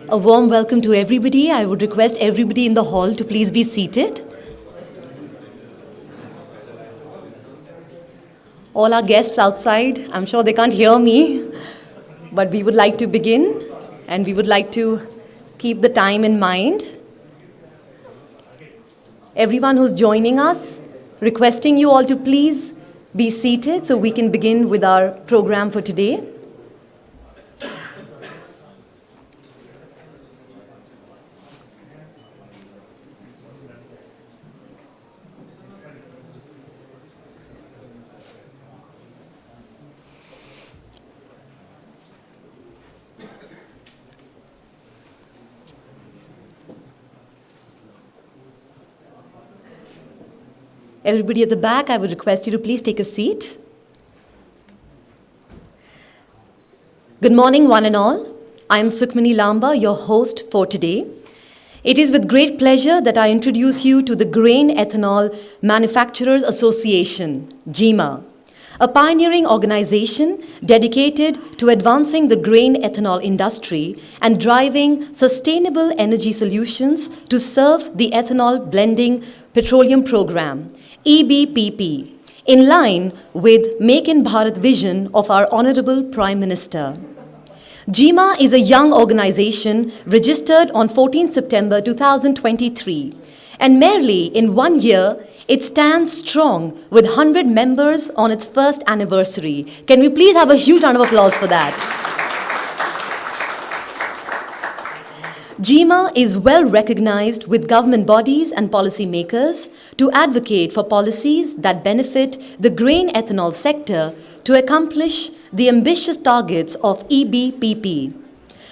A warm welcome to everybody. I would request everybody in the hall to please be seated. All our guests outside, I'm sure they can't hear me, but we would like to begin and we would like to keep the time in mind. Everyone who's joining us, requesting you all to please be seated so we can begin with our program for today. Everybody at the back, I would request you to please take a seat. Good morning, one and all. I am Sukhmani Lamba, your host for today. It is with great pleasure that I introduce you to the Grain Ethanol Manufacturers Association, GEMA, a pioneering organization dedicated to advancing the grain ethanol industry and driving sustainable energy solutions to serve the ethanol blending petroleum program, EBPP, in line with Make in Bharat vision of our Honorable Prime Minister. GEMA is a young organization registered on 14 September 2023, and merely in 1 year, it stands strong with 100 members on its first anniversary. Can we please have a huge round of applause for that? GEMA is well recognized with government bodies and policymakers to advocate for policies that benefit the grain ethanol sector to accomplish the ambitious targets of EBPP.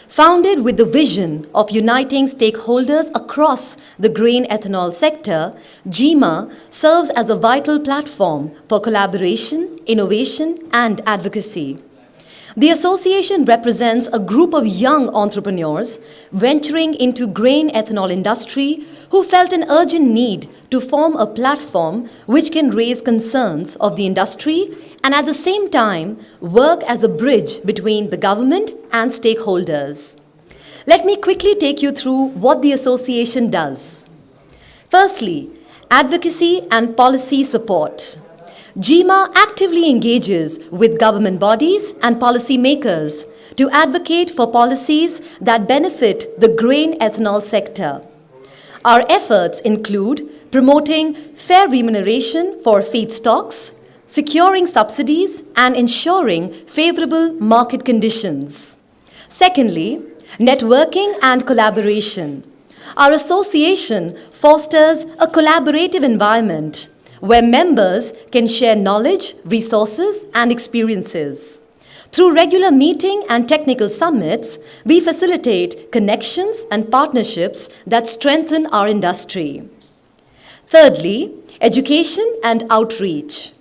Founded with the vision of uniting stakeholders across the grain ethanol sector, GEMA serves as a vital platform for collaboration, innovation, and advocacy. The association represents a group of young entrepreneurs venturing into grain ethanol industry who felt an urgent need to form a platform which can raise concerns of the industry and at the same time work as a bridge between the government and stakeholders. Let me quickly take you through what the association does. Firstly, advocacy and policy support. GEMA actively engages with government bodies and policymakers to advocate for policies that benefit the grain ethanol sector. Our efforts include promoting fair remuneration for feedstocks, securing subsidies, and ensuring favorable market conditions. Secondly, networking and collaboration. Our association fosters a collaborative environment where members can share knowledge, resources, and experiences. Through regular meeting and technical summits, we facilitate connections and partnerships that strengthen our industry. Thirdly, education and outreach.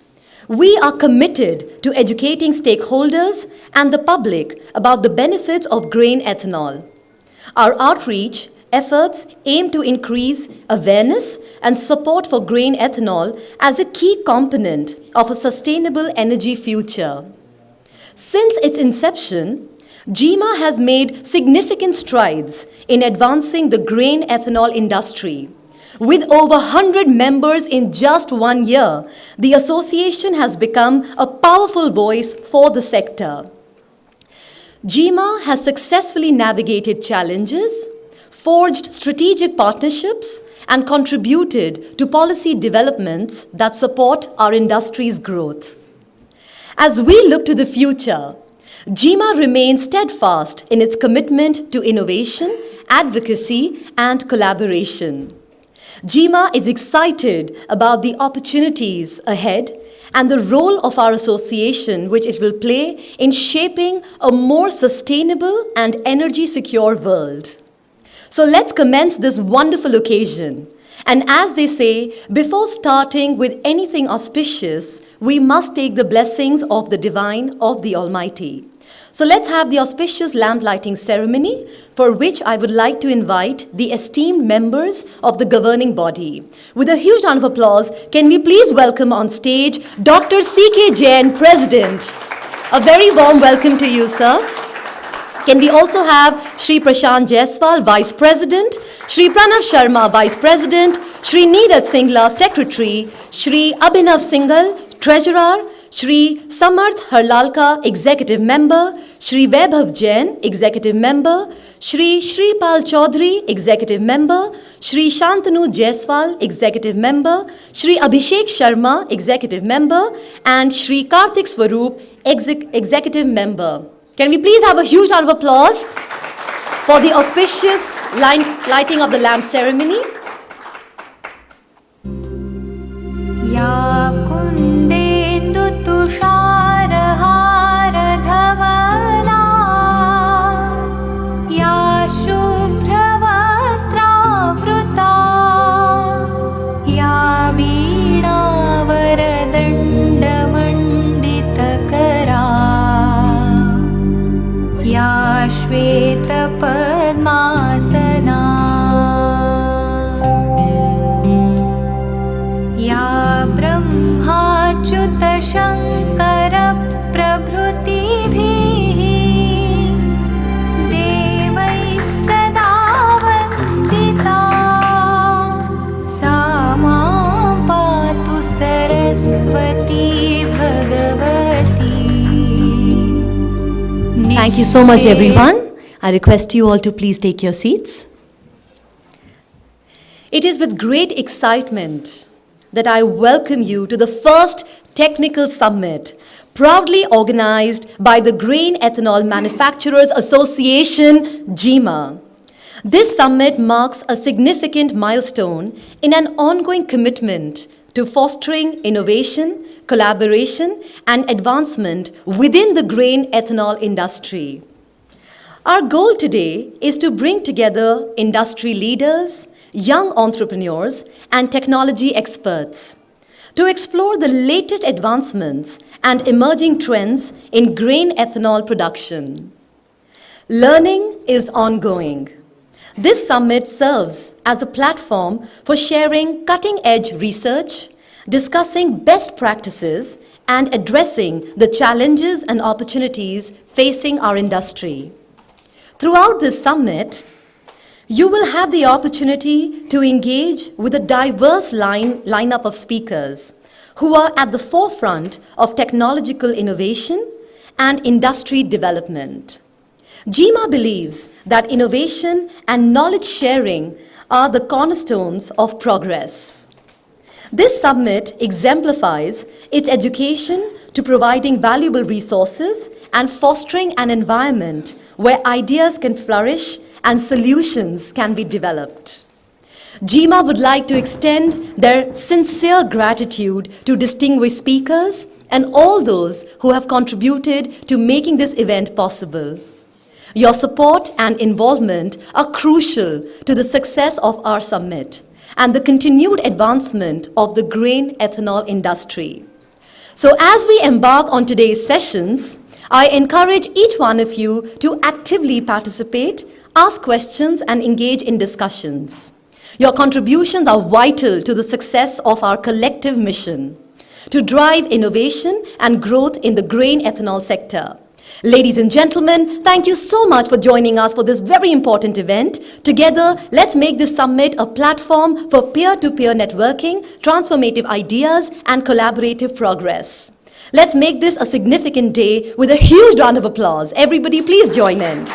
We are committed to educating stakeholders and the public about the benefits of grain ethanol. Our outreach efforts aim to increase awareness and support for grain ethanol as a key component of a sustainable energy future. Since its inception, GEMA has made significant strides in advancing the grain ethanol industry. With over 100 members in just 1 year, the association has become a powerful voice for the sector. GEMA has successfully navigated challenges, forged strategic partnerships, and contributed to policy developments that support our industry's growth. As we look to the future, GEMA remains steadfast in its commitment to innovation, advocacy, and collaboration. GEMA is excited about the opportunities ahead and the role of our association which it will play in shaping a more sustainable and energy-secure world. So let's commence this wonderful occasion. And as they say, before starting with anything auspicious, we must take the blessings of the divine, of the Almighty. So let's have the auspicious lamp lighting ceremony, for which I would like to invite the esteemed members of the governing body. With a huge round of applause, can we please welcome on stage Dr. C.K. Jain, President. A very warm welcome to you, sir. Can we also have Shri Prashant Jaiswal, Vice President, Shri Pranav Sharma, Vice President, Shri Neeraj Singla, Secretary, Shri Abhinav Singhal, Treasurer, Shri Samarth Harlalka, Executive Member, Shri Vaibhav Jain, Executive Member, Shri Shripal Chaudhary, Executive Member, Shri Shantanu Jaiswal, Executive Member, Shri Abhishek Sharma, Executive Member, and Shri Karthik Swaroop, Executive Member. Can we please have a huge round of applause for the auspicious lighting of the lamp ceremony? Ya kundendu tushar dhavala, ya shubhra vastravrita, ya veena varadanda manditakara, ya shweta padmasana, या ब्रह्माच्युत शंकर प्रभृतिभिः देवैः सदा वन्दिता सा मां पातु Saraswati Bhagwati. Thank you so much, everyone. I request you all to please take your seats. It is with great excitement that I welcome you to the first technical summit, proudly organized by the Grain Ethanol Manufacturers Association, GEMA. This summit marks a significant milestone in an ongoing commitment to fostering innovation, collaboration, and advancement within the grain ethanol industry. Our goal today is to bring together industry leaders, young entrepreneurs, and technology experts to explore the latest advancements and emerging trends in grain ethanol production. Learning is ongoing. This summit serves as a platform for sharing cutting-edge research, discussing best practices, and addressing the challenges and opportunities facing our industry. Throughout this summit, you will have the opportunity to engage with a diverse lineup of speakers who are at the forefront of technological innovation and industry development. GEMA believes that innovation and knowledge sharing are the cornerstones of progress. This summit exemplifies its education to providing valuable resources and fostering an environment where ideas can flourish and solutions can be developed. GEMA would like to extend their sincere gratitude to distinguished speakers and all those who have contributed to making this event possible. Your support and involvement are crucial to the success of our summit and the continued advancement of the grain ethanol industry. So as we embark on today's sessions, I encourage each one of you to actively participate, ask questions, and engage in discussions. Your contributions are vital to the success of our collective mission to drive innovation and growth in the grain ethanol sector. Ladies and gentlemen, thank you so much for joining us for this very important event. Together, let's make this summit a platform for peer-to-peer networking, transformative ideas, and collaborative progress. Let's make this a significant day with a huge round of applause. Everybody, please join in.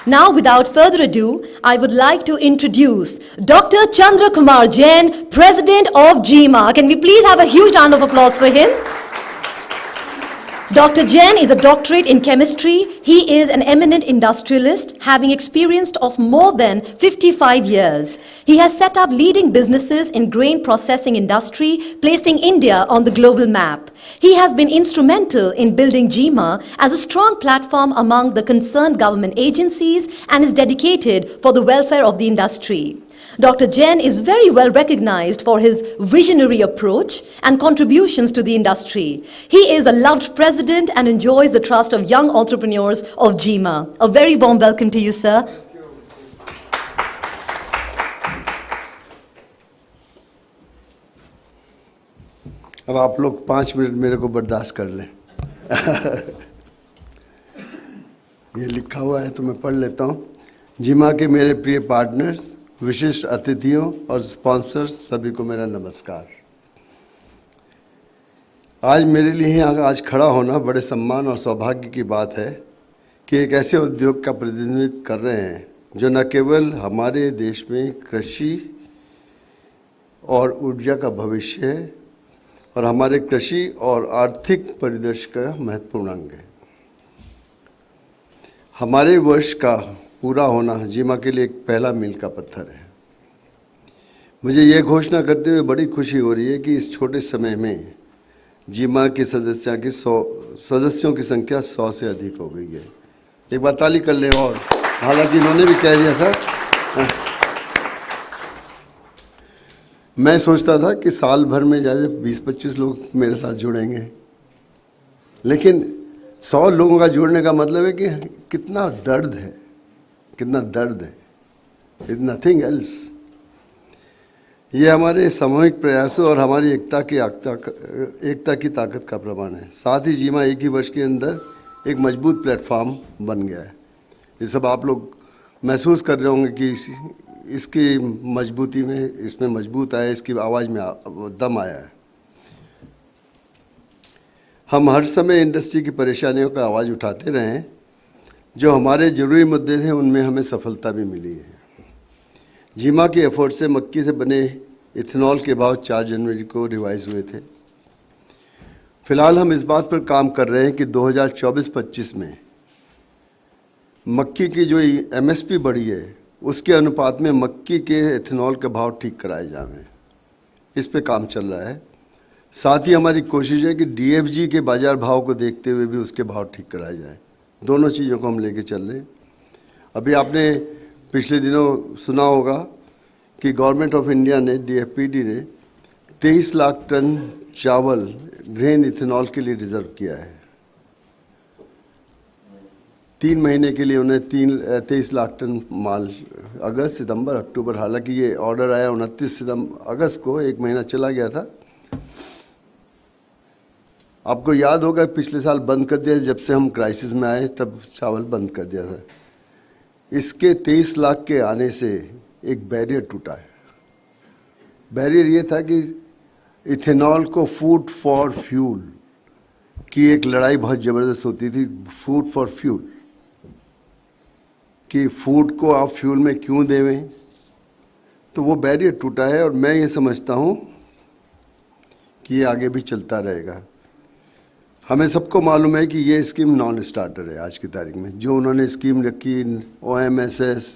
Now, without further ado, I would like to introduce Dr. Chandra Kumar Jain, President of GEMA. Can we please have a huge round of applause for him? Dr. Jain is a doctorate in chemistry. He is an eminent industrialist, having experience of more than 55 years. He has set up leading businesses in grain processing industry, placing India on the global map. He has been instrumental in building GEMA as a strong platform among the concerned government agencies and is dedicated for the welfare of the industry. Dr. Jain is very well recognized for his visionary approach and contributions to the industry. He is a loved president and enjoys the trust of young entrepreneurs of GEMA. A very warm welcome to you, sir. अब आप लोग 5 minute मेरे को बर्दाश्त कर लें. ये लिखा हुआ है तो मैं पढ़ लेता हूँ। जीमा के मेरे प्रिय पार्टनर्स, विशिष्ट अतिथियों और स्पॉन्सर्स, सभी को मेरा नमस्कार। आज मेरे लिए आज खड़ा होना बड़े सम्मान और सौभाग्य की बात है कि एक ऐसे उद्योग का प्रतिनिधित्व कर रहे हैं जो न केवल हमारे देश में कृषि और ऊर्जा का भविष्य है और हमारे कृषि और आर्थिक परिदृश्य का महत्वपूर्ण अंग है। हमारे वर्ष का पूरा होना जीमा के लिए एक पहला मील का पत्थर है। मुझे ये घोषणा करते हुए बड़ी खुशी हो रही है कि इस छोटे समय में जीमा के सदस्यों की संख्या 100 से अधिक हो गई है। एक बार ताली कर लें। और हालांकि इन्होंने भी कह दिया था, मैं सोचता था कि साल भर में ज़्यादा 20-25 लोग मेरे साथ जुड़ेंगे, लेकिन 100 लोगों का जुड़ने का मतलब है कि कितना दर्द है, कितना दर्द है। Is nothing else. ये हमारे सामूहिक प्रयासों और हमारी एकता की ताकत का प्रमाण है। साथ ही जीमा एक ही वर्ष के अंदर एक मजबूत प्लेटफॉर्म बन गया है। ये सब आप लोग महसूस कर रहे होंगे कि इसकी मजबूती में, इसमें मजबूत आया, इसकी आवाज़ में दम आया है। हम हर समय इंडस्ट्री की परेशानियों का आवाज़ उठाते रहे हैं। जो हमारे ज़रूरी मुद्दे थे उनमें हमें सफलता भी मिली है। जीमा के एफर्ट से मक्की से बने इथेनॉल के भाव 4 जनवरी को रिवाइज हुए थे। फिलहाल हम इस बात पर काम कर रहे हैं कि 2024-25 में मक्की की जो MSP बढ़ी है उसके अनुपात में मक्की के इथेनॉल का भाव ठीक कराए जाएं। इस पे काम चल रहा है। साथ ही हमारी कोशिश है कि DFG के बाज़ार भाव को देखते हुए भी उसके भाव ठीक कराए जाएं। दोनों चीज़ों को हम लेके चल रहे हैं। अभी आपने पिछले दिनों सुना होगा कि गवर्नमेंट ऑफ इंडिया ने, DFPD ने 23 लाख टन चावल ग्रेन इथेनॉल के लिए रिजर्व किया है। 3 महीने के लिए उन्हें 23 लाख टन माल, अगस्त, सितंबर, अक्टूबर, हालांकि ये ऑर्डर आया 29 अगस्त को, 1 महीना चला गया था। आपको याद होगा पिछले साल बंद कर दिया, जब से हम क्राइसिस में आए तब चावल बंद कर दिया था। इसके 23 लाख के आने से एक बैरियर टूटा है। बैरियर ये था कि इथेनॉल को फूड फॉर फ्यूल की एक लड़ाई बहुत ज़बरदस्त होती थी। फूड फॉर फ्यूल, कि फूड को आप फ्यूल में क्यों देवें, तो वो बैरियर टूटा है और मैं ये समझता हूँ कि ये आगे भी चलता रहेगा। हमें सबको मालूम है कि ये स्कीम नॉन स्टार्टर है आज की तारीख में। जो उन्होंने स्कीम रखी, OMSS,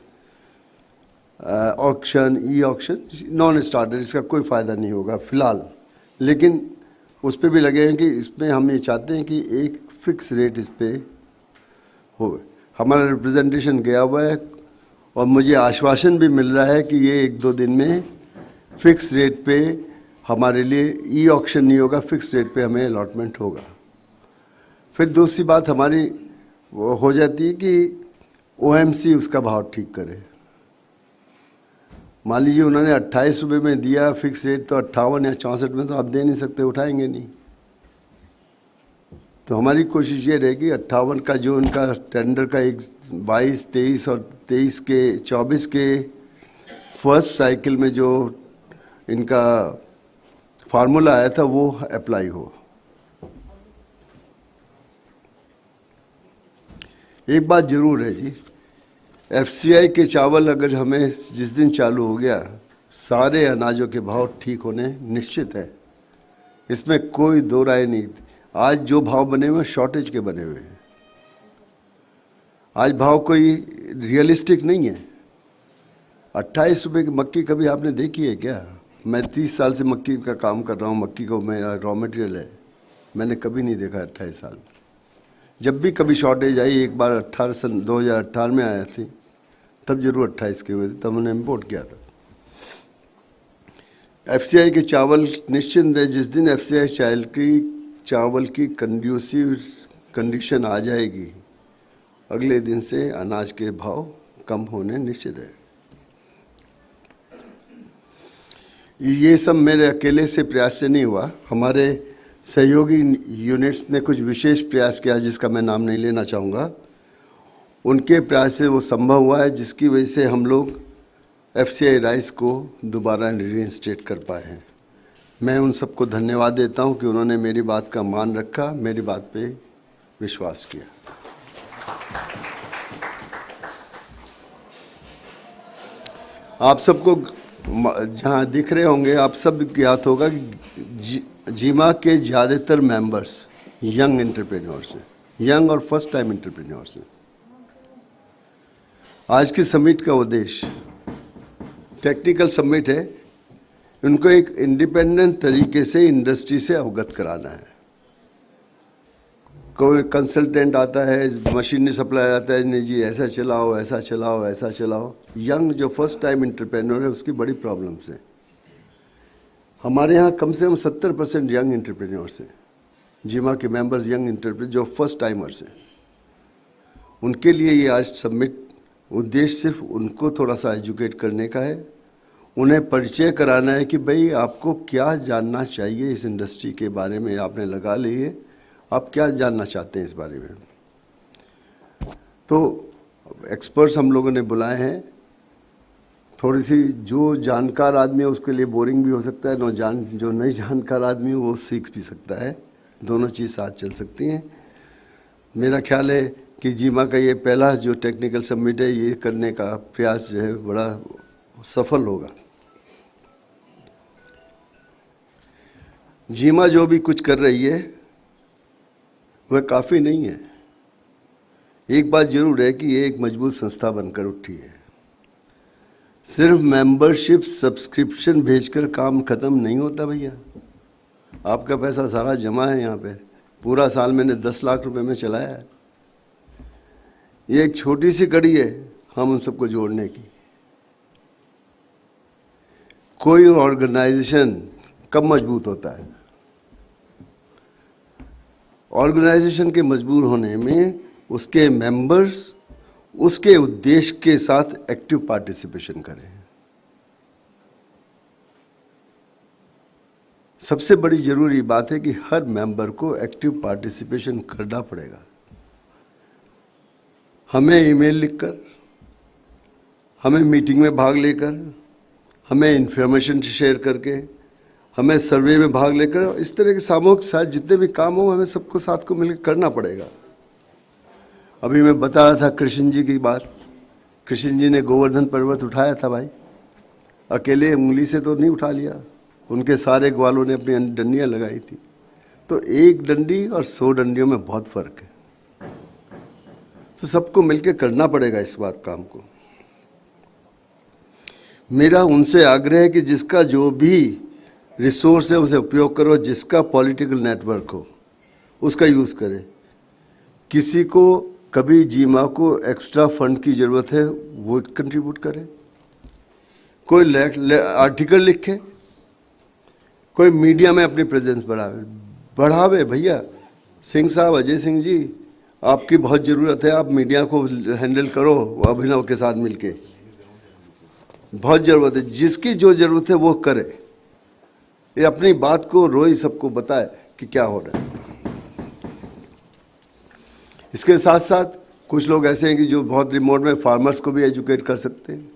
auction, auction, non starter, इसका कोई फ़ायदा नहीं होगा फ़िलहाल। लेकिन उस पर भी लगे हैं कि इसमें हम ये चाहते हैं कि एक फ़िक्स रेट इस पर हो। हमारा रिप्रेजेंटेशन गया हुआ है और मुझे आश्वासन भी मिल रहा है कि ये 1-2 दिन में फ़िक्स रेट पे हमारे लिए ऑक्शन नहीं होगा, फ़िक्स रेट पे हमें अलॉटमेंट होगा। फिर दूसरी बात हमारी वो हो जाती है कि OMC उसका भाव ठीक करे। मान लीजिए उन्होंने 28 रुपये में दिया फिक्स रेट, तो 58 या 64 में तो आप दे नहीं सकते, उठाएंगे नहीं। तो हमारी कोशिश ये रहेगी 58 का जो उनका टेंडर का 22, 23 और 24 के फर्स्ट साइकिल में जो इनका फार्मूला आया था वो अप्लाई हो। एक बात ज़रूर है जी, FCI के चावल अगर हमें जिस दिन चालू हो गया, सारे अनाजों के भाव ठीक होने निश्चित है, इसमें कोई दो राय नहीं। आज जो भाव बने हुए शॉर्टेज के बने हुए हैं। आज भाव कोई रियलिस्टिक नहीं है। 28 रुपये की मक्की कभी आपने देखी है क्या? मैं 30 साल से मक्की का काम कर रहा हूँ, मक्की को मेरा रॉ मटेरियल है, मैंने कभी नहीं देखा 28 साल। जब भी कभी शॉर्टेज आई, एक बार 2018 में आया थी, तब जरूर 28 के हुए थे, तब मैंने इम्पोर्ट किया था। FCI के चावल निश्चिंत है, जिस दिन FCI चावल की कंड्यूसिव कंडीशन आ जाएगी, अगले दिन से अनाज के भाव कम होने निश्चित है। ये सब मेरे अकेले से प्रयास से नहीं हुआ, हमारे सहयोगी यूनिट्स ने कुछ विशेष प्रयास किया जिसका मैं नाम नहीं लेना चाहूँगा। उनके प्रयास से वो संभव हुआ है, जिसकी वजह से हम लोग FCI राइस को दोबारा रीइंस्टेट कर पाए हैं। मैं उन सबको धन्यवाद देता हूं कि उन्होंने मेरी बात का मान रखा, मेरी बात पे विश्वास किया। आप सबको जहां दिख रहे होंगे, आप सब ज्ञात होगा कि जीमा के ज़्यादातर मेंबर्स यंग एंटरप्रेन्योर्स हैं, यंग और फर्स्ट टाइम एंटरप्रेन्योर्स हैं। आज की समिट का उद्देश्य टेक्निकल समिट है, उनको एक इंडिपेंडेंट तरीके से इंडस्ट्री से अवगत कराना है। कोई कंसल्टेंट आता है, मशीनरी सप्लायर आता है, नहीं जी ऐसा चलाओ, ऐसा चलाओ, ऐसा चलाओ। यंग जो फर्स्ट टाइम एंटरप्रेन्योर है, उसकी बड़ी प्रॉब्लम्स हैं। हमारे यहाँ कम से कम 70% यंग एंटरप्रेन्योर्स हैं। जीमा के मेंबर्स यंग एंटरप्रेन्योर जो फर्स्ट टाइमर्स हैं, उनके लिए ये आज समिट उद्देश्य सिर्फ उनको थोड़ा सा एजुकेट करने का है, उन्हें परिचय कराना है कि भाई आपको क्या जानना चाहिए इस इंडस्ट्री के बारे में। आपने लगा ली है, आप क्या जानना चाहते हैं इस बारे में। तो एक्सपर्ट्स हम लोगों ने बुलाए हैं। थोड़ी सी जो जानकार आदमी है उसके लिए बोरिंग भी हो सकता है, जो नहीं जानकार आदमी है वो सीख भी सकता है। दोनों चीज़ साथ चल सकती हैं। मेरा ख्याल है कि जीमा का ये पहला जो टेक्निकल समिट है, ये करने का प्रयास जो है बड़ा सफल होगा। जीमा जो भी कुछ कर रही है वह काफ़ी नहीं है। एक बात जरूर है कि ये एक मजबूत संस्था बनकर उठी है। सिर्फ मेंबरशिप सब्सक्रिप्शन भेजकर काम खत्म नहीं होता भैया। आपका पैसा सारा जमा है यहाँ पे। पूरा साल मैंने 10 लाख रुपए में चलाया है। ये एक छोटी सी कड़ी है हम उन सबको जोड़ने की। कोई ऑर्गेनाइजेशन कब मजबूत होता है? ऑर्गेनाइजेशन के मजबूत होने में उसके मेंबर्स उसके उद्देश्य के साथ एक्टिव पार्टिसिपेशन करें। सबसे बड़ी जरूरी बात है कि हर मेंबर को एक्टिव पार्टिसिपेशन करना पड़ेगा। हमें ईमेल लिखकर, हमें मीटिंग में भाग लेकर, हमें इंफॉर्मेशन शेयर करके, हमें सर्वे में भाग लेकर, इस तरह के सामूहिक साथ जितने भी काम हो हमें सबको साथ को मिलकर करना पड़ेगा। अभी मैं बता रहा था कृष्ण जी की बात। कृष्ण जी ने गोवर्धन पर्वत उठाया था भाई, अकेले उंगली से तो नहीं उठा लिया, उनके सारे ग्वालों ने अपनी डंडियाँ लगाई थी। तो एक डंडी और 100 डंडियों में बहुत फर्क है। तो सबको मिलकर करना पड़ेगा इस बात काम को। मेरा उनसे आग्रह है कि जिसका जो भी रिसोर्स है उसे उपयोग करो, जिसका पॉलिटिकल नेटवर्क हो उसका यूज़ करें। किसी को कभी जीमा को एक्स्ट्रा फंड की ज़रूरत है वो कंट्रीब्यूट करे, कोई आर्टिकल लिखे, कोई मीडिया में अपनी प्रेजेंस बढ़ावे। भैया सिंह साहब, अजय सिंह जी, आपकी बहुत ज़रूरत है, आप मीडिया को हैंडल करो अभिनव के साथ मिलके। बहुत ज़रूरत है, जिसकी जो ज़रूरत है वो करे। ये अपनी बात को रोज सबको बताए कि क्या हो रहा है। इसके साथ साथ कुछ लोग ऐसे हैं कि जो बहुत रिमोट में फार्मर्स को भी एजुकेट कर सकते हैं।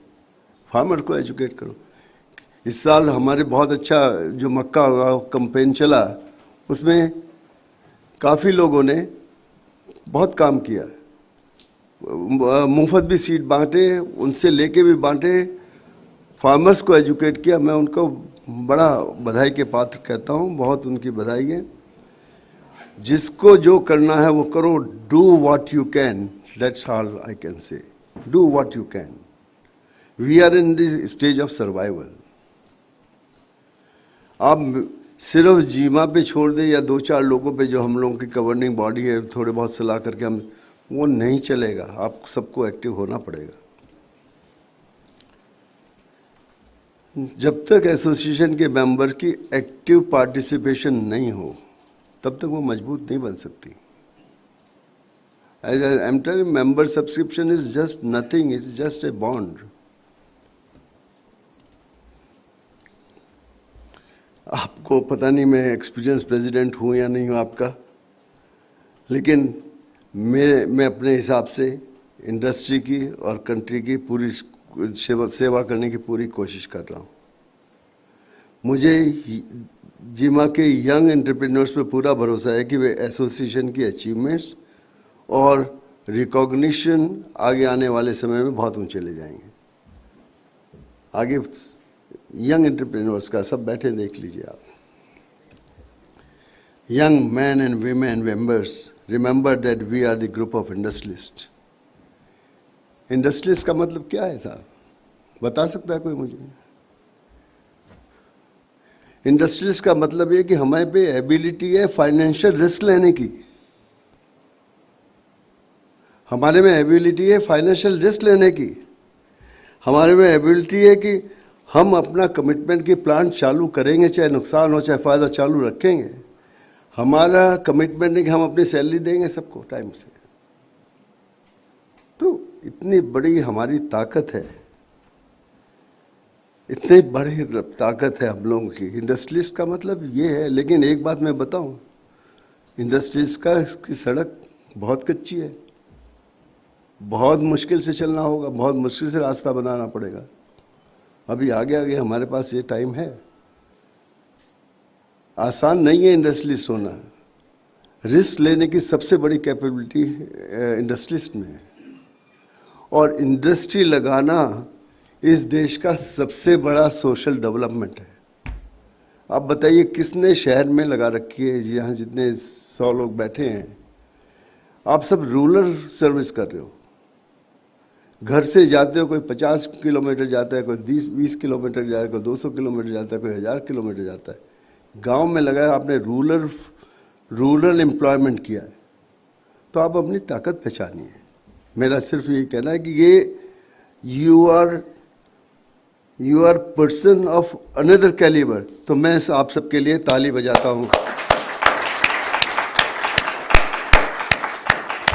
फार्मर को एजुकेट करो। इस साल हमारे बहुत अच्छा जो मक्का कैंपेन चला, उसमें काफ़ी लोगों ने बहुत काम किया। मुफ्त भी सीड बांटे, उनसे लेके भी बांटे, फार्मर्स को एजुकेट किया। मैं उनको बड़ा बधाई के पात्र कहता हूँ, बहुत उनकी बधाई है। जिसको जो करना है वो करो। Do what you can, that's all I can say. Do what you can. We are in the stage of survival. आप सिर्फ जीमा पे छोड़ दे या 2-4 लोगों पे जो हम लोगों की गवर्निंग बॉडी है, थोड़े बहुत सलाह करके हम, वो नहीं चलेगा। आप सबको एक्टिव होना पड़ेगा। जब तक एसोसिएशन के मेंबर की एक्टिव पार्टिसिपेशन नहीं हो तब तक वो मजबूत नहीं बन सकती। I am telling, member subscription is just nothing, it's just a bond. आपको पता नहीं मैं एक्सपीरियंस प्रेसिडेंट हूँ या नहीं हूँ आपका, लेकिन मैं अपने हिसाब से इंडस्ट्री की और कंट्री की पूरी सेवा करने की पूरी कोशिश कर रहा हूँ। मुझे जीमा के यंग एंटरप्रेन्योर्स पे पूरा भरोसा है कि वे एसोसिएशन की अचीवमेंट्स और रिकॉग्निशन आगे आने वाले समय में बहुत ऊंचे ले जाएंगे। आगे यंग एंटरप्रेन्योर्स का सब बैठे देख लीजिए आप। Young man and women members, remember that we are the group of industrialist. Industrialist का मतलब क्या है साहब, बता सकता है कोई मुझे? इंडस्ट्रियलिस्ट का मतलब ये कि हमारे पे एबिलिटी है फाइनेंशियल रिस्क लेने की। हमारे में एबिलिटी है फाइनेंशियल रिस्क लेने की। हमारे में एबिलिटी है कि हम अपना कमिटमेंट की प्लान चालू करेंगे, चाहे नुकसान हो चाहे फ़ायदा, चालू रखेंगे। हमारा कमिटमेंट है कि हम अपनी सैलरी देंगे सबको टाइम से। तो इतनी बड़ी हमारी ताकत है, इतनी बड़ी ताकत है हम लोगों की। इंडस्ट्रीज का मतलब ये है। लेकिन एक बात मैं बताऊं, इंडस्ट्रीज की सड़क बहुत कच्ची है, बहुत मुश्किल से चलना होगा, बहुत मुश्किल से रास्ता बनाना पड़ेगा। अभी आगे आगे हमारे पास ये टाइम है। आसान नहीं है इंडस्ट्रियलिस्ट होना। रिस्क लेने की सबसे बड़ी कैपेबिलिटी इंडस्ट्रियलिस्ट में है। और इंडस्ट्री लगाना इस देश का सबसे बड़ा सोशल डेवलपमेंट है। आप बताइए किसने शहर में लगा रखी है? यहाँ जितने 100 लोग बैठे हैं, आप सब रूरल सर्विस कर रहे हो। घर से जाते हो, कोई 50 किलोमीटर जाता है, कोई 20 किलोमीटर जाता है, कोई 200 किलोमीटर जाता है, कोई 1000 किलोमीटर जाता है। गांव में लगाया आपने, रूरल एम्प्लॉयमेंट किया है। तो आप अपनी ताकत पहचानिए। मेरा सिर्फ यही कहना है कि ये you are person of another calibre. तो मैं आप सबके लिए ताली बजाता हूँ।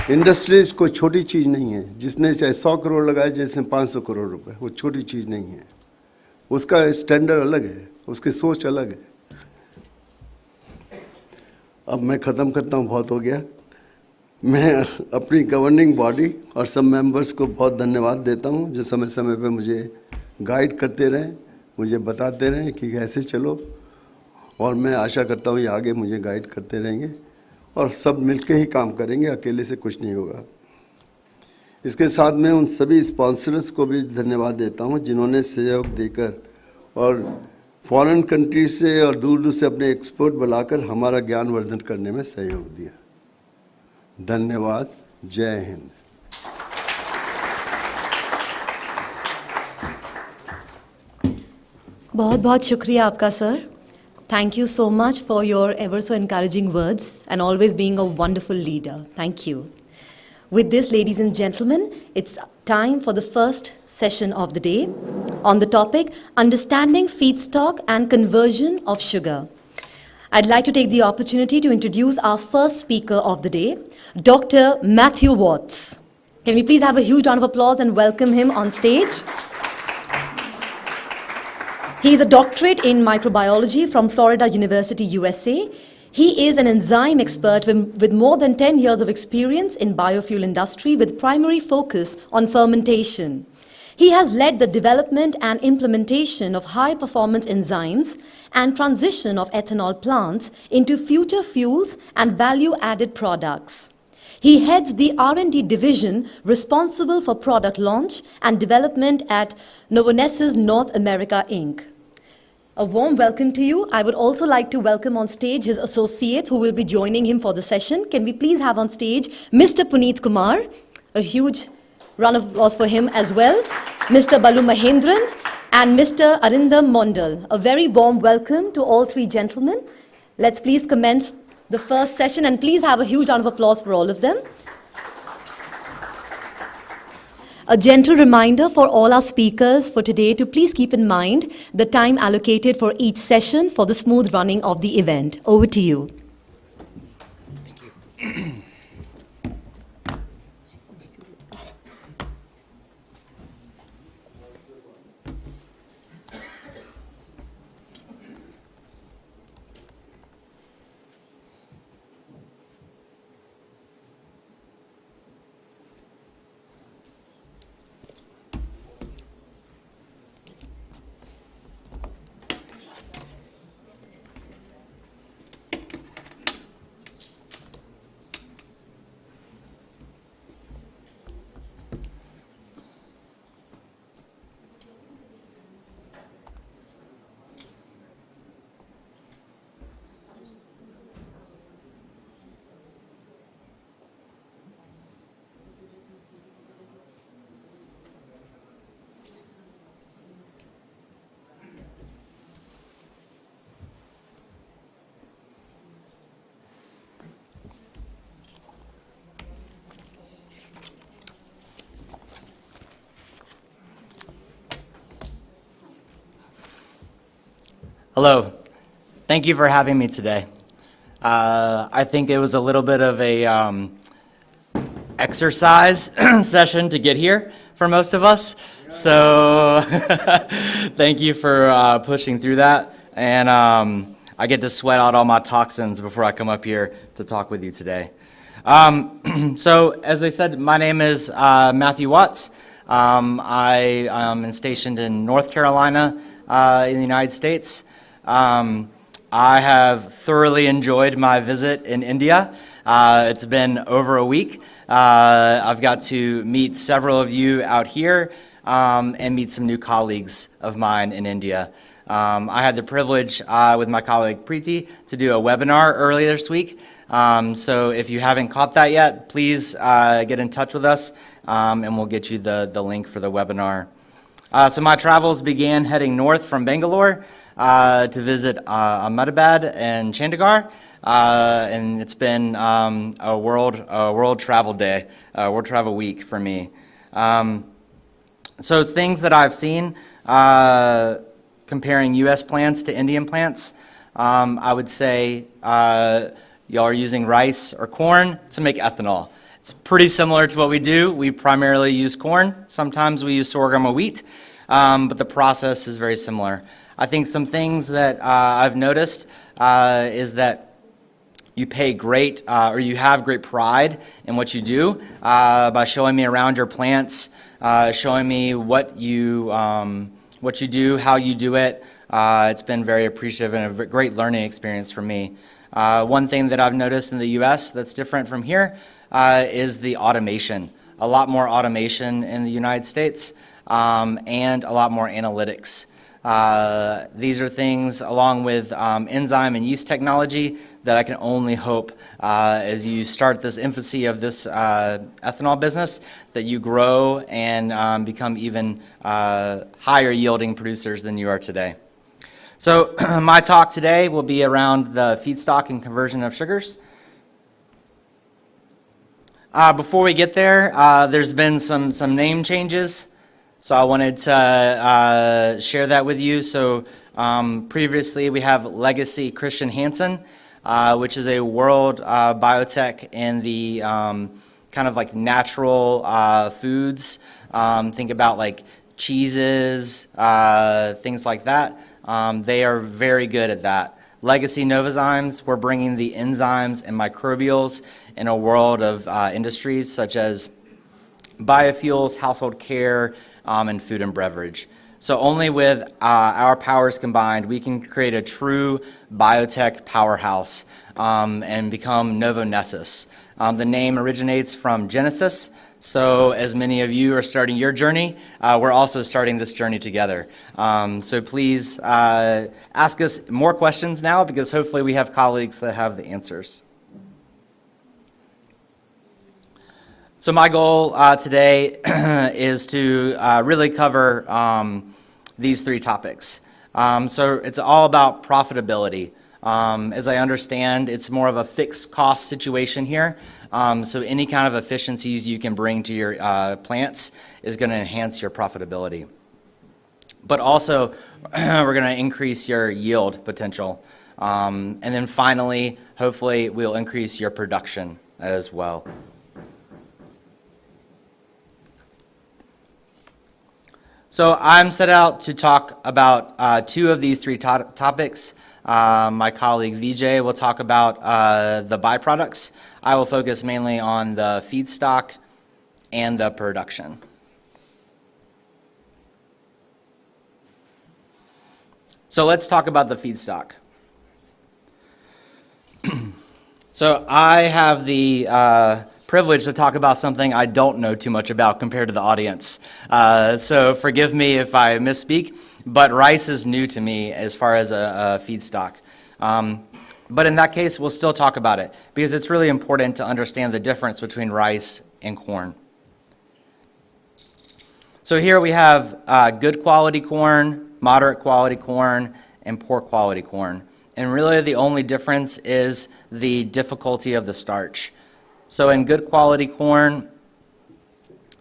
इंडस्ट्रीज कोई छोटी चीज़ नहीं है। जिसने चाहे 100 करोड़ लगाए, जिसने 500 करोड़ रुपए, वो छोटी चीज़ नहीं है। उसका स्टैंडर्ड अलग है, उसकी सोच अलग है। अब मैं ख़त्म करता हूँ, बहुत हो गया। मैं अपनी गवर्निंग बॉडी और सब मेंबर्स को बहुत धन्यवाद देता हूँ, जो समय समय पे मुझे गाइड करते रहें, मुझे बताते रहें कि कैसे चलो। और मैं आशा करता हूँ ये आगे मुझे गाइड करते रहेंगे और सब मिलके ही काम करेंगे, अकेले से कुछ नहीं होगा। इसके साथ मैं उन सभी स्पॉन्सर्स को भी धन्यवाद देता हूँ जिन्होंने सहयोग देकर और फॉरेन कंट्री से और दूर दूर से अपने एक्सपर्ट बुलाकर हमारा ज्ञानवर्धन करने में सहयोग दिया। धन्यवाद। जय हिंद। बहुत बहुत शुक्रिया आपका sir. Thank you so much for your ever so encouraging words and always being a wonderful leader. Thank you. With this, ladies and gentlemen, it's time for the first session of the day on the topic Understanding Feedstock and Conversion of Sugar. I'd like to take the opportunity to introduce our first speaker of the day, Dr. Matthew Watts. Can we please have a huge round of applause and welcome him on stage? He is a doctorate in microbiology from Florida University, USA. He is an enzyme expert with more than 10 years of experience in biofuel industry with primary focus on fermentation. He has led the development and implementation of high-performance enzymes and transition of ethanol plants into future fuels and value-added products. He heads the R&D division responsible for product launch and development at Novonesis North America, Inc. A warm welcome to you. I would also like to welcome on stage his associates who will be joining him for the session. Can we please have on stage Mr. Puneet Kumar, a huge round of applause for him as well, Mr. Balu Mahendran and Mr. Arindam Mondal. A very warm welcome to all three gentlemen. Let's please commence the first session and please have a huge round of applause for all of them. A gentle reminder for all our speakers for today to please keep in mind the time allocated for each session for the smooth running of the event. Over to you. Thank you. Hello. Thank you for having me today. I think it was a little bit of a exercise session to get here for most of us. So thank you for pushing through that. And I get to sweat out all my toxins before I come up here to talk with you today. So as they said, my name is Matthew Watts. I am stationed in North Carolina in the United States. I have thoroughly enjoyed my visit in India. It's been over a week. I've got to meet several of you out here and meet some new colleagues of mine in India. I had the privilege with my colleague Preeti to do a webinar earlier this week. So if you haven't caught that yet, please get in touch with us and we'll get you the link for the webinar. So my travels began heading north from Bangalore to visit Ahmedabad and Chandigarh, and it's been a world travel day, world travel week for me. So things that I've seen comparing U.S. plants to Indian plants, I would say y'all are using rice or corn to make ethanol. It's pretty similar to what we do. We primarily use corn. Sometimes we use sorghum or wheat, but the process is very similar. I think some things that I've noticed is that you pay great, or you have great pride in what you do by showing me around your plants, showing me what you do, how you do it. It's been very appreciative and a great learning experience for me. One thing that I've noticed in the U.S. that's different from here is the automation. A lot more automation in the United States and a lot more analytics. These are things along with enzyme and yeast technology that I can only hope as you start this infancy of this ethanol business that you grow and become even higher yielding producers than you are today. So my talk today will be around the feedstock and conversion of sugars. Before we get there, there's been some name changes. So I wanted to share that with you. So previously we have Legacy Christian Hansen, which is a world biotech in the kind of like natural foods. Think about like cheeses, things like that. They are very good at that. Legacy Novozymes, we're bringing the enzymes and microbials in a world of industries such as biofuels, household care, and food and beverage. So only with our powers combined, we can create a true biotech powerhouse and become Novonesis. The name originates from Genesis. So as many of you are starting your journey, we're also starting this journey together. So please ask us more questions now because hopefully we have colleagues that have the answers. So my goal today is to really cover these three topics. So it's all about profitability. As I understand, it's more of a fixed cost situation here. So any kind of efficiencies you can bring to your plants is going to enhance your profitability. But also, we're going to increase your yield potential. And then finally, hopefully, we'll increase your production as well. So I'm set out to talk about two of these three topics. My colleague Vijay will talk about the byproducts. I will focus mainly on the feedstock and the production. So let's talk about the feedstock. So I have the privilege to talk about something I don't know too much about compared to the audience. So forgive me if I misspeak, but rice is new to me as far as a feedstock. But in that case, we'll still talk about it because it's really important to understand the difference between rice and corn. So here we have good quality corn, moderate quality corn, and poor quality corn. And really the only difference is the difficulty of the starch. So in good quality corn,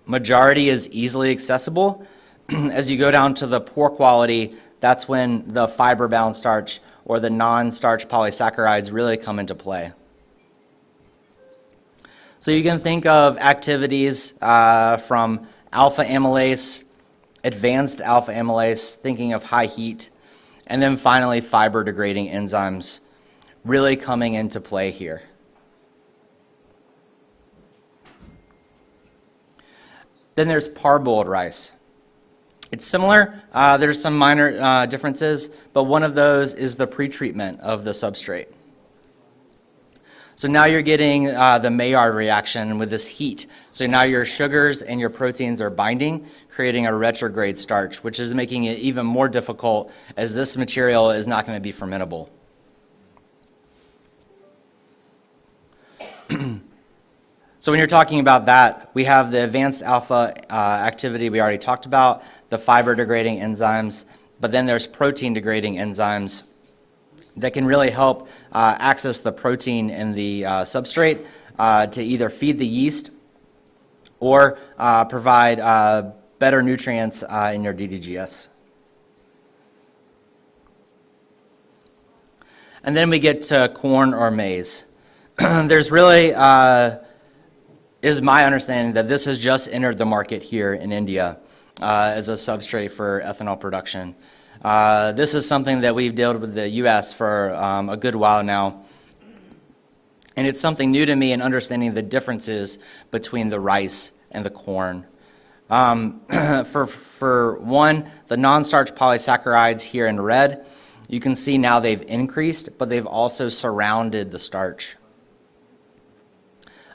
majority is easily accessible. As you go down to the poor quality, that's when the fiber-bound starch or the non-starch polysaccharides really come into play. So you can think of activities from alpha amylase, advanced alpha amylase, thinking of high heat, and then finally fiber-degrading enzymes really coming into play here. Then there's parboiled rice. It's similar, there's some minor differences, but one of those is the pretreatment of the substrate. So now you're getting the Maillard reaction with this heat. So now your sugars and your proteins are binding, creating a retrograde starch, which is making it even more difficult as this material is not going to be fermentable. So when you're talking about that, we have the advanced alpha activity we already talked about, the fiber-degrading enzymes, but then there's protein-degrading enzymes that can really help access the protein in the substrate to either feed the yeast or provide better nutrients in your DDGS. And then we get to corn or maize. There's really, is my understanding that this has just entered the market here in India as a substrate for ethanol production. This is something that we've dealt with the U.S. for a good while now. And it's something new to me in understanding the differences between the rice and the corn. For one, the non-starch polysaccharides here in red, you can see now they've increased, but they've also surrounded the starch.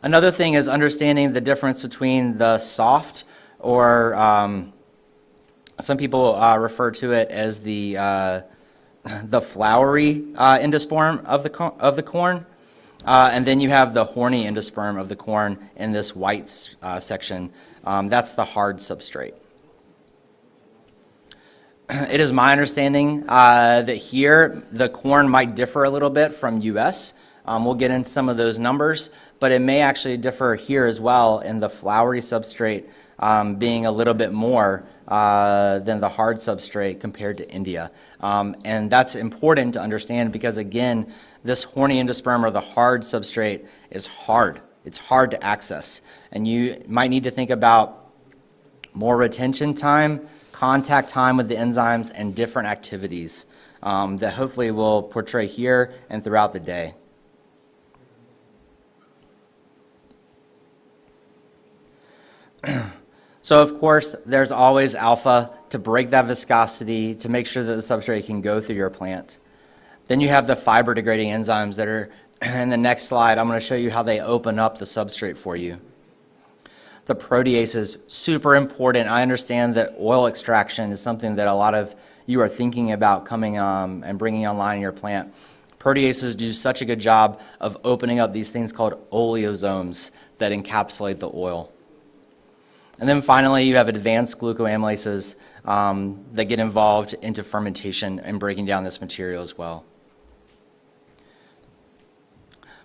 Another thing is understanding the difference between the soft, or some people refer to it as the floury endosperm of the corn, and then you have the horny endosperm of the corn in this white section. That's the hard substrate. It is my understanding that here the corn might differ a little bit from U.S. We'll get into some of those numbers, but it may actually differ here as well in the floury substrate being a little bit more than the hard substrate compared to India. And that's important to understand because, again, this horny endosperm or the hard substrate is hard. It's hard to access. And you might need to think about more retention time, contact time with the enzymes, and different activities that hopefully will portray here and throughout the day. So of course, there's always alpha to break that viscosity, to make sure that the substrate can go through your plant. Then you have the fiber degrading enzymes that are in the next slide. I'm going to show you how they open up the substrate for you. The protease is super important. I understand that oil extraction is something that a lot of you are thinking about coming and bringing online in your plant. Proteases do such a good job of opening up these things called oleosomes that encapsulate the oil. And then finally, you have advanced glucoamylases that get involved into fermentation and breaking down this material as well.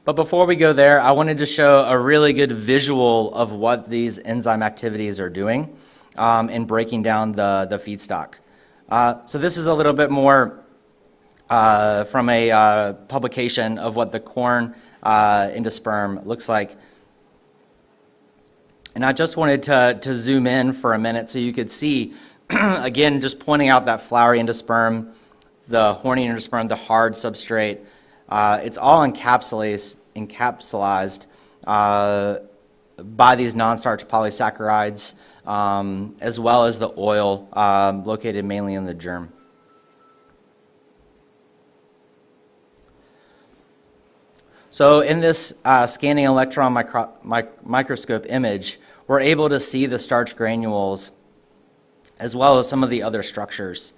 But before we go there, I wanted to show a really good visual of what these enzyme activities are doing in breaking down the feedstock. So this is a little bit more from a publication of what the corn endosperm looks like. And I just wanted to zoom in for a minute so you could see, again, just pointing out that floury endosperm, the horny endosperm, the hard substrate. It's all encapsulated by these non-starch polysaccharides, as well as the oil located mainly in the germ. So in this scanning electron microscope image, we're able to see the starch granules as well as some of the other structures.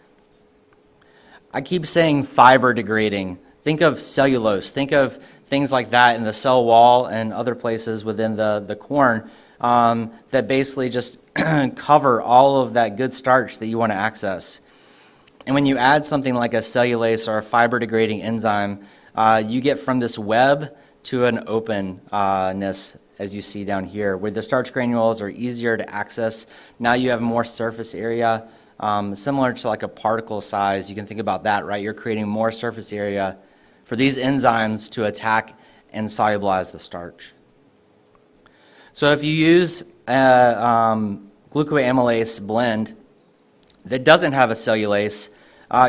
I keep saying fiber degrading. Think of cellulose. Think of things like that in the cell wall and other places within the corn that basically just cover all of that good starch that you want to access. And when you add something like a cellulase or a fiber degrading enzyme, you get from this web to an openness, as you see down here, where the starch granules are easier to access. Now you have more surface area similar to like a particle size. You can think about that, right? You're creating more surface area for these enzymes to attack and solubilize the starch. So if you use a glucoamylase blend that doesn't have a cellulase,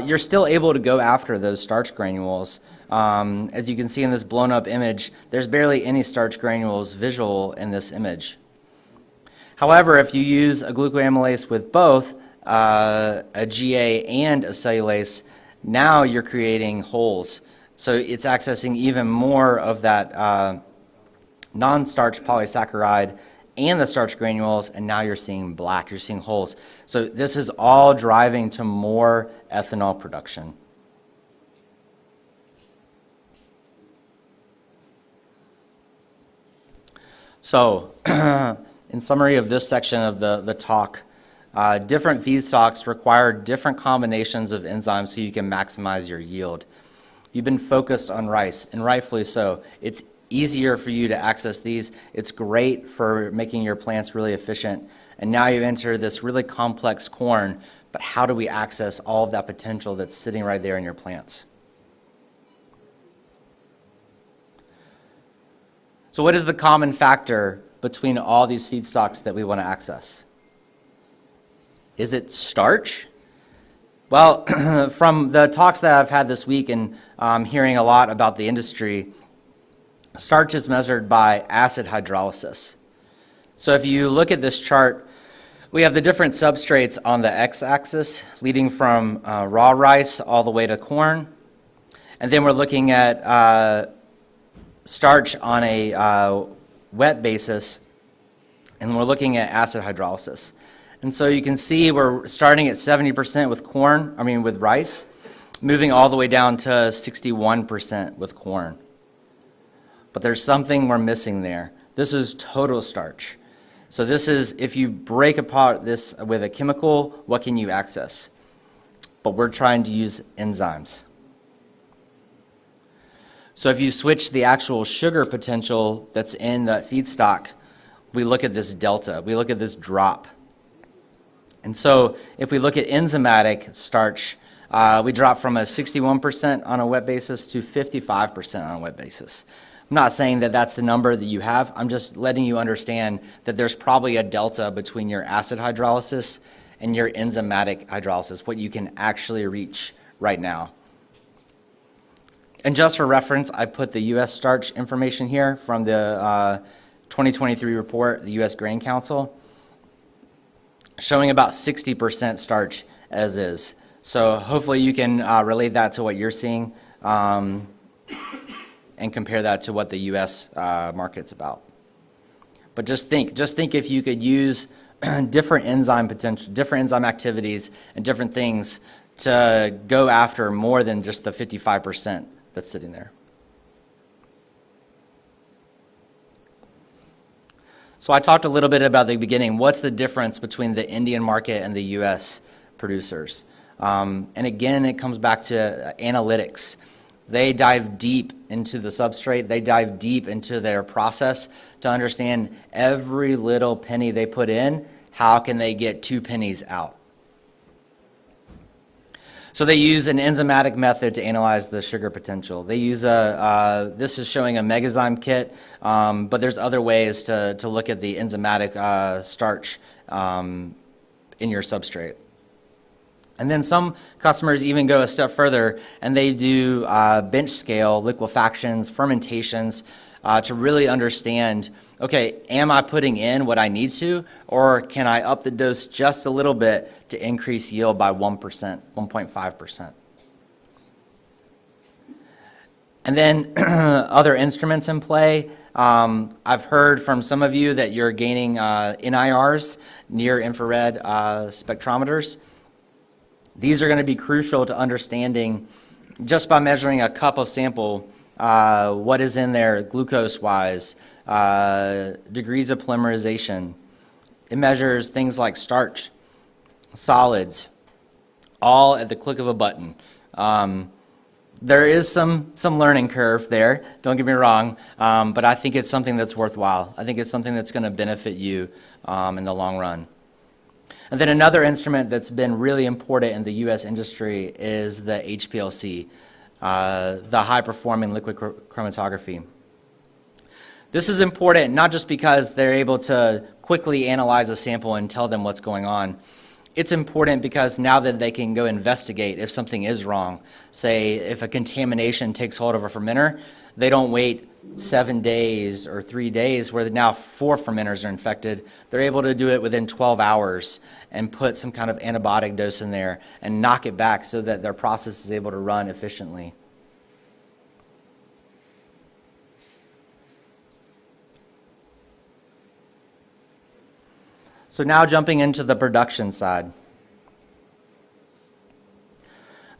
you're still able to go after those starch granules. As you can see in this blown up image, there's barely any starch granules visual in this image. However, if you use a glucoamylase with both a GA and a cellulase, now you're creating holes. So it's accessing even more of that non-starch polysaccharide and the starch granules, and now you're seeing black, you're seeing holes. So this is all driving to more ethanol production. So, in summary of this section of the talk, different feedstocks require different combinations of enzymes so you can maximize your yield. You've been focused on rice, and rightfully so. It's easier for you to access these. It's great for making your plants really efficient. And now you enter this really complex corn, but how do we access all of that potential that's sitting right there in your plants? So what is the common factor between all these feedstocks that we want to access? Is it starch? Well, from the talks that I've had this week and hearing a lot about the industry, starch is measured by acid hydrolysis. So if you look at this chart, we have the different substrates on the x-axis, leading from raw rice all the way to corn. And then we're looking at starch on a wet basis, and we're looking at acid hydrolysis. And so you can see we're starting at 70% with rice, moving all the way down to 61% with corn. But there's something we're missing there. This is total starch. So this is, if you break apart this with a chemical, what can you access? But we're trying to use enzymes. So if you switch the actual sugar potential that's in that feedstock, we look at this delta, we look at this drop. And so if we look at enzymatic starch, we drop from a 61% on a wet basis to 55% on a wet basis. I'm not saying that that's the number that you have. I'm just letting you understand that there's probably a delta between your acid hydrolysis and your enzymatic hydrolysis, what you can actually reach right now. And just for reference, I put the U.S. starch information here from the 2023 report, the U.S. Grain Council, showing about 60% starch as is. So hopefully you can relate that to what you're seeing and compare that to what the U.S. market's about. But just think if you could use different enzyme potential, different enzyme activities and different things to go after more than just the 55% that's sitting there. So I talked a little bit about the beginning. What's the difference between the Indian market and the U.S. producers? And again, it comes back to analytics. They dive deep into the substrate. They dive deep into their process to understand every little penny they put in, how can they get 2 pennies out? So they use an enzymatic method to analyze the sugar potential. They use this is showing a megazyme kit, but there's other ways to look at the enzymatic starch in your substrate. And then some customers even go a step further and they do bench scale liquefactions, fermentations to really understand, okay, am I putting in what I need to, or can I up the dose just a little bit to increase yield by 1%, 1.5%? And then other instruments in play. I've heard from some of you that you're gaining NIRs, near infrared spectrometers. These are going to be crucial to understanding, just by measuring a cup of sample, what is in there glucose-wise, degrees of polymerization. It measures things like starch, solids, all at the click of a button. There is some learning curve there, don't get me wrong, but I think it's something that's worthwhile. I think it's something that's going to benefit you in the long run. And then another instrument that's been really important in the U.S. industry is the HPLC, the high-performing liquid chromatography. This is important not just because they're able to quickly analyze a sample and tell them what's going on. It's important because now that they can go investigate if something is wrong, say if a contamination takes hold of a fermenter, they don't wait 7 days or 3 days where now 4 fermenters are infected. They're able to do it within 12 hours and put some kind of antibiotic dose in there and knock it back so that their process is able to run efficiently. So now jumping into the production side.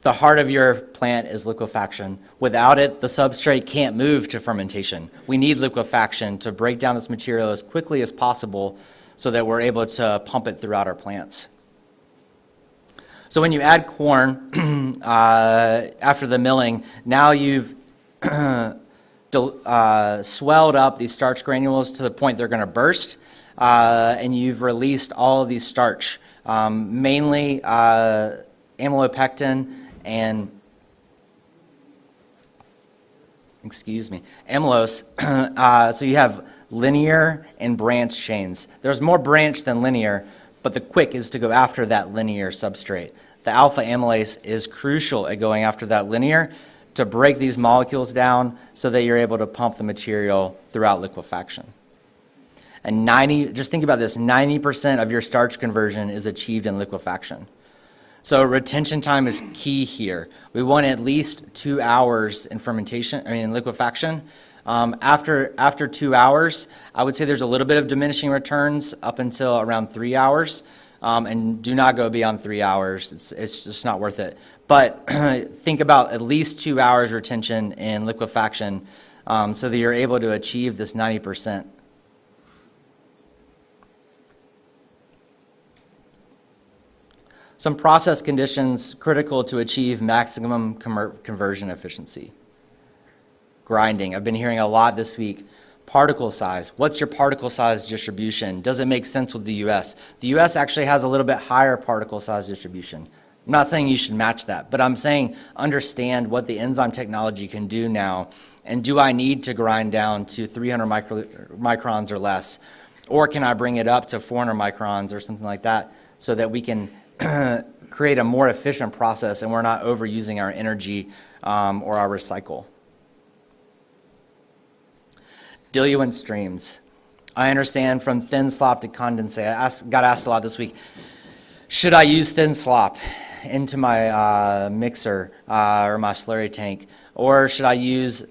The heart of your plant is liquefaction. Without it, the substrate can't move to fermentation. We need liquefaction to break down this material as quickly as possible so that we're able to pump it throughout our plants. So when you add corn after the milling, now you've swelled up these starch granules to the point they're going to burst. And you've released all of these starch, mainly amylopectin and, amylose. So you have linear and branch chains. There's more branch than linear, but the quick is to go after that linear substrate. The alpha amylase is crucial at going after that linear to break these molecules down so that you're able to pump the material throughout liquefaction. And just think about this, 90% of your starch conversion is achieved in liquefaction. So retention time is key here. We want at least 2 hours in in liquefaction. After 2 hours, I would say there's a little bit of diminishing returns up until around 3 hours. And do not go beyond 3 hours. It's just not worth it. But think about at least 2 hours retention in liquefaction so that you're able to achieve this 90%. Some process conditions critical to achieve maximum conversion efficiency. Grinding. I've been hearing a lot this week. Particle size. What's your particle size distribution? Does it make sense with the US? The US actually has a little bit higher particle size distribution. I'm not saying you should match that, but I'm saying understand what the enzyme technology can do now, and do I need to grind down to 300 microns or less? Or can I bring it up to 400 microns or something like that so that we can create a more efficient process and we're not overusing our energy or our recycle. Diluent streams. I understand from thin slop to condensate. I got asked a lot this week, should I use thin slop into my mixer or my slurry tank, or should I use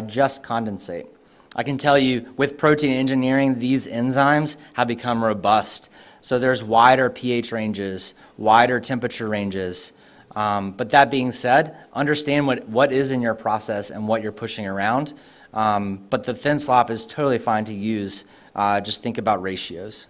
just condensate? I can tell you with protein engineering, these enzymes have become robust. So there's wider pH ranges, wider temperature ranges. But that being said, understand what is in your process and what you're pushing around. But the thin slop is totally fine to use. Just think about ratios.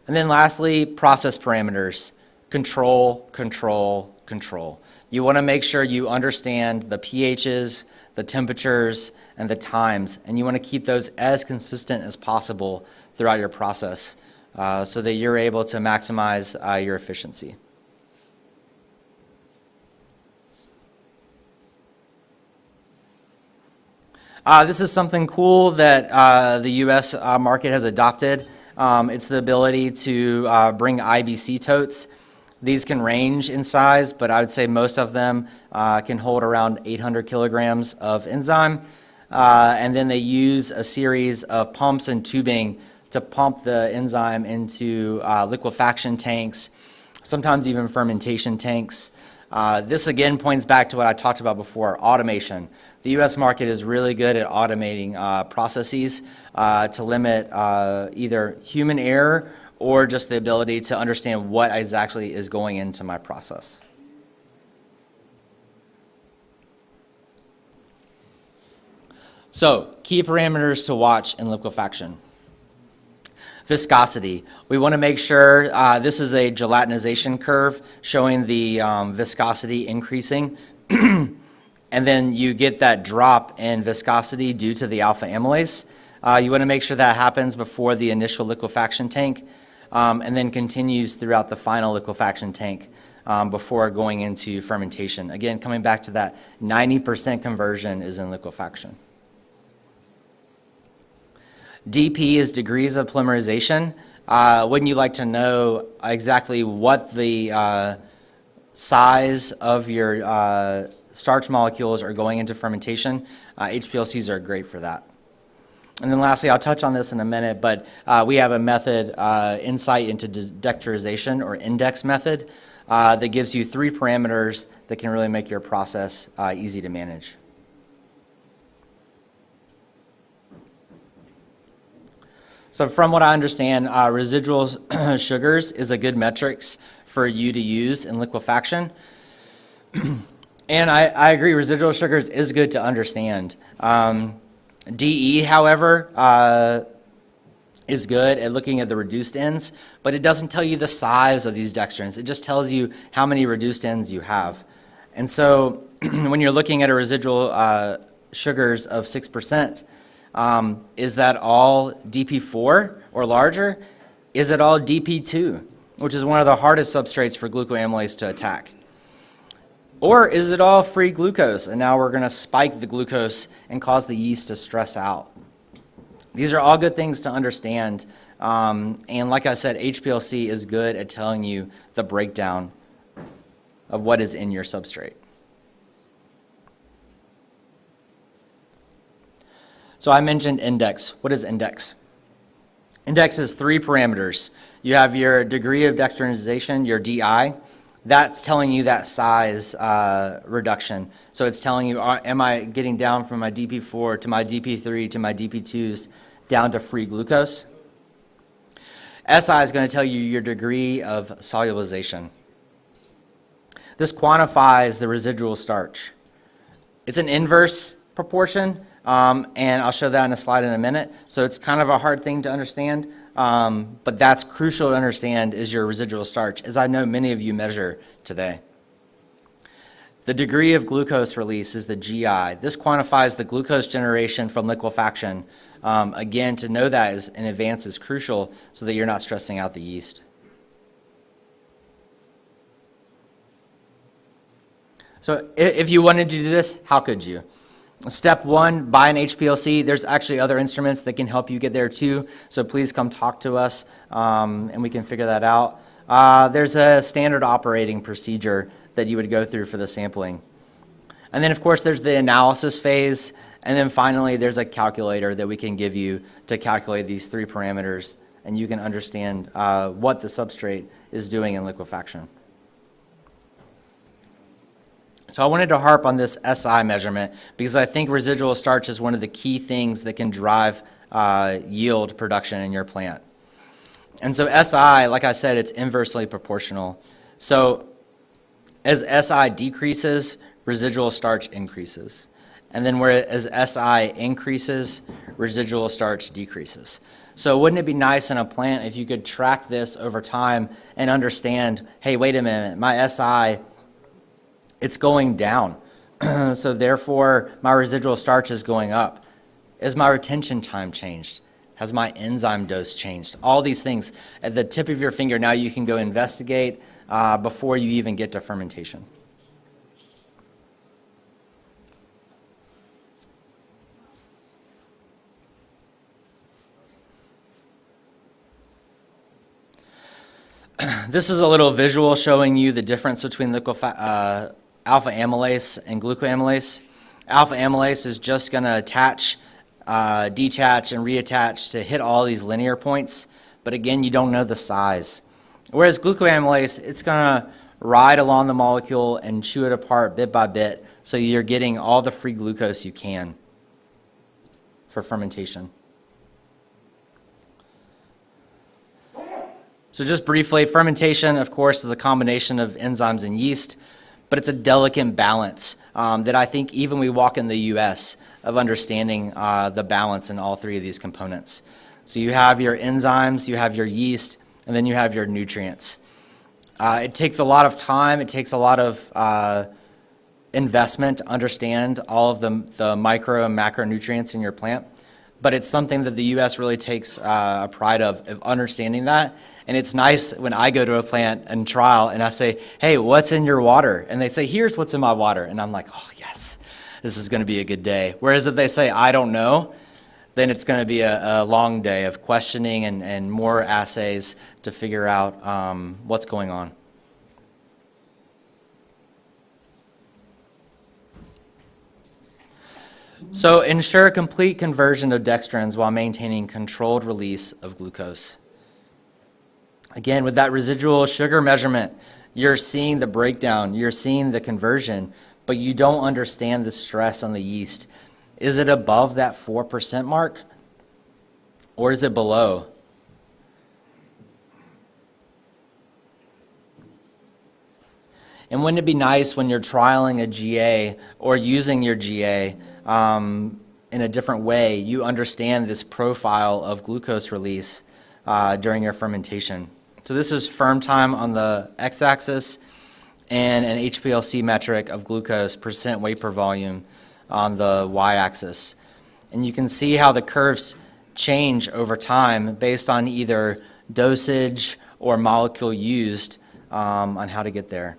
And then lastly, process parameters. Control, control, control. You want to make sure you understand the pHs, the temperatures, and the times, and you want to keep those as consistent as possible throughout your process so that you're able to maximize your efficiency. This is something cool that the US market has adopted. It's the ability to bring IBC totes. These can range in size, but I would say most of them can hold around 800 kilograms of enzyme. And then they use a series of pumps and tubing to pump the enzyme into liquefaction tanks, sometimes even fermentation tanks. This again points back to what I talked about before, automation. The US market is really good at automating processes to limit either human error or just the ability to understand what exactly is going into my process. So, key parameters to watch in liquefaction. Viscosity. We want to make sure this is a gelatinization curve showing the viscosity increasing. And then you get that drop in viscosity due to the alpha amylase. You want to make sure that happens before the initial liquefaction tank, and then continues throughout the final liquefaction tank before going into fermentation. Again, coming back to that 90% conversion is in liquefaction. DP is degrees of polymerization. Wouldn't you like to know exactly what the size of your starch molecules are going into fermentation? HPLCs are great for that. And then lastly, I'll touch on this in a minute, but we have a method, insight into dexterization or index method, that gives you 3 parameters that can really make your process easy to manage. So from what I understand, residual sugars is a good metrics for you to use in liquefaction. And I agree, residual sugars is good to understand. DE, however, is good at looking at the reduced ends, but it doesn't tell you the size of these dextrins. It just tells you how many reduced ends you have. And so when you're looking at a residual sugars of 6%, is that all DP4 or larger? Is it all DP2, which is one of the hardest substrates for glucoamylase to attack? Or is it all free glucose, and now we're going to spike the glucose and cause the yeast to stress out? These are all good things to understand, and like I said, HPLC is good at telling you the breakdown of what is in your substrate. So I mentioned index. What is index? Index is 3 parameters. You have your degree of dextrinization, your DI. That's telling you that size reduction. So it's telling you, am I getting down from my DP4 to my DP3 to my DP2s down to free glucose? SI is going to tell you your degree of solubilization. This quantifies the residual starch. It's an inverse proportion, and I'll show that in a slide in a minute. So it's kind of a hard thing to understand, but that's crucial to understand is your residual starch, as I know many of you measure today. The degree of glucose release is the GI. This quantifies the glucose generation from liquefaction. Again, to know that in advance is crucial so that you're not stressing out the yeast. So if you wanted to do this, how could you? Step 1, buy an HPLC. There's actually other instruments that can help you get there too, so please come talk to us and we can figure that out. There's a standard operating procedure that you would go through for the sampling. And then of course there's the analysis phase, and then finally there's a calculator that we can give you to calculate these 3 parameters, and you can understand what the substrate is doing in liquefaction. So I wanted to harp on this SI measurement because I think residual starch is one of the key things that can drive yield production in your plant. And so SI, like I said, it's inversely proportional. So as SI decreases, residual starch increases. And then whereas SI increases, residual starch decreases. So wouldn't it be nice in a plant if you could track this over time and understand, hey, wait a minute, my SI, it's going down. So therefore, my residual starch is going up. Is my retention time changed? Has my enzyme dose changed? All these things at the tip of your finger, now you can go investigate before you even get to fermentation. This is a little visual showing you the difference between alpha amylase and glucoamylase. Alpha amylase is just going to attach, detach, and reattach to hit all these linear points, but again, you don't know the size. Whereas glucoamylase, it's going to ride along the molecule and chew it apart bit by bit, so you're getting all the free glucose you can for fermentation. So just briefly, fermentation, of course, is a combination of enzymes and yeast, but it's a delicate balance that I think even we walk in the U.S. of understanding the balance in all 3 of these components. So you have your enzymes, you have your yeast, and then you have your nutrients. It takes a lot of time, it takes a lot of investment to understand all of the micro and macronutrients in your plant. but it's something that the U.S. really takes a pride of understanding that. And it's nice when I go to a plant and trial and I say, hey, what's in your water? And they say, here's what's in my water. And I'm like, oh, yes, this is going to be a good day. Whereas if they say, I don't know, then it's going to be a long day of questioning and more assays to figure out what's going on. So ensure complete conversion of dextrins while maintaining controlled release of glucose. Again, with that residual sugar measurement, you're seeing the breakdown, you're seeing the conversion, but you don't understand the stress on the yeast. Is it above that 4% mark, or is it below? And wouldn't it be nice when you're trialing a GA or using your GA in a different way, you understand this profile of glucose release during your fermentation. So this is firm time on the x-axis and an HPLC metric of glucose percent weight per volume on the y-axis. And you can see how the curves change over time based on either dosage or molecule used on how to get there.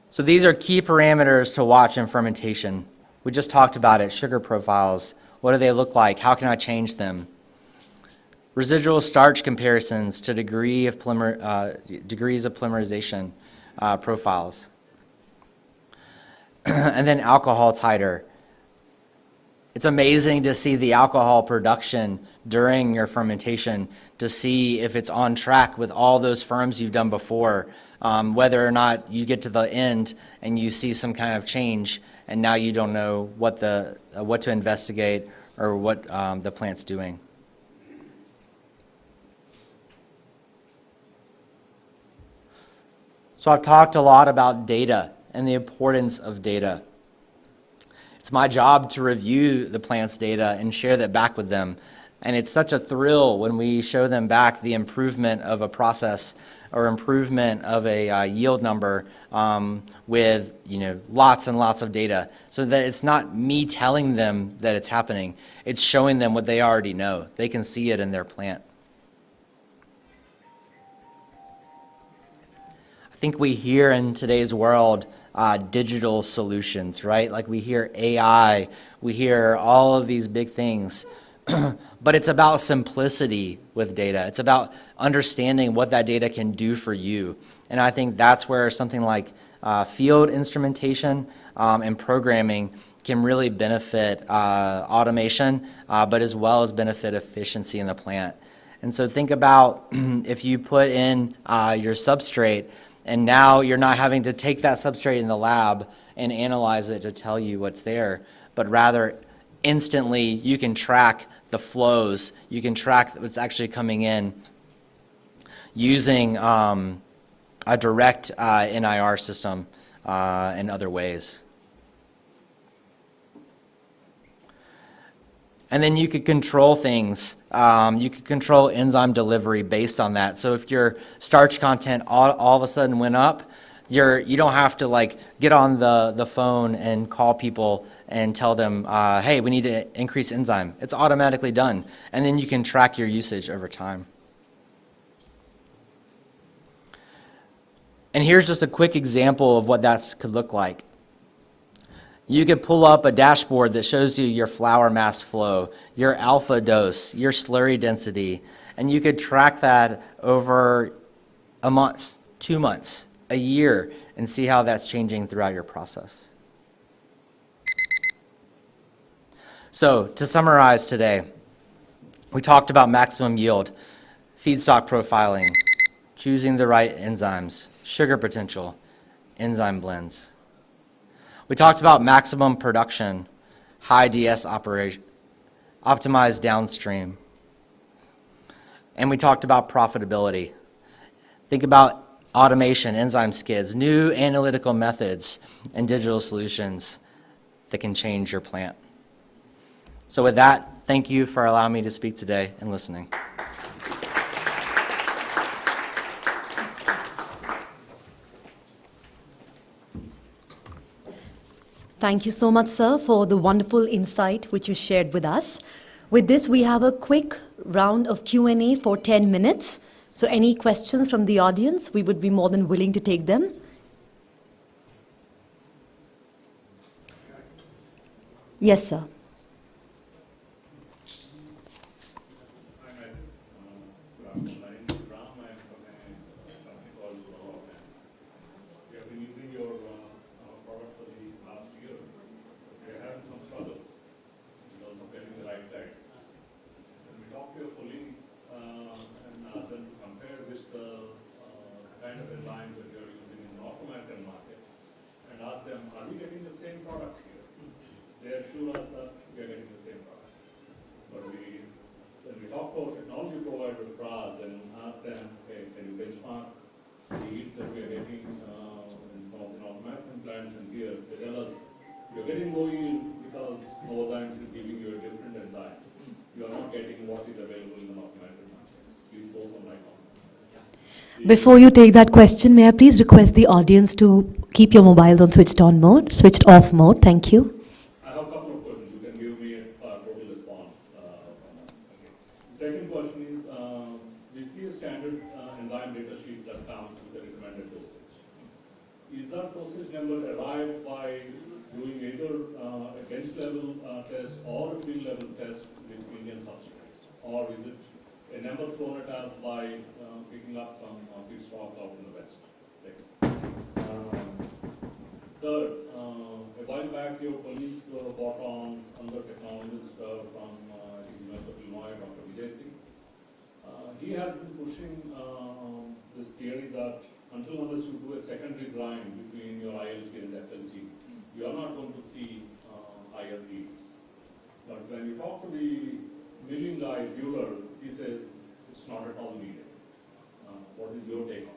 So these are key parameters to watch in fermentation. We just talked about it, sugar profiles. What do they look like? How can I change them? Residual starch comparisons to degrees of polymerization profiles. And then alcohol titer. It's amazing to see the alcohol production during your fermentation to see if it's on track with all those ferms you've done before, whether or not you get to the end and you see some kind of change and now you don't know what to investigate or what the plant's doing. So I've talked a lot about data and the importance of data. It's my job to review the plant's data and share that back with them. And it's such a thrill when we show them back the improvement of a process or improvement of a yield number with lots and lots of data, so that it's not me telling them that it's happening. It's showing them what they already know. They can see it in their plant. I think we hear in today's world digital solutions, right? Like we hear AI, we hear all of these big things, but it's about simplicity with data. It's about understanding what that data can do for you. And I think that's where something like field instrumentation and programming can really benefit automation, but as well as benefit efficiency in the plant. And so think about if you put in your substrate, and now you're not having to take that substrate in the lab and analyze it to tell you what's there, but rather instantly you can track the flows, you can track what's actually coming in using a direct NIR system and other ways. And then you could control things. You could control enzyme delivery based on that. So if your starch content all of a sudden went up, you don't have to get on the phone and call people and tell them, hey, we need to increase enzyme. It's automatically done. And then you can track your usage over time. And here's just a quick example of what that could look like. You could pull up a dashboard that shows you your flour mass flow, your alpha dose, your slurry density, and you could track that over a month, 2 months, a year, and see how that's changing throughout your process. So to summarize today, we talked about maximum yield, feedstock profiling, choosing the right enzymes, sugar potential, enzyme blends. We talked about maximum production, high DS operation, optimized downstream. And we talked about profitability. Think about automation, enzyme skids, new analytical methods, and digital solutions that can change your plant. So with that, thank you for allowing me to speak today and listening. Thank you so much, sir, for the wonderful insight which you shared with us. With this, we have a quick round of Q&A for 10 minutes. So any questions from the audience, we would be more than willing to take them. Yes, sir. Are we getting the same product here? They assure us that we are getting the same product. But when we talk to our technology provider, BHARAT, and ask them, hey, can you benchmark the yields that we are getting in some of the North American plants and here? They tell us, you're getting low yield because Novozymes is giving you a different enzyme. You are not getting what is available in the North American market. Please throw some light on that. Before you take that question, may I please request the audience to keep your mobiles on switched off mode. Thank you. I have a couple of questions. You can give me a total response from that. Okay. The second question is, we see a standard enzyme data sheet that comes with the recommended dosage. Is that dosage number arrived by doing either a bench level test or a field level test with Indian substrates? Or is it a number thrown at us by picking up some feedstock out in the West? Third, a while back your colleagues brought on another technologist from University of Illinois, Dr. Vijay Singh. He has been pushing this theory that until unless you do a secondary grind between your ILT and FLT, you are not going to see higher yields. But when you talk to the milling guy, Bueller, he says it's not at all needed. What is your take on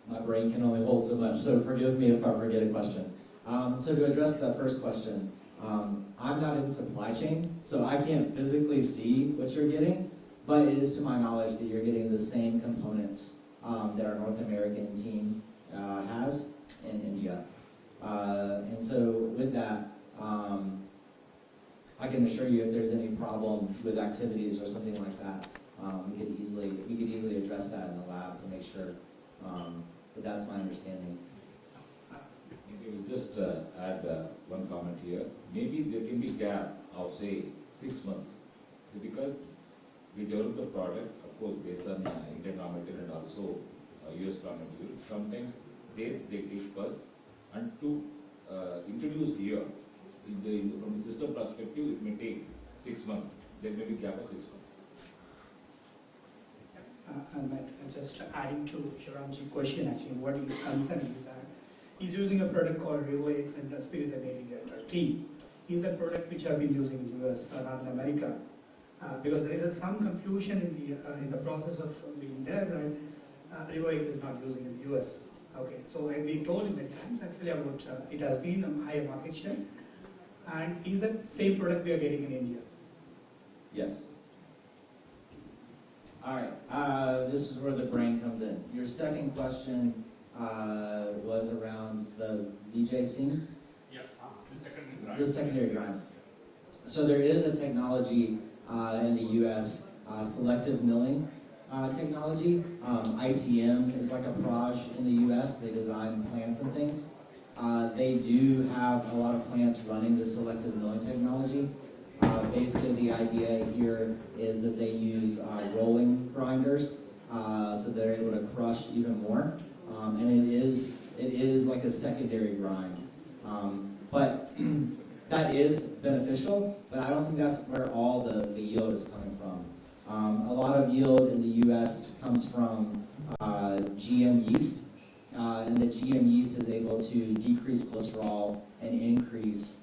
that? My brain can only hold so much, so forgive me if I forget a question. So to address the first question, I'm not in supply chain, so I can't physically see what you're getting, but it is to my knowledge that you're getting the same components that our North American team has in India. And so with that, I can assure you if there's any problem with activities or something like that, we could easily address that in the lab to make sure. But that's my understanding. Maybe we'll just add one comment here. Maybe there can be gap of say 6 months. So because we develop the product, of course, based on Indian raw material and also US raw material, sometimes they take first, and to introduce here, from the system perspective, it may take 6 months. There may be gap of 6 months. And just adding to Shiramji's question, actually, what is concerned is that he's using a product called RevoX and Spirizadating T. Is the product which I've been using in the US or North America? Because there is some confusion in the process of being there that RevoX is not using in the US. Okay, so we told him many times actually about it has been a higher market share. And is that same product we are getting in India? Yes. All right, this is where the brain comes in. Your second question was around the Vijay Singh? Yeah, the secondary grind. So there is a technology in the US, selective milling technology. ICM is like a proj in the US. They design plants and things. They do have a lot of plants running the selective milling technology. Basically, the idea here is that they use rolling grinders, so they're able to crush even more. And it is like a secondary grind. But that is beneficial, but I don't think that's where all the yield is coming from. A lot of yield in the U.S. comes from GM yeast, and the GM yeast is able to decrease cholesterol and increase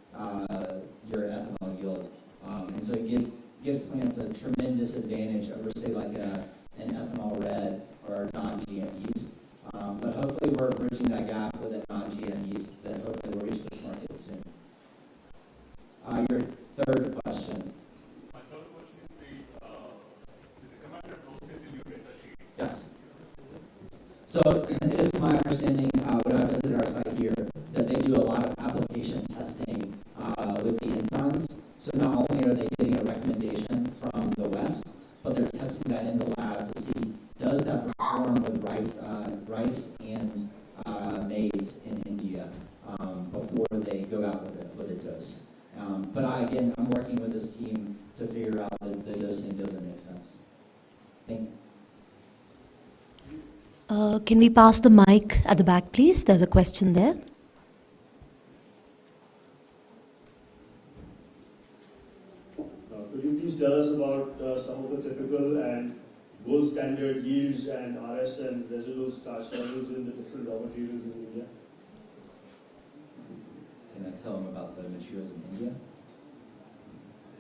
your ethanol yield. And so it gives plants a tremendous advantage over, say, like an ethanol red or non-GM yeast. But hopefully we're bridging that gap with a non-GM yeast that hopefully will reach this market soon. Your third question. My third question is the recommended dosage in your data sheet. Yes. So it is my understanding, when I visited our site here, do a lot of application testing with the enzymes. So not only are they getting a recommendation from the West, but they're testing that in the lab to see does that perform with rice and maize in India before they go out with a dose. But I'm working with this team to figure out that the dosing doesn't make sense. Thank you. Can we pass the mic at the back, please? There's a question there. Could you please tell us about some of the typical and gold standard yields and RS and residual starch levels in the different raw materials in India? Can I tell them about the materials in India?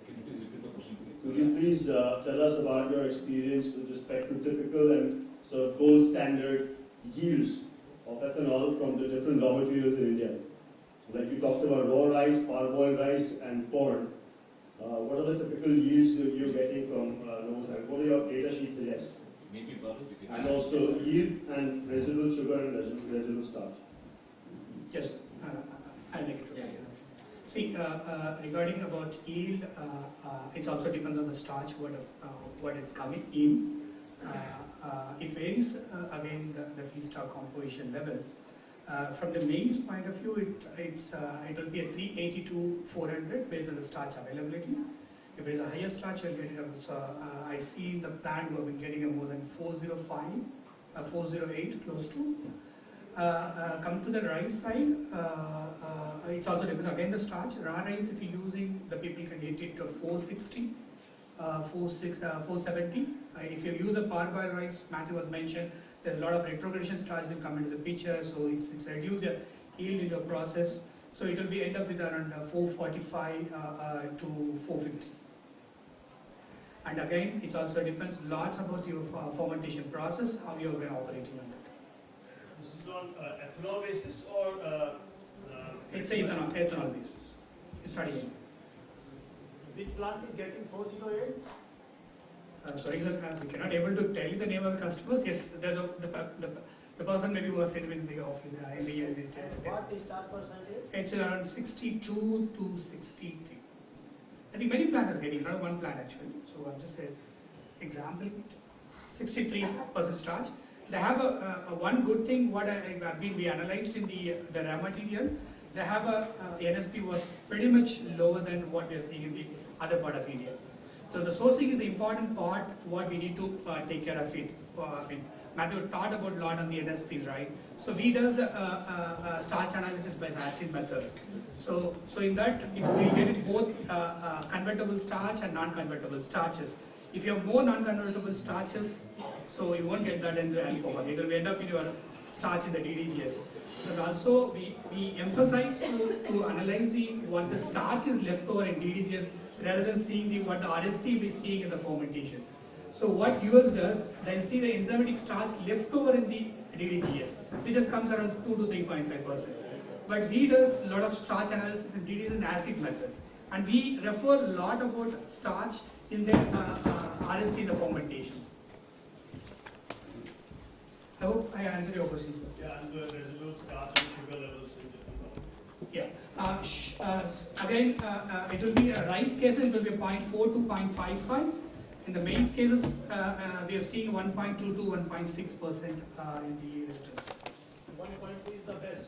Can you please repeat the question, please? Could you please tell us about your experience with respect to typical and sort of gold standard yields of ethanol from the different raw materials in India? So like you talked about raw rice, parboiled rice and corn. What are the typical yields that you're getting from those, and what do your data sheets suggest? Maybe Bharat, you can. And also yield and residual sugar and residual starch. Yes, I'll make it okay. See, regarding about yield, it also depends on the starch, what it's coming in. It varies again the feedstock composition levels. From the maize point of view, it will be a 380 to 400 based on the starch availability. If there is a higher starch, you'll get it. I see in the plant we've been getting a more than 405, 408 close to. Come to the rice side, it's also depends again the starch. Raw rice, if you're using, the people can get it to 460, 470. If you use a parboiled rice, Matthew was mentioned, there's a lot of retrogression starch will come into the picture, so it's reduce your yield in your process. So it will be end up with around 445 to 450. And again, it also depends lots about your fermentation process, how you are operating on that. This is on ethanol basis or? It's a ethanol basis. It's not even. Which plant is getting 408? Sorry, sir, we cannot able to tell you the name of the customers. Yes, there's the person maybe was sitting in the office in the What is start percentage? It's around 62 to 63. I think many plants are getting, not one plant actually. So I'm just an example. 63% starch. They have a one good thing. What we analyzed in the raw material. They have NSP was pretty much lower than what we are seeing in the other part of India. So the sourcing is the important part, what we need to take care of it. Matthew talked about a lot on the NSPs, right? So we does starch analysis by the acid method. So in that, we get it both convertible starch and non-convertible starches. If you have more non-convertible starches, so you won't get that into alcohol. It will end up in your starch in the DDGS. But also we emphasize to analyze what the starch is left over in DDGS rather than seeing what the RST we seeing in the fermentation. So what yours does, they'll see the enzymatic starch left over in the DDGS, which just comes around 2 to 3.5%. But we does a lot of starch analysis in DDGS and acid methods. And we refer a lot about starch in the RST in the fermentations. I hope I answered your question, sir. Yeah, and the residual starch and sugar levels in different products. Yeah. Again, it will be rice cases, it will be 0.4 to 0.55. In the maize cases, we are seeing 1.2 to 1.6% in the residuals. 1.2 is the best.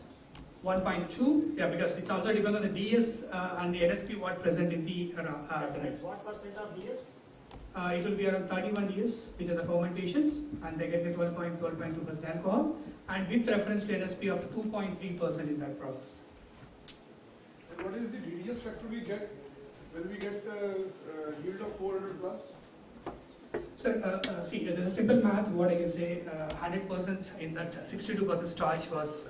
1.2, yeah, because it's also depends on the DS and the NSP what present in the mix. What percent of DS? It will be around 31 years, which are the fermentations, and they get the 12.2% alcohol, and with reference to NSP of 2.3% in that process. And what is the DDS factor we get when we get yield of 400 plus? So, see, there's a simple math. What I can say, 100% in that 62% starch was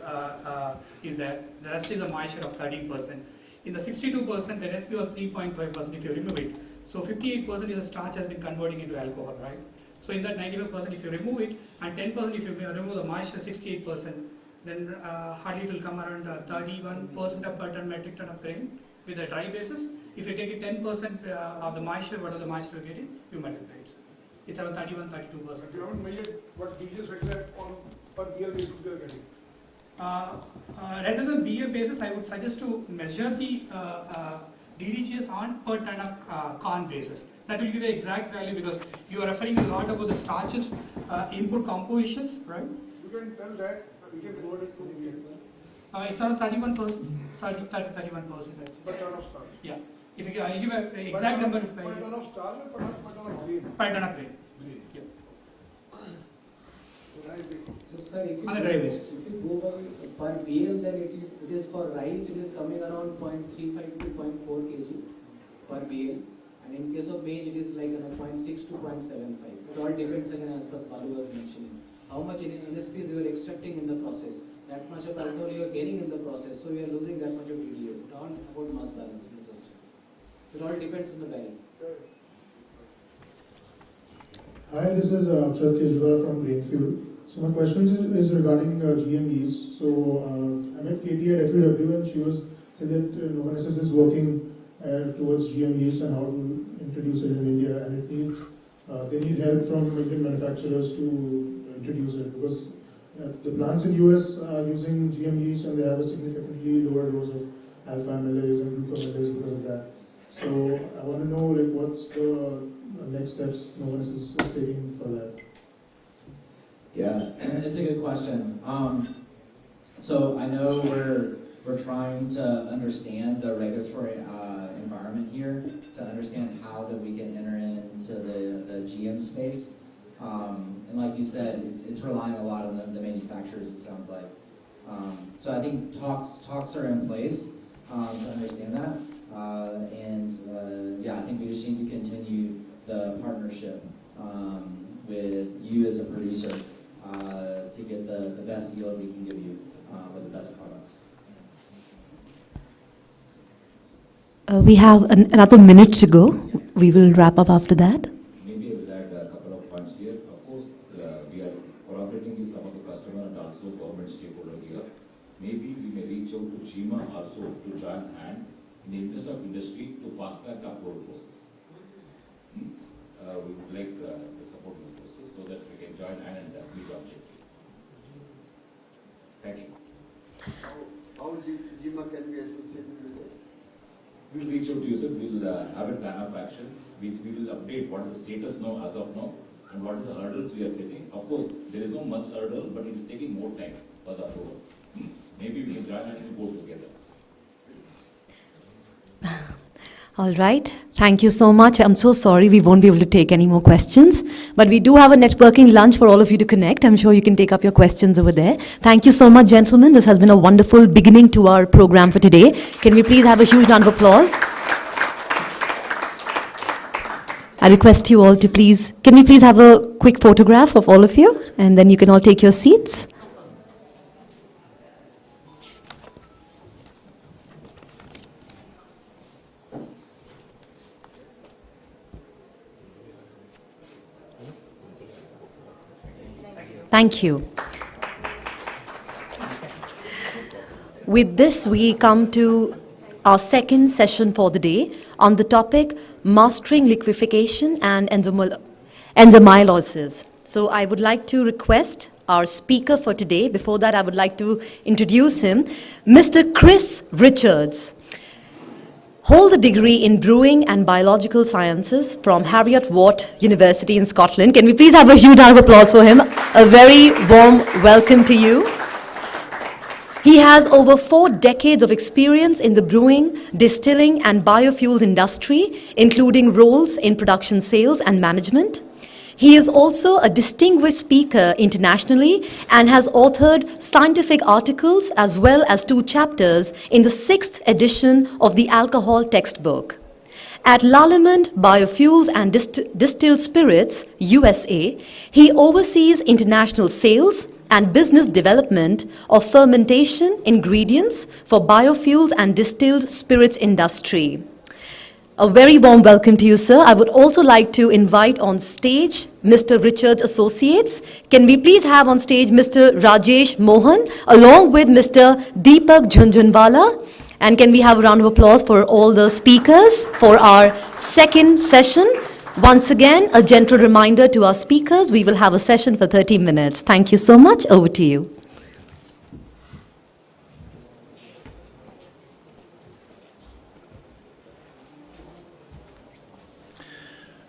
is there. The rest is a moisture of 13%. In the 62%, the NSP was 3.5% if you remove it. So 58% is the starch has been converting into alcohol, right? So in that 95% if you remove it, and 10% if you remove the moisture, 68%, then hardly it will come around 31% of per ton metric ton of grain with a dry basis. If you take it 10% of the moisture, what are the moisture you're getting, you multiply it. It's around 31-32%. You haven't measured what DDS factor on per year basis we are getting. Rather than BA basis, I would suggest to measure the DDGS on per ton of corn basis. That will give the exact value because you are referring a lot about the starches, input compositions, right? You can tell that, we can convert it to BA. It's on 31%, 31%. Per ton of starch. Yeah. If you, I'll give an exact number. If Per ton of starch or per ton of grain? per ton of grain. Yeah. So sir, if you, On a dry basis. if you go by per bale, then it is for rice, it is coming around 0.35 to 0.4 kg per bale. And in case of maize, it is like 0.6 to 0.75. It all depends again as per Balu was mentioning. How much in NSPs you are extracting in the process, that much of alcohol you are gaining in the process, so you are losing that much of DDS. It all about mass balance research. So it all depends on the value. Hi, this is Akshat Kejriwal from Greenfield. So my question is regarding GMEs. So I met Katie at FUW and she was said that Novartis is working towards GMEs and how to introduce it in India, and it needs they need help from Indian manufacturers to introduce it because the plants in US are using GMEs and they have a significantly lower dose of alpha amylase and glucoamylase because of that. So I want to know like what's the next steps Novartis is taking for that. Yeah, it's a good question. So I know we're trying to understand the regulatory environment here to understand how that we can enter into the GM space. And like you said, it's relying a lot on the manufacturers, it sounds like. So I think talks are in place to understand that. Yeah, I think we just need to continue the partnership with you as a producer to get the best yield we can give you with the best products. We have another minute to go. We will wrap up after that. Maybe I will add a couple of points here. Of course, we are collaborating with some of the customer and also government stakeholder here. Maybe we may reach out to GEMA also to join hand in the interest of industry to fast track the approval process. We would like the support of the process so that we can join hand and meet the objective. Thank you. How GEMA can be associated with it? We will reach out to you, sir. We will have a plan of action. We will update what is the status now as of now and what is the hurdles we are facing. Of course, there is no much hurdle, but it is taking more time for the approval. Maybe we can join and go together. All right. Thank you so much. I'm so sorry we won't be able to take any more questions, but we do have a networking lunch for all of you to connect. I'm sure you can take up your questions over there. Thank you so much, gentlemen. This has been a wonderful beginning to our program for today. Can we please have a huge round of applause? I request you all to please, can we please have a quick photograph of all of you? And then you can all take your seats. Thank you. With this, we come to our second session for the day on the topic Mastering Liquefaction and Enzymyolysis. So I would like to request our speaker for today. Before that, I would like to introduce him, Mr. Chris Richards. Hold a degree in Brewing and Biological Sciences from Heriot-Watt University in Scotland. Can we please have a huge round of applause for him? A very warm welcome to you. He has over 4 decades of experience in the brewing, distilling, and biofuels industry, including roles in production sales and management. He is also a distinguished speaker internationally and has authored scientific articles as well as 2 chapters in the 6th edition of the alcohol textbook. At Lallemand Biofuels and Distilled Spirits, USA, he oversees international sales and business development of fermentation ingredients for biofuels and distilled spirits industry. A very warm welcome to you, sir. I would also like to invite on stage Mr. Richards Associates. Can we please have on stage Mr. Rajesh Mohan along with Mr. Deepak Jhunjhunwala? And can we have a round of applause for all the speakers for our second session? Once again, a gentle reminder to our speakers, we will have a session for 30 minutes. Thank you so much. Over to you.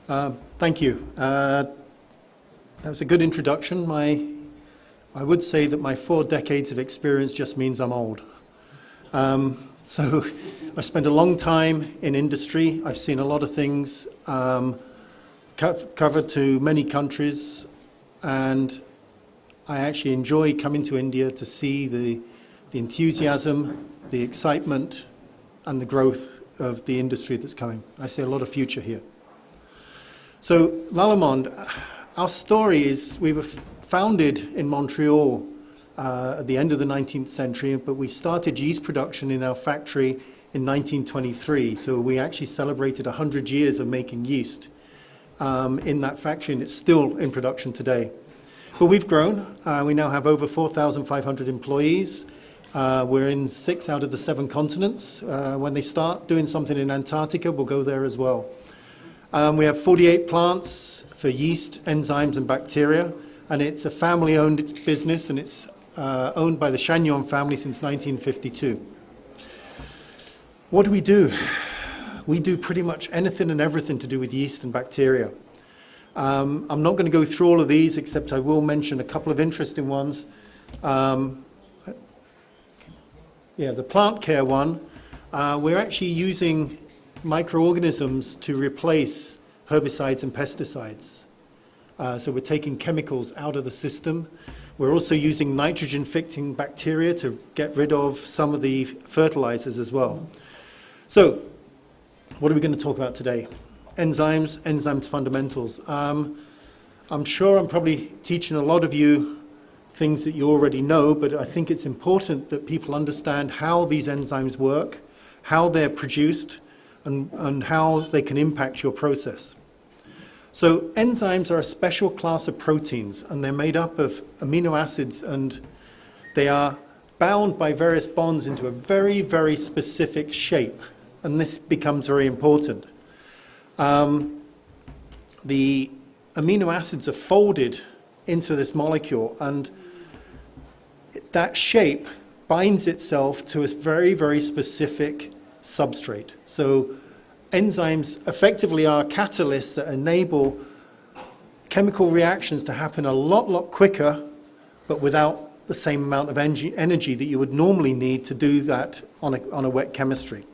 Thank you. That was a good introduction. I would say that my 4 decades of experience just means I'm old. So I spent a long time in industry. I've seen a lot of things, covered to many countries, and I actually enjoy coming to India to see the enthusiasm, the excitement, and the growth of the industry that's coming. I see a lot of future here. So Lallemand, our story is we were founded in Montreal at the end of the 19th century, but we started yeast production in our factory in 1923. So we actually celebrated 100 years of making yeast in that factory, and it's still in production today. But we've grown. We now have over 4,500 employees. We're in 6 out of the 7 continents. When they start doing something in Antarctica, we'll go there as well. We have 48 plants for yeast, enzymes, and bacteria, and it's a family-owned business, and it's owned by the Chagnon family since 1952. What do? We do pretty much anything and everything to do with yeast and bacteria. I'm not going to go through all of these, except I will mention a couple of interesting ones. The plant care one, we're actually using microorganisms to replace herbicides and pesticides. So we're taking chemicals out of the system. We're also using nitrogen-fixing bacteria to get rid of some of the fertilizers as well. So what are we going to talk about today? Enzymes fundamentals. I'm sure I'm probably teaching a lot of you things that you already know, but I think it's important that people understand how these enzymes work, how they're produced, and how they can impact your process. So enzymes are a special class of proteins, and they're made up of amino acids, and they are bound by various bonds into a very, very specific shape, and this becomes very important. The amino acids are folded into this molecule, and that shape binds itself to a very, very specific substrate. So enzymes effectively are catalysts that enable chemical reactions to happen a lot quicker, but without the same amount of energy that you would normally need to do that on a wet chemistry.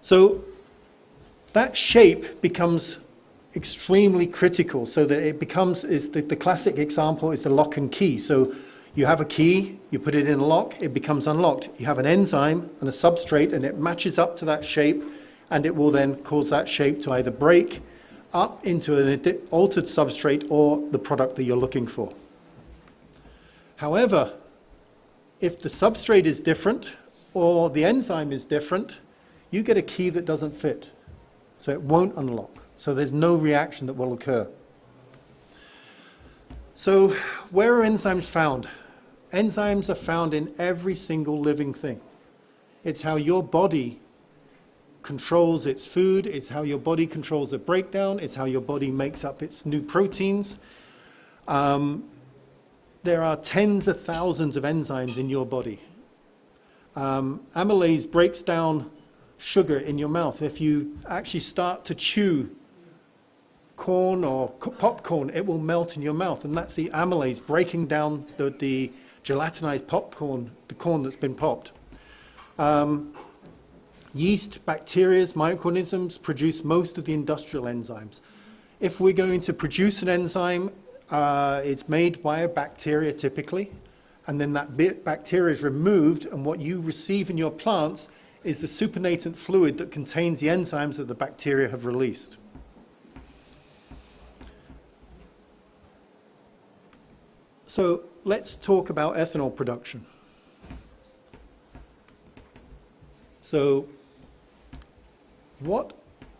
So that shape becomes extremely critical, so that it becomes, the classic example is the lock and key. So you have a key, you put it in a lock, it becomes unlocked. You have an enzyme and a substrate, and it matches up to that shape, and it will then cause that shape to either break up into an altered substrate or the product that you're looking for. However, if the substrate is different or the enzyme is different, you get a key that doesn't fit. So it won't unlock. So there's no reaction that will occur. So where are enzymes found? Enzymes are found in every single living thing. It's how your body controls its food, it's how your body controls the breakdown, it's how your body makes up its new proteins. There are tens of thousands of enzymes in your body. Amylase breaks down sugar in your mouth. If you actually start to chew corn or popcorn, it will melt in your mouth, and that's the amylase breaking down the gelatinized popcorn, the corn that's been popped. Yeast, bacteria, microorganisms produce most of the industrial enzymes. If we're going to produce an enzyme, it's made by a bacteria typically, and then that bacteria is removed, and what you receive in your plants is the supernatant fluid that contains the enzymes that the bacteria have released. So let's talk about ethanol production. So what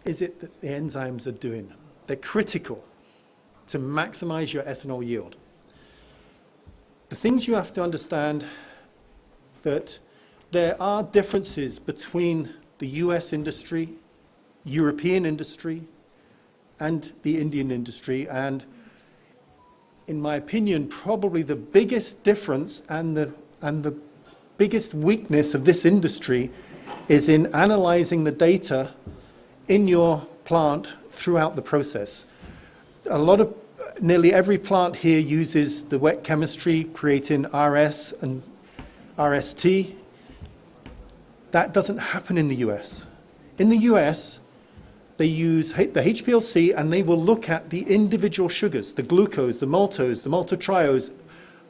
is it that the enzymes are doing? They're critical to maximize your ethanol yield. The things you have to understand, that there are differences between the US industry, European industry, and the Indian industry, and in my opinion, probably the biggest difference and the biggest weakness of this industry is in analyzing the data in your plant throughout the process. Nearly every plant here uses the wet chemistry, creating RS and RST. That doesn't happen in the US. In the US, they use the HPLC and they will look at the individual sugars, the glucose, the maltose, the maltotriose,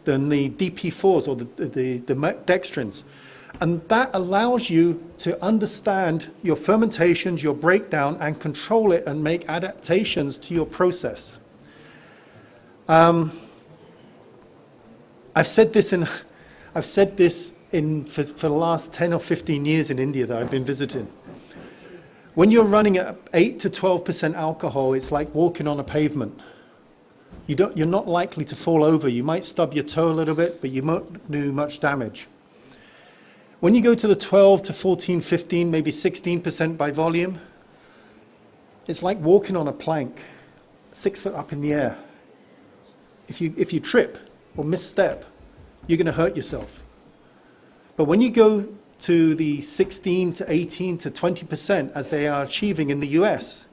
then the DP4s or the dextrins. And that allows you to understand your fermentations, your breakdown, and control it and make adaptations to your process. I've said this for the last 10 or 15 years in India that I've been visiting. When you're running at 8 to 12% alcohol, it's like walking on a pavement. You're not likely to fall over. You might stub your toe a little bit, but you won't do much damage. When you go to the 12 to 14, 15, maybe 16% by volume, it's like walking on a plank, 6 foot up in the air. If you trip or misstep, you're going to hurt yourself. But when you go to the 16 to 18 to 20%, as they are achieving in the US,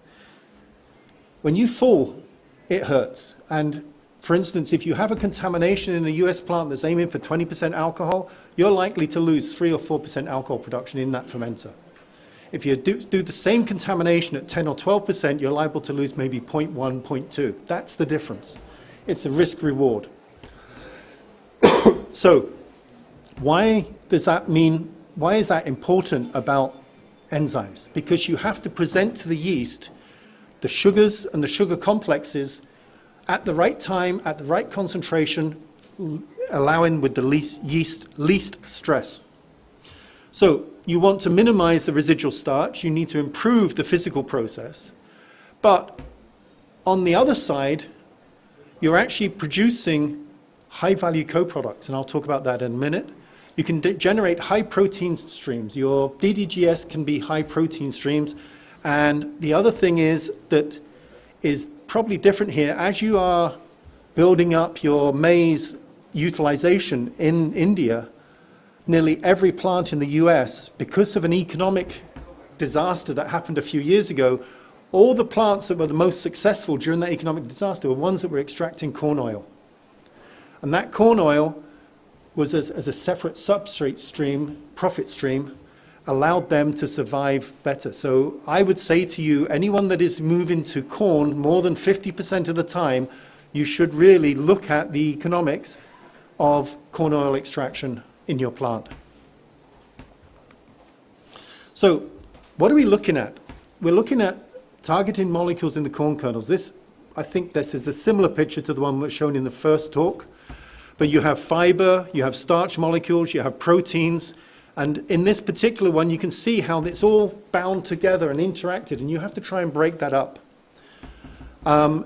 when you fall, it hurts. And for instance, if you have a contamination in a US plant that's aiming for 20% alcohol, you're likely to lose 3 or 4% alcohol production in that fermenter. If you do the same contamination at 10 or 12%, you're liable to lose maybe 0.1, 0.2. That's the difference. It's a risk reward. So why is that important about enzymes? Because you have to present to the yeast the sugars and the sugar complexes at the right time, at the right concentration, allowing with the least stress. So you want to minimize the residual starch, you need to improve the physical process, but on the other side, you're actually producing high-value co-products, and I'll talk about that in a minute. You can generate high protein streams. Your DDGS can be high protein streams, and the other thing is that is probably different here. As you are building up your maize utilization in India, nearly every plant in the US, because of an economic disaster that happened a few years ago, all the plants that were the most successful during that economic disaster were ones that were extracting corn oil. And that corn oil was as a separate substrate stream, profit stream, allowed them to survive better. So I would say to you, anyone that is moving to corn more than 50% of the time, you should really look at the economics of corn oil extraction in your plant. So what are we looking at? We're looking at targeting molecules in the corn kernels. I think this is a similar picture to the one that's shown in the first talk. But you have fiber, you have starch molecules, you have proteins, and in this particular one you can see how it's all bound together and interacted, and you have to try and break that up. And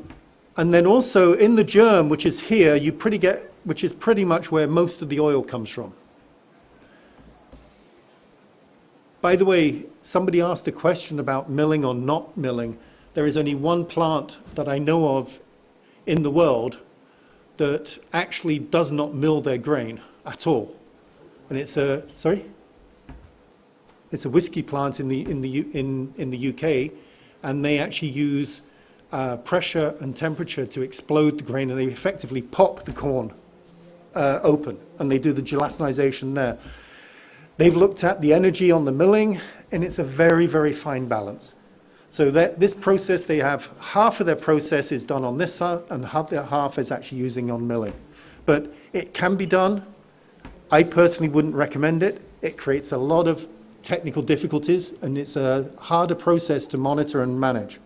then also in the germ, which is here, which is pretty much where most of the oil comes from. By the way, somebody asked a question about milling or not milling. There is only one plant that I know of in the world that actually does not mill their grain at all, and it's a whiskey plant in the UK, and they actually use pressure and temperature to explode the grain, and they effectively pop the corn open, and they do the gelatinization there. They've looked at the energy on the milling, and it's a very, very fine balance. So this process, they have half of their process is done on this side, and half is actually using on milling. But it can be done. I personally wouldn't recommend it. It creates a lot of technical difficulties, and it's a harder process to monitor and manage.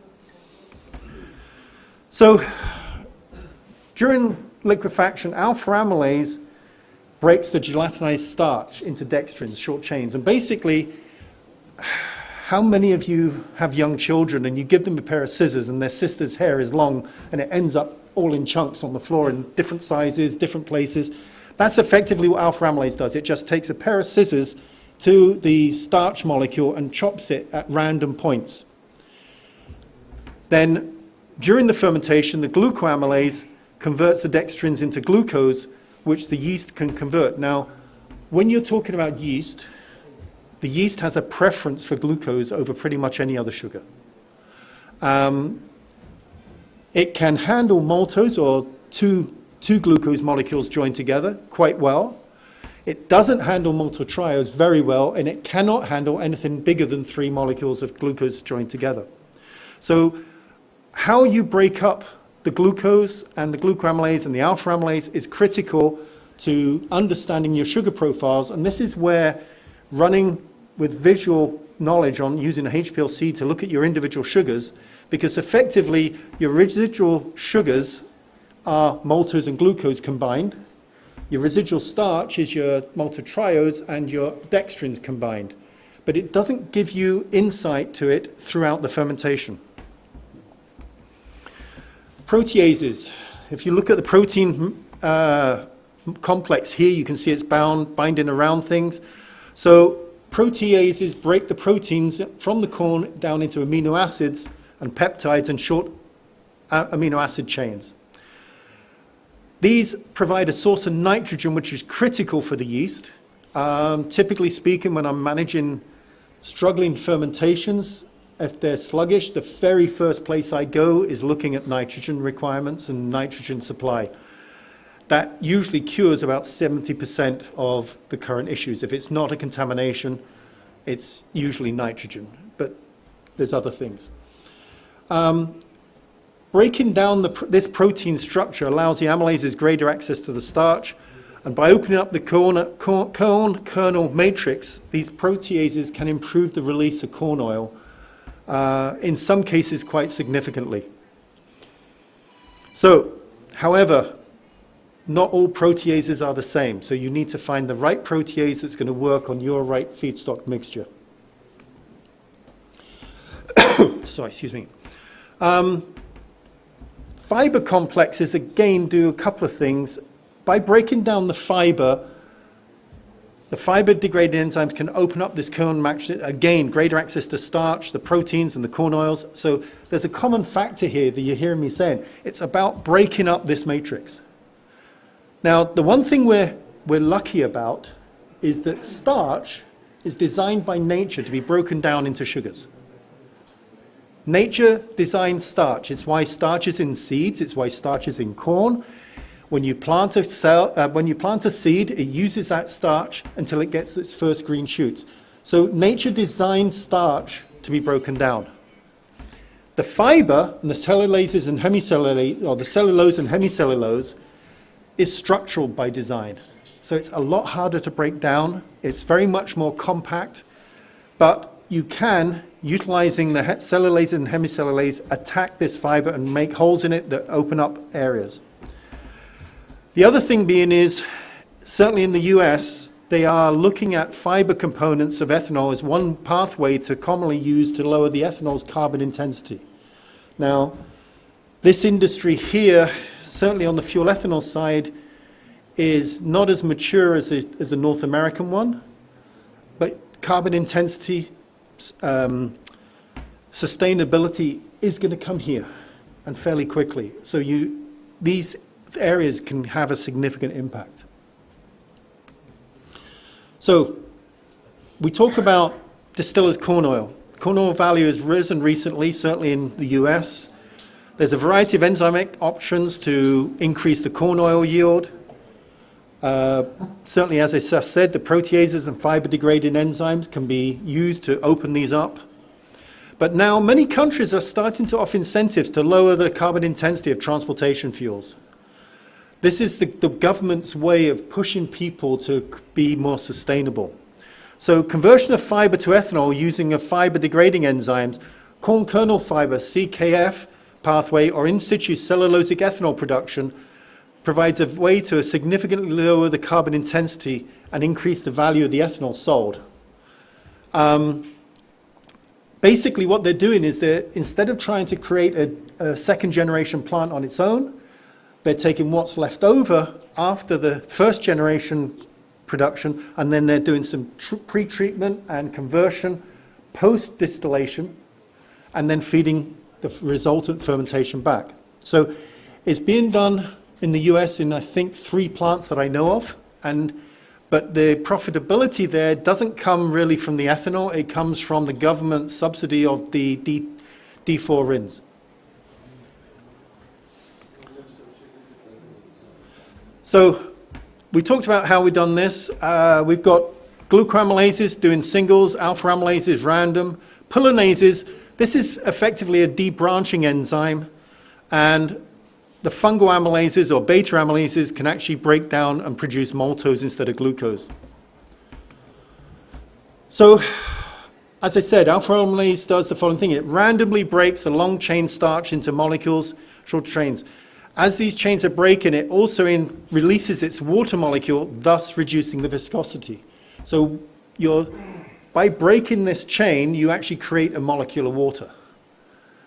So during liquefaction, alpha amylase breaks the gelatinized starch into dextrins, short chains, and basically, how many of you have young children and you give them a pair of scissors and their sister's hair is long and it ends up all in chunks on the floor in different sizes, different places? That's effectively what alpha amylase does. It just takes a pair of scissors to the starch molecule and chops it at random points. Then during the fermentation, the glucoamylase converts the dextrins into glucose, which the yeast can convert. Now, when you're talking about yeast, the yeast has a preference for glucose over pretty much any other sugar. It can handle maltose or two glucose molecules joined together quite well. It doesn't handle maltotriose very well, and it cannot handle anything bigger than 3 molecules of glucose joined together. So how you break up the glucose and the glucoamylase and the alpha amylase is critical to understanding your sugar profiles, and this is where running with visual knowledge on using a HPLC to look at your individual sugars, because effectively your residual sugars are maltose and glucose combined. Your residual starch is your maltotriose and your dextrins combined, but it doesn't give you insight to it throughout the fermentation. Proteases. If you look at the protein complex here, you can see it's binding around things. So proteases break the proteins from the corn down into amino acids and peptides and short amino acid chains. These provide a source of nitrogen, which is critical for the yeast. Typically speaking, when I'm managing struggling fermentations, if they're sluggish, the very first place I go is looking at nitrogen requirements and nitrogen supply. That usually cures about 70% of the current issues. If it's not a contamination, it's usually nitrogen, but there's other things. Breaking down this protein structure allows the amylases greater access to the starch, and by opening up the corn kernel matrix, these proteases can improve the release of corn oil, in some cases quite significantly. So, however, not all proteases are the same, so you need to find the right protease that's going to work on your right feedstock mixture. Sorry, excuse me. Fiber complexes, again, do a couple of things. By breaking down the fiber degrading enzymes can open up this corn matrix, again, greater access to starch, the proteins and the corn oils. So there's a common factor here that you're hearing me saying. It's about breaking up this matrix. Now, the one thing we're lucky about is that starch is designed by nature to be broken down into sugars. Nature designs starch. It's why starch is in seeds. It's why starch is in corn. When you plant a seed, it uses that starch until it gets its first green shoots. So nature designed starch to be broken down. The fiber and the cellulases and hemicellulase, or the cellulose and hemicellulose, is structural by design. So it's a lot harder to break down. It's very much more compact, but you can, utilizing the cellulase and hemicellulase, attack this fiber and make holes in it that open up areas. The other thing being is, certainly in the US, they are looking at fiber components of ethanol as one pathway to commonly use to lower the ethanol's carbon intensity. Now, this industry here, certainly on the fuel ethanol side, is not as mature as the North American one, but carbon intensity sustainability is going to come here, and fairly quickly. So these areas can have a significant impact. So we talk about distillers corn oil. Corn oil value has risen recently, certainly in the US. There's a variety of enzymatic options to increase the corn oil yield. Certainly, as I just said, the proteases and fiber-degrading enzymes can be used to open these up. But now many countries are starting to offer incentives to lower the carbon intensity of transportation fuels. This is the government's way of pushing people to be more sustainable. So conversion of fiber to ethanol using a fiber-degrading enzymes, corn kernel fiber, CKF pathway, or in situ cellulosic ethanol production provides a way to significantly lower the carbon intensity and increase the value of the ethanol sold. Basically what they're doing is instead of trying to create a second generation plant on its own, they're taking what's left over after the first generation production, and then they're doing some pre-treatment and conversion post-distillation, and then feeding the resultant fermentation back. So it's being done in the US in, I think, 3 plants that I know of, but the profitability there doesn't come really from the ethanol, it comes from the government subsidy of the D4 RINs. So we talked about how we've done this. We've got glucoamylases doing singles, alpha amylases random, pullonases. This is effectively a debranching enzyme, and the fungal amylases or beta amylases can actually break down and produce maltose instead of glucose. So, as I said, alpha amylase does the following thing. It randomly breaks a long chain starch into molecules, short chains. As these chains are breaking, it also releases its water molecule, thus reducing the viscosity. So by breaking this chain, you actually create a molecule of water.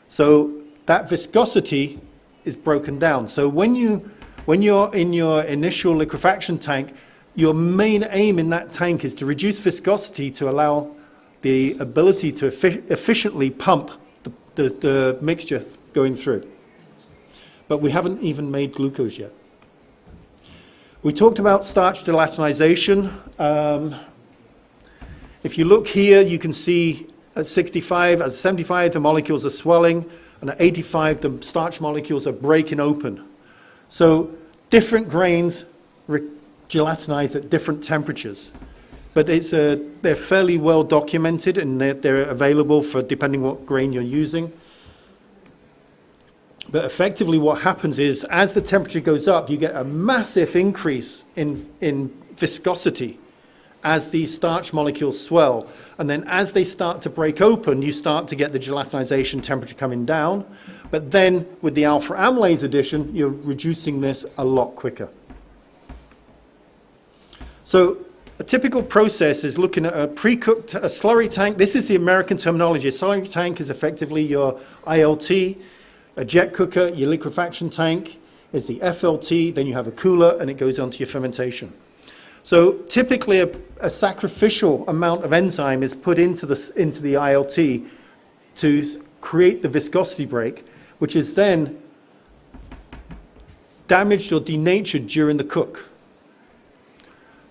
So that viscosity is broken down. So when you're in your initial liquefaction tank, your main aim in that tank is to reduce viscosity to allow the ability to efficiently pump the mixture going through. But we haven't even made glucose yet. We talked about starch gelatinization. If you look here, you can see at 65, at 75, the molecules are swelling, and at 85, the starch molecules are breaking open. So different grains gelatinize at different temperatures. But they're fairly well documented, and they're available for depending what grain you're using. But effectively what happens is, as the temperature goes up, you get a massive increase in viscosity as these starch molecules swell. And then as they start to break open, you start to get the gelatinization temperature coming down. But then with the alpha amylase addition, you're reducing this a lot quicker. So a typical process is looking at a pre-cooked slurry tank. This is the American terminology. A slurry tank is effectively your ILT. A jet cooker, your liquefaction tank, is the FLT, then you have a cooler, and it goes on to your fermentation. So typically a sacrificial amount of enzyme is put into the ILT to create the viscosity break, which is then damaged or denatured during the cook.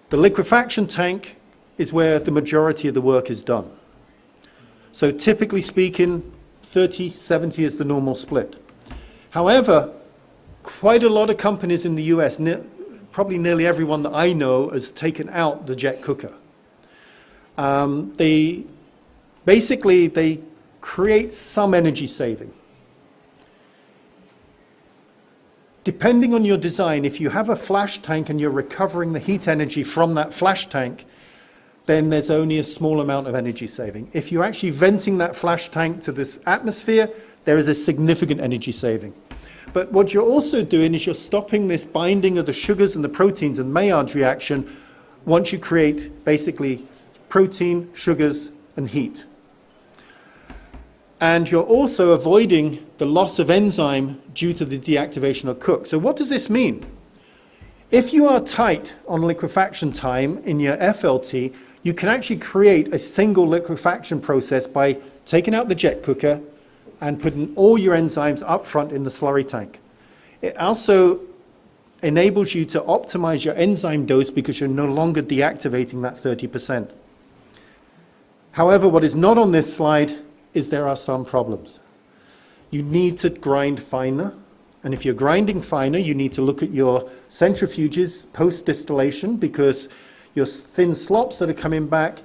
The liquefaction tank is where the majority of the work is done. So typically speaking, 30-70 is the normal split. However, quite a lot of companies in the US, probably nearly everyone that I know, has taken out the jet cooker. They create some energy saving. Depending on your design, if you have a flash tank and you're recovering the heat energy from that flash tank, then there's only a small amount of energy saving. If you're actually venting that flash tank to this atmosphere, there is a significant energy saving. But what you're also doing is you're stopping this binding of the sugars and the proteins and Maillard reaction once you create basically protein, sugars, and heat. And you're also avoiding the loss of enzyme due to the deactivation of cook. So what does this mean? If you are tight on liquefaction time in your FLT, you can actually create a single liquefaction process by taking out the jet cooker and putting all your enzymes up front in the slurry tank. It also enables you to optimize your enzyme dose because you're no longer deactivating that 30%. However, what is not on this slide is there are some problems. You need to grind finer. And if you're grinding finer, you need to look at your centrifuges post-distillation because your thin slops that are coming back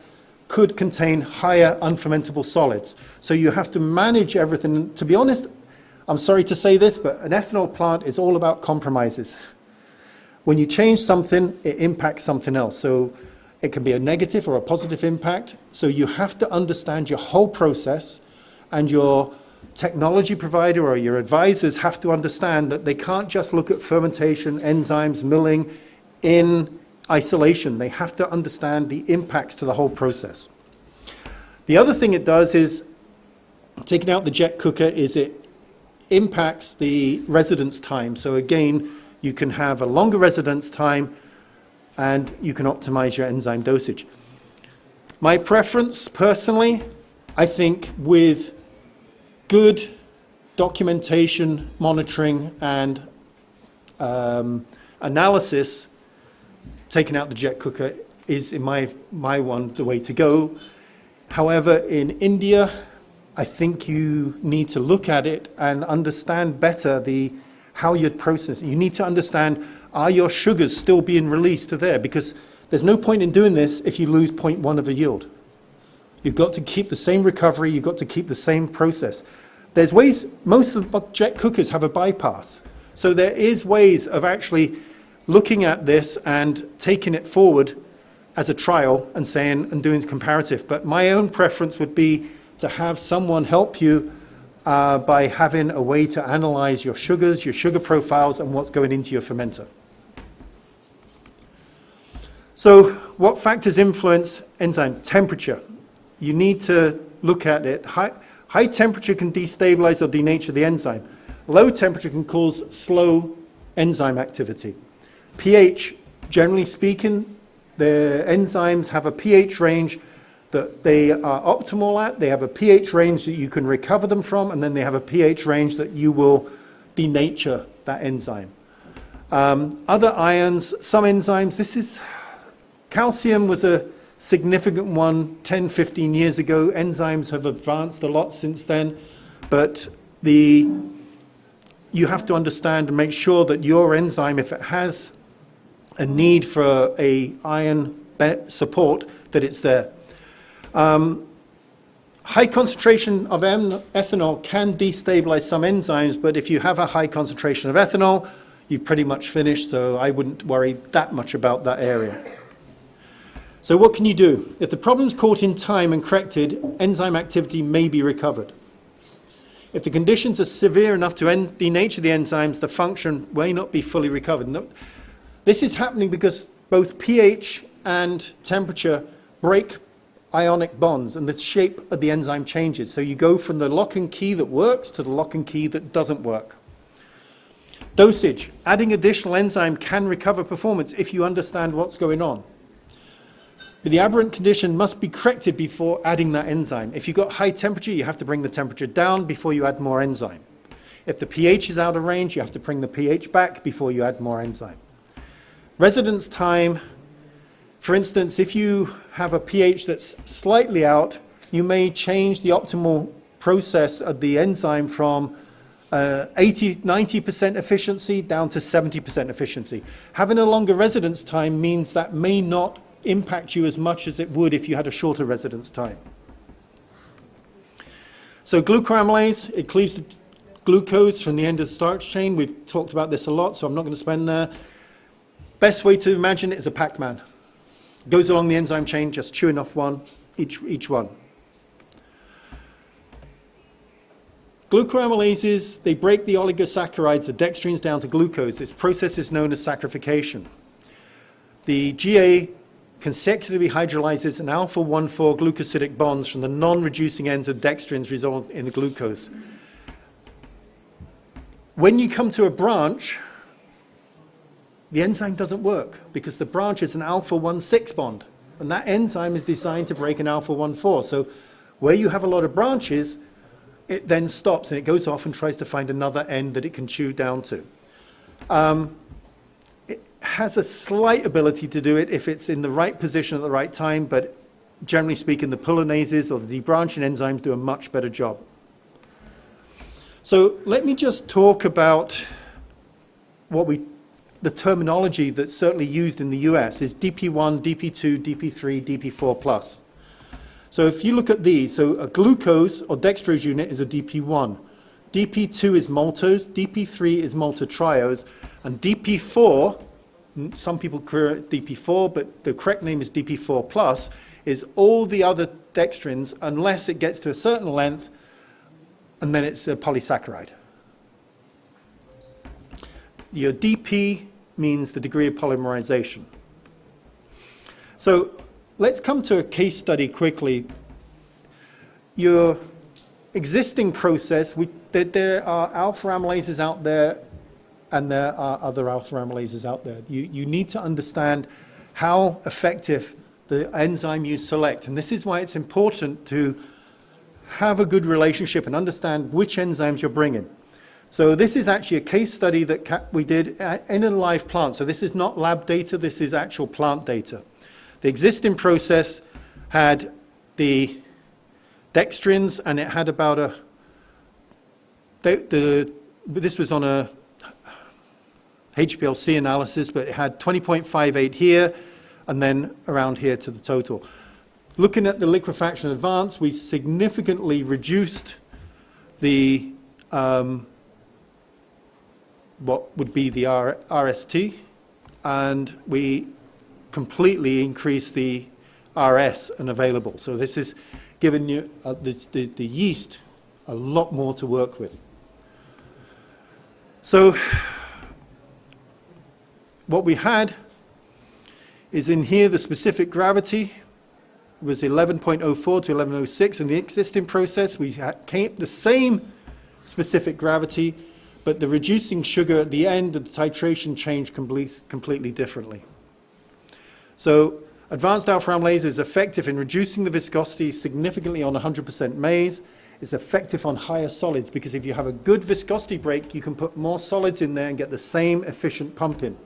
could contain higher unfermentable solids. So you have to manage everything. To be honest, I'm sorry to say this, but an ethanol plant is all about compromises. When you change something, it impacts something else. So it can be a negative or a positive impact. So you have to understand your whole process, and your technology provider or your advisors have to understand that they can't just look at fermentation, enzymes, milling in isolation. They have to understand the impacts to the whole process. The other thing it does is, taking out the jet cooker, is it impacts the residence time. So again, you can have a longer residence time and you can optimize your enzyme dosage. My preference, personally, I think with good documentation, monitoring, and analysis, taking out the jet cooker is, in my one, the way to go. However, in India, I think you need to look at it and understand better how you'd process it. You need to understand, are your sugars still being released to there? Because there's no point in doing this if you lose 0.1 of a yield. You've got to keep the same recovery, you've got to keep the same process. There's ways, most of the jet cookers have a bypass. So there is ways of actually looking at this and taking it forward as a trial and saying, and doing comparative. But my own preference would be to have someone help you by having a way to analyze your sugars, your sugar profiles, and what's going into your fermenter. So what factors influence enzyme? Temperature. You need to look at it. High temperature can destabilize or denature the enzyme. Low temperature can cause slow enzyme activity. pH, generally speaking, the enzymes have a pH range that they are optimal at. They have a pH range that you can recover them from, and then they have a pH range that you will denature that enzyme. Other ions, some enzymes, calcium was a significant one 10, 15 years ago. Enzymes have advanced a lot since then, but you have to understand and make sure that your enzyme, if it has a need for a ion support, that it's there. High concentration of ethanol can destabilize some enzymes, but if you have a high concentration of ethanol, you've pretty much finished, so I wouldn't worry that much about that area. So what can you do? If the problem's caught in time and corrected, enzyme activity may be recovered. If the conditions are severe enough to denature the enzymes, the function may not be fully recovered. This is happening because both pH and temperature break ionic bonds, and the shape of the enzyme changes. So you go from the lock and key that works to the lock and key that doesn't work. Dosage. Adding additional enzyme can recover performance if you understand what's going on. But the aberrant condition must be corrected before adding that enzyme. If you've got high temperature, you have to bring the temperature down before you add more enzyme. If the pH is out of range, you have to bring the pH back before you add more enzyme. Residence time. For instance, if you have a pH that's slightly out, you may change the optimal process of the enzyme from 90% efficiency down to 70% efficiency. Having a longer residence time means that may not impact you as much as it would if you had a shorter residence time. So glucoamylase, it cleaves the glucose from the end of the starch chain. We've talked about this a lot, so I'm not going to spend there. Best way to imagine it is a Pac-Man. Goes along the enzyme chain, just chewing off one, each one. Glucoamylases, they break the oligosaccharides, the dextrins, down to glucose. This process is known as saccharification. The GA consecutively hydrolyzes an alpha-1,4 glucosidic bonds from the non-reducing ends of dextrins resolved in the glucose. When you come to a branch, the enzyme doesn't work because the branch is an alpha-1,6 bond, and that enzyme is designed to break an alpha-1,4. So where you have a lot of branches, it then stops and it goes off and tries to find another end that it can chew down to. It has a slight ability to do it if it's in the right position at the right time, but generally speaking, the pullonases or the debranching enzymes do a much better job. So let me just talk about the terminology that's certainly used in the US is DP1, DP2, DP3, DP4+. So if you look at these, so a glucose or dextrose unit is a DP1. DP2 is maltose, DP3 is maltotriose, and DP4, some people call it DP4, but the correct name is DP4+, is all the other dextrins unless it gets to a certain length, and then it's a polysaccharide. Your DP means the degree of polymerization. So let's come to a case study quickly. Your existing process, there are alpha amylases out there, and there are other alpha amylases out there. You need to understand how effective the enzyme you select, and this is why it's important to have a good relationship and understand which enzymes you're bringing. So this is actually a case study that we did in a live plant. So this is not lab data, this is actual plant data. The existing process had the dextrins, and it had about this was on a HPLC analysis, but it had 20.58 here and then around here to the total. Looking at the liquefaction advance, we significantly reduced the what would be the RST, and we completely increased the RS and available. So this is giving you the yeast a lot more to work with. So what we had is in here the specific gravity was 11.04 to 11.06. In the existing process, we kept the same specific gravity, but the reducing sugar at the end of the titration changed completely differently. So advanced alpha amylase is effective in reducing the viscosity significantly on 100% maize. It's effective on higher solids because if you have a good viscosity break, you can put more solids in there and get the same efficient pumping.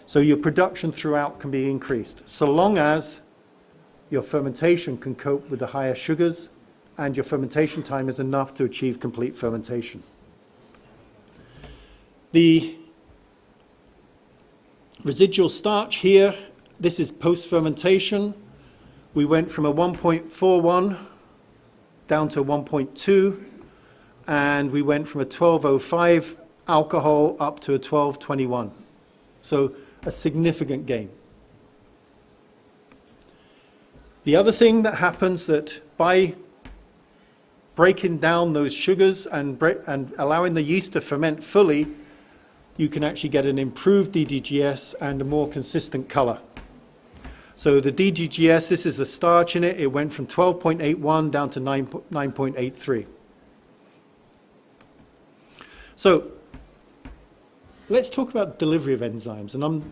So your production throughout can be increased, so long as your fermentation can cope with the higher sugars and your fermentation time is enough to achieve complete fermentation. The residual starch here, this is post-fermentation. We went from a 1.41 down to 1.2, and we went from a 12.05 alcohol up to a 12.21. So a significant gain. The other thing that happens that by breaking down those sugars and allowing the yeast to ferment fully, you can actually get an improved DDGS and a more consistent color. So the DDGS, this is the starch in it, it went from 12.81 down to 9.83. So let's talk about delivery of enzymes. And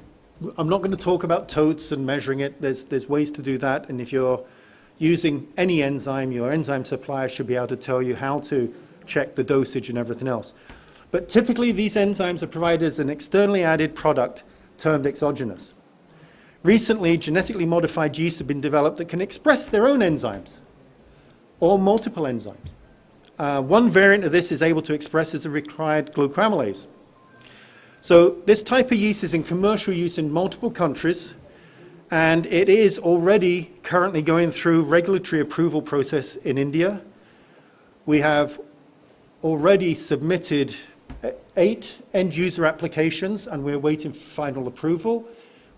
I'm not going to talk about totes and measuring it. There's ways to do that. And if you're using any enzyme, your enzyme supplier should be able to tell you how to check the dosage and everything else. But typically these enzymes are provided as an externally added product termed exogenous. Recently, genetically modified yeast have been developed that can express their own enzymes or multiple enzymes. One variant of this is able to express as a required glucoamylase. So this type of yeast is in commercial use in multiple countries, and it is already currently going through regulatory approval process in India. We have already submitted 8 end-user applications, and we're waiting for final approval.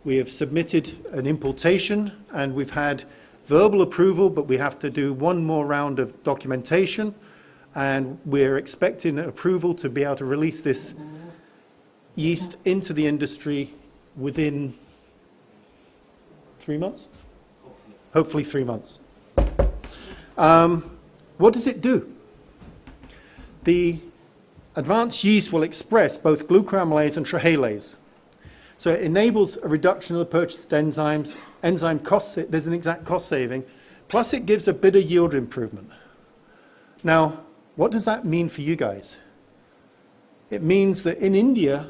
We have submitted an importation, and we've had verbal approval, but we have to do one more round of documentation, and we're expecting approval to be able to release this yeast into the industry within 3 months? Hopefully 3 months. What does it do? The advanced yeast will express both glucoamylase and trihalase. So it enables a reduction of the purchased enzymes, enzyme costs, there's an exact cost saving, plus it gives a bit of yield improvement. Now, what does that mean for you guys? It means that in India,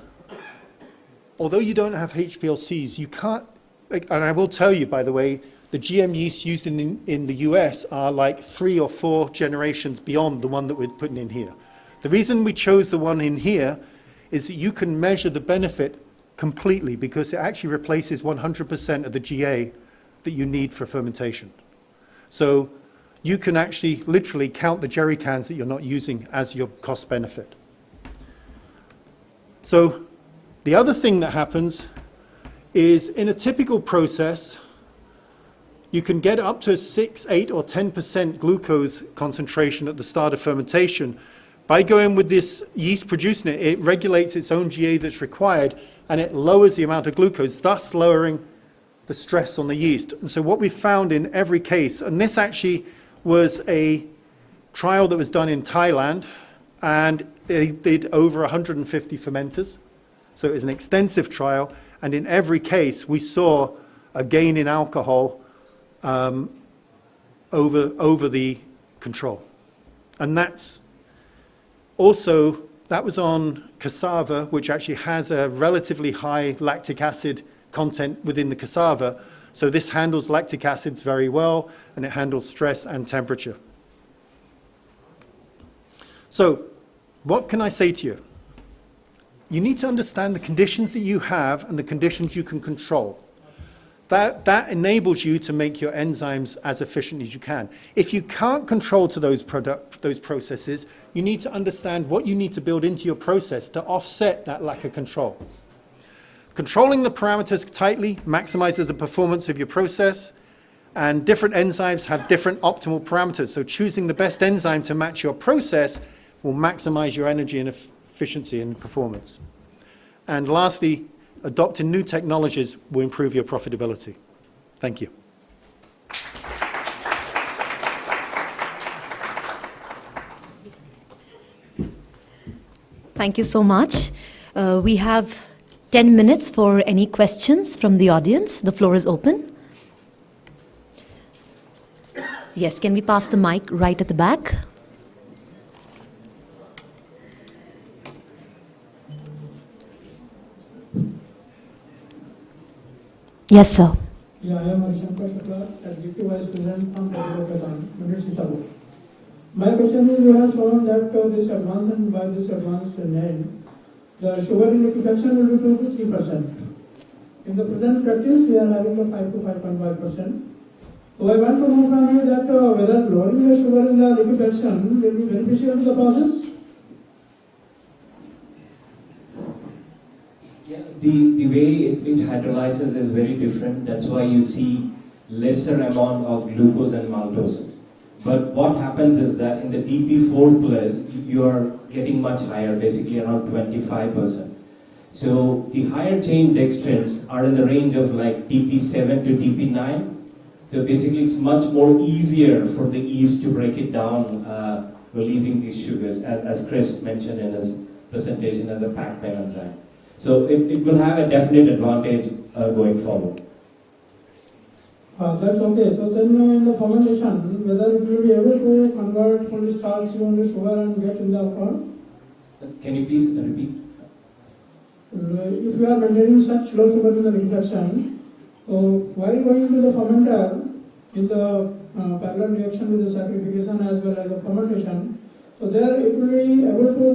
although you don't have HPLCs, you can't, and I will tell you, by the way, the GM yeast used in the US are like 3 or 4 generations beyond the one that we're putting in here. The reason we chose the one in here is that you can measure the benefit completely because it actually replaces 100% of the GA that you need for fermentation. So you can actually literally count the jerry cans that you're not using as your cost benefit. So the other thing that happens is in a typical process, you can get up to 6, 8, or 10% glucose concentration at the start of fermentation. By going with this yeast producing it, it regulates its own GA that's required, and it lowers the amount of glucose, thus lowering the stress on the yeast. And so what we found in every case, and this actually was a trial that was done in Thailand, and they did over 150 fermenters. So it was an extensive trial, and in every case, we saw a gain in alcohol over the control. And that's also, that was on cassava, which actually has a relatively high lactic acid content within the cassava. So this handles lactic acids very well, and it handles stress and temperature. So what can I say to you? you need to understand the conditions that you have and the conditions you can control. That enables you to make your enzymes as efficient as you can. If you can't control to those processes, you need to understand what you need to build into your process to offset that lack of control. Controlling the parameters tightly maximizes the performance of your process, and different enzymes have different optimal parameters. So choosing the best enzyme to match your process will maximize your energy and efficiency and performance. And lastly, adopting new technologies will improve your profitability. Thank you. Thank you so much. We have 10 minutes for any questions from the audience. The floor is open. Yes, can we pass the mic right at the back? Yes, sir. Yeah, I am Shankar Shukla, Executive Vice President from Gadkari. My question is, you have shown that this advance and by this advance name, the sugar in liquefaction will be 2 to 3%. In the present practice, we are having a 5 to 5.5%. So I want to know from you that whether lowering the sugar in the liquefaction will be beneficial to the process. Yeah, the way it hydrolyzes is very different. That's why you see lesser amount of glucose and maltose. But what happens is that in the DP4 plus, you are getting much higher, basically around 25%. So the higher chain dextrins are in the range of like DP7 to DP9. So basically it's much more easier for the yeast to break it down, releasing these sugars, as Chris mentioned in his presentation as a Pac-Man enzyme. So it will have a definite advantage going forward. That's okay. So then in the fermentation, whether it will be able to convert from the starch to sugar and get in the alcohol? Can you please repeat? If we are maintaining such low sugar in the liquefaction, so while going to the fermenter in the parallel reaction with the saccharification as well as the fermentation, so there it will be able to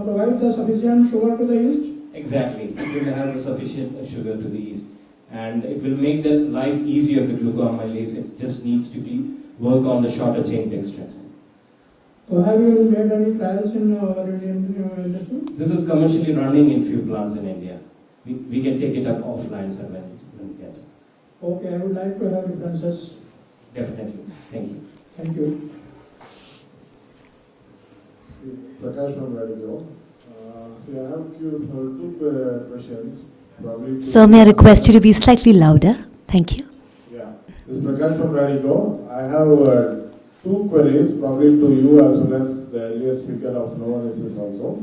provide the sufficient sugar to the yeast? Exactly. It will have the sufficient sugar to the yeast. And it will make the life easier to glucoamylase. It just needs to work on the shorter chain dextrins. So have you made any trials in our Indian industry? This is commercially running in few plants in India. We can take it up offline so when we get it. Okay, I would like to have references. Definitely. Thank you. Thank you. Prakash from Radio. See, I have two questions. Sir, may I request you to be slightly louder? Thank you. Yeah, this is Prakash from Radico. I have two queries, probably to you as well as the earlier speaker of no analysis also.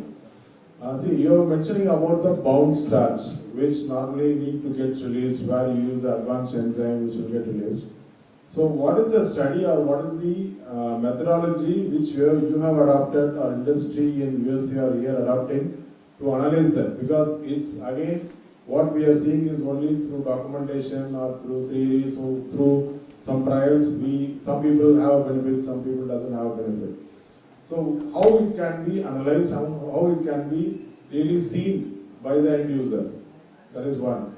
See, you are mentioning about the bound starch, which normally need to get released where you use the advanced enzyme which will get released. So what is the study or what is the methodology which you have adopted or industry in USA or here adopting to analyze that? Because it's again, what we are seeing is only through documentation or through theories, so through some trials, some people have a benefit, some people doesn't have a benefit. So how it can be analyzed, how it can be really seen by the end user? That is one.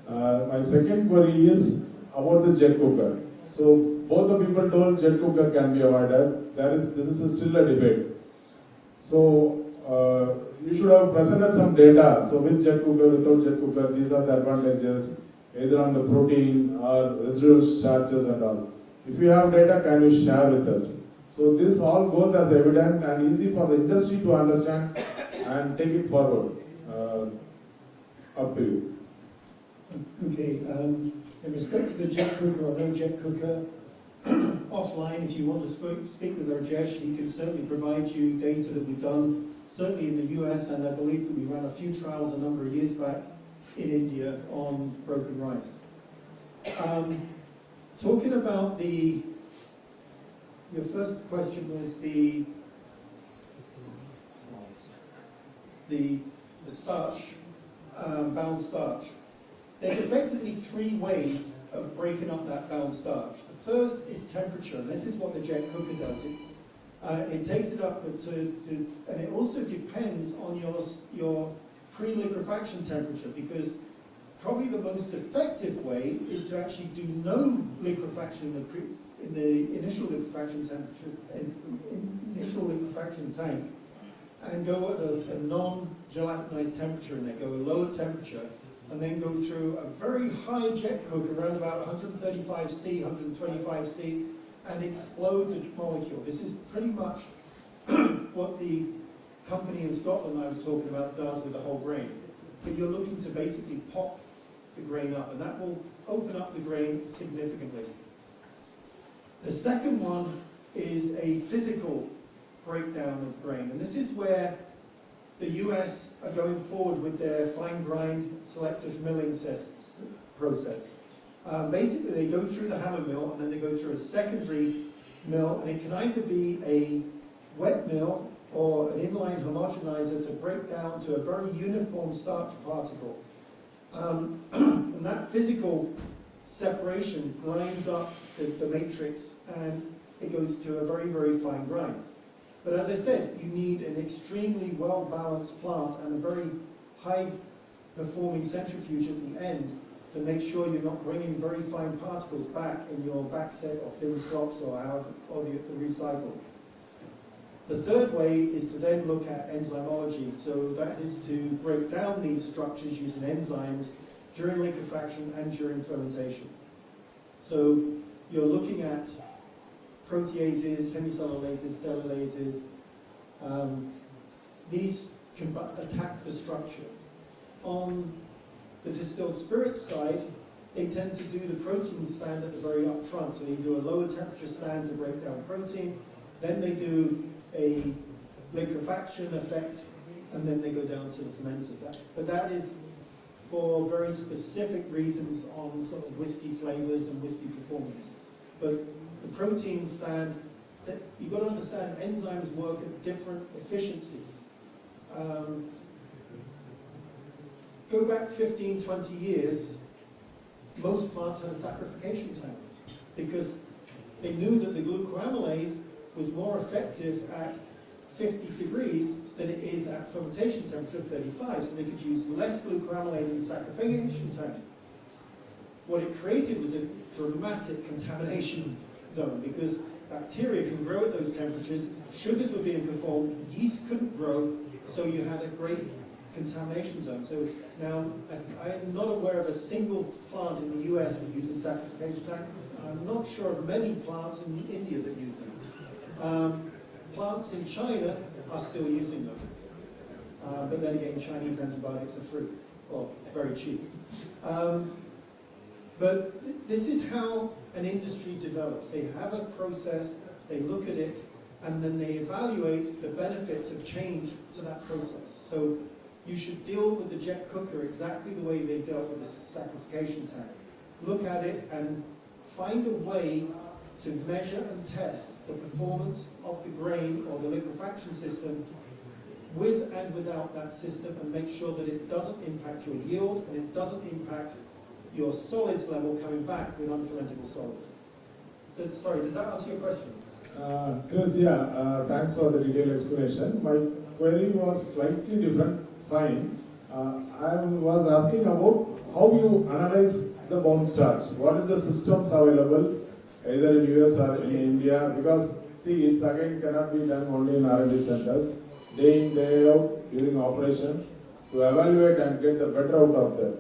My second query is about the jet cooker. So both the people told jet cooker can be avoided. This is still a debate. So you should have presented some data. So with jet cooker, without jet cooker, these are the advantages, either on the protein or residual starches and all. If you have data, can you share with us? So this all goes as evident and easy for the industry to understand and take it forward. Up to you. Okay. In respect to the jet cooker or no jet cooker, offline, if you want to speak with Rajesh, he can certainly provide you data that we've done, certainly in the US, and I believe that we ran a few trials a number of years back in India on broken rice. Talking about your first question was the starch, bound starch. There's effectively three ways of breaking up that bound starch. The first is temperature, and this is what the jet cooker does. It takes it up and it also depends on your pre-liquefaction temperature, because probably the most effective way is to actually do no liquefaction in the initial liquefaction temperature, initial liquefaction tank, and go at a non-gelatinized temperature, and then go a lower temperature, and then go through a very high jet cook around about 135 C, 125 C, and explode the molecule. This is pretty much what the company in Scotland I was talking about does with the whole grain. But you're looking to basically pop the grain up, and that will open up the grain significantly. The second one is a physical breakdown of grain, and this is where the US are going forward with their fine grind selective milling process. Basically, they go through the hammer mill, and then they go through a secondary mill, and it can either be a wet mill or an inline homogenizer to break down to a very uniform starch particle. And that physical separation grinds up the matrix, and it goes to a very, very fine grind. But as I said, you need an extremely well-balanced plant and a very high-performing centrifuge at the end to make sure you're not bringing very fine particles back in your back set or thin slops or the recycle. The third way is to then look at enzymology. So that is to break down these structures using enzymes during liquefaction and during fermentation. So you're looking at proteases, hemicellulases, cellulases. These can attack the structure. On the distilled spirits side, they tend to do the protein stand at the very up front. So you do a lower temperature stand to break down protein, then they do a liquefaction effect, and then they go down to the fermenter. But that is for very specific reasons on sort of whiskey flavors and whiskey performance. But the protein stand, you've got to understand enzymes work at different efficiencies. Go back 15, 20 years, most plants had a saccharification tank because they knew that the glucoamylase was more effective at 50 degrees than it is at fermentation temperature of 35, so they could use less glucoamylase in the saccharification tank. What it created was a dramatic contamination zone because bacteria can grow at those temperatures, sugars were being performed, yeast couldn't grow, so you had a great contamination zone. So now, I'm not aware of a single plant in the US that uses a saccharification tank. I'm not sure of many plants in India that use them. Plants in China are still using them. But then again, Chinese antibiotics are free, or very cheap. But this is how an industry develops. They have a process, they look at it, and then they evaluate the benefits of change to that process. So you should deal with the jet cooker exactly the way they dealt with the saccharification tank. Look at it and find a way to measure and test the performance of the grain or the liquefaction system with and without that system, and make sure that it doesn't impact your yield and it doesn't impact your solids level coming back with unfermentable solids. Sorry, does that answer your question? Chris, thanks for the detailed explanation. My query was slightly different. Fine. I was asking about how you analyze the bound starch. What is the systems available, either in US or in India? Because see, it's again cannot be done only in R&D centers, day in, day out, during operation, to evaluate and get the better out of them.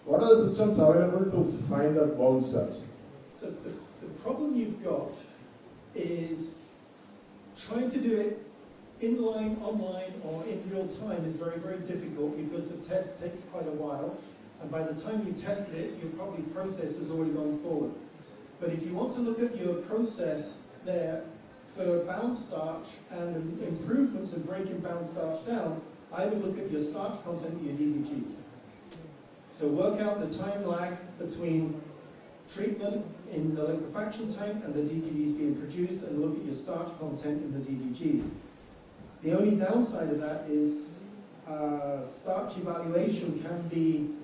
What are the systems available to find the bound starch? The problem you've got is trying to do it inline, online, or in real time is very, very difficult because the test takes quite a while, and by the time you tested it, your probably process has already gone forward. But if you want to look at your process there for bound starch and improvements of breaking bound starch down, I would look at your starch content of your DDGs. So work out the time lag between treatment in the liquefaction tank and the DDGs being produced, and look at your starch content in the DDGs. The only downside of that is starch evaluation can be,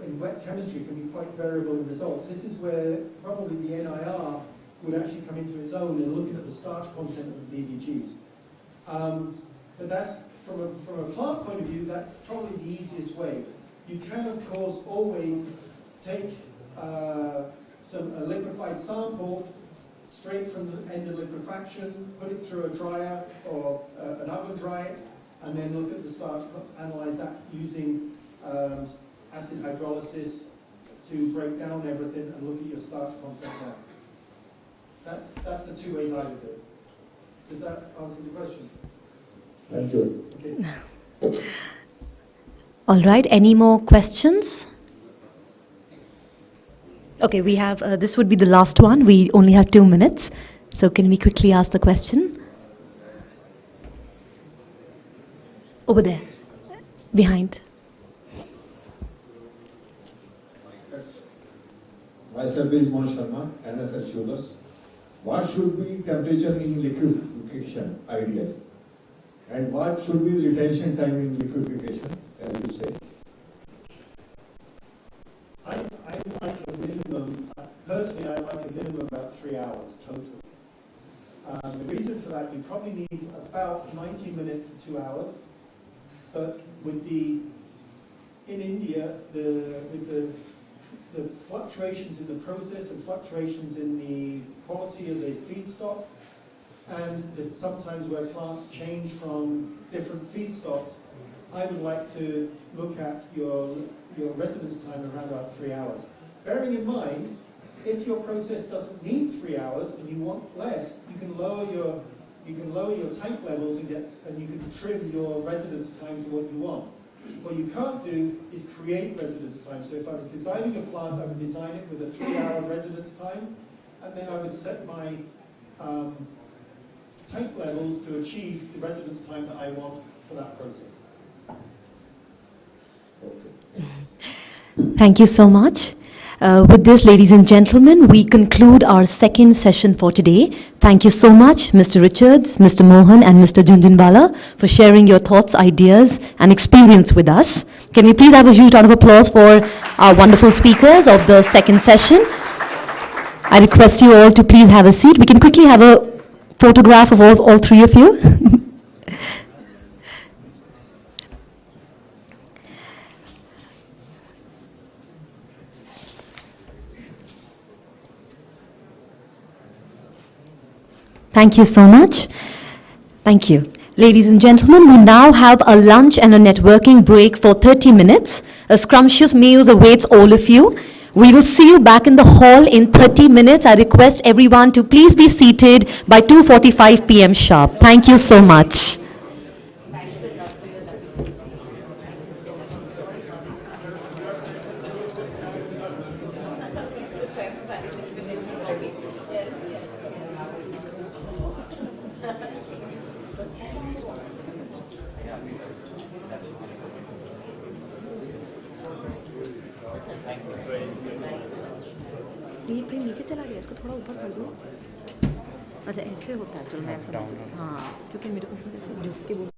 in wet chemistry, can be quite variable in results. This is where probably the NIR would actually come into its own in looking at the starch content of the DDGs. But that's from a plant point of view, that's probably the easiest way. You can, of course, always take a liquefied sample straight from the end of liquefaction, put it through a dryer or an oven dry it, and then look at the starch, analyze that using acid hydrolysis to break down everything and look at your starch content there. That's the two ways I would do it. Does that answer the question? Thank you. Okay. All right, any more questions? Okay, we have, this would be the last one. We only have 2 minutes. So can we quickly ask the question? Over there, behind. Myself is Mohan Sharma, NSL Shoulders. What should be temperature in liquefaction, ideal? And what should be retention time in liquefaction, as you say? I like a minimum, personally I like a minimum of about 3 hours total. The reason for that, you probably need about 90 minutes to 2 hours. But with in India, with the fluctuations in the process and fluctuations in the quality of the feedstock, and sometimes where plants change from different feedstocks, I would like to look at your residence time around about 3 hours. Bearing in mind, if your process doesn't need 3 hours and you want less, you can lower your tank levels and you can trim your residence time to what you want. What you can't do is create residence time. So if I was designing a plant, I would design it with a 3-hour residence time, and then I would set my tank levels to achieve the residence time that I want for that process. Thank you so much. With this, ladies and gentlemen, we conclude our second session for today. Thank you so much, Mr. Richards, Mr. Mohan, and Mr. Junjunwala, for sharing your thoughts, ideas, and experience with us. Can we please have a huge round of applause for our wonderful speakers of the second session? I request you all to please have a seat. We can quickly have a photograph of all three of you. Thank you so much. Thank you. Ladies and gentlemen, we now have a lunch and a networking break for 30 minutes. A scrumptious meal awaits all of you. We will see you back in the hall in 30 minutes. I request everyone to please be seated by 2:45 p.m. sharp. Thank you so much. ये फिर नीचे चला गया, इसको थोड़ा ऊपर कर दो। अच्छा ऐसे होता है, चलो मैं समझ गई। हाँ, क्योंकि मेरे को फिर ऐसे झुक के वो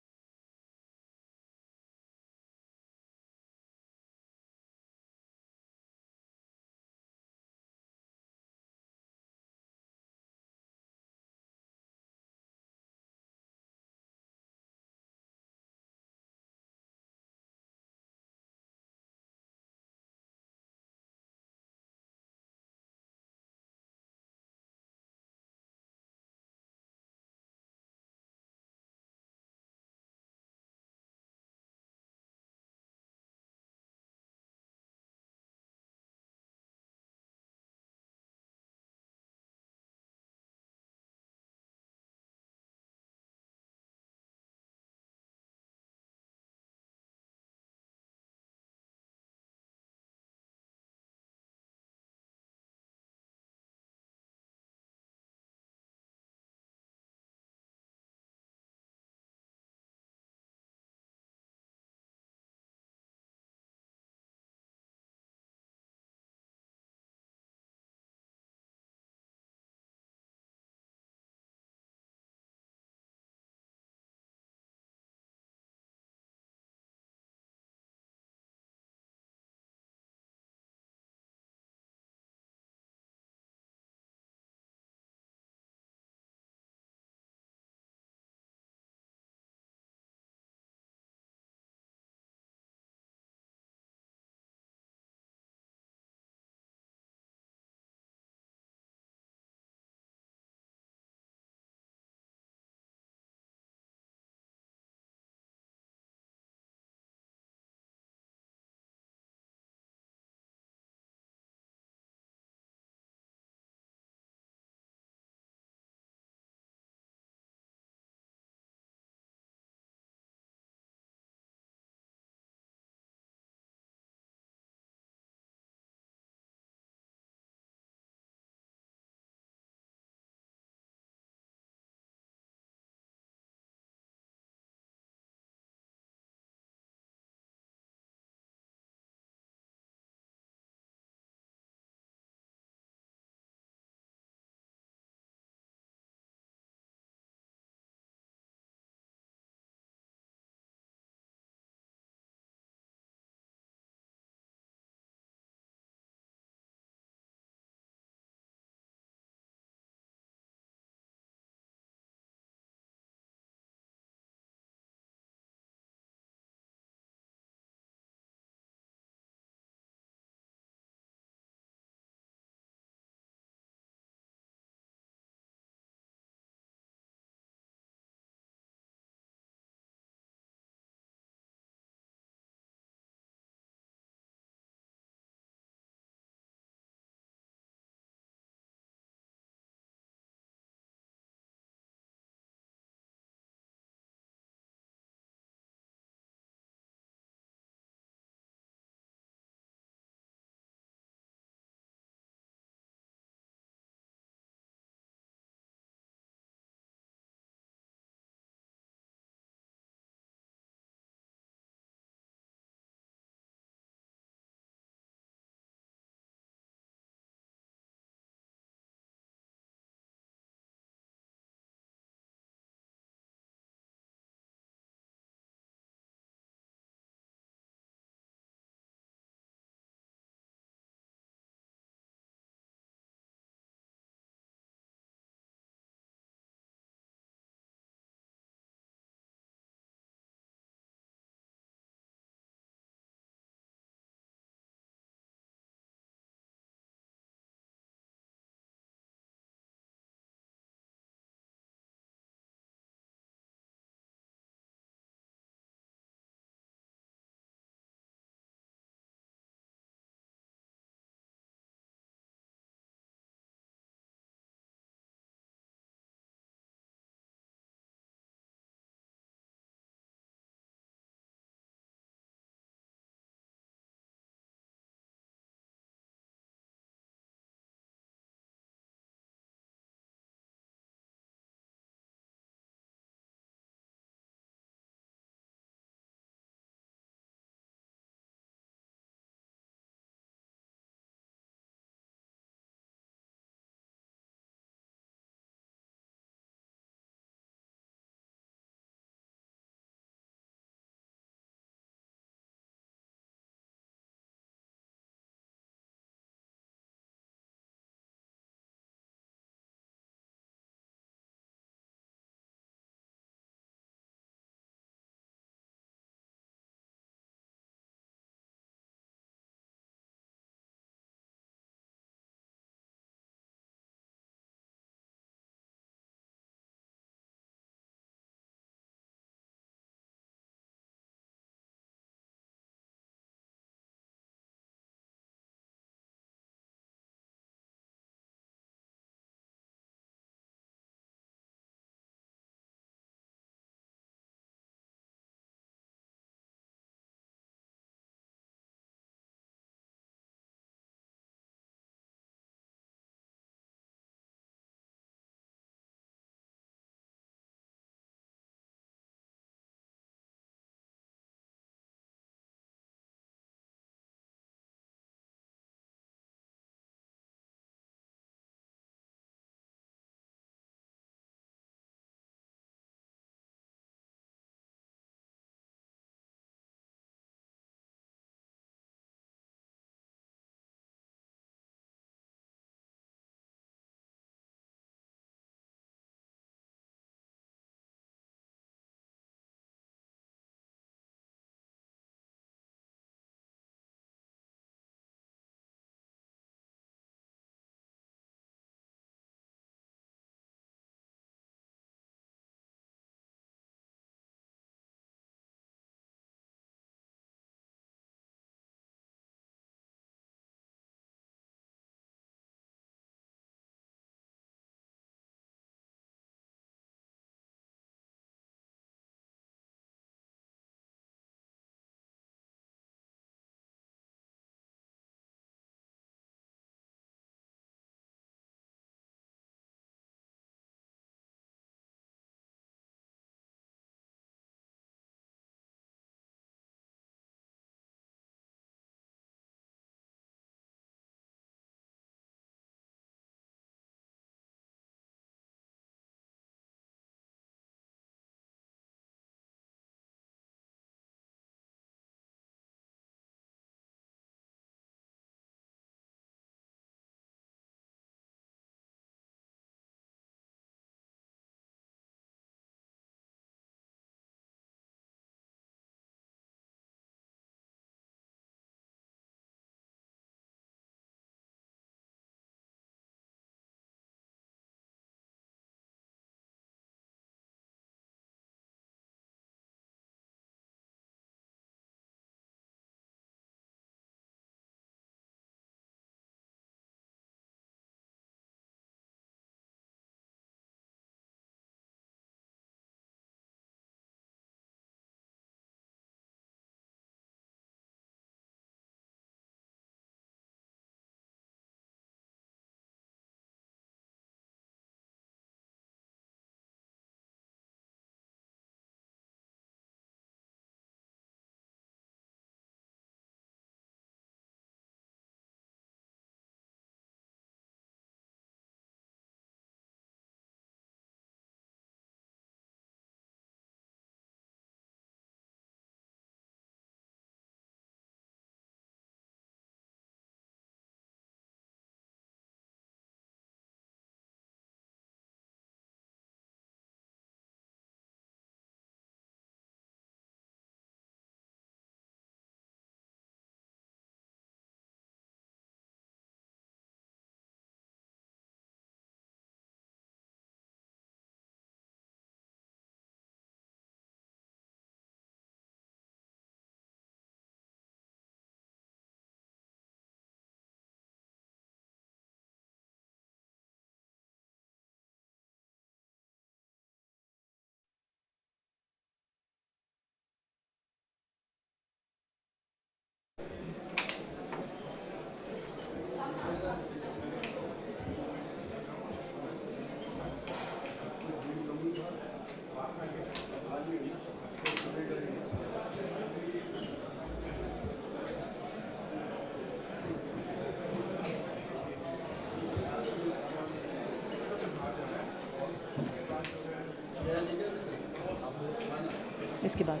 इसके बाद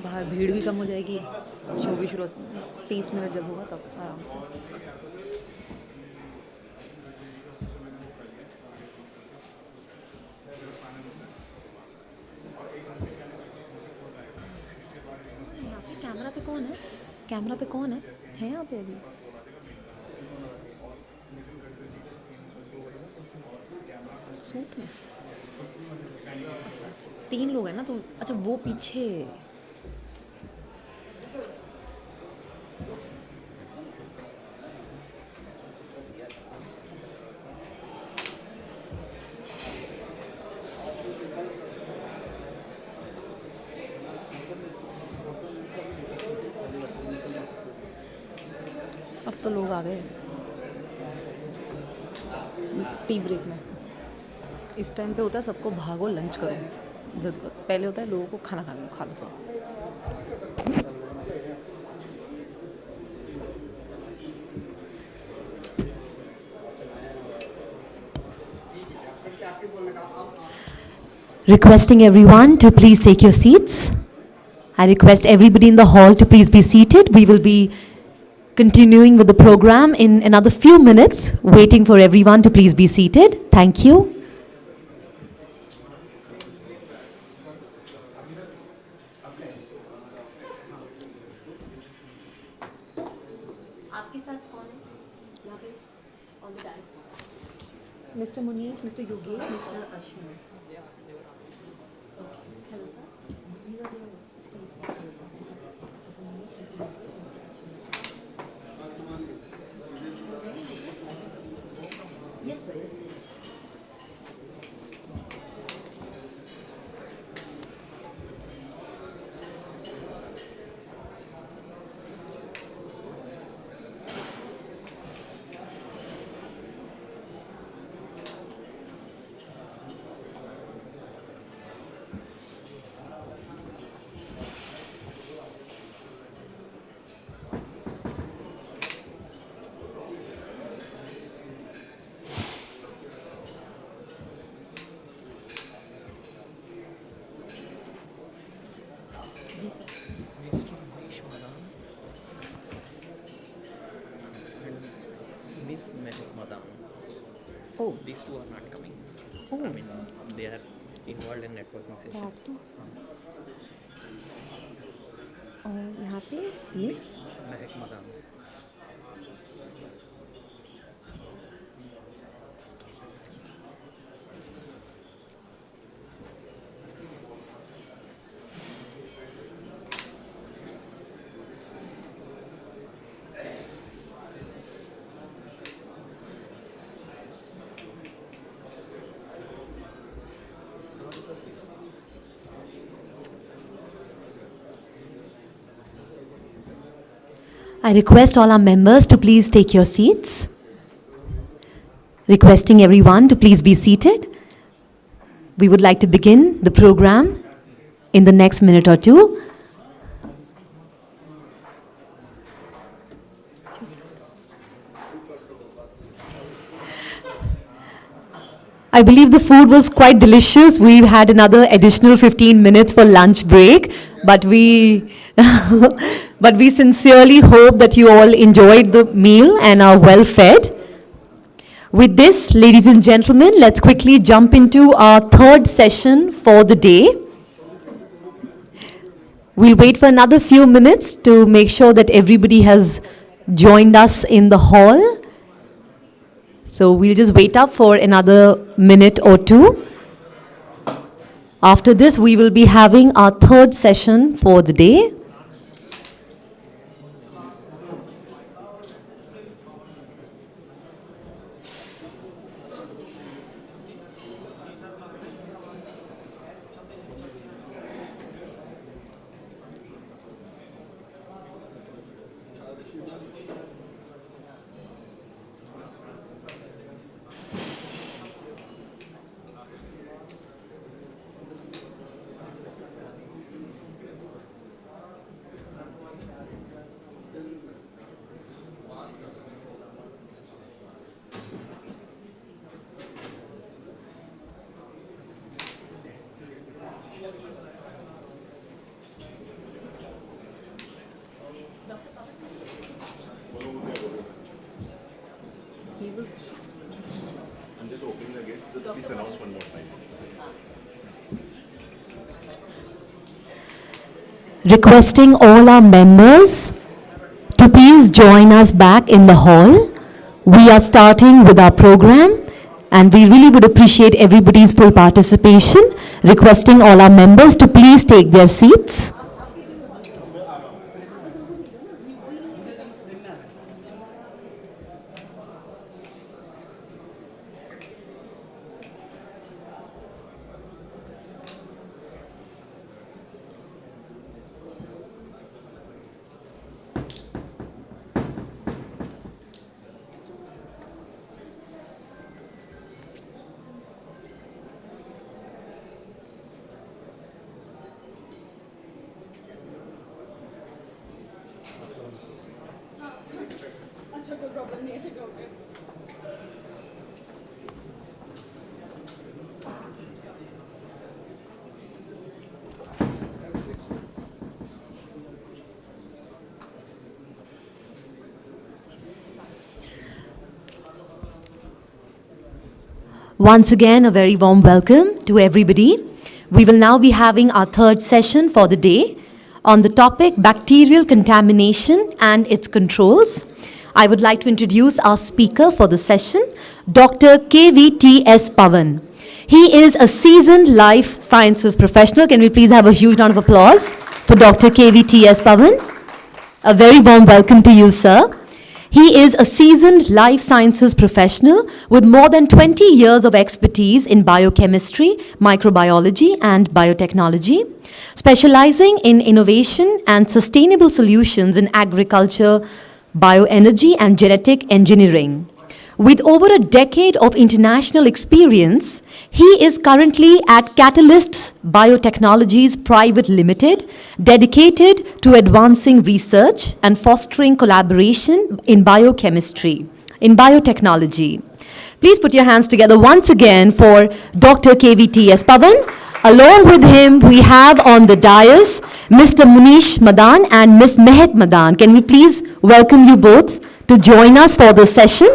बाहर भीड़ भी कम हो जाएगी, शो भी शुरू 30 मिनट जब होगा तब आराम से। यहाँ पे कैमरा पे कौन है? कैमरा पे कौन है यहाँ पे अभी? सूट में? अच्छा, 3 लोग हैं ना, तो अच्छा वो पीछे। अब तो लोग आ गए टी ब्रेक में। इस टाइम पे होता है सबको भागो लंच करो, जब पहले होता है लोगों को खाना खा लो सब। Requesting everyone to please take your seats. I request everybody in the hall to please be seated. We will be continuing with the program in another few minutes, waiting for everyone to please be seated. Thank you. आपके साथ कौन है यहाँ पे on the dais? Mr. Munish, Mr. Yogesh, Mr. Ashwin. Okay. Hello, sir. These are the yes, sir. Yes, yes. Oh. These two are not coming. Oh. I mean, they are involved in networking session. और यहाँ पे miss Mahak madam. I request all our members to please take your seats. Requesting everyone to please be seated. We would like to begin the program in the next minute or two. I believe the food was quite delicious. We've had another additional 15 minutes for lunch break, but we but we sincerely hope that you all enjoyed the meal and are well fed. With this, ladies and gentlemen, let's quickly jump into our third session for the day. We'll wait for another few minutes to make sure that everybody has joined us in the hall. So we'll just wait up for another minute or two. After this, we will be having our third session for the day. I'm just opening the gate. Please announce one more time. Requesting all our members to please join us back in the hall. We are starting with our program and we really would appreciate everybody's full participation. Requesting all our members to please take their seats. Once again, a very warm welcome to everybody. We will now be having our third session for the day on the topic bacterial contamination and its controls. I would like to introduce our speaker for the session, Dr. KVTS Pavan. He is a seasoned life sciences professional. Can we please have a huge round of applause for Dr. KVTS Pavan? A very warm welcome to you, sir. He is a seasoned life sciences professional with more than 20 years of expertise in biochemistry, microbiology, and biotechnology, specializing in innovation and sustainable solutions in agriculture, bioenergy, and genetic engineering. With over a decade of international experience, he is currently at Catalysts Biotechnologies Private Limited, dedicated to advancing research and fostering collaboration in biochemistry, in biotechnology. Please put your hands together once again for Dr. KVTS Pavan. Along with him, we have on the dais Mr. Munish Madan and Ms. Mehak Madan. Can we please welcome you both to join us for this session?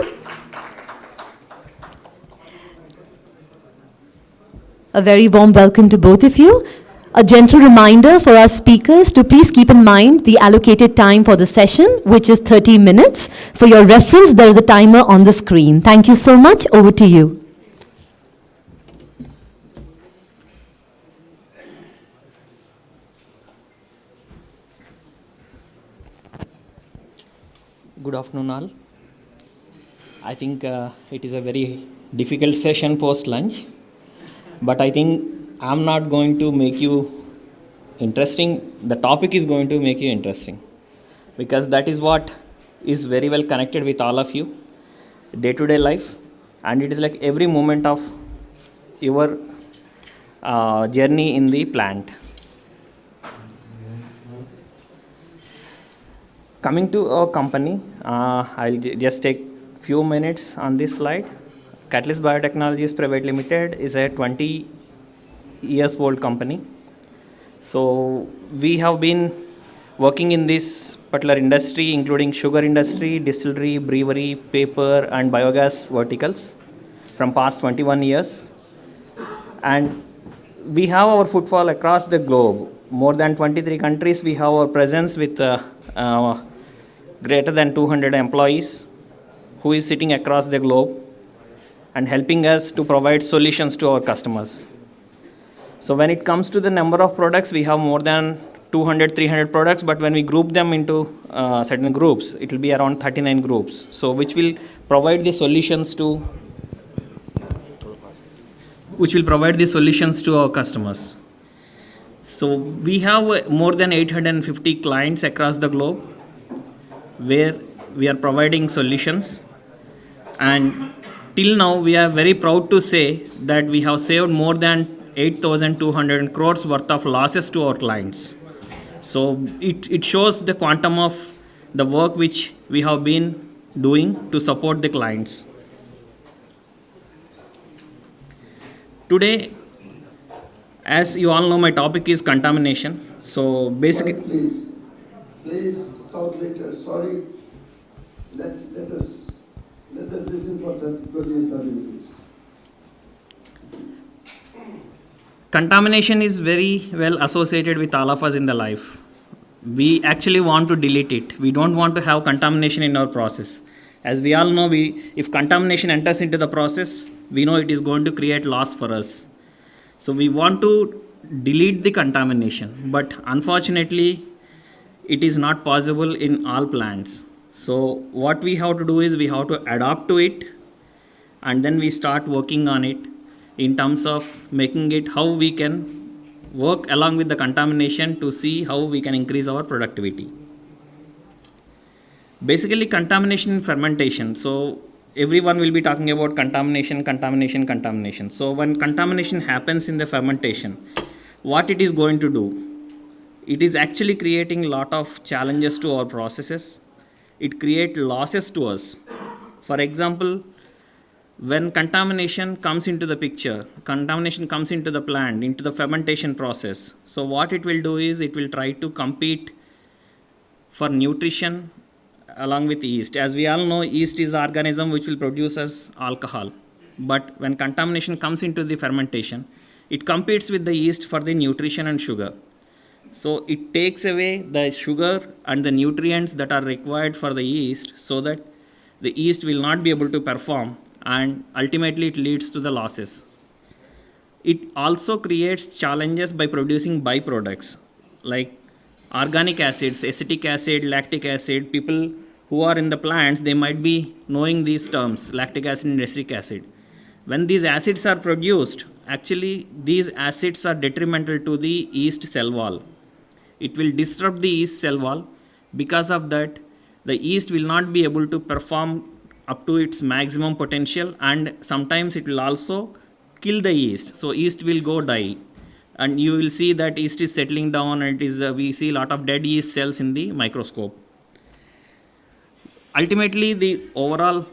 A very warm welcome to both of you. A gentle reminder for our speakers to please keep in mind the allocated time for the session, which is 30 minutes. For your reference, there is a timer on the screen. Thank you so much. Over to you. Good afternoon, all. I think it is a very difficult session post-lunch. But I think I'm not going to make you interesting. The topic is going to make you interesting because that is what is very well connected with all of you, day-to-day life, and it is like every moment of your journey in the plant. Coming to our company, I'll just take few minutes on this slide. Catalyst Biotechnologies Private Limited is a 20 years old company. So we have been working in this particular industry, including sugar industry, distillery, brewery, paper, and biogas verticals from past 21 years. And we have our footfall across the globe. More than 23 countries, we have our presence with greater than 200 employees who is sitting across the globe and helping us to provide solutions to our customers. So when it comes to the number of products, we have more than 200, 300 products, but when we group them into certain groups, it will be around 39 groups. So which will provide the solutions to our customers. So we have more than 850 clients across the globe where we are providing solutions, and till now, we are very proud to say that we have saved more than 8,200 crores worth of losses to our clients. So it shows the quantum of the work which we have been doing to support the clients. Today, as you all know, my topic is contamination. So basically, Please talk later. Sorry. Let us Let us listen for 20 and 30 minutes. Contamination is very well associated with all of us in the life. We actually want to delete it. We don't want to have contamination in our process. As we all know, if contamination enters into the process, we know it is going to create loss for us. So we want to delete the contamination, but unfortunately, it is not possible in all plants. So what we have to do is we have to adapt to it, and then we start working on it in terms of making it how we can work along with the contamination to see how we can increase our productivity. Basically, contamination in fermentation. So everyone will be talking about contamination. So when contamination happens in the fermentation, what it is going to do? It is actually creating a lot of challenges to our processes. It creates losses to us. For example, when contamination comes into the picture, contamination comes into the plant, into the fermentation process. So what it will do is it will try to compete for nutrition along with yeast. As we all know, yeast is the organism which will produce us alcohol. But when contamination comes into the fermentation, it competes with the yeast for the nutrition and sugar. So it takes away the sugar and the nutrients that are required for the yeast, so that the yeast will not be able to perform, and ultimately it leads to the losses. It also creates challenges by producing byproducts like organic acids, acetic acid, lactic acid. People who are in the plants, they might be knowing these terms, lactic acid and acetic acid. When these acids are produced, actually these acids are detrimental to the yeast cell wall. It will disrupt the yeast cell wall. Because of that, the yeast will not be able to perform up to its maximum potential, and sometimes it will also kill the yeast. So yeast will go die, and you will see that yeast is settling down, and we see a lot of dead yeast cells in the microscope. Ultimately, the overall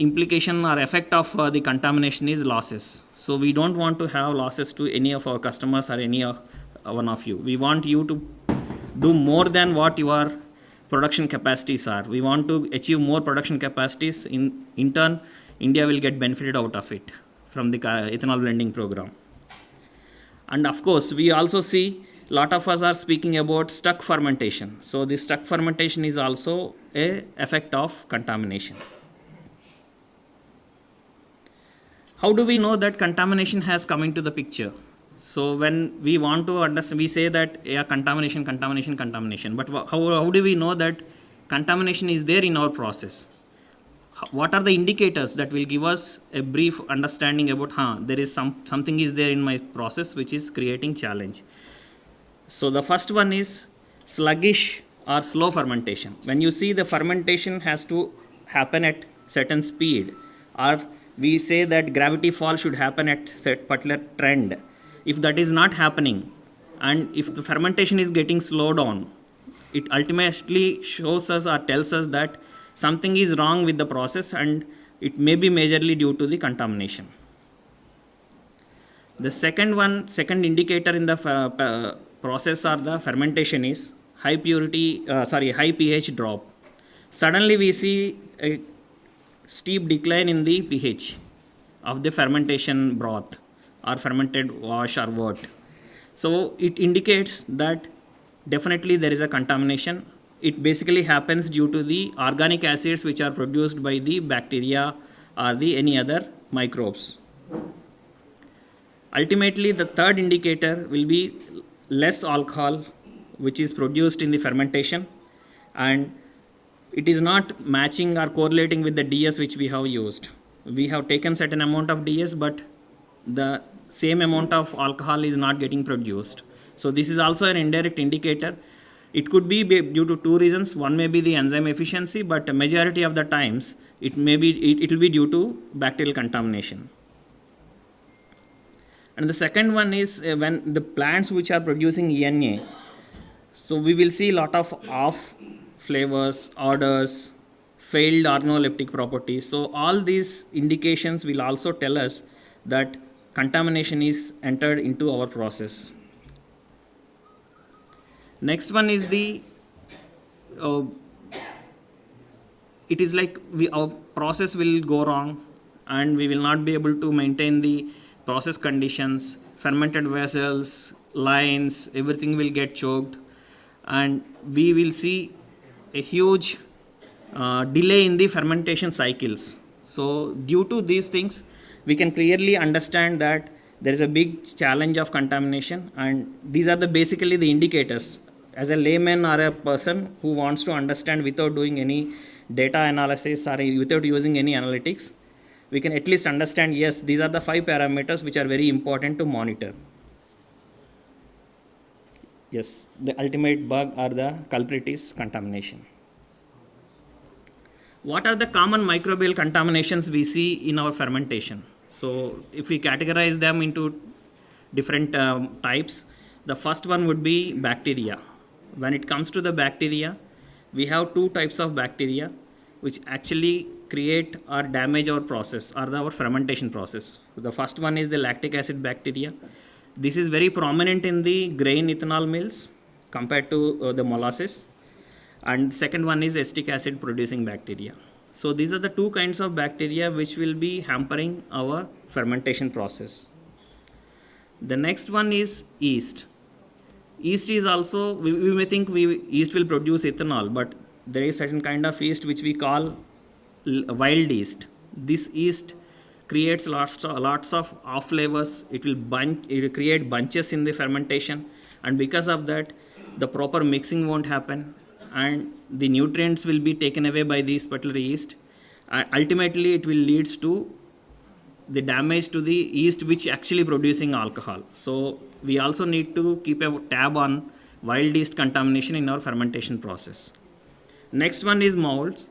implication or effect of the contamination is losses. So we don't want to have losses to any of our customers or any of one of you. We want you to do more than what your production capacities are. We want to achieve more production capacities. In turn, India will get benefited out of it from the ethanol blending program. And of course, we also see a lot of us are speaking about stuck fermentation. So this stuck fermentation is also an effect of contamination. How do we know that contamination has come into the picture? So when we want to understand, we say that contamination. But how do we know that contamination is there in our process? What are the indicators that will give us a brief understanding about there is something is there in my process which is creating challenge? So the first one is sluggish or slow fermentation. When you see the fermentation has to happen at certain speed, or we say that gravity fall should happen at set particular trend. If that is not happening, and if the fermentation is getting slowed down, it ultimately shows us or tells us that something is wrong with the process, and it may be majorly due to the contamination. The second indicator in the process or the fermentation is high pH drop. Suddenly we see a steep decline in the pH of the fermentation broth or fermented wash or wort. So it indicates that definitely there is a contamination. It basically happens due to the organic acids which are produced by the bacteria or any other microbes. Ultimately, the third indicator will be less alcohol which is produced in the fermentation, and it is not matching or correlating with the DS which we have used. We have taken certain amount of DS, but the same amount of alcohol is not getting produced. So this is also an indirect indicator. It could be due to two reasons. One may be the enzyme efficiency, but a majority of the times it will be due to bacterial contamination. And the second one is when the plants which are producing ENA, so we will see a lot of off flavors, odors, failed organoleptic properties. So all these indications will also tell us that contamination is entered into our process. Next one is the it is like our process will go wrong, and we will not be able to maintain the process conditions, fermented vessels, lines, everything will get choked, and we will see a huge delay in the fermentation cycles. So due to these things, we can clearly understand that there is a big challenge of contamination, and these are basically the indicators. As a layman or a person who wants to understand without doing any data analysis or without using any analytics, we can at least understand, yes, these are the 5 parameters which are very important to monitor. Yes, the ultimate bug or the culprit is contamination. What are the common microbial contaminations we see in our fermentation? So if we categorize them into different types, the first one would be bacteria. When it comes to the bacteria, we have 2 types of bacteria which actually create or damage our process or our fermentation process. The first one is the lactic acid bacteria. This is very prominent in the grain ethanol mills compared to the molasses. And second one is acetic acid producing bacteria. So these are the 2 kinds of bacteria which will be hampering our fermentation process. The next one is yeast. Yeast is also, we may think yeast will produce ethanol, but there is certain kind of yeast which we call wild yeast. This yeast creates lots of off flavors. It will create bunches in the fermentation, and because of that, the proper mixing won't happen, and the nutrients will be taken away by this particular yeast. Ultimately, it will lead to the damage to the yeast which actually producing alcohol. So we also need to keep a tab on wild yeast contamination in our fermentation process. Next one is molds,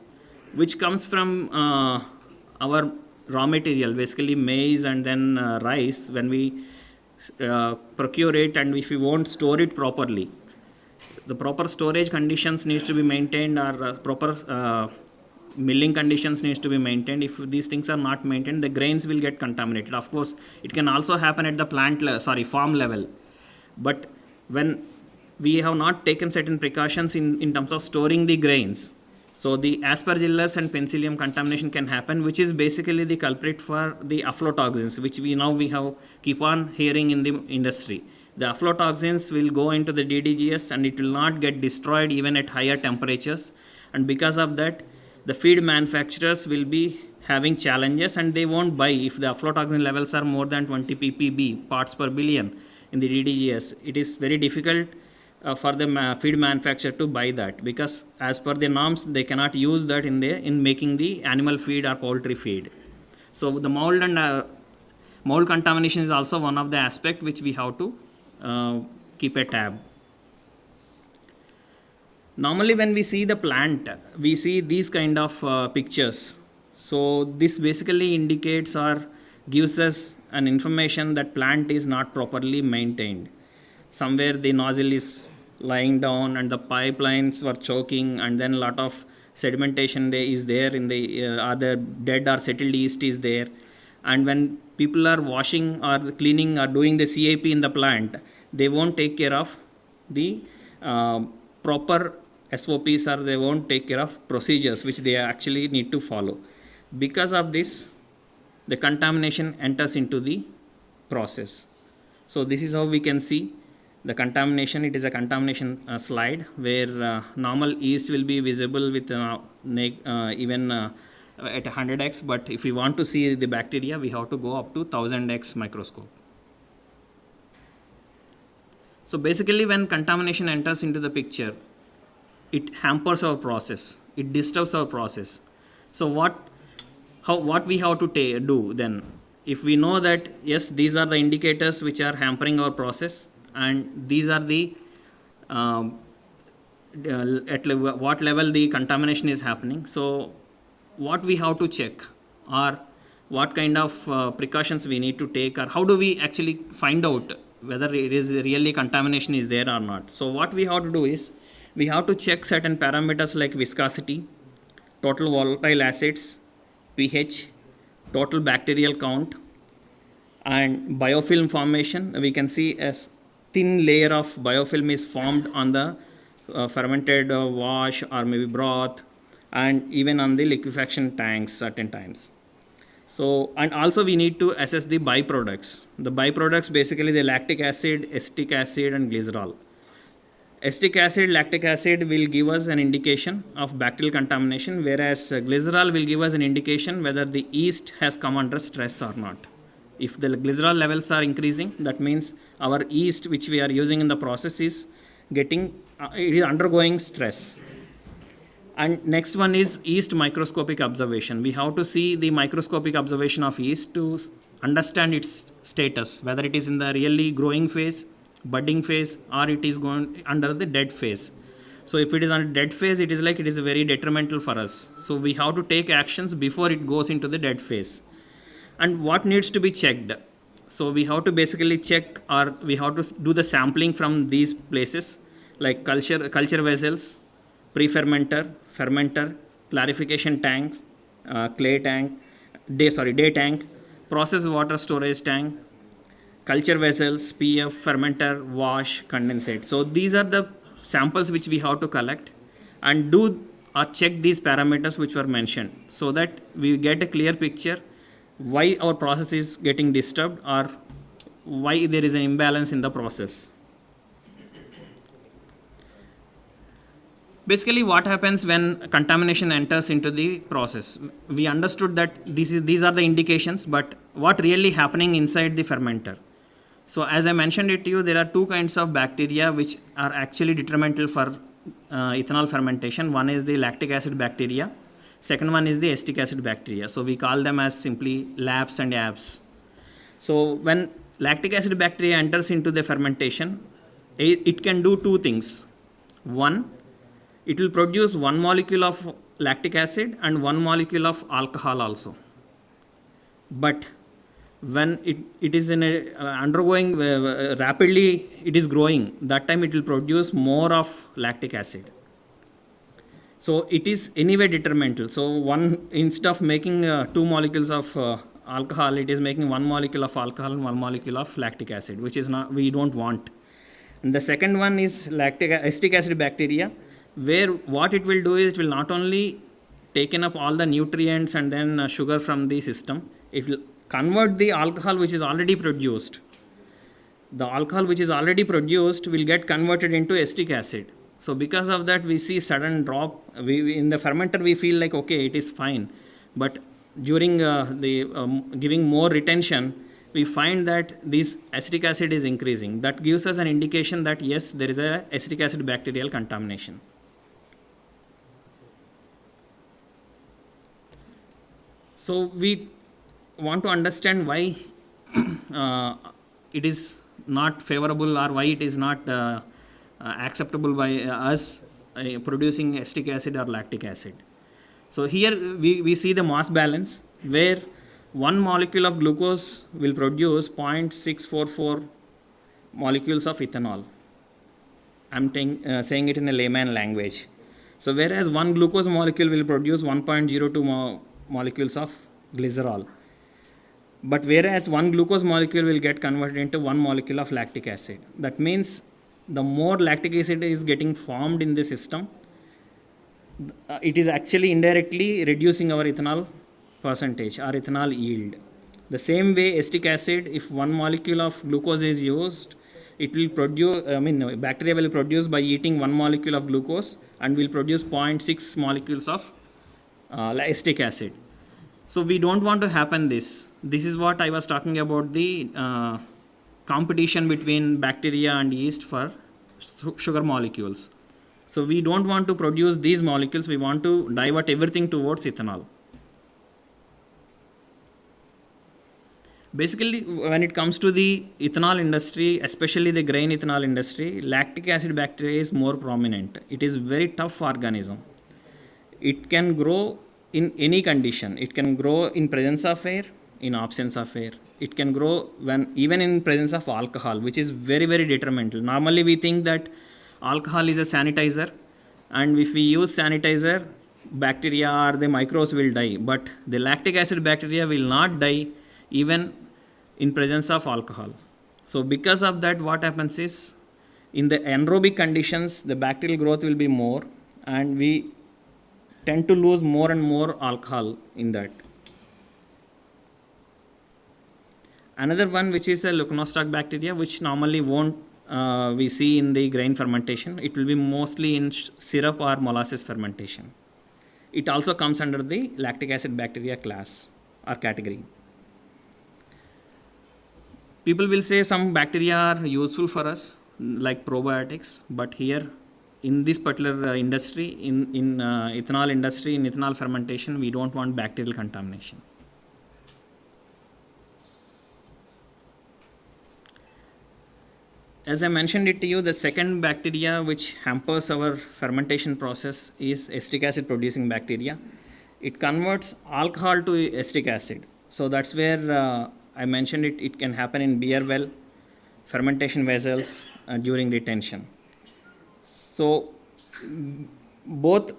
which comes from our raw material, basically maize and then rice. When we procure it, and if we won't store it properly, the proper storage conditions needs to be maintained, or proper milling conditions needs to be maintained. If these things are not maintained, the grains will get contaminated. Of course, it can also happen at the farm level. But when we have not taken certain precautions in terms of storing the grains, so the aspergillus and penicillium contamination can happen, which is basically the culprit for the aflatoxins, which we have keep on hearing in the industry. The aflatoxins will go into the DDGS and it will not get destroyed even at higher temperatures, and because of that, the feed manufacturers will be having challenges and they won't buy if the aflatoxin levels are more than 20 ppb, parts per billion in the DDGS. It is very difficult for the feed manufacturer to buy that, because as per the norms they cannot use that in making the animal feed or poultry feed. So the mold and mold contamination is also one of the aspect which we have to keep a tab. Normally when we see the plant, we see these kind of pictures. So this basically indicates or gives us an information that plant is not properly maintained. Somewhere the nozzle is lying down and the pipelines were choking, and then a lot of sedimentation is there in the other dead or settled yeast is there. And when people are washing or cleaning or doing the CAP in the plant, they won't take care of the proper SOPs, or they won't take care of procedures which they actually need to follow. Because of this, the contamination enters into the process. So this is how we can see the contamination. It is a contamination slide where normal yeast will be visible with even at 100x, but if we want to see the bacteria, we have to go up to 1000x microscope. So basically when contamination enters into the picture, it hampers our process, it disturbs our process. So what we have to do then, if we know that yes, these are the indicators which are hampering our process, and these are the at what level the contamination is happening. So what we have to check, or what kind of precautions we need to take, or how do we actually find out whether it is really contamination is there or not. So what we have to do is, we have to check certain parameters like viscosity, total volatile acids, pH, total bacterial count, and biofilm formation. We can see a thin layer of biofilm is formed on the fermented wash or maybe broth, and even on the liquefaction tanks certain times. So, and also we need to assess the byproducts. The byproducts basically the lactic acid, acetic acid and glycerol. Acetic acid, lactic acid will give us an indication of bacterial contamination, whereas glycerol will give us an indication whether the yeast has come under stress or not. If the glycerol levels are increasing, that means our yeast which we are using in the process is getting, it is undergoing stress. And next one is yeast microscopic observation. We have to see the microscopic observation of yeast to understand its status, whether it is in the really growing phase, budding phase, or it is going under the dead phase. So if it is under dead phase, it is like it is very detrimental for us. So we have to take actions before it goes into the dead phase. And what needs to be checked? So we have to basically check, or we have to do the sampling from these places like culture vessels, pre-fermenter, fermenter, clarification tanks, clay tank, day tank, process water storage tank, culture vessels, PF, fermenter, wash, condensate. So these are the samples which we have to collect and do or check these parameters which were mentioned, so that we get a clear picture why our process is getting disturbed or why there is an imbalance in the process. Basically, what happens when contamination enters into the process? We understood that these are the indications, but what really happening inside the fermenter? So as I mentioned it to you, there are two kinds of bacteria which are actually detrimental for ethanol fermentation. One is the lactic acid bacteria. Second one is the acetic acid bacteria. So we call them as simply LABs and ABs. So when lactic acid bacteria enters into the fermentation, it can do two things. One, it will produce one molecule of lactic acid and one molecule of alcohol also. But when it is in a undergoing rapidly, it is growing, that time it will produce more of lactic acid. So it is anyway detrimental. So one, instead of making two molecules of alcohol, it is making one molecule of alcohol and one molecule of lactic acid, which is not, we don't want. And the second one is acetic acid bacteria, where what it will do is it will not only taken up all the nutrients and then sugar from the system, it will convert the alcohol which is already produced. The alcohol which is already produced will get converted into acetic acid. So because of that, we see sudden drop. In the fermenter, we feel like, okay, it is fine. But during giving more retention, we find that this acetic acid is increasing. That gives us an indication that yes, there is a acetic acid bacterial contamination. So we want to understand why it is not favorable or why it is not acceptable by us producing acetic acid or lactic acid. So here we see the mass balance, where one molecule of glucose will produce 0.644 molecules of ethanol. I'm saying it in a layman language. So whereas one glucose molecule will produce 1.02 molecules of glycerol. But whereas one glucose molecule will get converted into one molecule of lactic acid. That means the more lactic acid is getting formed in the system, it is actually indirectly reducing our ethanol percentage or ethanol yield. The same way acetic acid, if one molecule of glucose is used, it will produce, bacteria will produce by eating one molecule of glucose and will produce 0.6 molecules of acetic acid. So we don't want to happen this. This is what I was talking about, the competition between bacteria and yeast for sugar molecules. So we don't want to produce these molecules, we want to divert everything towards ethanol. Basically, when it comes to the ethanol industry, especially the grain ethanol industry, lactic acid bacteria is more prominent. It is very tough organism. It can grow in any condition. It can grow in presence of air, in absence of air. It can grow even in presence of alcohol, which is very, very detrimental. Normally we think that alcohol is a sanitizer, and if we use sanitizer, bacteria or the microbes will die. But the lactic acid bacteria will not die even in presence of alcohol. So because of that, what happens is, in the anaerobic conditions, the bacterial growth will be more, and we tend to lose more and more alcohol in that. Another one, which is a leuconostoc bacteria, which normally won't we see in the grain fermentation. It will be mostly in syrup or molasses fermentation. It also comes under the lactic acid bacteria class or category. People will say some bacteria are useful for us, like probiotics, but here in this particular industry, in ethanol industry, in ethanol fermentation, we don't want bacterial contamination. As I mentioned it to you, the second bacteria which hampers our fermentation process is acetic acid producing bacteria. It converts alcohol to acetic acid. So that's where I mentioned it can happen in beer well, fermentation vessels during retention. So both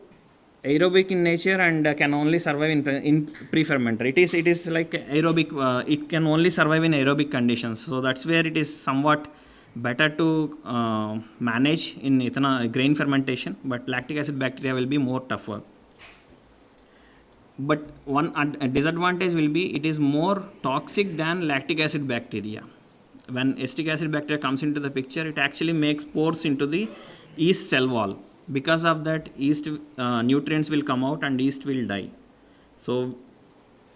aerobic in nature and can only survive in pre-fermenter. It is like aerobic, it can only survive in aerobic conditions. So that's where it is somewhat better to manage in ethanol grain fermentation, but lactic acid bacteria will be more tougher. But one disadvantage will be it is more toxic than lactic acid bacteria. When acetic acid bacteria comes into the picture, it actually makes pores into the yeast cell wall. Because of that, yeast nutrients will come out and yeast will die. So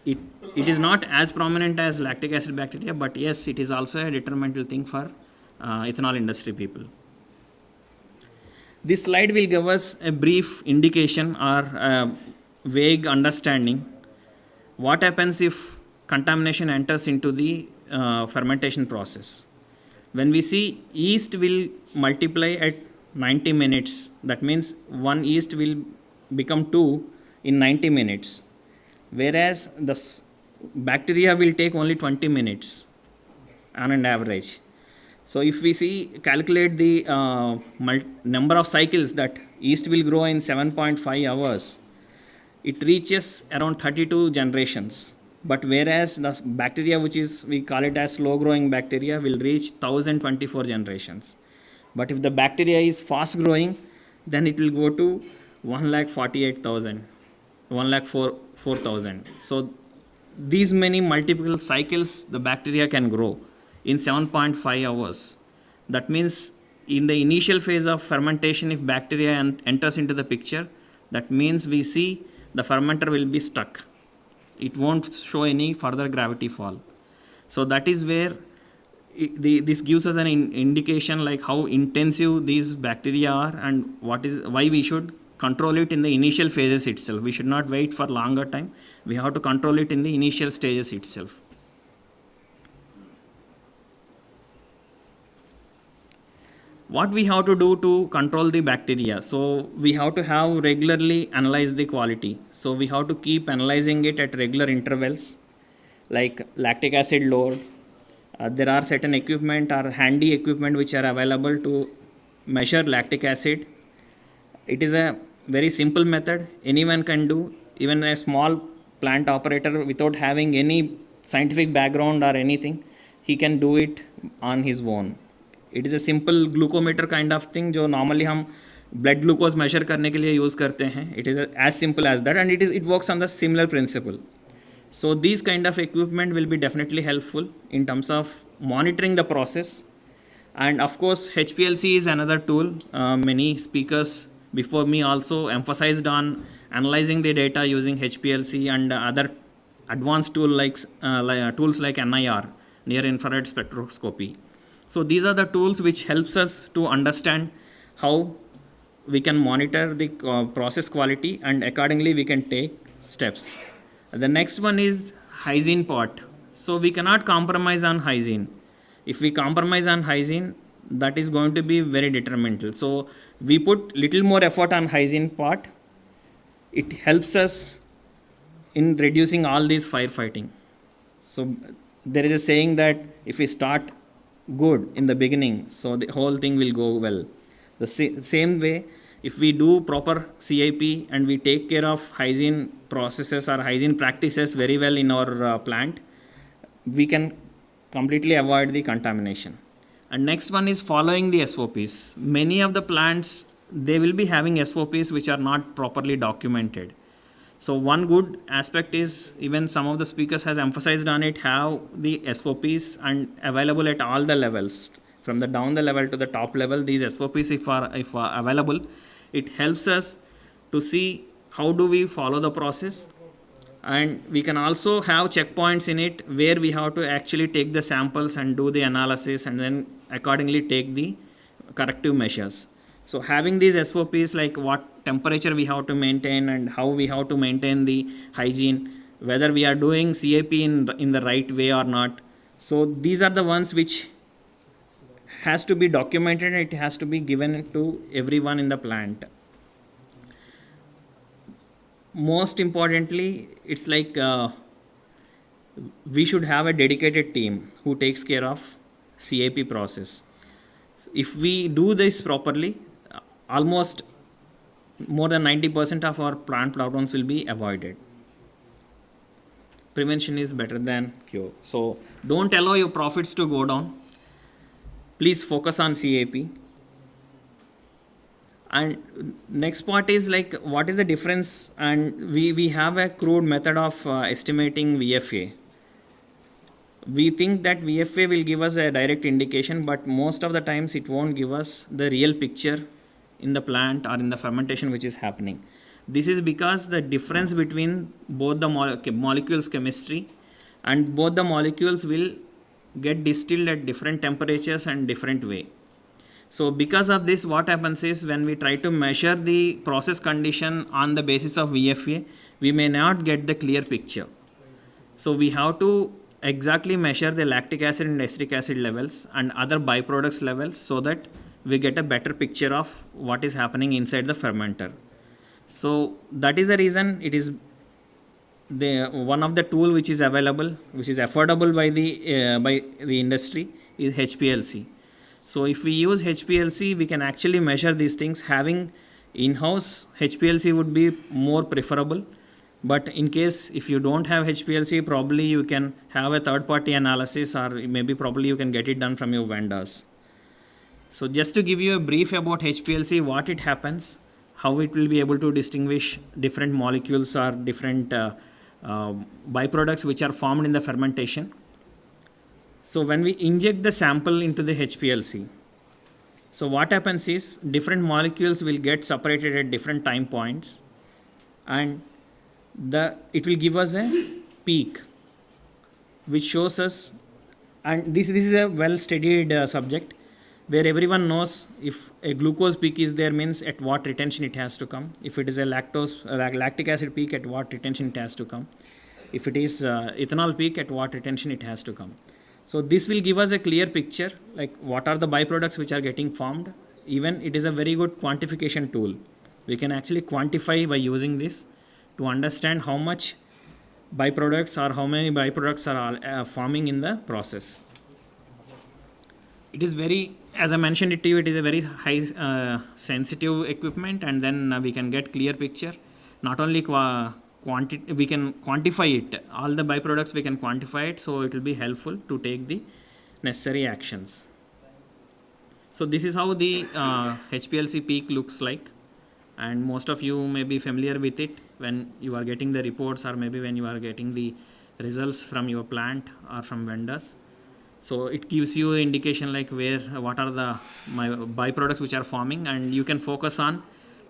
it is not as prominent as lactic acid bacteria, but yes, it is also a detrimental thing for ethanol industry people. This slide will give us a brief indication or vague understanding what happens if contamination enters into the fermentation process. When we see yeast will multiply at 90 minutes, that means one yeast will become 2 in 90 minutes, whereas the bacteria will take only 20 minutes on an average. So if we calculate the number of cycles that yeast will grow in 7.5 hours, it reaches around 32 generations. But whereas the bacteria, which is, we call it as slow growing bacteria, will reach 1024 generations. But if the bacteria is fast growing, then it will go to 1,48,000, 1,04,000. So these many multiple cycles the bacteria can grow in 7.5 hours. That means in the initial phase of fermentation, if bacteria enters into the picture, that means we see the fermenter will be stuck. It won't show any further gravity fall. So that is where this gives us an indication like how intensive these bacteria are and why we should control it in the initial phases itself. We should not wait for longer time. We have to control it in the initial stages itself. What we have to do to control the bacteria? So we have to have regularly analyze the quality. So we have to keep analyzing it at regular intervals, like lactic acid load. There are certain equipment or handy equipment which are available to measure lactic acid. It is a very simple method. Anyone can do. Even a small plant operator without having any scientific background or anything, he can do it on his own. It is a simple glucometer kind of thing जो normally हम blood glucose measure करने के लिए use करते हैं. It is as simple as that, and it works on the similar principle. So these kind of equipment will be definitely helpful in terms of monitoring the process. And of course, HPLC is another tool. Many speakers before me also emphasized on analyzing the data using HPLC and other advanced tools like NIR, near infrared spectroscopy. So these are the tools which helps us to understand how we can monitor the process quality, and accordingly we can take steps. The next one is hygiene part. So we cannot compromise on hygiene. If we compromise on hygiene, that is going to be very detrimental. So we put little more effort on hygiene part. It helps us in reducing all these firefighting. So there is a saying that if we start good in the beginning, so the whole thing will go well. The same way, if we do proper CIP and we take care of hygiene processes or hygiene practices very well in our plant, we can completely avoid the contamination. And next one is following the SOPs. Many of the plants, they will be having SOPs which are not properly documented. So one good aspect is, even some of the speakers has emphasized on it, have the SOPs and available at all the levels, from the down the level to the top level. These SOPs, if are available, it helps us to see how do we follow the process. And we can also have checkpoints in it where we have to actually take the samples and do the analysis and then accordingly take the corrective measures. So having these SOPs, like what temperature we have to maintain and how we have to maintain the hygiene, whether we are doing CAP in the right way or not. So these are the ones which has to be documented, it has to be given to everyone in the plant. Most importantly, it's like we should have a dedicated team who takes care of CAP process. If we do this properly, almost more than 90% of our plant problems will be avoided. Prevention is better than cure. So don't allow your profits to go down. Please focus on CAP. And next part is like, what is the difference? And we have a crude method of estimating VFA. We think that VFA will give us a direct indication, but most of the times it won't give us the real picture in the plant or in the fermentation which is happening. This is because the difference between both the molecules chemistry, and both the molecules will get distilled at different temperatures and different way. So because of this, what happens is, when we try to measure the process condition on the basis of VFA, we may not get the clear picture. So we have to exactly measure the lactic acid and acetic acid levels and other byproducts levels, so that we get a better picture of what is happening inside the fermenter. So that is the reason it is one of the tool which is available, which is affordable by the industry, is HPLC. So if we use HPLC, we can actually measure these things. Having in-house HPLC would be more preferable. But in case if you don't have HPLC, probably you can have a third-party analysis, or maybe probably you can get it done from your vendors. So just to give you a brief about HPLC, what it happens, how it will be able to distinguish different molecules or different byproducts which are formed in the fermentation. So when we inject the sample into the HPLC, so what happens is, different molecules will get separated at different time points, and it will give us a peak which shows us, and this is a well studied subject, where everyone knows if a glucose peak is there, means at what retention it has to come. If it is a lactic acid peak, at what retention it has to come. If it is ethanol peak, at what retention it has to come. So this will give us a clear picture, like what are the byproducts which are getting formed. Even it is a very good quantification tool. We can actually quantify by using this to understand how much byproducts or how many byproducts are forming in the process. It is very, as I mentioned it to you, it is a very high sensitive equipment, and then we can get clear picture. Not only we can quantify it, all the byproducts we can quantify it, so it will be helpful to take the necessary actions. So this is how the HPLC peak looks like, and most of you may be familiar with it when you are getting the reports, or maybe when you are getting the results from your plant or from vendors. So it gives you an indication like what are the byproducts which are forming, and you can focus on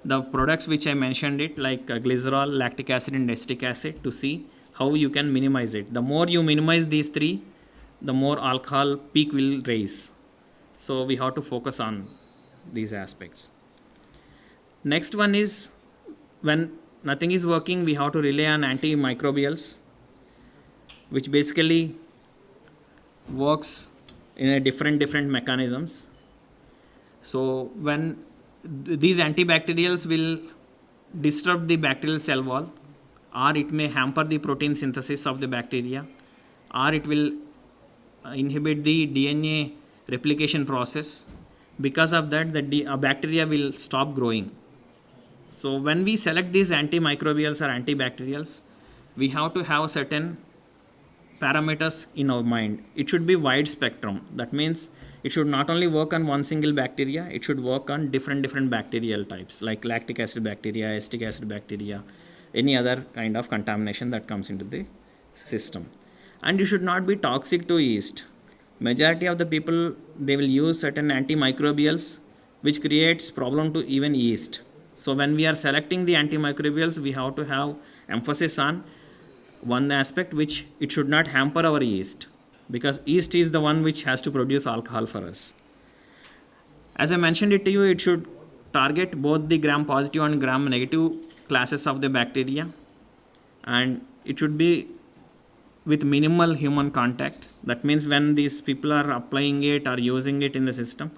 the products which I mentioned it, like glycerol, lactic acid and acetic acid, to see how you can minimize it. The more you minimize these three, the more alcohol peak will raise. So we have to focus on these aspects. Next one is, when nothing is working, we have to rely on antimicrobials, which basically works in a different mechanisms. So when these antibacterials will disrupt the bacterial cell wall, or it may hamper the protein synthesis of the bacteria, or it will inhibit the DNA replication process. Because of that, the bacteria will stop growing. So when we select these antimicrobials or antibacterials, we have to have certain parameters in our mind. It should be wide spectrum. That means it should not only work on one single bacteria, it should work on different bacterial types, like lactic acid bacteria, acetic acid bacteria, any other kind of contamination that comes into the system. And you should not be toxic to yeast. Majority of the people, they will use certain antimicrobials which creates problem to even yeast. So when we are selecting the antimicrobials, we have to have emphasis on one aspect, which it should not hamper our yeast, because yeast is the one which has to produce alcohol for us. As I mentioned it to you, it should target both the gram positive and gram negative classes of the bacteria, and it should be with minimal human contact. That means when these people are applying it or using it in the system,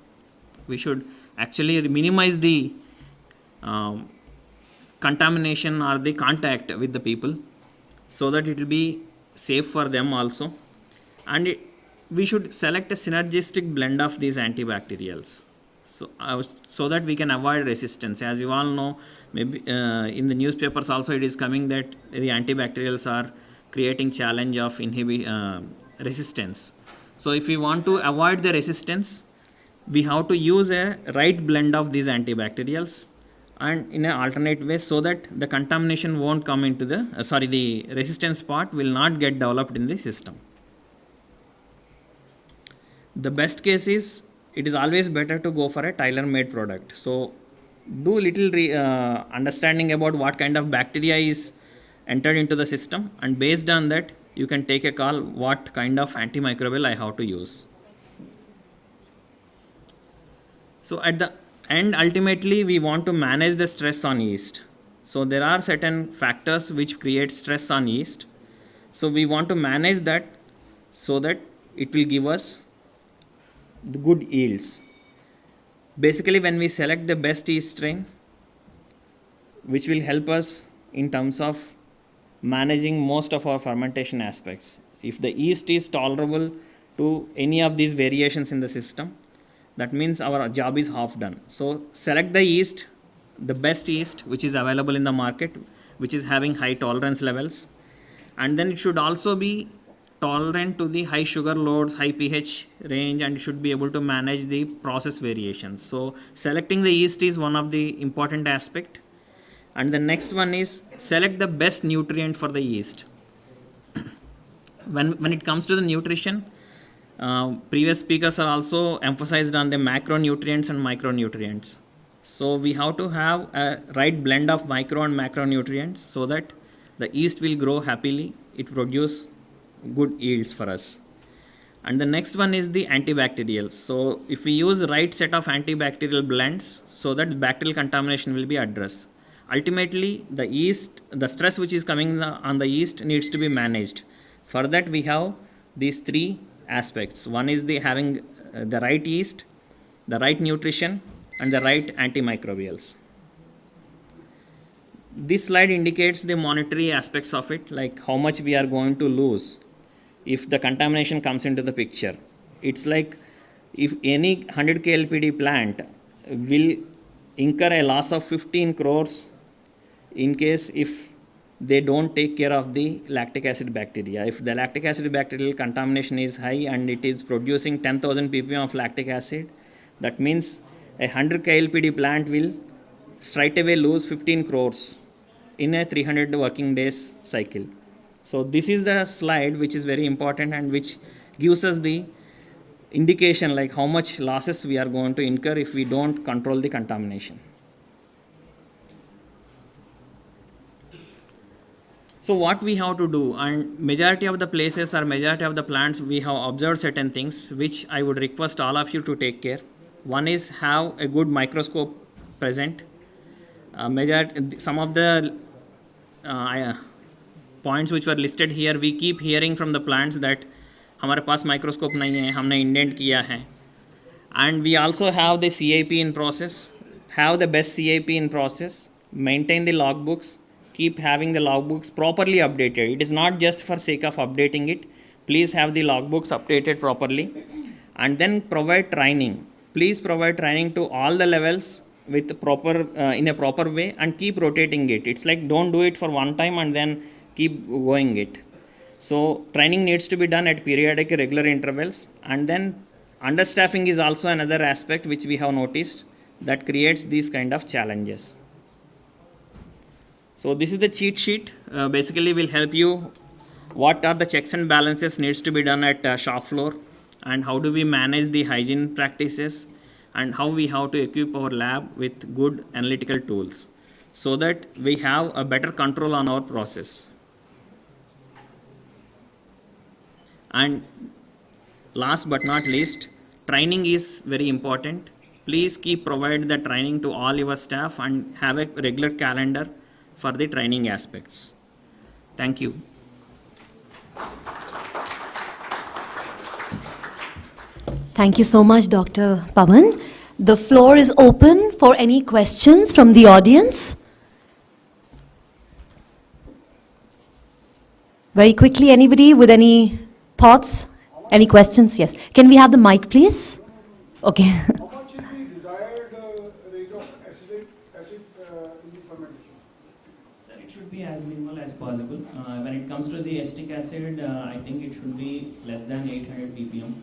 we should actually minimize the contamination or the contact with the people, so that it will be safe for them also. And we should select a synergistic blend of these antibacterials, so that we can avoid resistance. As you all know, maybe in the newspapers also it is coming that the antibacterials are creating challenge of resistance. So if we want to avoid the resistance, we have to use a right blend of these antibacterials and in an alternate way, so that the contamination won't come into the the resistance part will not get developed in the system. The best case is, it is always better to go for a tailor-made product. So do little understanding about what kind of bacteria is entered into the system, and based on that you can take a call what kind of antimicrobial I have to use. So at the end, ultimately we want to manage the stress on yeast. So there are certain factors which create stress on yeast. So we want to manage that so that it will give us the good yields. Basically, when we select the best yeast strain, which will help us in terms of managing most of our fermentation aspects. If the yeast is tolerable to any of these variations in the system, that means our job is half done. So select the yeast, the best yeast which is available in the market, which is having high tolerance levels, and then it should also be tolerant to the high sugar loads, high pH range, and should be able to manage the process variations. So selecting the yeast is one of the important aspect. And the next one is select the best nutrient for the yeast. When it comes to the nutrition, previous speakers are also emphasized on the macronutrients and micronutrients. So we have to have a right blend of micro and macronutrients so that the yeast will grow happily, it produce good yields for us. And the next one is the antibacterials. So if we use right set of antibacterial blends, so that bacterial contamination will be addressed. Ultimately, the yeast, the stress which is coming on the yeast needs to be managed. For that, we have these three aspects. One is the having the right yeast, the right nutrition, and the right antimicrobials. This slide indicates the monetary aspects of it, like how much we are going to lose if the contamination comes into the picture. It's like if any 100 KLPD plant will incur a loss of 15 crores in case if they don't take care of the lactic acid bacteria. If the lactic acid bacterial contamination is high and it is producing 10,000 ppm of lactic acid, that means a 100 KLPD plant will straight away lose 15 crores in a 300 working days cycle. So this is the slide which is very important and which gives us the indication like how much losses we are going to incur if we don't control the contamination. So what we have to do, and majority of the places or majority of the plants we have observed certain things which I would request all of you to take care. One is have a good microscope present. Some of the points which were listed here, we keep hearing from the plants that हमारे पास microscope नहीं है, हमने indent किया है. And we also have the CIP in process. Have the best CIP in process. Maintain the logbooks. Keep having the logbooks properly updated. It is not just for sake of updating it. Please have the logbooks updated properly. And then provide training. Please provide training to all the levels with proper in a proper way and keep rotating it. It's like don't do it for one time and then keep going it. So training needs to be done at periodic regular intervals. And then understaffing is also another aspect which we have noticed that creates these kind of challenges. So this is the cheat sheet. Basically will help you what are the checks and balances needs to be done at shop floor, and how do we manage the hygiene practices, and how we have to equip our lab with good analytical tools so that we have a better control on our process. And last but not least, training is very important. Please keep provide the training to all your staff and have a regular calendar for the training aspects. Thank you. Thank you so much, Dr. Pavan. The floor is open for any questions from the audience. Very quickly, anybody with any thoughts? Any questions? Yes. Can we have the mic, please? Okay. How much is the desired rate of acid in the fermentation? Sir, it should be as minimal as possible. When it comes to the acetic acid, I think it should be less than 800 ppm.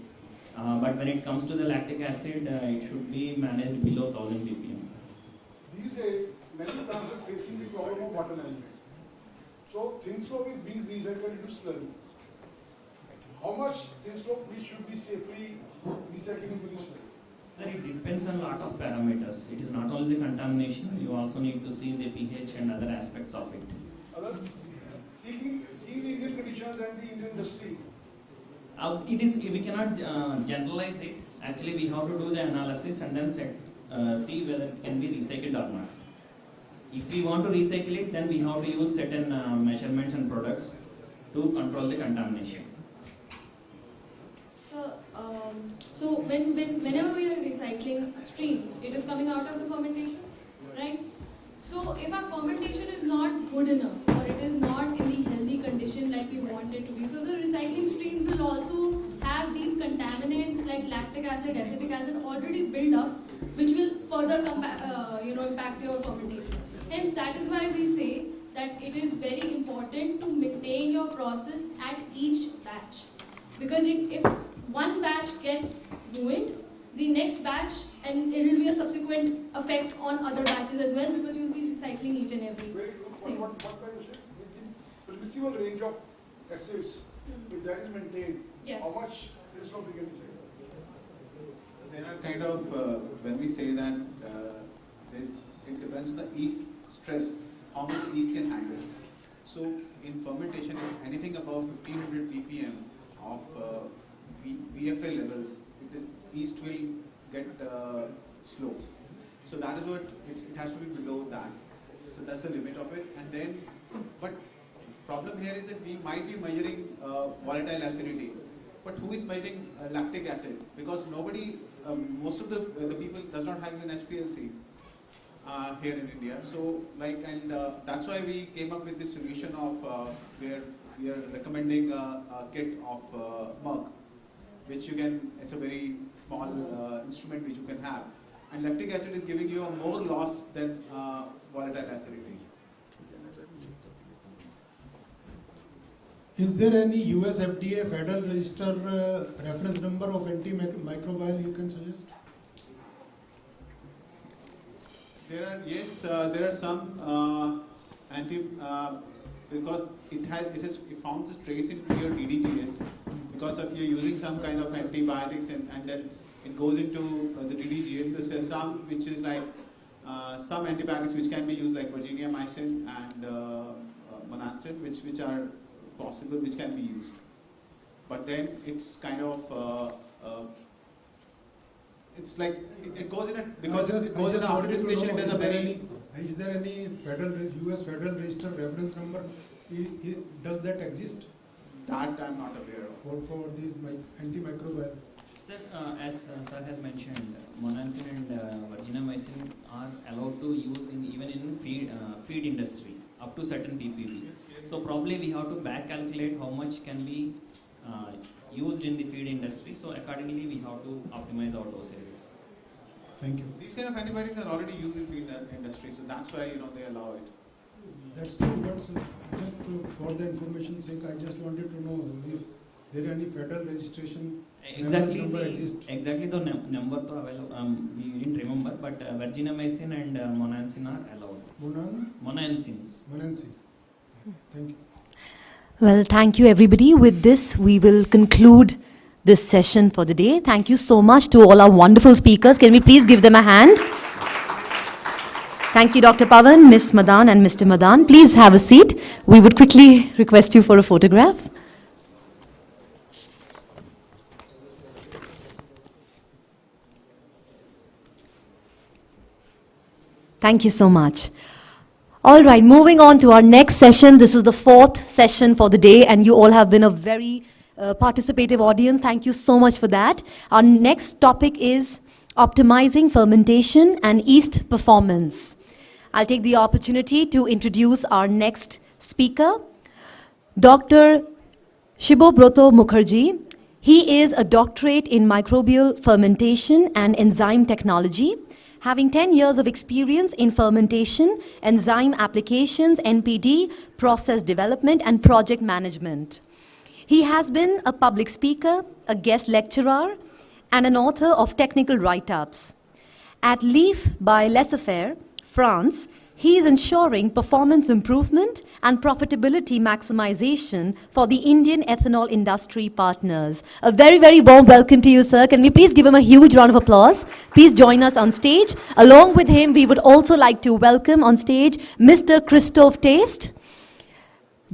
But when it comes to the lactic acid, it should be managed below 1000 ppm. These days, many plants are facing the problem of water management. So, thin soap is being recycled into slurry. How much thin soap we should be safely recycling into the slurry? Sir, it depends on a lot of parameters. It is not only the contamination, you also need to see the pH and other aspects of it. Seeing the Indian conditions and the Indian industry. We cannot generalize it. Actually, we have to do the analysis and then see whether it can be recycled or not. If we want to recycle it, then we have to use certain measurements and products to control the contamination. So whenever we are recycling streams, it is coming out of the fermentation, right? So if our fermentation is not good enough, or it is not in the healthy condition like we want it to be, so the recycling streams will also have these contaminants like lactic acid, acetic acid already build up, which will further impact your fermentation. Hence, that is why we say that it is very important to maintain your process at each batch, because if one batch gets ruined, the next batch, and it will be a subsequent effect on other batches as well, because you will be recycling each and every thing. What kind of shape? The permissible range of acids, if that is maintained, yes. How much thin soap we can recycle? There are kind of, when we say that it depends on the yeast stress, how much yeast can handle. So in fermentation, anything above 1500 ppm of VFA levels, yeast will get slow. So that is what, it has to be below that. So that's the limit of it. And then, but problem here is that we might be measuring volatile acidity. But who is measuring lactic acid? Because nobody, most of the people does not have an SPLC here in India. So that's why we came up with this solution of where we are recommending a kit of Merck, which you can, it's a very small instrument which you can have. And lactic acid is giving you a more loss than volatile acidity. Is there any US FDA Federal Register reference number of antimicrobial you can suggest? There are some because it forms a trace in your DDGS because if you're using some kind of antibiotics and then it goes into the DDGS. There's some which is like some antibiotics which can be used like virginiamycin and monansin, which are possible, which can be used. But then it's kind of it's like it goes in a because it goes in after distillation. It is a very. Is there any US Federal Register reference number? Does that exist? That I'm not aware of. For these antimicrobial. Sir, as sir has mentioned, monansin and virginiamycin are allowed to use even in feed industry up to certain ppb. So probably we have to back calculate how much can be used in the feed industry. So accordingly we have to optimize our dosages. Thank you. These kind of antibiotics are already used in feed industry, so that's why they allow it. That's true, but just for the information's sake, I just wanted to know if there are any federal registration Exactly number exists. Exactly the number to available. We didn't remember, but virginiamycin and monansin are allowed. Monansin. Manansi. Thank you. Well, thank you, everybody. With this, we will conclude this session for the day. Thank you so much to all our wonderful speakers. Can we please give them a hand? Thank you, Dr. Pavan, Ms. Madan, and Mr. Madan. Please have a seat. We would quickly request you for a photograph. Thank you so much. All right, moving on to our next session. This is the fourth session for the day, and you all have been a very participative audience. Thank you so much for that. Our next topic is optimizing fermentation and yeast performance. I'll take the opportunity to introduce our next speaker, Dr. Shibobroto Mukherjee. He is a doctorate in microbial fermentation and enzyme technology, having 10 years of experience in fermentation, enzyme applications, NPD, process development, and project management. He has been a public speaker, a guest lecturer, and an author of technical write-ups. At Leaf by Laissez-Faire, France, he is ensuring performance improvement and profitability maximization for the Indian ethanol industry partners. A very, very warm welcome to you, sir. Can we please give him a huge round of applause? Please join us on stage. Along with him, we would also like to welcome on stage Mr. Christophe Taste,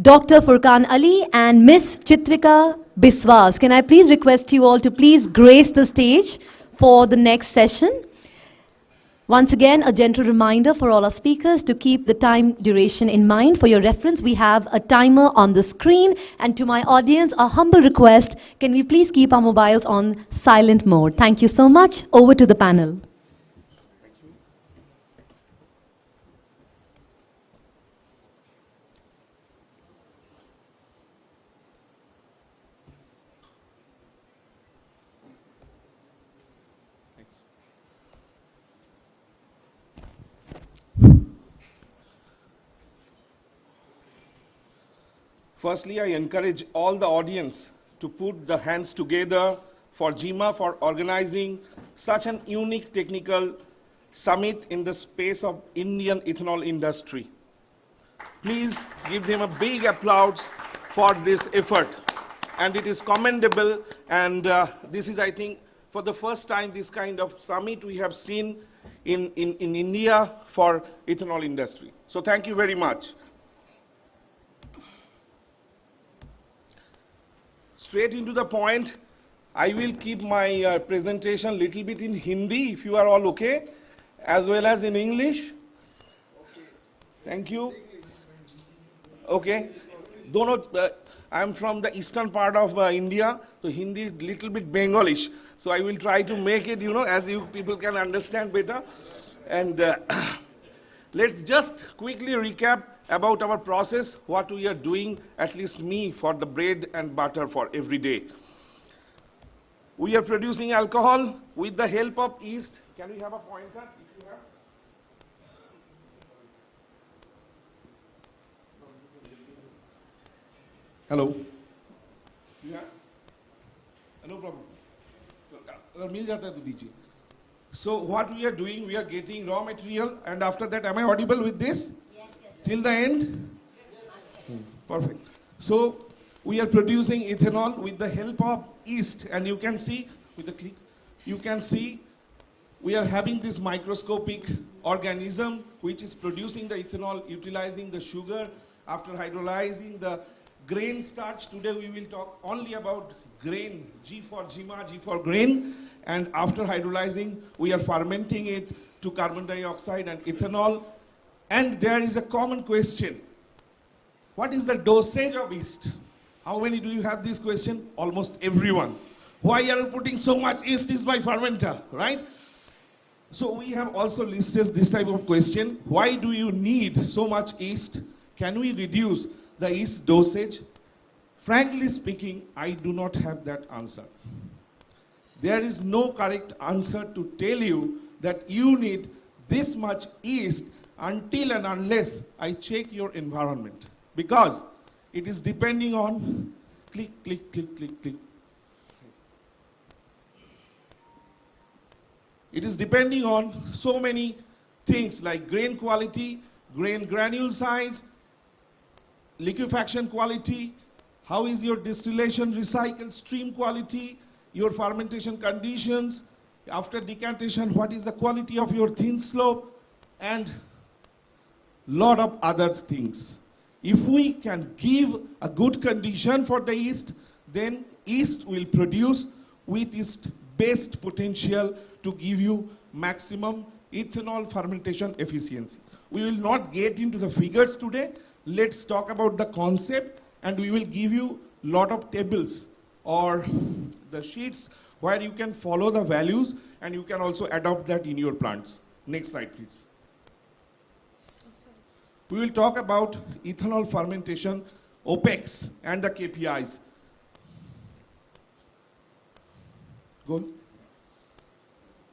Dr. Furqan Ali, and Miss Chitrika Biswas. Can I please request you all to please grace the stage for the next session? Once again, a gentle reminder for all our speakers to keep the time duration in mind. For your reference, we have a timer on the screen. And to my audience, a humble request, can we please keep our mobiles on silent mode? Thank you so much. Over to the panel. Firstly, I encourage all the audience to put the hands together for GEMA for organizing such an unique technical summit in the space of Indian ethanol industry. Please give them a big applause for this effort. And it is commendable, and this is, I think, for the first time this kind of summit we have seen in India for ethanol industry. So thank you very much. Straight into the point, I will keep my presentation a little bit in Hindi, if you are all okay, as well as in English. Thank you. Okay. I am from the eastern part of India, so Hindi is little bit Bengalish. So I will try to make it, as you people can understand better. And let's just quickly recap about our process, what we are doing, at least me, for the bread and butter for every day. We are producing alcohol with the help of yeast. Can we have a pointer, if you have? Hello? Yeah? No problem. मिल जाता है तो दीजिए. So what we are doing, we are getting raw material, and after that, am I audible with this? Till the end? Perfect. So we are producing ethanol with the help of yeast, and you can see with the click, you can see we are having this microscopic organism which is producing the ethanol, utilizing the sugar after hydrolyzing the grain starch. Today we will talk only about grain, G for GEMA, G for grain, and after hydrolyzing we are fermenting it to carbon dioxide and ethanol. And there is a common question. What is the dosage of yeast? How many do you have this question? Almost everyone. Why are you putting so much yeast in my fermenter, right? So we have also listed this type of question. Why do you need so much yeast? Can we reduce the yeast dosage? Frankly speaking, I do not have that answer. There is no correct answer to tell you that you need this much yeast until and unless I check your environment, because it is depending on click, click, click, click, click. It is depending on so many things like grain quality, grain granule size, liquefaction quality, how is your distillation recycle stream quality, your fermentation conditions, after decantation, what is the quality of your thin slope, and lot of other things. If we can give a good condition for the yeast, then yeast will produce with its best potential to give you maximum ethanol fermentation efficiency. We will not get into the figures today. Let's talk about the concept, and we will give you lot of tables or the sheets where you can follow the values and you can also adopt that in your plants. Next slide, please. We will talk about ethanol fermentation, OPEX, and the KPIs. Go.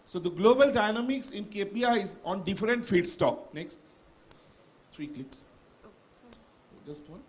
So the global dynamics in KPIs on different feedstock. Next. 3 clicks. Just one.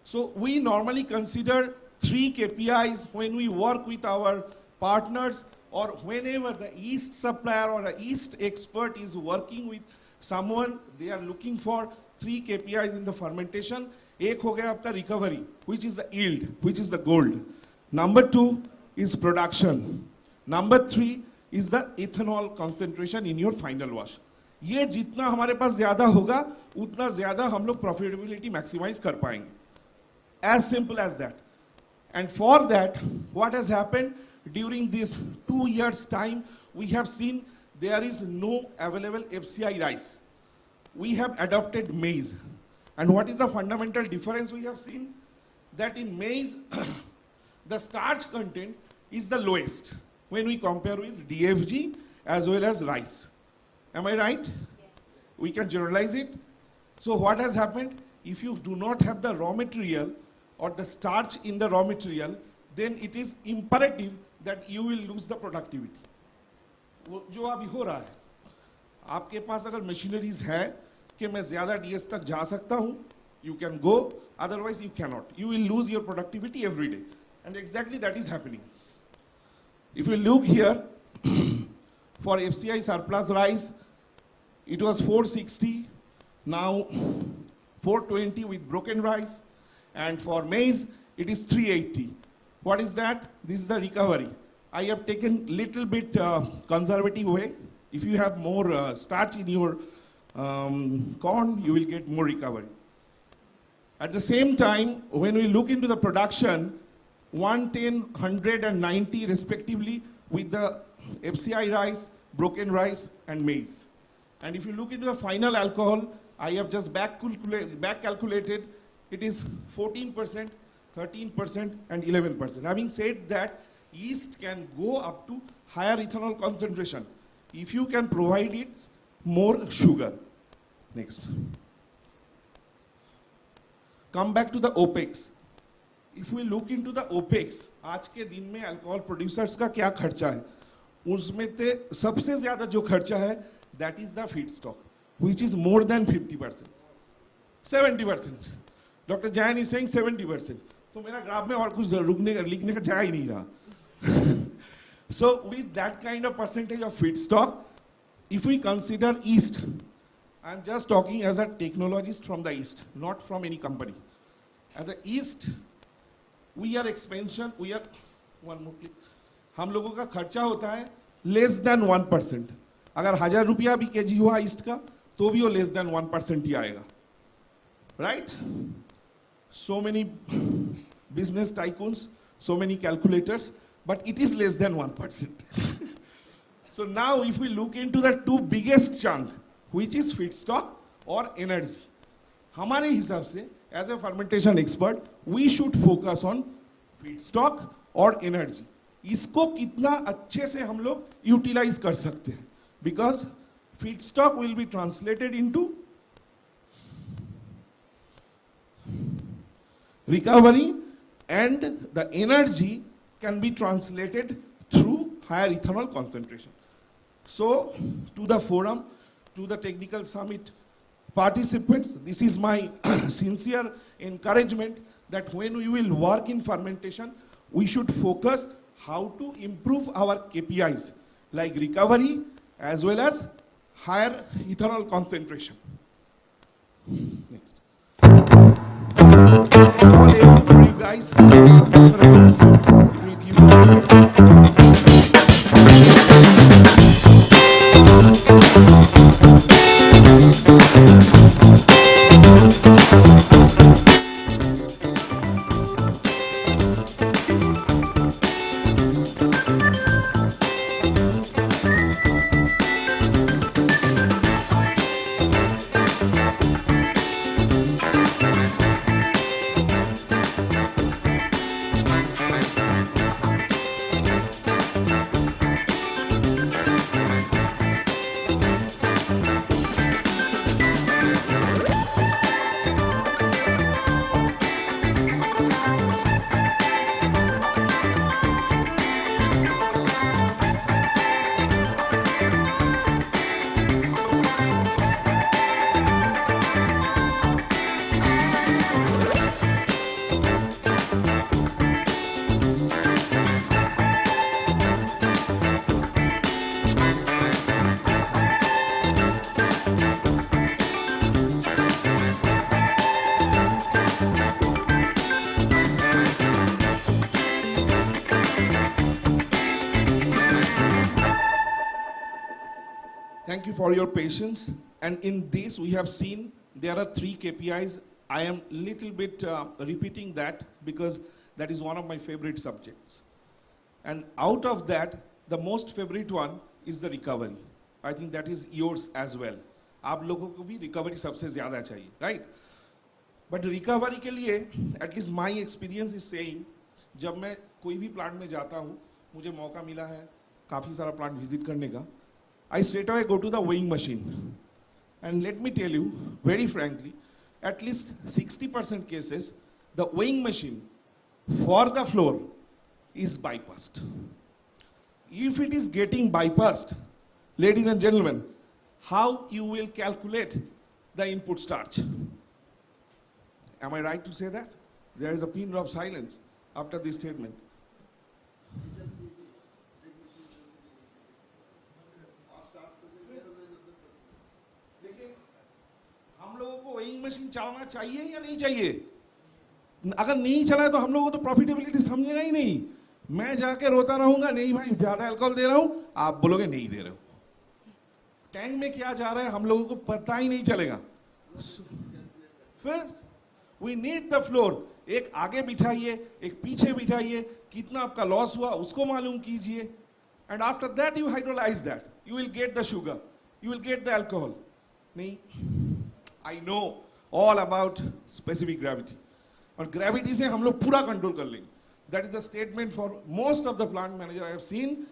So we normally consider 3 KPIs when we work with our partners or whenever the yeast supplier or a yeast expert is working with someone, they are looking for 3 KPIs in the fermentation. एक हो गया आपका recovery, which is the yield, which is the gold. Number 2 is production. Number 3 is the ethanol concentration in your final wash. ये जितना हमारे पास ज़्यादा होगा, उतना ज़्यादा हम लोग profitability maximize कर पाएंगे. As simple as that. And for that, what has happened during this 2 years time, we have seen there is no available FCI rice. We have adopted maize. And what is the fundamental difference we have seen? That in maize, the starch content is the lowest when we compare with DFG as well as rice. Am I right? Yes. We can generalize it. So what has happened? If you do not have the raw material or the starch in the raw material, then it is imperative that you will lose the productivity. जो अभी हो रहा है, आपके पास अगर machineries है कि मैं ज़्यादा DS तक जा सकता हूँ, you can go, otherwise you cannot. You will lose your productivity every day. And exactly that is happening. If you look here, for FCI surplus rice, it was 460, now 420 with broken rice. And for maize, it is 380. What is that? This is the recovery. I have taken little bit conservative way. If you have more starch in your corn, you will get more recovery. At the same time, when we look into the production, 110, 100 and 90 respectively with the FCI rice, broken rice and maize. And if you look into the final alcohol, I have just back calculated, it is 14%, 13% and 11%. Having said that, yeast can go up to higher ethanol concentration if you can provide it more sugar. Next. Come back to the OPEX. If we look into the OPEX, आज के दिन में alcohol producers का क्या खर्चा है? उसमें ते सबसे ज़्यादा जो खर्चा है, that is the feedstock, which is more than 50%, 70%. Dr. Jain is saying 70%. तो मेरा ग्राफ में और कुछ लिखने का जगह ही नहीं रहा. So with that kind of percentage of feedstock, if we consider yeast, I'm just talking as a technologist from the East, not from any company. As a East, we are expansion, we are, one more click. हम लोगों का खर्चा होता है less than 1%. अगर 1000 रुपया भी KG हुआ ईस्ट का, तो भी वो less than 1% ही आएगा. Right? So many business tycoons, so many calculators, but it is less than 1%. So now if we look into the 2 biggest chunk, which is feedstock or energy, हमारे हिसाब से, as a fermentation expert, we should focus on feedstock or energy. इसको कितना अच्छे से हम लोग utilize कर सकते हैं, because feedstock will be translated into recovery and the energy can be translated through higher ethanol concentration. So to the forum, to the technical summit participants, this is my sincere encouragement that when we will work in fermentation, we should focus how to improve our KPIs like recovery as well as higher ethanol concentration. Next. Thank you for your patience. And in this, we have seen there are 3 KPIs. I am little bit repeating that because that is one of my favorite subjects. And out of that, the most favorite one is the recovery. I think that is yours as well. आप लोगों को भी recovery सबसे ज़्यादा चाहिए, right? But recovery के लिए, at least my experience is saying, जब मैं कोई भी plant में जाता हूँ, मुझे मौका मिला है काफ़ी सारा plant visit करने का, I straight away go to the weighing machine. And let me tell you, very frankly, at least 60% cases, the weighing machine for the floor is bypassed. If it is getting bypassed, ladies and gentlemen, how you will calculate the input starch? Am I right to say that? There is a pin drop silence after this statement. हम लोगों को weighing machine चलाना चाहिए या नहीं चाहिए? अगर नहीं चलाए तो हम लोगों को तो प्रॉफिटेबिलिटी समझेगा ही नहीं. मैं जाके रोता रहूंगा, नहीं भाई ज्यादा अल्कोहल दे रहा हूं, आप बोलोगे नहीं दे रहे हो. टैंक में क्या जा रहा है हम लोगों को पता ही नहीं चलेगा. फिर we need the floor. एक आगे बिठाइए, एक पीछे बिठाइए, कितना आपका लॉस हुआ उसको मालूम कीजिए. And after that you hydrolyze that. You will get the sugar. You will get the alcohol. नहीं, I know all about specific gravity. और gravity से हम लोग पूरा कंट्रोल कर लेंगे. That is the statement for most of the plant manager I have seen.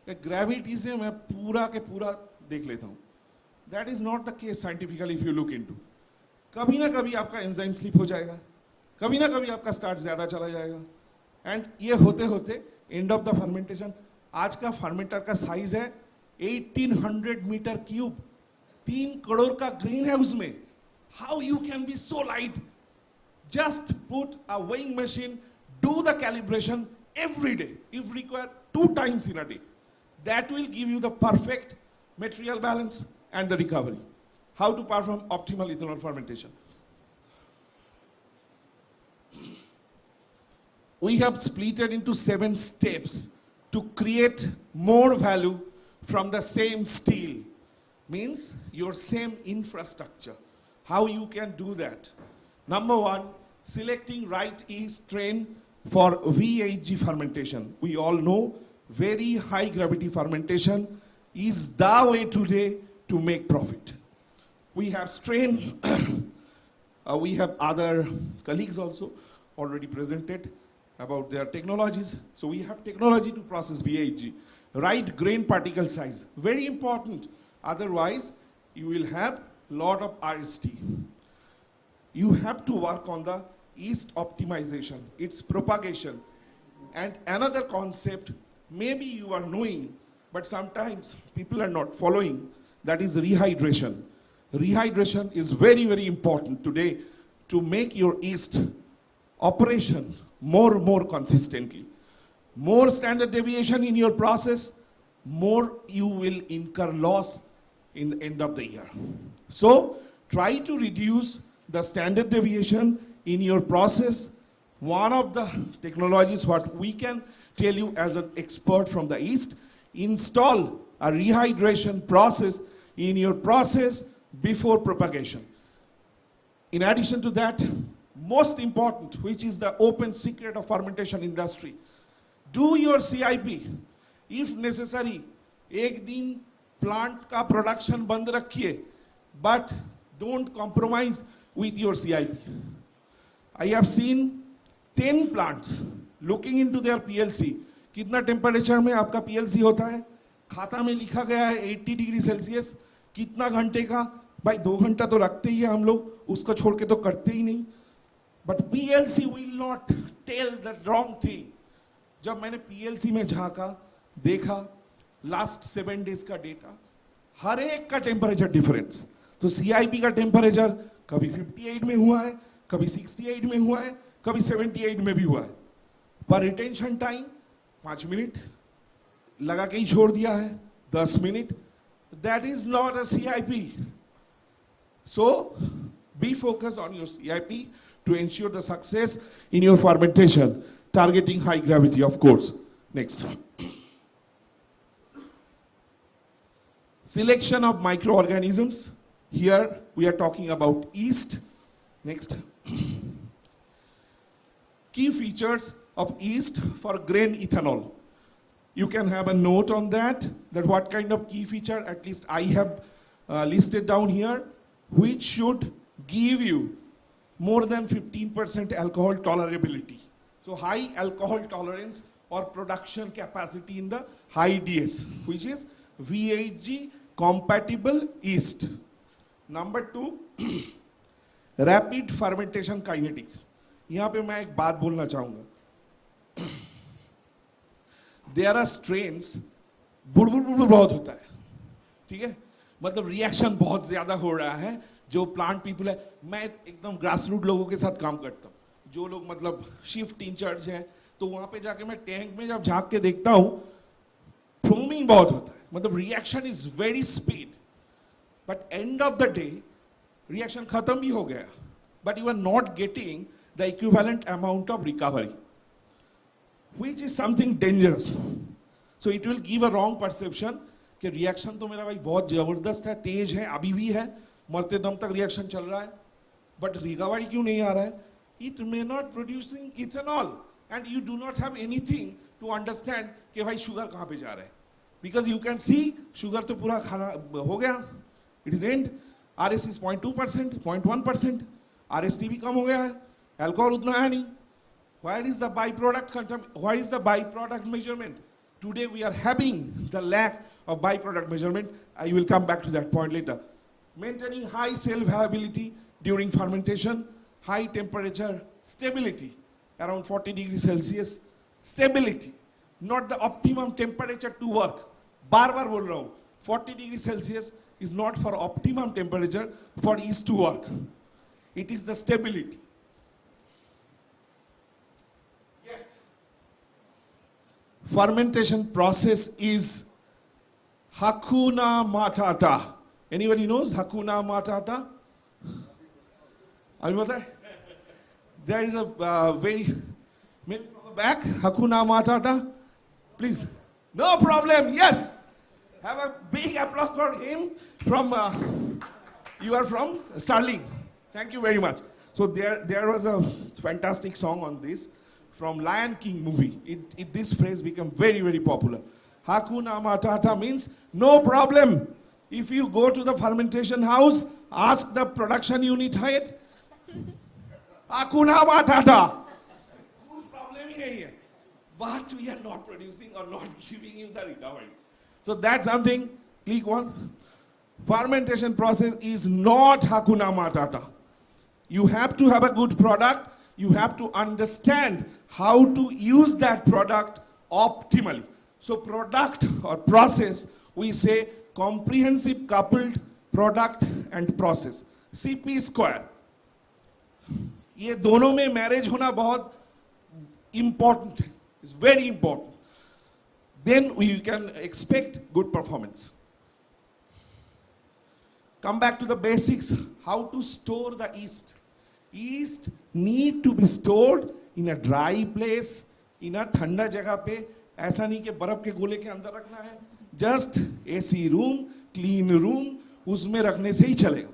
कि gravity से मैं पूरा के पूरा देख लेता हूँ. That is not the case scientifically if you look into. कभी ना कभी आपका एंजाइम स्लिप हो जाएगा, कभी ना कभी आपका स्टार्च ज़्यादा चला जाएगा. एंड ये होते होते एंड ऑफ द फर्मेंटेशन, आज का फर्मेंटर का साइज है 1800 मीटर क्यूब, 3 करोड़ का ग्रेन है उसमें. How you can be so light? Just put a weighing machine, do the calibration every day, if required 2 times in a day. That will give you the perfect material balance and the recovery. How to perform optimal ethanol fermentation? We have split it into 7 steps to create more value from the same steel. Means your same infrastructure. How you can do that? Number 1, selecting right yeast strain for VHG fermentation. We all know very high gravity fermentation is the way today to make profit. We have strain, we have other colleagues also already presented about their technologies. So we have technology to process VHG. Right grain particle size, very important. Otherwise, you will have lot of RST. You have to work on the yeast optimization, its propagation. And another concept, maybe you are knowing, but sometimes people are not following, that is rehydration. Rehydration is very, very important today to make your yeast operation more consistently. More standard deviation in your process, more you will incur loss in the end of the year. So try to reduce the standard deviation in your process. One of the technologies what we can tell you as an expert from the East, install a rehydration process in your process before propagation. In addition to that, most important, which is the open secret of fermentation industry, do your CIP. If necessary, एक दिन plant का production बंद रखिए, but don't compromise with your CIP. I have seen 10 plants looking into their PLC. कितना temperature में आपका PLC होता है? खाता में लिखा गया है 80 डिग्री सेल्सियस. कितना घंटे का? भाई 2 घंटा तो रखते ही है हम लोग, उसको छोड़ के तो करते ही नहीं. But PLC will not tell the wrong thing. जब मैंने PLC में झांका, देखा, लास्ट 7 डेज का डेटा, हर एक का टेम्परेचर डिफरेंस. तो CIP का टेम्परेचर कभी 58 में हुआ है, कभी 68 में हुआ है, कभी 78 में भी हुआ है. पर रिटेंशन टाइम 5 मिनट लगा के ही छोड़ दिया है, 10 minute. That is not a CIP. So B focus on your CIP to ensure the success in your fermentation, targeting high gravity, of course. Next. Selection of microorganisms. Here we are talking about yeast. Next. Key features of yeast for grain ethanol. You can have a note on that what kind of key feature, at least I have listed down here, which should give you more than 15% alcohol tolerability. So high alcohol tolerance or production capacity in the high DS, which is VHG compatible yeast. Number 2, rapid fermentation kinetics. यहाँ पे मैं एक बात बोलना चाहूँगा. There are strains, बुड़बुड़ बहुत होता है, ठीक है? मतलब रिएक्शन बहुत ज़्यादा हो रहा है. जो प्लांट पीपल है, मैं एकदम ग्रास रूट लोगों के साथ काम करता हूँ, जो लोग मतलब शिफ्ट इंचार्ज हैं, तो वहाँ पे जाके मैं टैंक में जब झांक के देखता हूँ, फोमिंग बहुत होता है, मतलब reaction is very speed. But end of the day reaction खत्म भी हो गया, but you are not getting the equivalent amount of recovery, which is something dangerous. So it will give a wrong perception कि reaction तो मेरा भाई बहुत जबरदस्त है, तेज है, अभी भी है, मरते दम तक रिएक्शन चल रहा है, बट रिकवरी क्यों नहीं आ रहा है? It may not producing ethanol and you do not have anything to understand कि भाई शुगर कहाँ पे जा रहा है. Because you can see sugar तो पूरा खाना हो गया, it is end. RS is 0.2%, 0.1%, RST भी कम हो गया है, एल्कोहल उतना है नहीं. Where is the byproduct measurement? Today we are having the lack of byproduct measurement. I will come back to that point later. Maintaining high cell viability during fermentation, high temperature, stability, around 40 degrees Celsius, stability, not the optimum temperature to work. बार बार बोल रहा हूँ, 40 degrees Celsius is not for optimum temperature for yeast to work. It is the stability. Yes. Fermentation process is Hakuna Matata. Anybody knows Hakuna Matata? There is a very, maybe from the back, Hakuna Matata. Please. No problem, yes. Have a big applause for him from, you are from Starling. Thank you very much. So there was a fantastic song on this from Lion King movie. This phrase became very, very popular. Hakuna Matata means no problem. If you go to the fermentation house, ask the production unit head, Hakuna Matata. Whose problem ही नहीं है. But we are not producing or not giving you the recovery. So that's something, click one. Fermentation process is not Hakuna Matata. You have to have a good product. You have to understand how to use that product optimally. So product or process, we say comprehensive coupled product and process. CP square. ये दोनों में marriage होना बहुत important है. It's very important. Then we can expect good performance. Come back to the basics. How to store the yeast. Yeast need to be stored in a dry place, in a ठंडा जगह पे. ऐसा नहीं कि बर्फ के गोले के अंदर रखना है. Just AC room, clean room, उसमें रखने से ही चलेगा.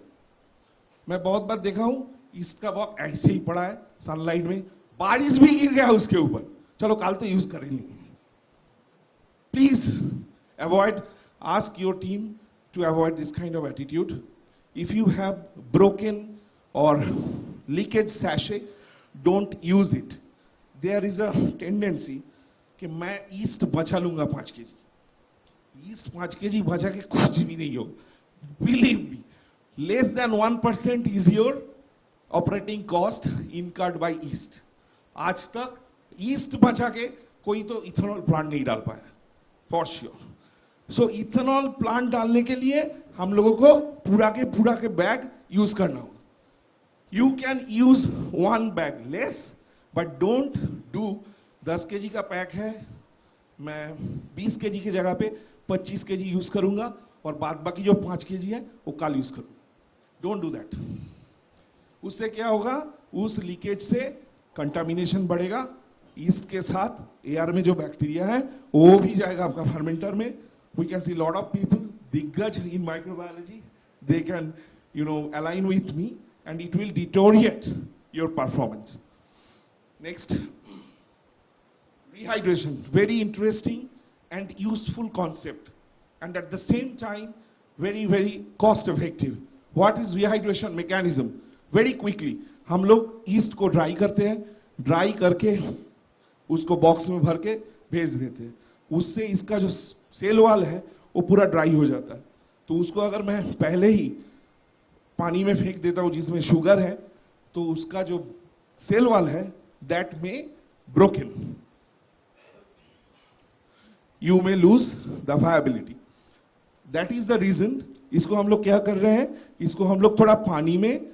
मैं बहुत बार देखा हूँ ईस्ट का बॉक्स ऐसे ही पड़ा है सनलाइट में, बारिश भी गिर गया उसके ऊपर, चलो कल तो यूज करेंगे. Please avoid, ask your team to avoid this kind of attitude. If you have broken or leakage sachet, don't use it. There is a tendency कि मैं ईस्ट बचा लूंगा 5 kg. ईस्ट 5 kg बचा के कुछ भी नहीं हो. Believe me, less than 1% is your operating cost incurred by east. आज तक ईस्ट बचा के कोई तो इथेनॉल प्लांट नहीं डाल पाया, for sure. So ethanol plant डालने के लिए हम लोगों को पूरा के बैग यूज करना होगा. You can use 1 bag less, but don't do 10 kg का पैक है, मैं 20 kg की जगह पे 25 kg यूज करूंगा और बाद बाकी जो 5 kg है वो कल यूज करूंगा. Don't do that. उससे क्या होगा, उस लीकेज से कंटामिनेशन बढ़ेगा, ईस्ट के साथ एयर में जो बैक्टीरिया है वो भी जाएगा आपका फर्मेंटर में. We can see lot of people, दिग्गज in microbiology, they can, align with me, and it will deteriorate your performance. Next, rehydration, very interesting and useful concept, and at the same time very very cost effective. What is rehydration mechanism? Very quickly, हम लोग east को dry करते हैं, dry करके उसको box में भर के भेज देते हैं. उससे इसका जो सेल वाल है वो पूरा ड्राई हो जाता है. तो उसको अगर मैं पहले ही पानी में फेंक देता हूँ जिसमें शुगर है, तो उसका जो सेल वाल है दैट में broken, you may lose the viability. That is the reason इसको हम लोग क्या कर रहे हैं, इसको हम लोग थोड़ा पानी में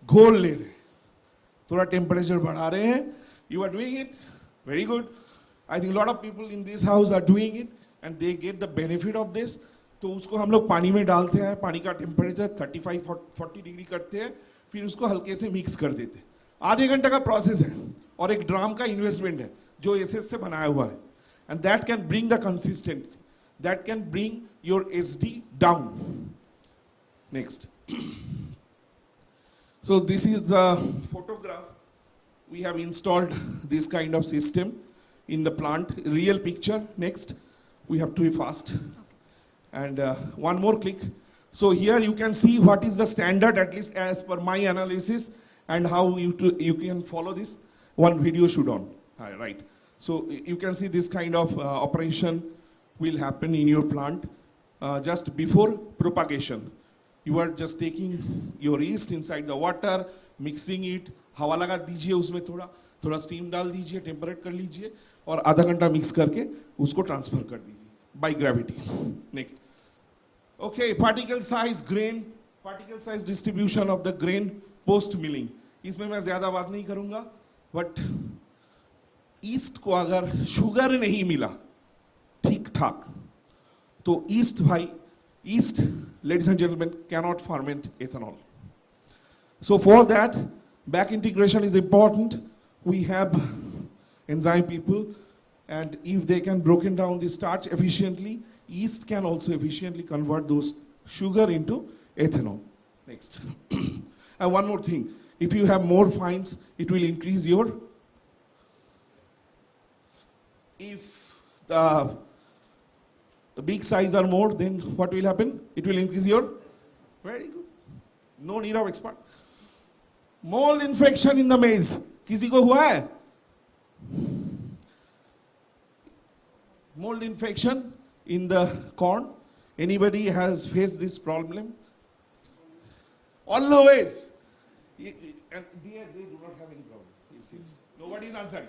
घोल ले रहे हैं, थोड़ा टेम्परेचर बढ़ा रहे हैं. You are doing it very good. I think lot of people in this house are doing it and they get the benefit of this. तो उसको हम लोग पानी में डालते हैं, पानी का टेम्परेचर 35-40 डिग्री करते हैं, फिर उसको हल्के से मिक्स कर देते हैं. आधे घंटे का प्रोसेस है और एक ड्राम का इन्वेस्टमेंट है जो एसएस से बनाया हुआ है. And that can bring the consistency, that can bring your SD down. Next, so this is the photograph. We have installed this kind of system in the plant, real picture. Next, we have to be fast. And one more click. So here you can see what is the standard, at least as per my analysis, and how you can follow this. One video should on, right? So you can see this kind of operation will happen in your plant just before propagation. You are just taking your yeast inside the water, mixing it, हवा लगा दीजिए उसमें, थोड़ा steam डाल दीजिए, temperate कर लीजिए और आधा घंटा मिक्स करके उसको ट्रांसफर कर दीजिए by gravity. Next, okay, particle size grain, particle size distribution of the grain post milling. इसमें मैं ज्यादा बात नहीं करूंगा, बट ईस्ट को अगर शुगर नहीं मिला ठीक ठाक तो east, ladies and gentlemen, cannot ferment ethanol. So for that, back integration is important. We have enzyme people, and if they can broken down the starch efficiently, yeast can also efficiently convert those sugar into ethanol. Next. And one more thing, if you have more fines, it will increase your, if the big size are more, then what will happen? It will increase your, very good. No need of expert. Mold infection in the maize. किसी को हुआ है? Mold infection in the corn. Anybody has faced this problem? Always. And they do not have any problem. It seems. Nobody is answering.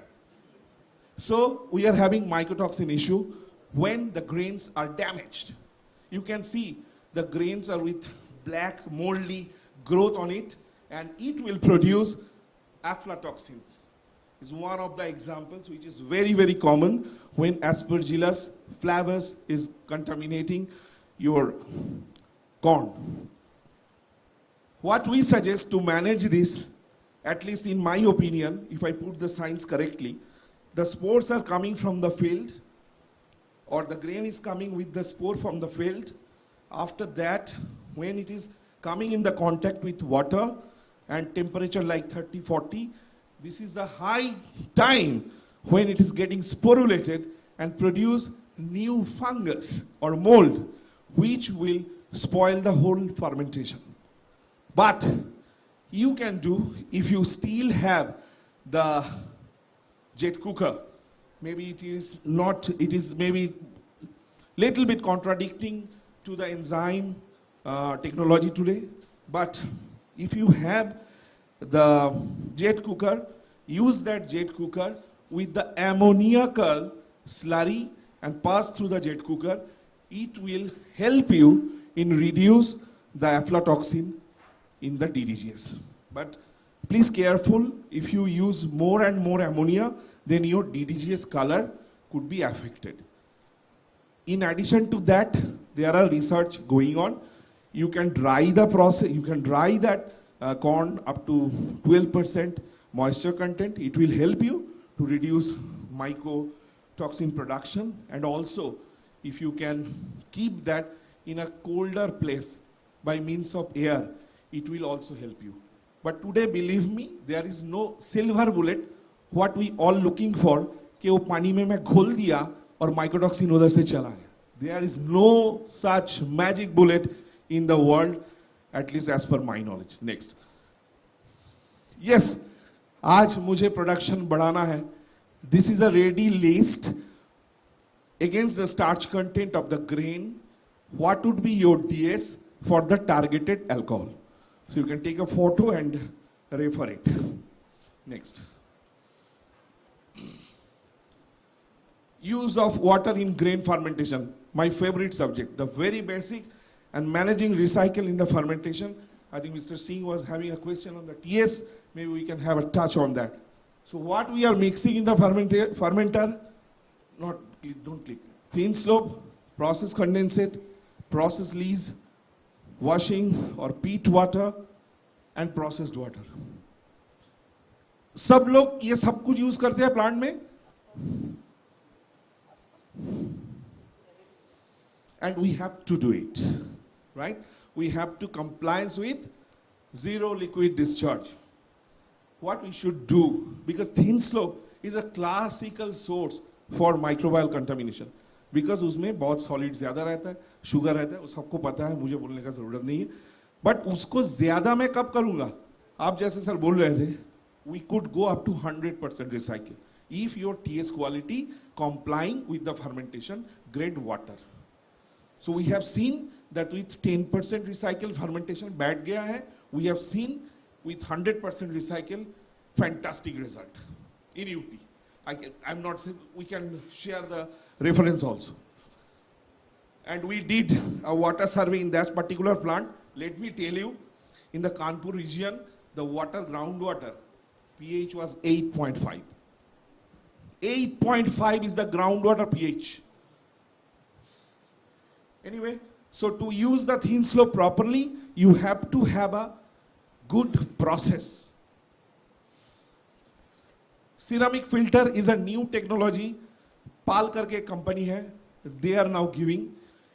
So we are having mycotoxin issue. When the grains are damaged, you can see the grains are with black moldy growth on it, and it will produce aflatoxin. Is one of the examples which is very very common when Aspergillus flavus is contaminating your corn. What we suggest to manage this, at least in my opinion, if I put the science correctly, the spores are coming from the field, or the grain is coming with the spore from the field. After that, when it is coming in the contact with water, and temperature like 30, 40, this is the high time when it is getting sporulated and produce new fungus or mold, which will spoil the whole fermentation. But you can do, if you still have the jet cooker, maybe it is not, it is maybe little bit contradicting to the enzyme technology today, but if you have the jet cooker, use that jet cooker with the ammoniacal slurry and pass through the jet cooker. It will help you in reduce the aflatoxin in the DDGS. But please careful, if you use more and more ammonia, then your DDGS color could be affected. In addition to that, there are research going on. You can dry the process, you can dry that corn up to 12% moisture content. It will help you to reduce mycotoxin production, and also if you can keep that in a colder place by means of air, it will also help you. But today, believe me, there is no silver bullet. What we all looking for, कि वो पानी में मैं घोल दिया और mycotoxin उधर से चला गया. There is no such magic bullet in the world, at least as per my knowledge. Next. Yes, आज मुझे production बढ़ाना है. This is a ready list against the starch content of the grain. What would be your DS for the targeted alcohol? So you can take a photo and refer it. Next. Use of water in grain fermentation, my favorite subject, the very basic, and managing recycle in the fermentation. I think Mr. Singh was having a question on the TS, maybe we can have a touch on that. So what we are mixing in the fermenter, don't click, thin slope, process condensate, process lees, washing or peat water, and processed water. सब लोग ये सब कुछ use करते हैं plant में, and we have to do it, right? We have to compliance with zero liquid discharge. What we should do, because thin slope is a classical source for microbial contamination, because उसमें बहुत solid ज़्यादा रहता है, sugar रहता है, वो सबको पता है, मुझे बोलने का ज़रूरत नहीं है. But उसको ज़्यादा मैं कब करूँगा? आप जैसे सर बोल रहे थे, we could go up to 100% recycle if your TS quality complying with the fermentation grade water. So we have seen that with 10% recycle fermentation बैठ गया है. We have seen with 100% recycle fantastic result in UP. I'm not saying, we can share the reference also. And we did a water survey in that particular plant. Let me tell you, in the Kanpur region, the water, groundwater, pH was 8.5. 8.5 is the groundwater pH. Anyway, so to use the thin slope properly, you have to have a good process. Ceramic filter is a new technology. Pal karke company hai. They are now giving.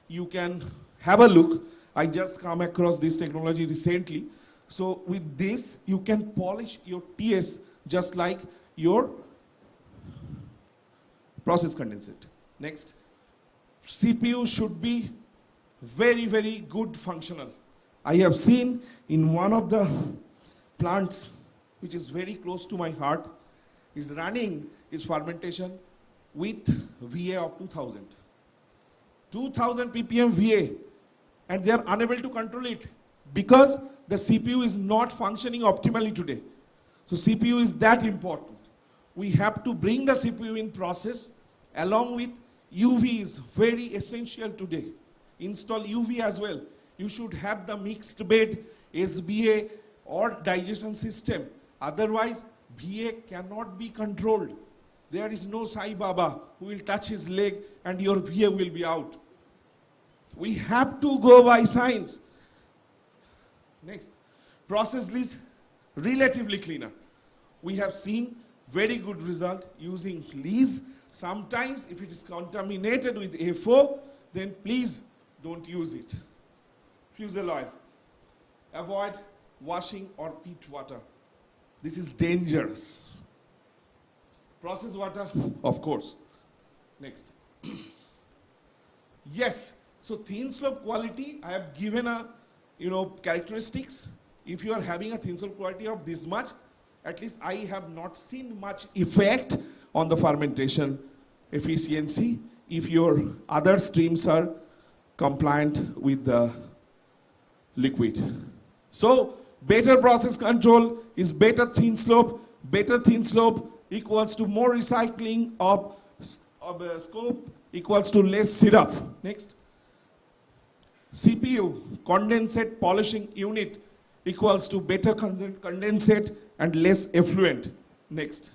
You can have a look. I just come across this technology recently. So with this, you can polish your TS just like your process condensate. Next. CPU should be very, very good functional. I have seen in one of the plants, which is very close to my heart, is running its fermentation with VA of 2000. 2000 ppm VA, and they are unable to control it because the CPU is not functioning optimally today. So CPU is that important. We have to bring the CPU in process along with UV is very essential today. Install UV as well. You should have the mixed bed, SBA or digestion system. Otherwise, VA cannot be controlled. There is no Sai Baba who will touch his leg and your VA will be out. We have to go by science. Next, process is relatively cleaner. We have seen very good result using lees. Sometimes if it is contaminated with A4, then please don't use it. Fusel oil. Avoid washing or peat water. This is dangerous. Processed water, of course. Next. Yes, so thin slope quality, I have given a, characteristics. If you are having a thin slope quality of this much, at least I have not seen much effect on the fermentation efficiency if your other streams are compliant with the liquid. So better process control is better thin slope. Better thin slope equals to more recycling of scope equals to less syrup. Next. CPU, condensate polishing unit, equals to better condensate and less effluent. Next.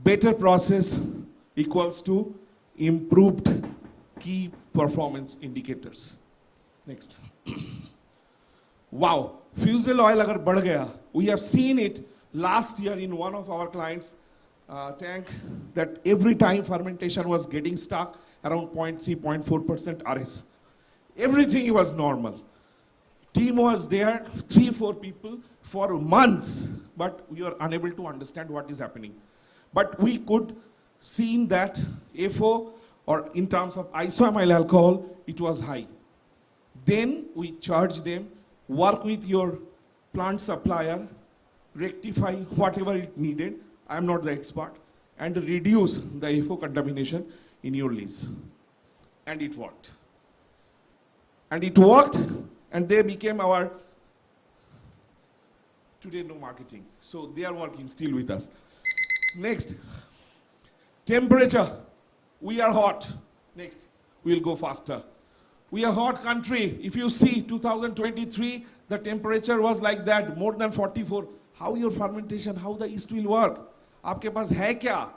Better process equals to improved key performance indicators. Next. Wow, fusel oil agar बढ़ गया, we have seen it last year in one of our clients' tank that every time fermentation was getting stuck around 0.3, 0.4% RS. Everything was normal. Team was there, 3-4 people for months, but we were unable to understand what is happening. But we could see that FO, or in terms of isoamyl alcohol, it was high. Then we charge them, work with your plant supplier, rectify whatever it needed, I am not the expert, and reduce the FO contamination in your lease. And it worked. And it worked, and they became our, today no marketing, so they are working still with us. Next, temperature, we are hot. Next, we'll go faster. We are a hot country. If you see 2023, the temperature was like that, more than 44. How your fermentation, how the yeast will work? आपके पास है क्या?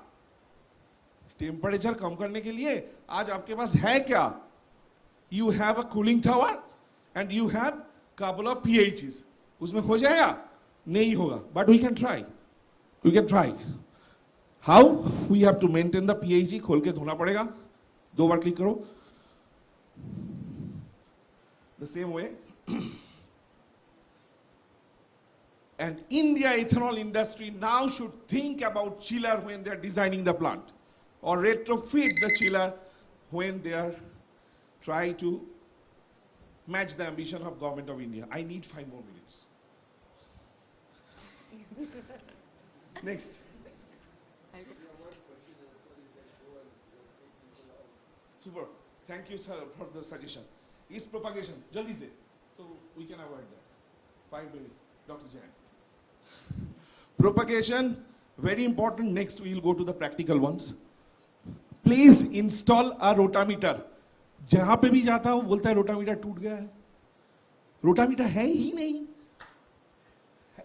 Temperature कम करने के लिए आज आपके पास है क्या? You have a cooling tower and you have couple of pHs. उसमें हो जाएगा? नहीं होगा. But we can try. We can try. How? We have to maintain the pH. खोल के धोना पड़ेगा. 2 बार क्लिक करो. The same way. And India ethanol industry now should think about chiller when they are designing the plant, or retrofit the chiller when they are trying to match the ambition of government of India. I need 5 more minutes. Next. Super. Thank you, sir, for the suggestion. Is propagation. Jaldi se. So we can avoid that. 5 minutes. Dr. Jain. Propagation, very important. Next, we will go to the practical ones. Please install a rotameter. जहाँ पे भी जाता हूँ बोलता है rotameter टूट गया है. रोटामीटर है ही नहीं.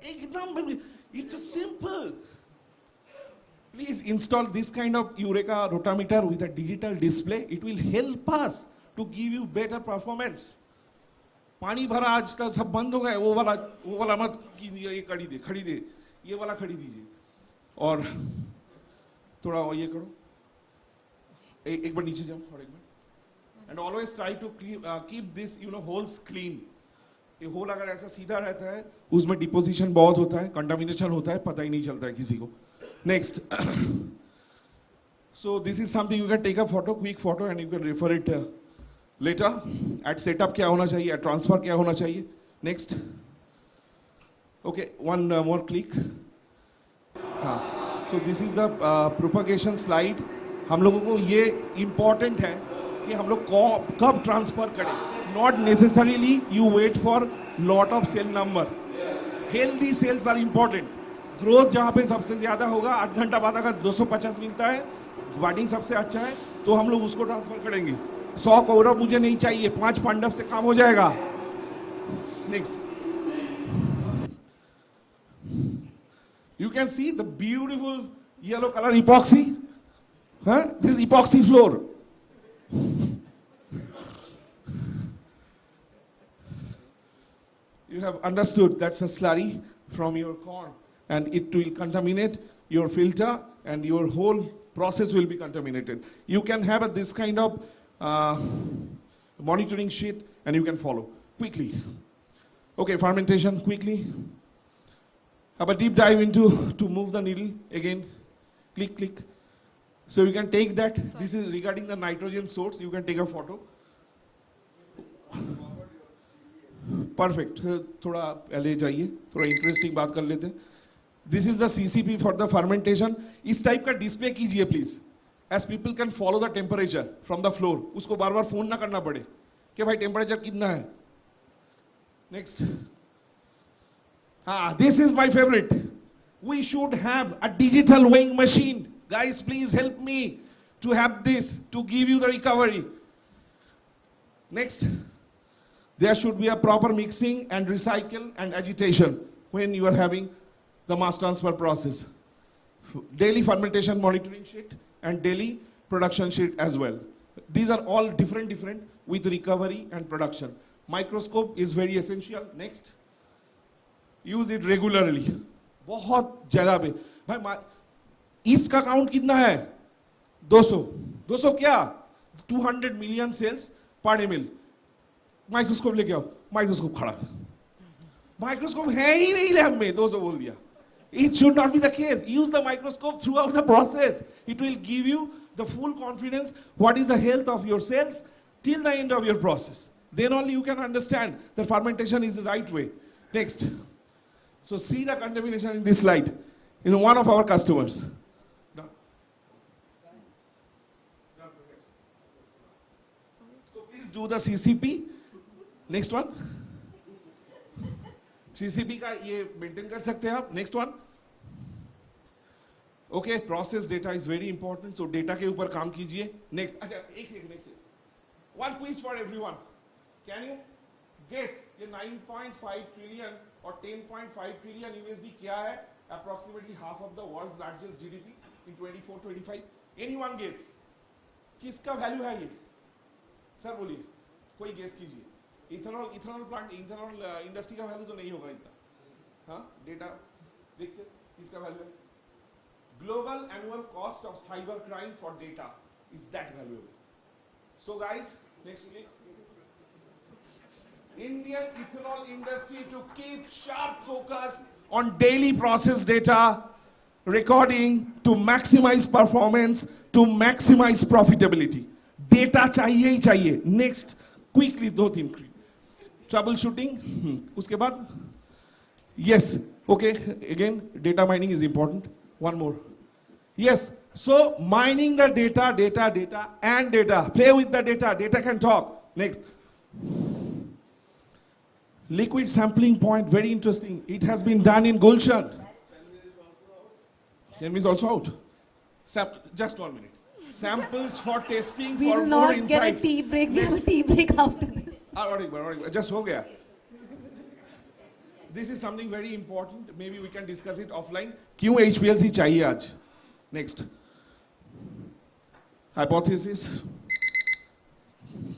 एकदम, it's simple. Please install this kind of Eureka rotameter with a digital display. It will help us to give you better performance. पानी भरा आज तक सब बंद हो गए, वो वाला मत कि ये खड़ी दे, ये वाला खड़ी दीजिए. और थोड़ा ये करो, एक बार नीचे जाओ और एक बार. And always try to keep this holes clean. ये होल अगर ऐसा सीधा रहता है उसमें डिपोजिशन बहुत होता है, कंटामिनेशन होता है, पता ही नहीं चलता है किसी को. Next. So this is something you can take a photo, quick photo, and you can refer it later. At setup क्या होना चाहिए, at transfer क्या होना चाहिए. Next. Okay, one more click. हाँ. So this is the propagation slide. हम लोगों को ये important है कि हम लोग कब ट्रांसफर करें. Not necessarily you wait for lot of cell number. Healthy cells are important. Growth जहाँ पे सबसे ज़्यादा होगा, 8 घंटा बाद अगर 250 मिलता है, वार्डिंग सबसे अच्छा है, तो हम लोग उसको ट्रांसफर करेंगे. 100 कौरव मुझे नहीं चाहिए, 5 पांडव से काम हो जाएगा. Next. You can see the beautiful yellow color epoxy. Huh? This is epoxy floor. You have understood that's a slurry from your corn, and it will contaminate your filter, and your whole process will be contaminated. You can have this kind of monitoring sheet, and you can follow quickly. Okay, fermentation quickly. Have a deep dive into to move the needle again. Click, click. So you can take that. This is regarding the nitrogen source. You can take a photo. Perfect. थोड़ा पहले जाइए. थोड़ा interesting बात कर लेते. This is the CCP for the fermentation. इस type का display कीजिए please. As people can follow the temperature from the floor. उसको बार बार फोन ना करना पड़े. कि भाई टेम्परेचर कितना है. Next. This is my favorite. We should have a digital weighing machine. Guys, please help me to have this, to give you the recovery. Next. There should be a proper mixing and recycle and agitation when you are having the mass transfer process. Daily fermentation monitoring sheet and daily production sheet as well. These are all different with recovery and production. Microscope is very essential. Next. Use it regularly. बहुत जगह पे भाई east का count कितना है 200 क्या 200 million sales पर ML microscope लेके आओ माइक्रोस्कोप खड़ा माइक्रोस्कोप है ही नहीं लैब में 200 बोल दिया it should not be the case use the microscope throughout the process it will give you the full confidence what is the health of your cells till the end of your process then only you can understand that fermentation is the right way. Next. So see the contamination in this slide. In one of our customers. Done. So please do the CCP. Next one. CCP का ये maintain कर सकते हैं आप. Next one. Okay, process data is very important. So data के ऊपर काम कीजिए. Next. अच्छा एक next. One quiz for everyone. Can you guess ये 9.5 trillion or 10.5 trillion USD क्या है? Approximately half of the world's largest GDP in 24-25. Anyone guess? किसका value है ये? Sir बोलिए. कोई guess कीजिए. Ethanol plant, ethanol industry का value तो नहीं होगा इतना. हाँ? Data देखते किसका value है? Global annual cost of cyber crime for data is that valuable. So guys, next click. Indian ethanol industry to keep sharp focus on daily process data, recording to maximize performance, to maximize profitability. Data चाहिए ही चाहिए. Next, quickly 2-3 troubleshooting. उसके बाद, yes, okay, again, data mining is important. One more. Yes, so mining the data, and data. Play with the data. Data can talk. Next. Liquid sampling point, very interesting. It has been done in Gulshan. 10 minutes also out. Just 1 minute. Samples for testing We for will more not insights. get a tea break. We have a tea break after this. Just ho gaya. This is something very important. Maybe we can discuss it offline. क्यों HPLC चाहिए आज? Next. Hypothesis.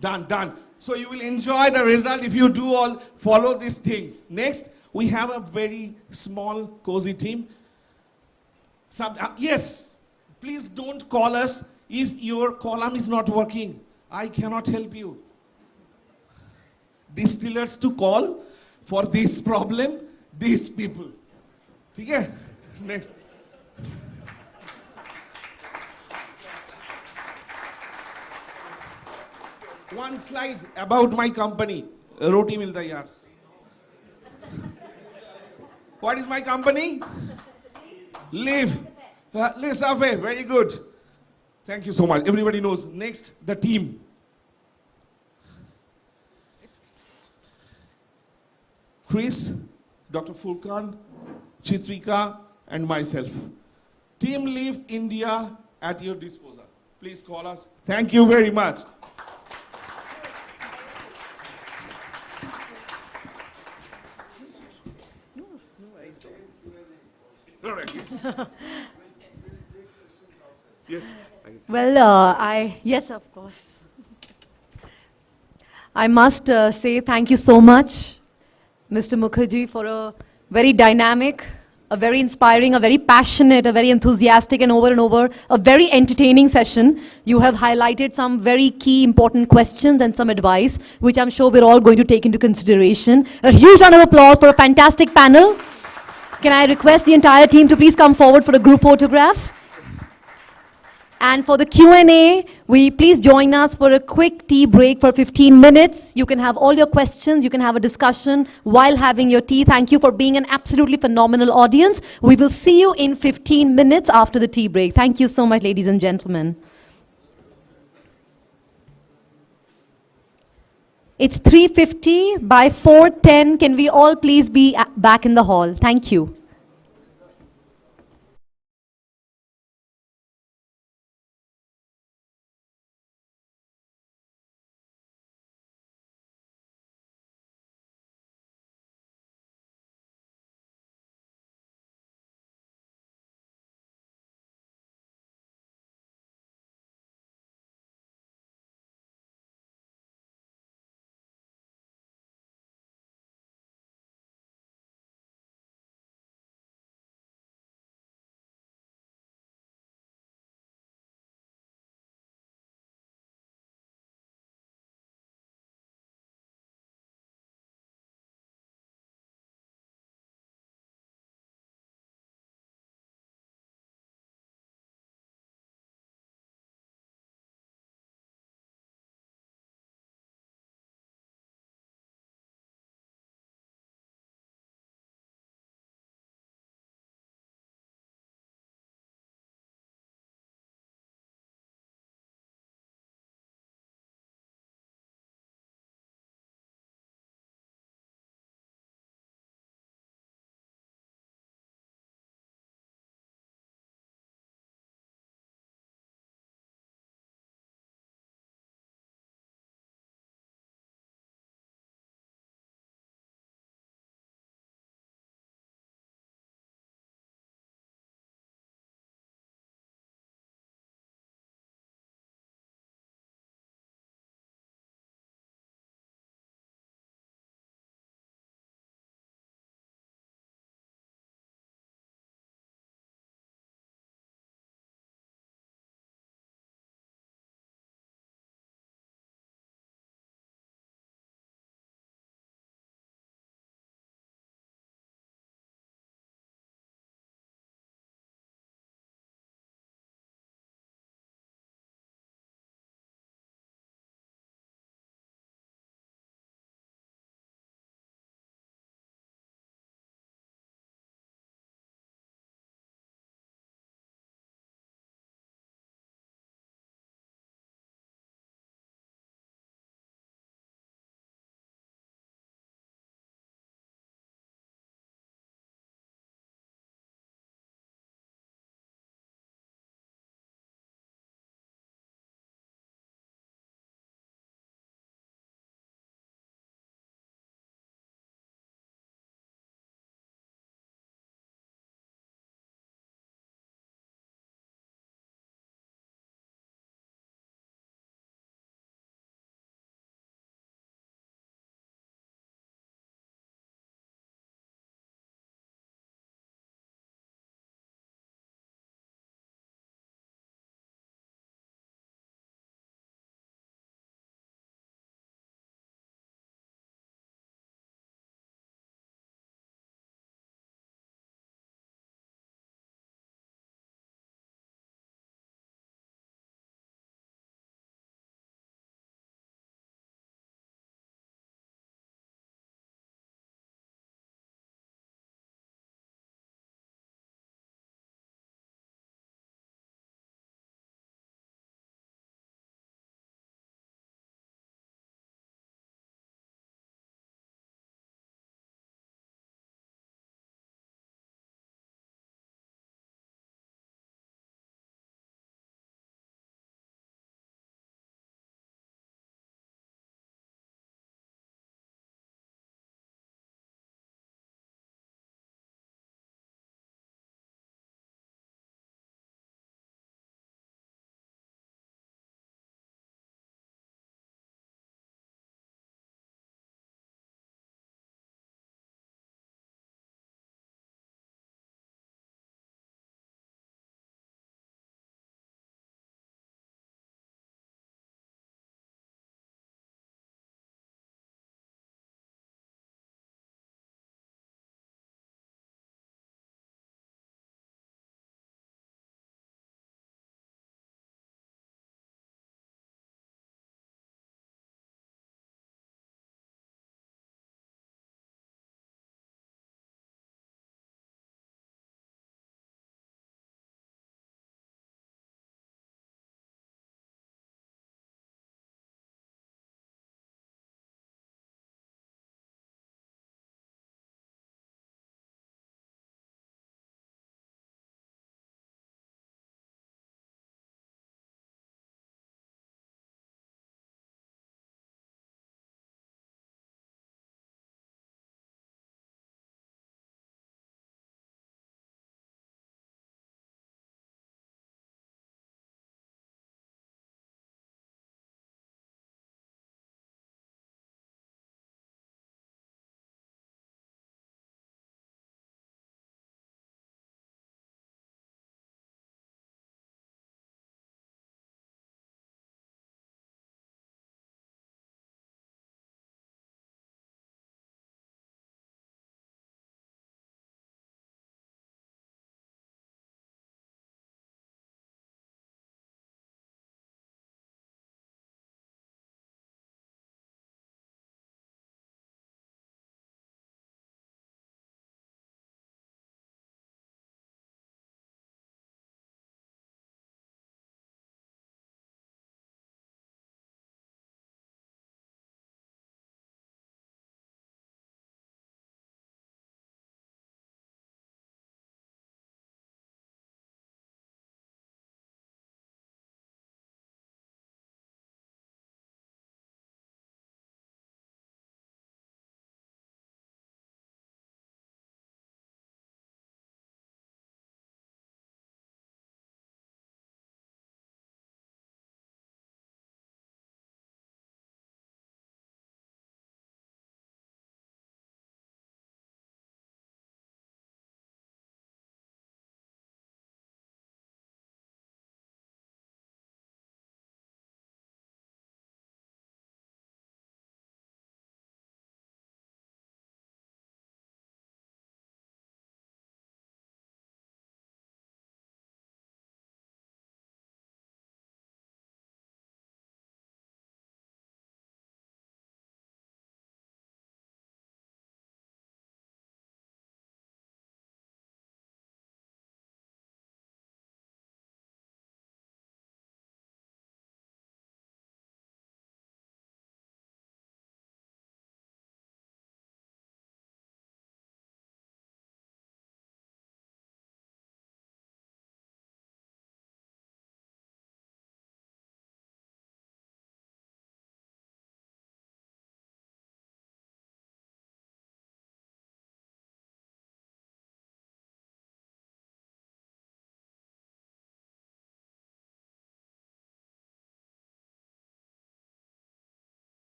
Done. So you will enjoy the result if you do all follow these things. Next, we have a very small, cozy team. Yes, please don't call us if your column is not working. I cannot help you. Distillers to call for this problem, these people. Okay? Next. One slide about my company. Roti milta yaar. What is my company? Live. Live. Very good. Thank you so much. Everybody knows. Next, the team. Chris, Dr. Furkan, Chitrika, and myself. Team Live India at your disposal. Please call us. Thank you very much. Yes. Well, yes, of course. I must say thank you so much, Mr. Mukherjee, for a very dynamic a very inspiring, a very passionate, a very enthusiastic, and over, a very entertaining session. You have highlighted some very key important questions and some advice, which I'm sure we're all going to take into consideration. A huge round of applause for a fantastic panel. Can I request the entire team to please come forward for a group photograph? And for the Q&A, please join us for a quick tea break for 15 minutes. You can have all your questions, you can have a discussion while having your tea. Thank you for being an absolutely phenomenal audience. We will see you in 15 minutes after the tea break. Thank you so much, ladies and gentlemen. It's 3:50. By 4:10, can we all please be back in the hall? Thank you.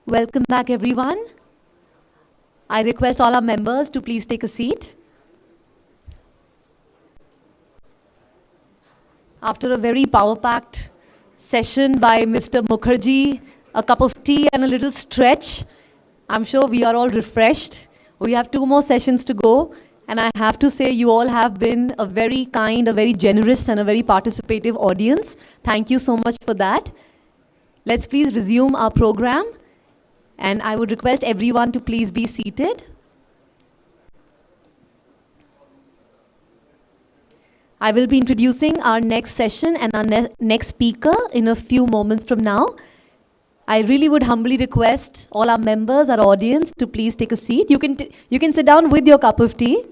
Welcome back, everyone. I request all our members to please take a seat. After a very power-packed session by Mr. Mukherjee, a cup of tea and a little stretch, I'm sure we are all refreshed. We have 2 more sessions to go, and I have to say you all have been a very kind, a very generous, and a very participative audience. Thank you so much for that. Let's please resume our program, and I would request everyone to please be seated. I will be introducing our next session and our next speaker in a few moments from now. I really would humbly request all our members, our audience, to please take a seat. You can sit down with your cup of tea.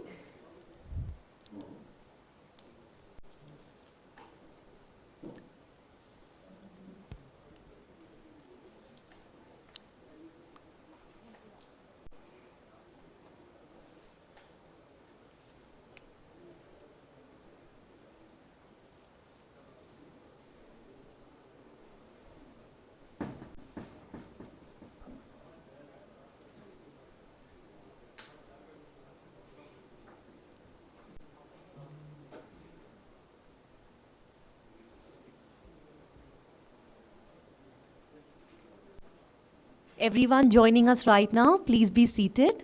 Everyone joining us right now, please be seated.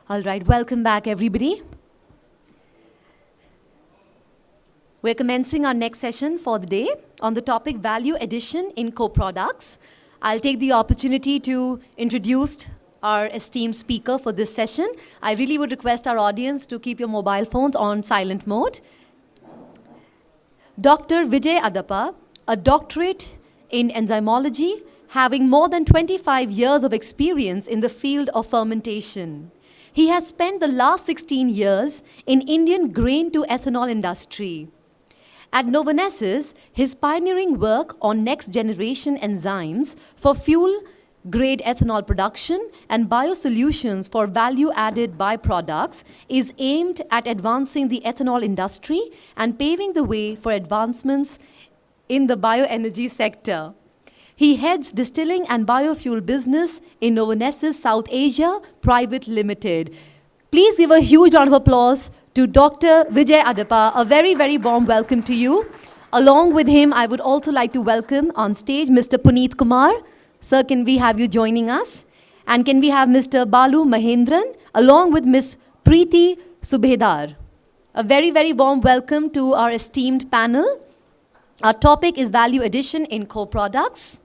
All right, welcome back, everybody. We're commencing our next session for the day on the topic value addition in co-products. I'll take the opportunity to introduce our esteemed speaker for this session. I really would request our audience to keep your mobile phones on silent mode. Dr. Vijay Adapa, a doctorate in enzymology, having more than 25 years of experience in the field of fermentation. He has spent the last 16 years in Indian grain to ethanol industry. At Novonesis, his pioneering work on next-generation enzymes for fuel-grade ethanol production and biosolutions for value-added byproducts is aimed at advancing the ethanol industry and paving the way for advancements in the bioenergy sector. He heads distilling and biofuel business in Novonesis South Asia Private Limited. Please give a huge round of applause to Dr. Vijay Adapa. A very, very warm welcome to you. Along with him, I would also like to welcome on stage Mr. Puneet Kumar. Sir, can we have you joining us? And can we have Mr. Balu Mahendran along with Ms. Preeti Subhedar. A very, very warm welcome to our esteemed panel. Our topic is value addition in co-products.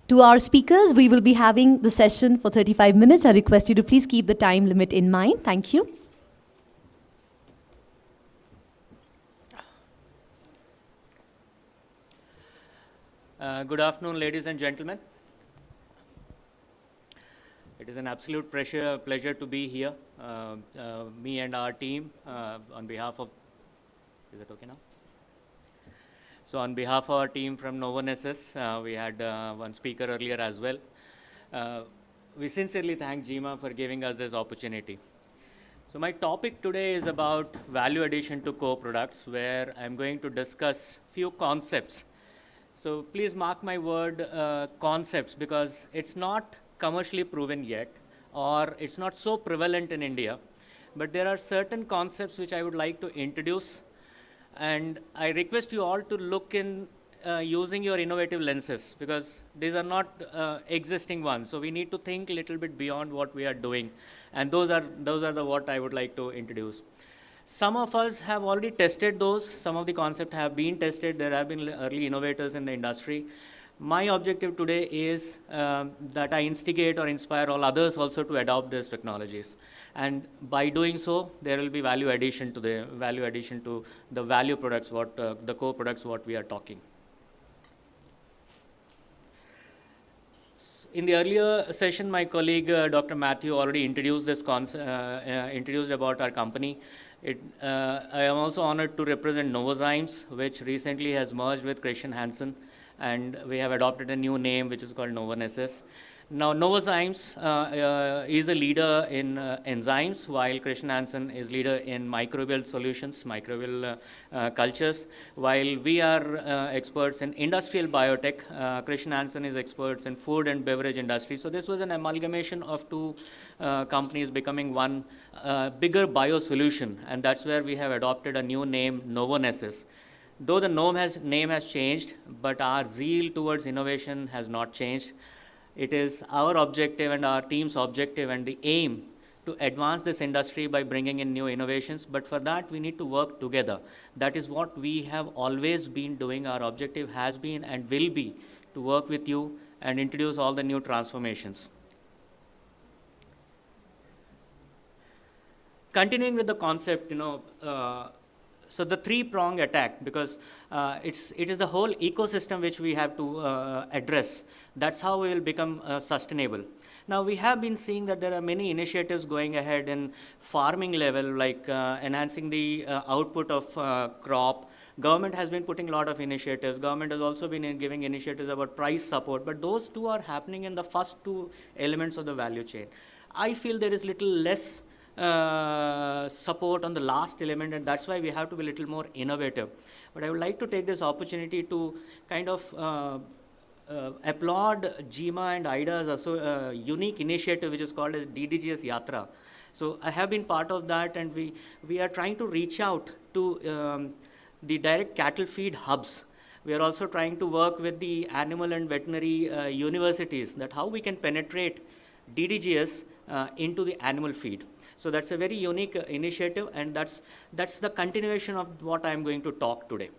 To our speakers, we will be having the session for 35 minutes. I request you to please keep the time limit in mind. Thank you. Good afternoon, ladies and gentlemen. It is an absolute pleasure to be here. Me and our team, on behalf of, is it okay now? So on behalf of our team from Novonesis, we had one speaker earlier as well. We sincerely thank GEMA for giving us this opportunity. So my topic today is about value addition to co-products, where I'm going to discuss few concepts. So please mark my word, concepts, because it's not commercially proven yet, or it's not so prevalent in India. But there are certain concepts which I would like to introduce, and I request you all to look in using your innovative lenses, because these are not existing ones. So we need to think a little bit beyond what we are doing, and those are the what I would like to introduce. Some of us have already tested those. Some of the concepts have been tested. There have been early innovators in the industry. My objective today is that I instigate or inspire all others also to adopt these technologies. And by doing so, there will be value addition to the value products, the co-products what we are talking. In the earlier session, my colleague Dr. Matthew already introduced this introduced about our company. I am also honored to represent Novozymes, which recently has merged with Christian Hansen, and we have adopted a new name which is called Novonesis. Now, Novozymes is a leader in enzymes, while Christian Hansen is leader in microbial solutions, microbial cultures, while we are experts in industrial biotech. Christian Hansen is experts in food and beverage industry. So this was an amalgamation of two companies becoming one bigger biosolution, and that's where we have adopted a new name, Novonesis. Though the name has changed, but our zeal towards innovation has not changed. It is our objective and our team's objective and the aim to advance this industry by bringing in new innovations. But for that, we need to work together. That is what we have always been doing. Our objective has been and will be to work with you and introduce all the new transformations. Continuing with the concept, so the three-prong attack, because it is the whole ecosystem which we have to address. That's how we will become sustainable. Now, we have been seeing that there are many initiatives going ahead in farming level, like enhancing the output of crop. Government has been putting a lot of initiatives. Government has also been giving initiatives about price support, but those two are happening in the first two elements of the value chain. I feel there is little less support on the last element, and that's why we have to be a little more innovative. But I would like to take this opportunity to kind of applaud GEMA and IDA's unique initiative, which is called as DDGS Yatra. So I have been part of that, and we are trying to reach out to the direct cattle feed hubs. We are also trying to work with the animal and veterinary universities, that how we can penetrate DDGS into the animal feed. So that's a very unique initiative, and that's the continuation of what I'm going to talk today.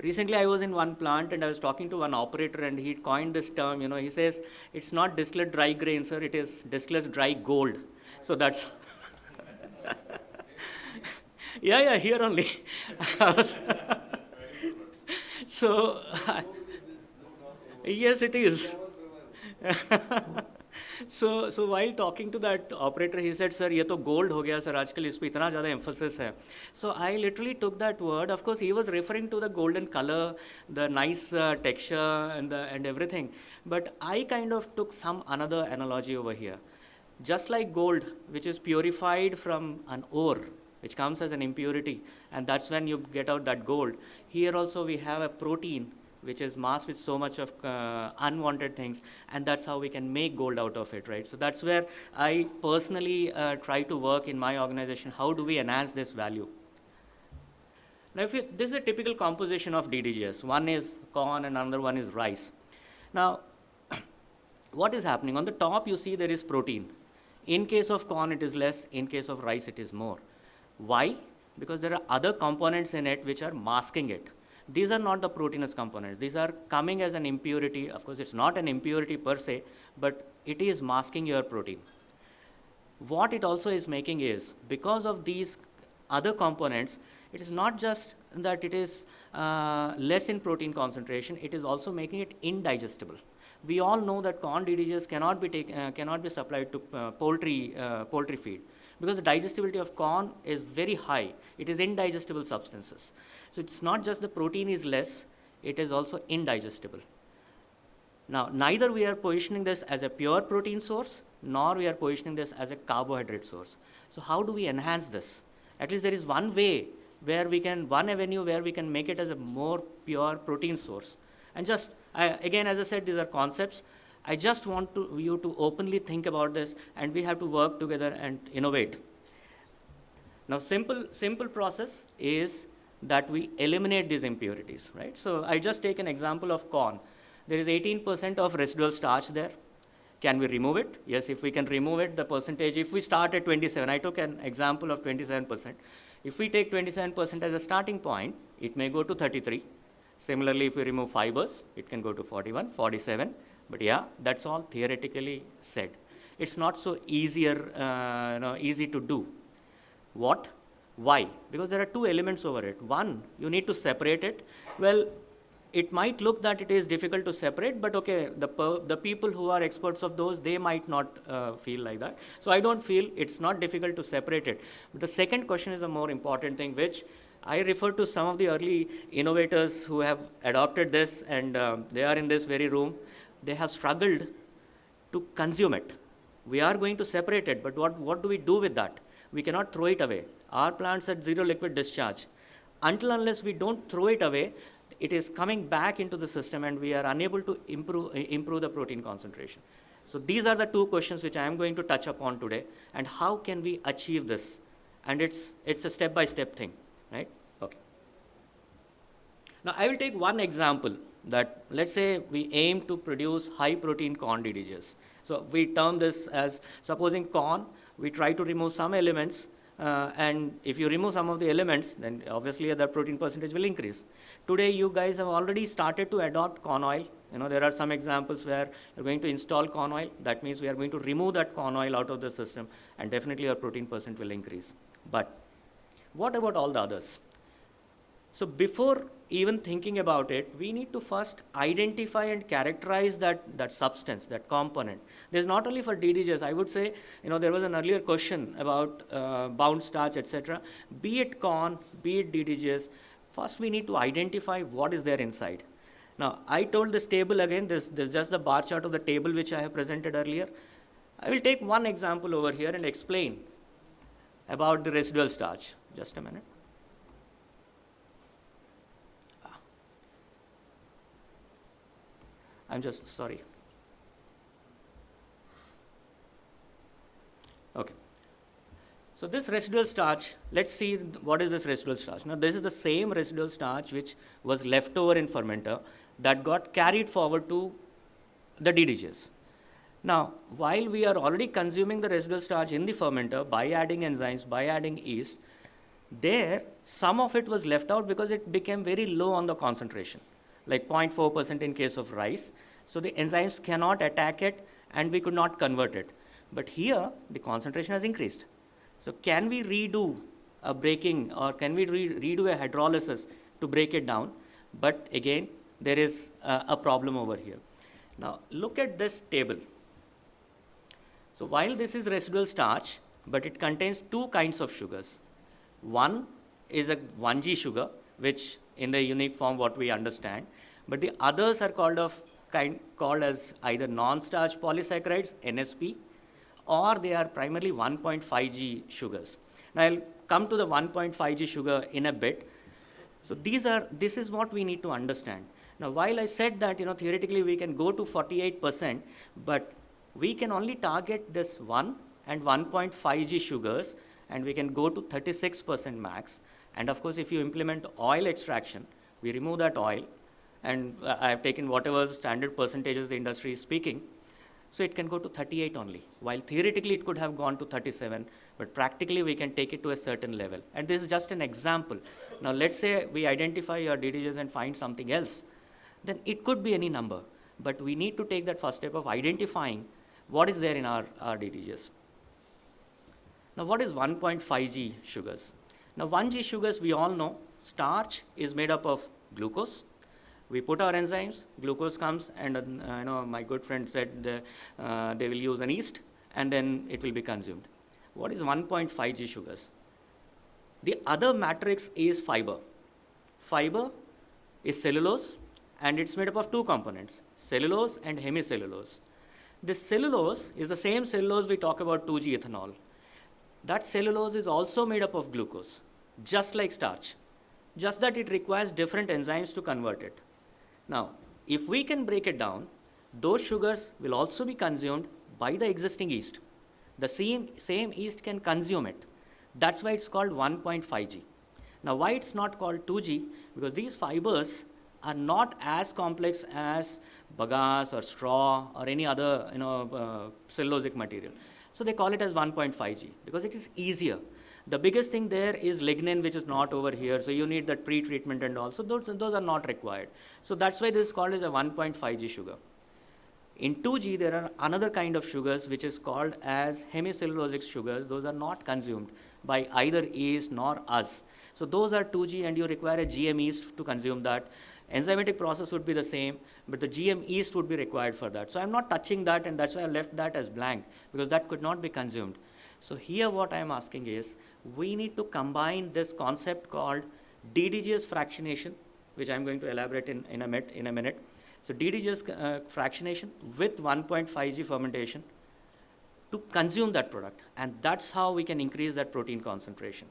Recently, I was in one plant and I was talking to one operator, and he coined this term. He says, it's not distilled dry grain, sir, it is distilled dry gold. So that's Yeah, here only. I was so, yes, it is. So while talking to that operator, he said, "Sir, ये तो gold हो गया, sir. आजकल इस पे इतना ज़्यादा emphasis है." So I literally took that word. Of course, he was referring to the golden color, the nice texture, and everything. But I kind of took some another analogy over here. Just like gold, which is purified from an ore, which comes as an impurity, and that's when you get out that gold. Here also we have a protein which is masked with so much of unwanted things, and that's how we can make gold out of it, right? So that's where I personally try to work in my organization. How do we enhance this value? Now, this is a typical composition of DDGs. One is corn and another one is rice. Now, what is happening? On the top, you see there is protein. In case of corn, it is less. In case of rice, it is more. Why? Because there are other components in it which are masking it. These are not the proteinous components. These are coming as an impurity. Of course, it's not an impurity per se, but it is masking your protein. What it also is making is, because of these other components, it is not just that it is less in protein concentration, it is also making it indigestible. We all know that corn DDGs cannot be supplied to poultry feed, because the digestibility of corn is very high. It is indigestible substances. So it's not just the protein is less, it is also indigestible. Now, neither we are positioning this as a pure protein source, nor we are positioning this as a carbohydrate source. So how do we enhance this? At least there is one way where one avenue where we can make it as a more pure protein source. And just, again, as I said, these are concepts. I just want you to openly think about this, and we have to work together and innovate. Now, simple process is that we eliminate these impurities, right? So I just take an example of corn. There is 18% of residual starch there. Can we remove it? Yes, if we can remove it, the percentage, if we start at 27, I took an example of 27%. If we take 27% as a starting point, it may go to 33. Similarly, if we remove fibers, it can go to 41, 47. But yeah, that's all theoretically said. It's not so easy to do. What? Why? Because there are two elements over it. One, you need to separate it. Well, it might look that it is difficult to separate, but okay, the people who are experts of those, they might not feel like that. So I don't feel it's not difficult to separate it. But the second question is a more important thing, which I refer to some of the early innovators who have adopted this, and they are in this very room. They have struggled to consume it. We are going to separate it, but what do we do with that? We cannot throw it away. Our plant's at zero liquid discharge. Unless we don't throw it away, it is coming back into the system, and we are unable to improve the protein concentration. So these are the two questions which I am going to touch upon today, and how can we achieve this? And it's a step-by-step thing, right? Okay. Now I will take one example that, let's say we aim to produce high protein corn DDGs. So we term this as, supposing corn, we try to remove some elements, and if you remove some of the elements, then obviously the protein percentage will increase. Today, you guys have already started to adopt corn oil. There are some examples where you're going to install corn oil. That means we are going to remove that corn oil out of the system, and definitely your protein percent will increase. But what about all the others? So before even thinking about it, we need to first identify and characterize that substance, that component. There's not only for DDGs, I would say, there was an earlier question about bound starch, etc. Be it corn, be it DDGs, first we need to identify what is there inside. Now, I told this table again, this is just the bar chart of the table which I have presented earlier. I will take one example over here and explain about the residual starch. Just a minute. I'm just sorry. Okay. So this residual starch, let's see what is this residual starch. Now this is the same residual starch which was left over in fermenter that got carried forward to the DDGs. Now, while we are already consuming the residual starch in the fermenter by adding enzymes, by adding yeast, there some of it was left out because it became very low on the concentration, like 0.4% in case of rice. So the enzymes cannot attack it, and we could not convert it. But here, the concentration has increased. So can we redo a breaking, or can we redo a hydrolysis to break it down? But again, there is a problem over here. Now, look at this table. So while this is residual starch, but it contains two kinds of sugars. One is a 1G sugar, which in the unique form what we understand, but the others are called as either non-starch polysaccharides, NSP, or they are primarily 1.5G sugars. Now I'll come to the 1.5G sugar in a bit. So this is what we need to understand. Now while I said that theoretically we can go to 48%, but we can only target this 1 and 1.5G sugars, and we can go to 36% max. And of course, if you implement oil extraction, we remove that oil, and I have taken whatever standard percentages the industry is speaking, so it can go to 38 only, while theoretically it could have gone to 37, but practically we can take it to a certain level. And this is just an example. Now let's say we identify your DDGs and find something else, then it could be any number, but we need to take that first step of identifying what is there in our DDGs. Now what is 1.5G sugars? Now 1G sugars, we all know, starch is made up of glucose. We put our enzymes, glucose comes, and my good friend said they will use an yeast, and then it will be consumed. What is 1.5G sugars? The other matrix is fiber. Fiber is cellulose, and it's made up of two components, cellulose and hemicellulose. This cellulose is the same cellulose we talk about 2G ethanol. That cellulose is also made up of glucose, just like starch, just that it requires different enzymes to convert it. Now, if we can break it down, those sugars will also be consumed by the existing yeast. The same yeast can consume it. That's why it's called 1.5G. Now, why it's not called 2G? Because these fibers are not as complex as bagasse or straw or any other cellulosic material. So they call it as 1.5G because it is easier. The biggest thing there is lignin, which is not over here. So you need that pre-treatment and all. So those are not required. So that's why this is called as a 1.5G sugar. In 2G, there are another kind of sugars which is called as hemicellulosic sugars. Those are not consumed by either yeast nor us. So those are 2G, and you require a GM yeast to consume that. Enzymatic process would be the same, but the GM yeast would be required for that. So I'm not touching that, and that's why I left that as blank, because that could not be consumed. So here what I'm asking is, we need to combine this concept called DDGS fractionation, which I'm going to elaborate in a minute. So DDGS fractionation with 1.5G fermentation to consume that product, and that's how we can increase that protein concentration.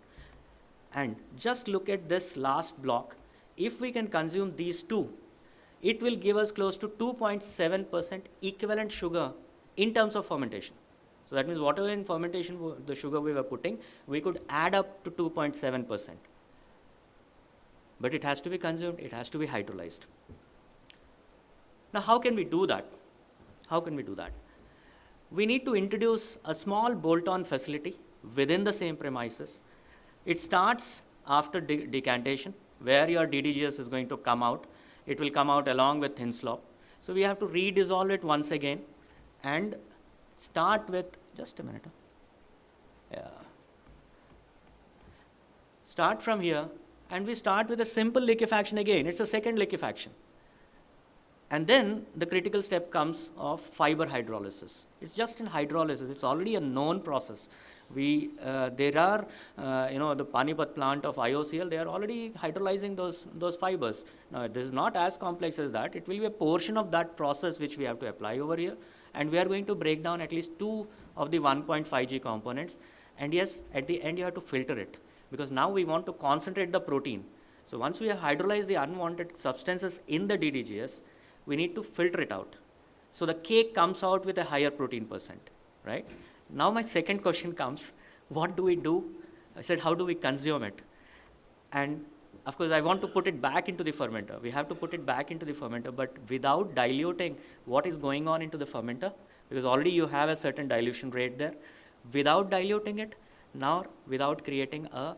And just look at this last block. If we can consume these two, it will give us close to 2.7% equivalent sugar in terms of fermentation. So that means whatever in fermentation, the sugar we were putting, we could add up to 2.7%. But it has to be consumed, it has to be hydrolyzed. Now how can we do that? How can we do that? We need to introduce a small bolt-on facility within the same premises. It starts after decantation, where your DDGS is going to come out. It will come out along with thin slop. So we have to redissolve it once again and start with, just a minute. Start from here, and we start with a simple liquefaction again. It's a second liquefaction. And then the critical step comes of fiber hydrolysis. It's just in hydrolysis. It's already a known process. There are, the Panipat plant of IOCL, they are already hydrolyzing those fibers. Now, this is not as complex as that. It will be a portion of that process which we have to apply over here. And we are going to break down at least two of the 1.5G components. And yes, at the end, you have to filter it, because now we want to concentrate the protein. So once we have hydrolyzed the unwanted substances in the DDGS, we need to filter it out. So the cake comes out with a higher protein percent, right? Now my second question comes, what do we do? I said, how do we consume it? And of course, I want to put it back into the fermenter. We have to put it back into the fermenter, but without diluting what is going on into the fermenter, because already you have a certain dilution rate there, without diluting it, nor without creating a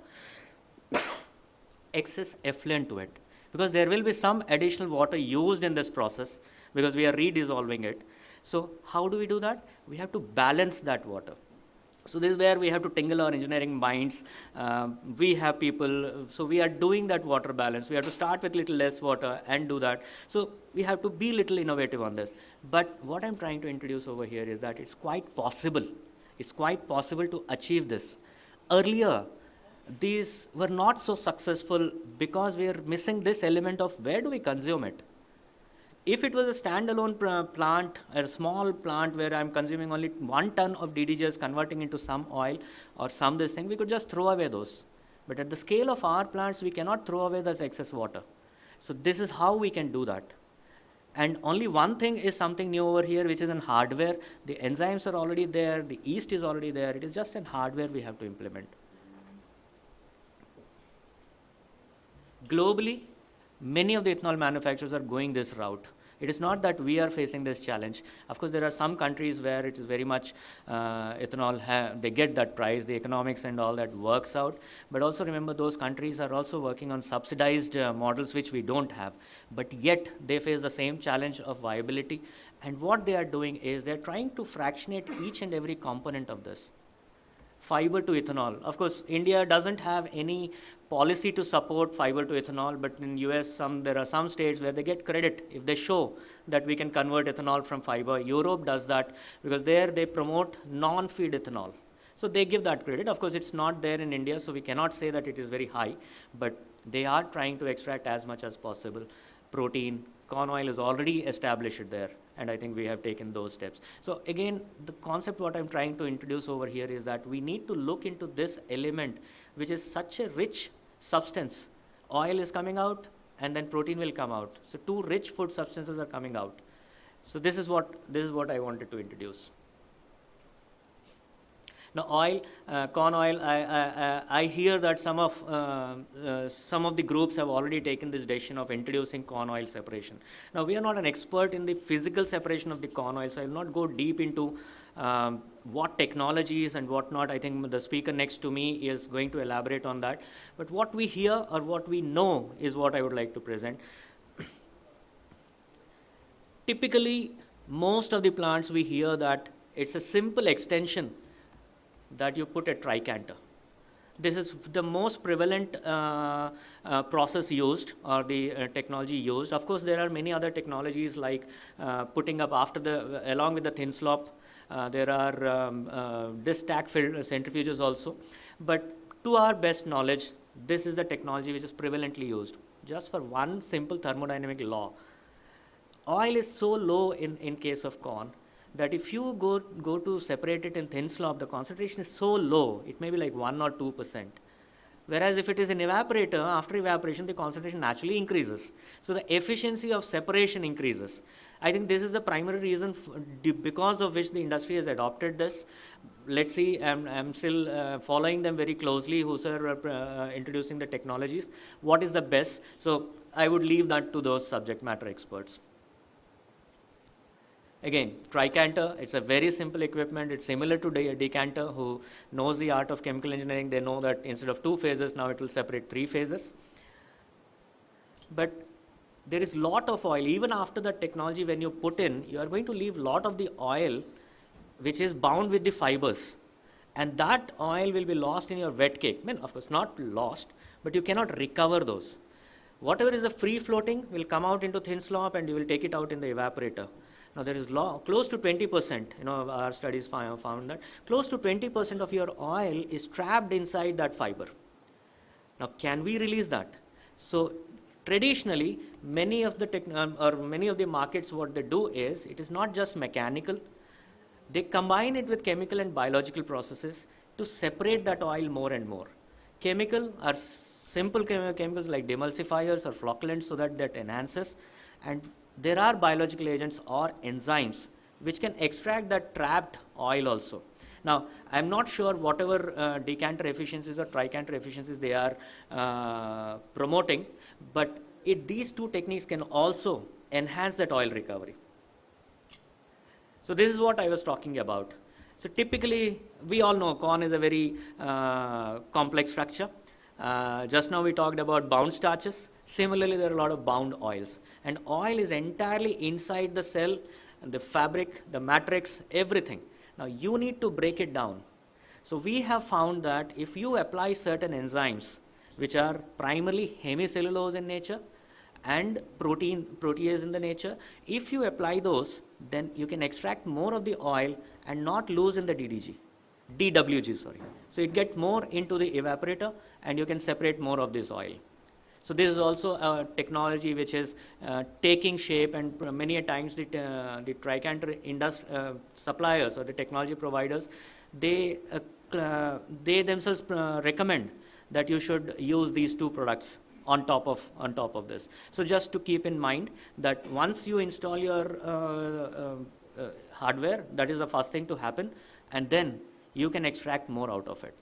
excess effluent to it. Because there will be some additional water used in this process, because we are redissolving it. So how do we do that? We have to balance that water. So this is where we have to tingle our engineering minds. We have people, so we are doing that water balance. We have to start with little less water and do that. So we have to be little innovative on this. But what I'm trying to introduce over here is that it's quite possible. It's quite possible to achieve this. Earlier, these were not so successful because we are missing this element of where do we consume it. If it was a standalone plant, a small plant where I'm consuming only 1 ton of DDGs converting into some oil or some this thing, we could just throw away those. But at the scale of our plants, we cannot throw away this excess water. So this is how we can do that. And only one thing is something new over here, which is in hardware. The enzymes are already there, the yeast is already there. It is just in hardware we have to implement. Globally, many of the ethanol manufacturers are going this route. It is not that we are facing this challenge. Of course, there are some countries where it is very much ethanol, they get that price, the economics and all that works out. But also remember, those countries are also working on subsidized models which we don't have. But yet, they face the same challenge of viability. And what they are doing is they are trying to fractionate each and every component of this. Fiber to ethanol. Of course, India doesn't have any policy to support fiber to ethanol, but in US there are some states where they get credit if they show that we can convert ethanol from fiber. Europe does that because there they promote non-feed ethanol. So they give that credit. Of course, it's not there in India, so we cannot say that it is very high, but they are trying to extract as much as possible. Protein, corn oil is already established there, and I think we have taken those steps. So again, the concept what I'm trying to introduce over here is that we need to look into this element, which is such a rich substance. Oil is coming out, and then protein will come out. So 2 rich food substances are coming out. So this is what I wanted to introduce. Now oil, corn oil, I hear that some of the groups have already taken this decision of introducing corn oil separation. Now we are not an expert in the physical separation of the corn oil, so I will not go deep into what technologies and what not. I think the speaker next to me is going to elaborate on that. But what we hear or what we know is what I would like to present. Typically, most of the plants we hear that it's a simple extension that you put a tricanter. This is the most prevalent process used or the technology used. Of course, there are many other technologies like putting up along with the thin slop. There are disc stack centrifuges also. But to our best knowledge, this is the technology which is prevalently used. Just for one simple thermodynamic law. Oil is so low in case of corn that if you go to separate it in thin slop, the concentration is so low, it may be like 1 or 2%. Whereas if it is in evaporator, after evaporation, the concentration naturally increases. So the efficiency of separation increases. I think this is the primary reason because of which the industry has adopted this. Let's see, I'm still following them very closely, who's introducing the technologies. What is the best? So I would leave that to those subject matter experts. Again, tricanter, it's a very simple equipment. It's similar to decanter. Who knows the art of chemical engineering, they know that instead of 2 phases, now it will separate 3 phases. But there is lot of oil. Even after the technology, when you put in, you are going to leave lot of the oil which is bound with the fibers. And that oil will be lost in your wet cake. I mean, of course, not lost, but you cannot recover those. Whatever is a free floating will come out into thin slop and you will take it out in the evaporator. Now there is close to 20%, our studies found that close to 20% of your oil is trapped inside that fiber. Now can we release that? So traditionally, many of the markets, what they do is, it is not just mechanical. They combine it with chemical and biological processes to separate that oil more and more. Chemical are simple chemicals like demulsifiers or flocculants, so that enhances. And there are biological agents or enzymes which can extract that trapped oil also. Now, I'm not sure whatever decanter efficiencies or tricanter efficiencies they are promoting, but these 2 techniques can also enhance that oil recovery. So this is what I was talking about. So typically, we all know corn is a very complex structure. Just now we talked about bound starches. Similarly, there are a lot of bound oils. And oil is entirely inside the cell, the fabric, the matrix, everything. Now, you need to break it down. So we have found that if you apply certain enzymes, which are primarily hemicellulose in nature and protease in the nature, if you apply those, then you can extract more of the oil and not lose in the DWG, sorry. So it gets more into the evaporator and you can separate more of this oil. So this is also a technology which is taking shape, and many a times the tricanter suppliers or the technology providers, they themselves recommend that you should use these two products on top of this. So just to keep in mind that once you install your hardware, that is the first thing to happen, and then you can extract more out of it.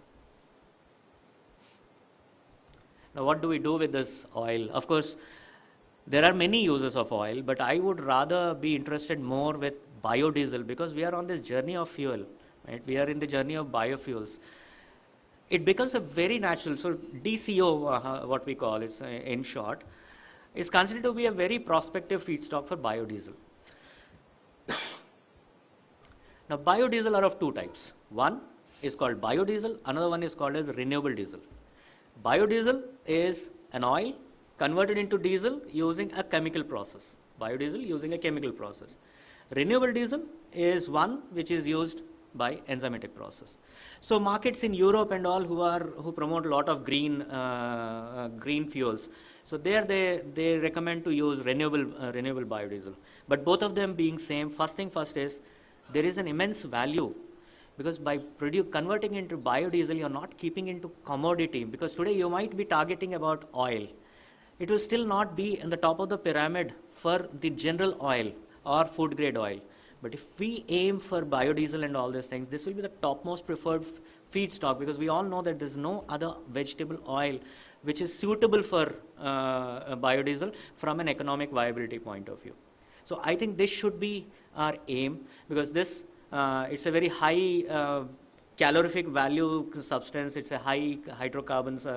Now what do we do with this oil? Of course, there are many uses of oil, but I would rather be interested more with biodiesel, because we are on this journey of fuel, right? We are in the journey of biofuels. It becomes a very natural, so DCO, what we call it in short, is considered to be a very prospective feedstock for biodiesel. Now biodiesel are of two types. One is called biodiesel, another one is called as renewable diesel. Biodiesel is an oil converted into diesel using a chemical process. Biodiesel using a chemical process. Renewable diesel is one which is used by enzymatic process. So markets in Europe and all who promote a lot of green fuels, so there they recommend to use renewable biodiesel. But both of them being same, first thing first is there is an immense value, because by converting into biodiesel, you're not keeping into commodity, because today you might be targeting about oil. It will still not be in the top of the pyramid for the general oil or food grade oil. But if we aim for biodiesel and all these things, this will be the topmost preferred feedstock, because we all know that there's no other vegetable oil which is suitable for biodiesel from an economic viability point of view. So I think this should be our aim, because this it's a very high calorific value substance, it's a high hydrocarbons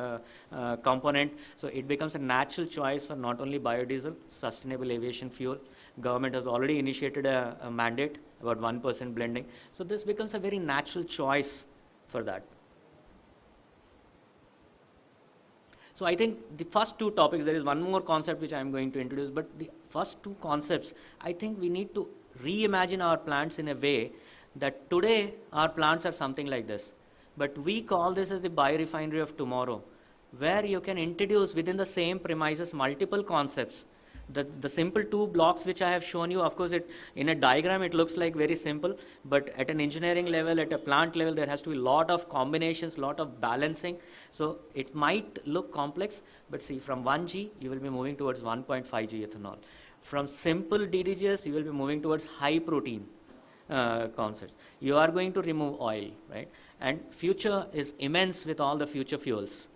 component, so it becomes a natural choice for not only biodiesel, sustainable aviation fuel. Government has already initiated a mandate about 1% blending, so this becomes a very natural choice for that. So I think the first two topics, there is one more concept which I am going to introduce, but the first two concepts, I think we need to reimagine our plants in a way that today our plants are something like this, but we call this as the biorefinery of tomorrow, where you can introduce within the same premises multiple concepts. The simple two blocks which I have shown you, of course in a diagram it looks like very simple, but at an engineering level, at a plant level, there has to be a lot of combinations, lot of balancing. So it might look complex, but see, from 1G you will be moving towards 1.5G ethanol. From simple DDGS you will be moving towards high protein concepts. You are going to remove oil, right? And future is immense with all the future fuels.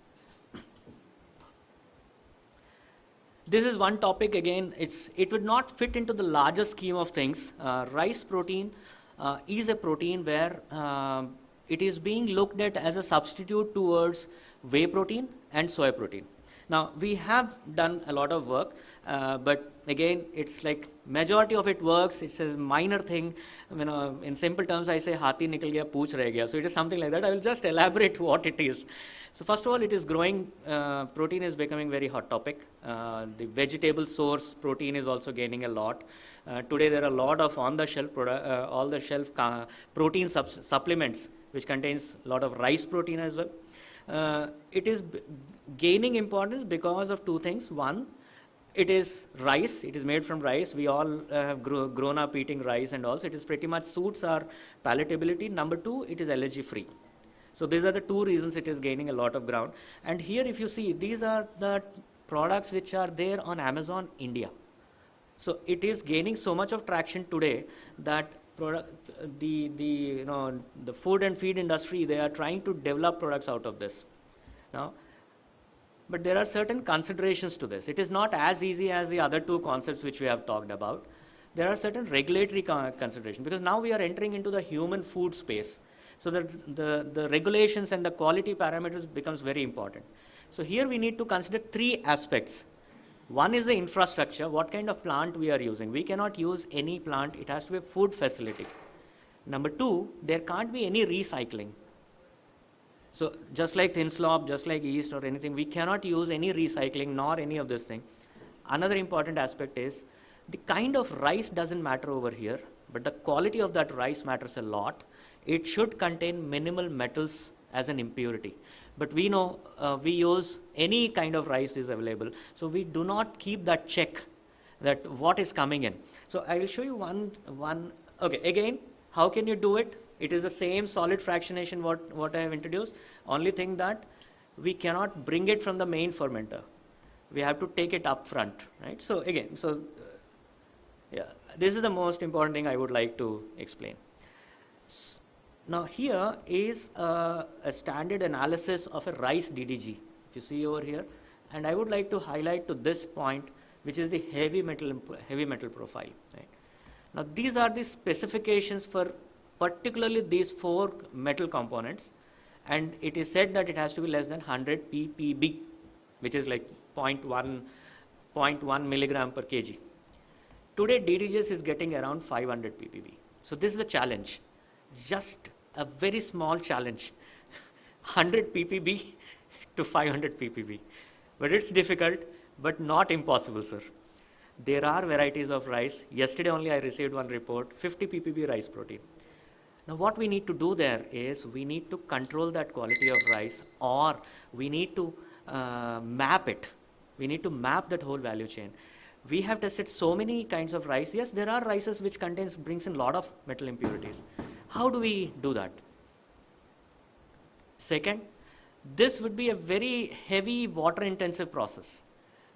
This is one topic, again, it would not fit into the larger scheme of things. Rice protein is a protein where it is being looked at as a substitute towards whey protein and soy protein. Now, we have done a lot of work, but again, it's like majority of it works. It's a minor thing. You know, in simple terms, I say, "Hathi nikal gaya, pooch reh gaya." So it is something like that. I will just elaborate what it is. So first of all, it is growing. Protein is becoming very hot topic. The vegetable source protein is also gaining a lot. Today, there are a lot of on-the-shelf protein supplements which contains a lot of rice protein as well. It is gaining importance because of two things. One, it is rice, it is made from rice. We all have grown up eating rice and all, so it is pretty much suits our palatability. Number two, it is allergy free. So these are the two reasons it is gaining a lot of ground. And here if you see, these are the products which are there on Amazon India. So it is gaining so much of traction today that the food and feed industry, they are trying to develop products out of this. Now, but there are certain considerations to this. It is not as easy as the other two concepts which we have talked about. There are certain regulatory considerations, because now we are entering into the human food space. So the regulations and the quality parameters becomes very important. So here we need to consider three aspects. One is the infrastructure, what kind of plant we are using. We cannot use any plant, it has to be a food facility. Number two, there can't be any recycling. So just like thin slop, just like yeast or anything, we cannot use any recycling nor any of this thing. Another important aspect is the kind of rice doesn't matter over here, but the quality of that rice matters a lot. It should contain minimal metals as an impurity. But we know we use any kind of rice is available, so we do not keep that check that what is coming in. So I will show you one. Okay, again, how can you do it? It is the same solid fractionation what I have introduced. Only thing that we cannot bring it from the main fermenter. We have to take it up front, right? So again, yeah, this is the most important thing I would like to explain. Now here is a standard analysis of a rice DDG, if you see over here, and I would like to highlight to this point, which is the heavy metal profile. Right? Now these are the specifications for particularly these 4 metal components, and it is said that it has to be less than 100 ppb, which is like 0.1 milligram per kg. Today DDGs is getting around 500 ppb. So this is a challenge. It's just a very small challenge, 100 ppb to 500 ppb. But it's difficult, but not impossible, sir. There are varieties of rice. Yesterday only I received one report, 50 ppb rice protein. Now what we need to do there is we need to control that quality of rice, or we need to map it. We need to map that whole value chain. We have tested so many kinds of rice. Yes, there are rices which brings in a lot of metal impurities. How do we do that? Second, this would be a very heavy water intensive process.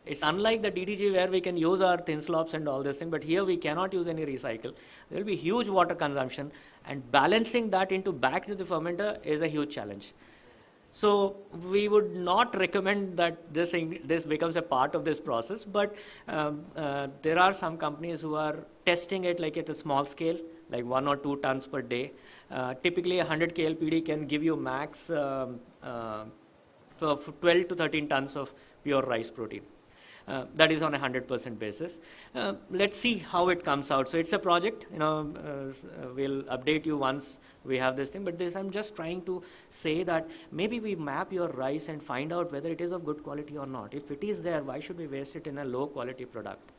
It's unlike the DDG where we can use our thin slops and all this thing, but here we cannot use any recycle. There will be huge water consumption, and balancing that back into the fermenter is a huge challenge. So we would not recommend that this becomes a part of this process, but there are some companies who are testing it like at a small scale, like 1 or 2 tons per day. Typically 100 KLPD can give you max for 12 to 13 tons of pure rice protein. That is on a 100% basis. Let's see how it comes out. So it's a project, we'll update you once we have this thing, but I'm just trying to say that maybe we map your rice and find out whether it is of good quality or not. If it is there, why should we waste it in a low quality product,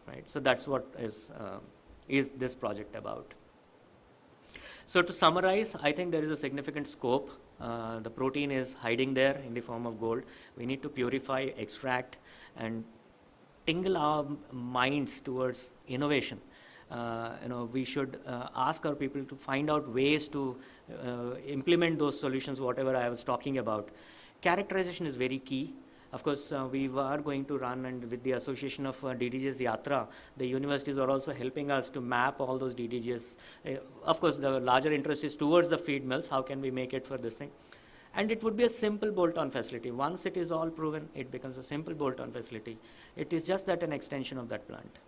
right? So that's what is this project about. So to summarize, I think there is a significant scope. The protein is hiding there in the form of gold. We need to purify, extract, and tingle our minds towards innovation. We should ask our people to find out ways to implement those solutions, whatever I was talking about. Characterization is very key. Of course, we are going to run, and with the association of DDGs Yatra, the universities are also helping us to map all those DDGs. Of course, the larger interest is towards the feed mills. How can we make it for this thing? And it would be a simple bolt-on facility. Once it is all proven, it becomes a simple bolt-on facility. It is just that an extension of that plant.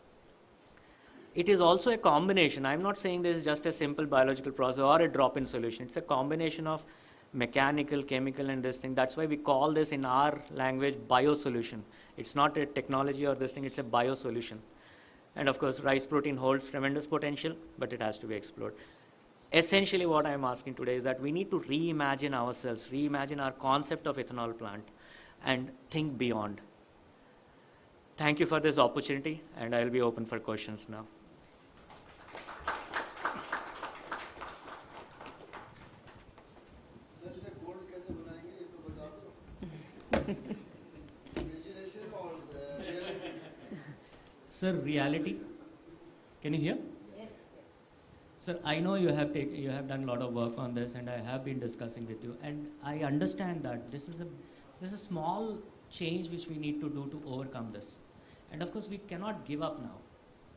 It is also a combination. I'm not saying this is just a simple biological process or a drop-in solution. It's a combination of mechanical, chemical, and this thing. That's why we call this in our language biosolution. It's not a technology or this thing, it's a biosolution. And of course, rice protein holds tremendous potential, but it has to be explored. Essentially, what I'm asking today is that we need to reimagine ourselves, reimagine our concept of ethanol plant, and think beyond. Thank you for this opportunity, and I'll be open for questions now. Sir, reality. Can you hear? Yes. Sir, I know you have done a lot of work on this, and I have been discussing with you, and I understand that this is a small change which we need to do to overcome this. And of course, we cannot give up now.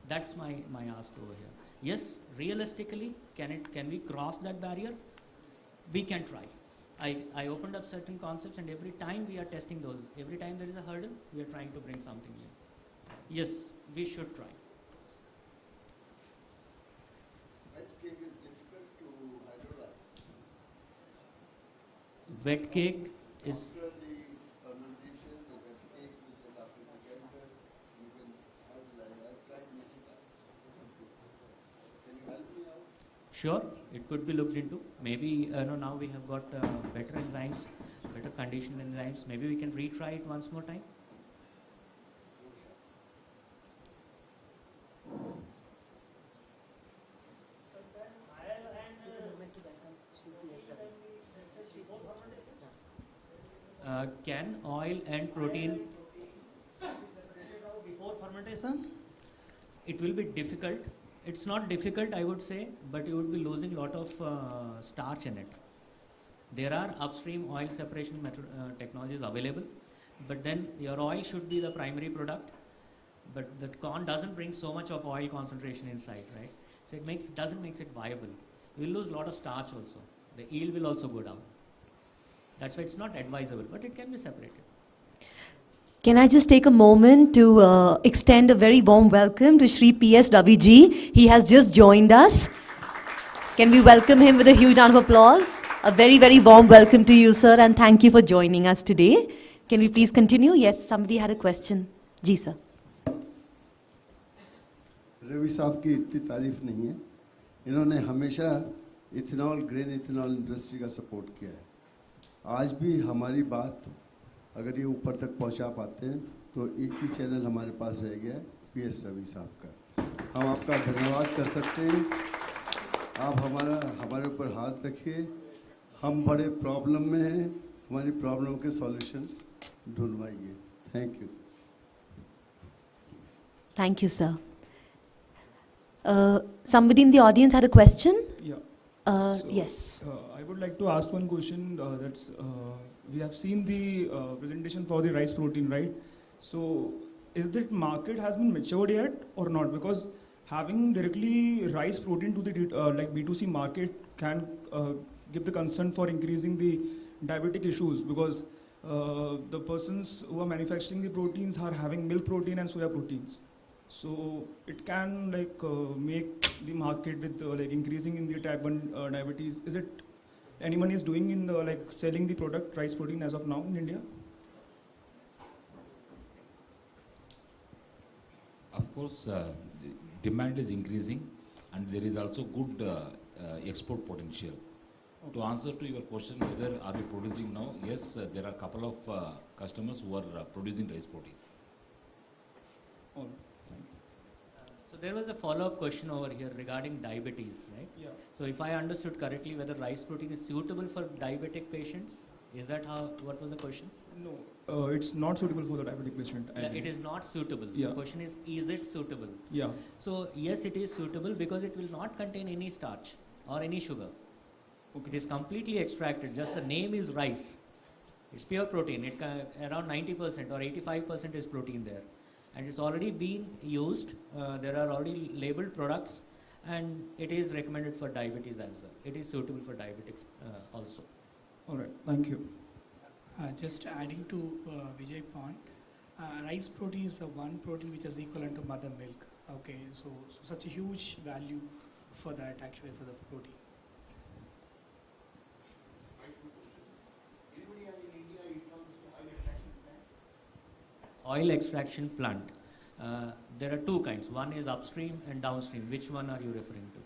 That's my ask over here. Yes, realistically, can we cross that barrier? We can try. I opened up certain concepts, and every time we are testing those, every time there is a hurdle, we are trying to bring something new. Yes, we should try. Wet cake is difficult to hydrolyze. Wet cake is... After the fermentation, the wet cake is after the chemical, you can hydrolyze. I've tried many times. Can you help me out? Sure, it could be looked into. Maybe now we have got better enzymes, better conditioned enzymes. Maybe we can retry it once more time. Can oil and protein before fermentation? It will be difficult. It's not difficult, I would say, but you would be losing a lot of starch in it. There are upstream oil separation technologies available, but then your oil should be the primary product. But the corn doesn't bring so much of oil concentration inside, right? So it doesn't make it viable. You will lose a lot of starch also. The yield will also go down. That's why it's not advisable, but it can be separated. Can I just take a moment to extend a very warm welcome to Shri P.S. Ravi ji. He has just joined us. Can we welcome him with a huge round of applause? A very, very warm welcome to you, sir, and thank you for joining us today. Can we please continue? Yes, somebody had a question. Ji, sir. Ravi साहब की इतनी तारीफ नहीं है. इन्होंने हमेशा ethanol, grain ethanol industry का support किया है. आज भी हमारी बात अगर ये ऊपर तक पहुंचा पाते हैं तो एक ही चैनल हमारे पास रह गया है, पीएस रवि साहब का. हम आपका धन्यवाद कर सकते हैं. आप हमारे ऊपर हाथ रखिए. हम बड़े प्रॉब्लम में हैं. हमारी प्रॉब्लम के सॉल्यूशंस ढूंढवाइए. Thank you. Thank you, sir. Somebody in the audience had a question? Yeah. Yes. I would like to ask one question. We have seen the presentation for the rice protein, right? So, is that market has been matured yet or not? Because having directly rice protein to the like B2C market can give the concern for increasing the diabetic issues, because the persons who are manufacturing the proteins are having milk protein and soya proteins. So it can like make the market with like increasing in the type 1 diabetes. Is it anyone is doing in the like selling the product rice protein as of now in India? Of course, demand is increasing, and there is also good export potential. To answer to your question, whether are we producing now? Yes, there are a couple of customers who are producing rice protein. Oh. So there was a follow-up question over here regarding diabetes, right? Yeah. So if I understood correctly, whether rice protein is suitable for diabetic patients, is that what was the question? No, it's not suitable for the diabetic patient. Yeah, it is not suitable. So Yeah. the question is it suitable? Yeah. So yes, it is suitable because it will not contain any starch or any sugar. Okay. It is completely extracted. Just the name is rice. It's pure protein. It around 90% or 85% is protein there. And it's already been used. There are already labeled products, and it is recommended for diabetes as well. It is suitable for diabetics also. All right, thank you. Just adding to Vijay's point, rice protein is the one protein which is equivalent to mother milk. Okay, so such a huge value for that, actually, for the protein. Oil extraction plant. There are two kinds. One is upstream and downstream. Which one are you referring to?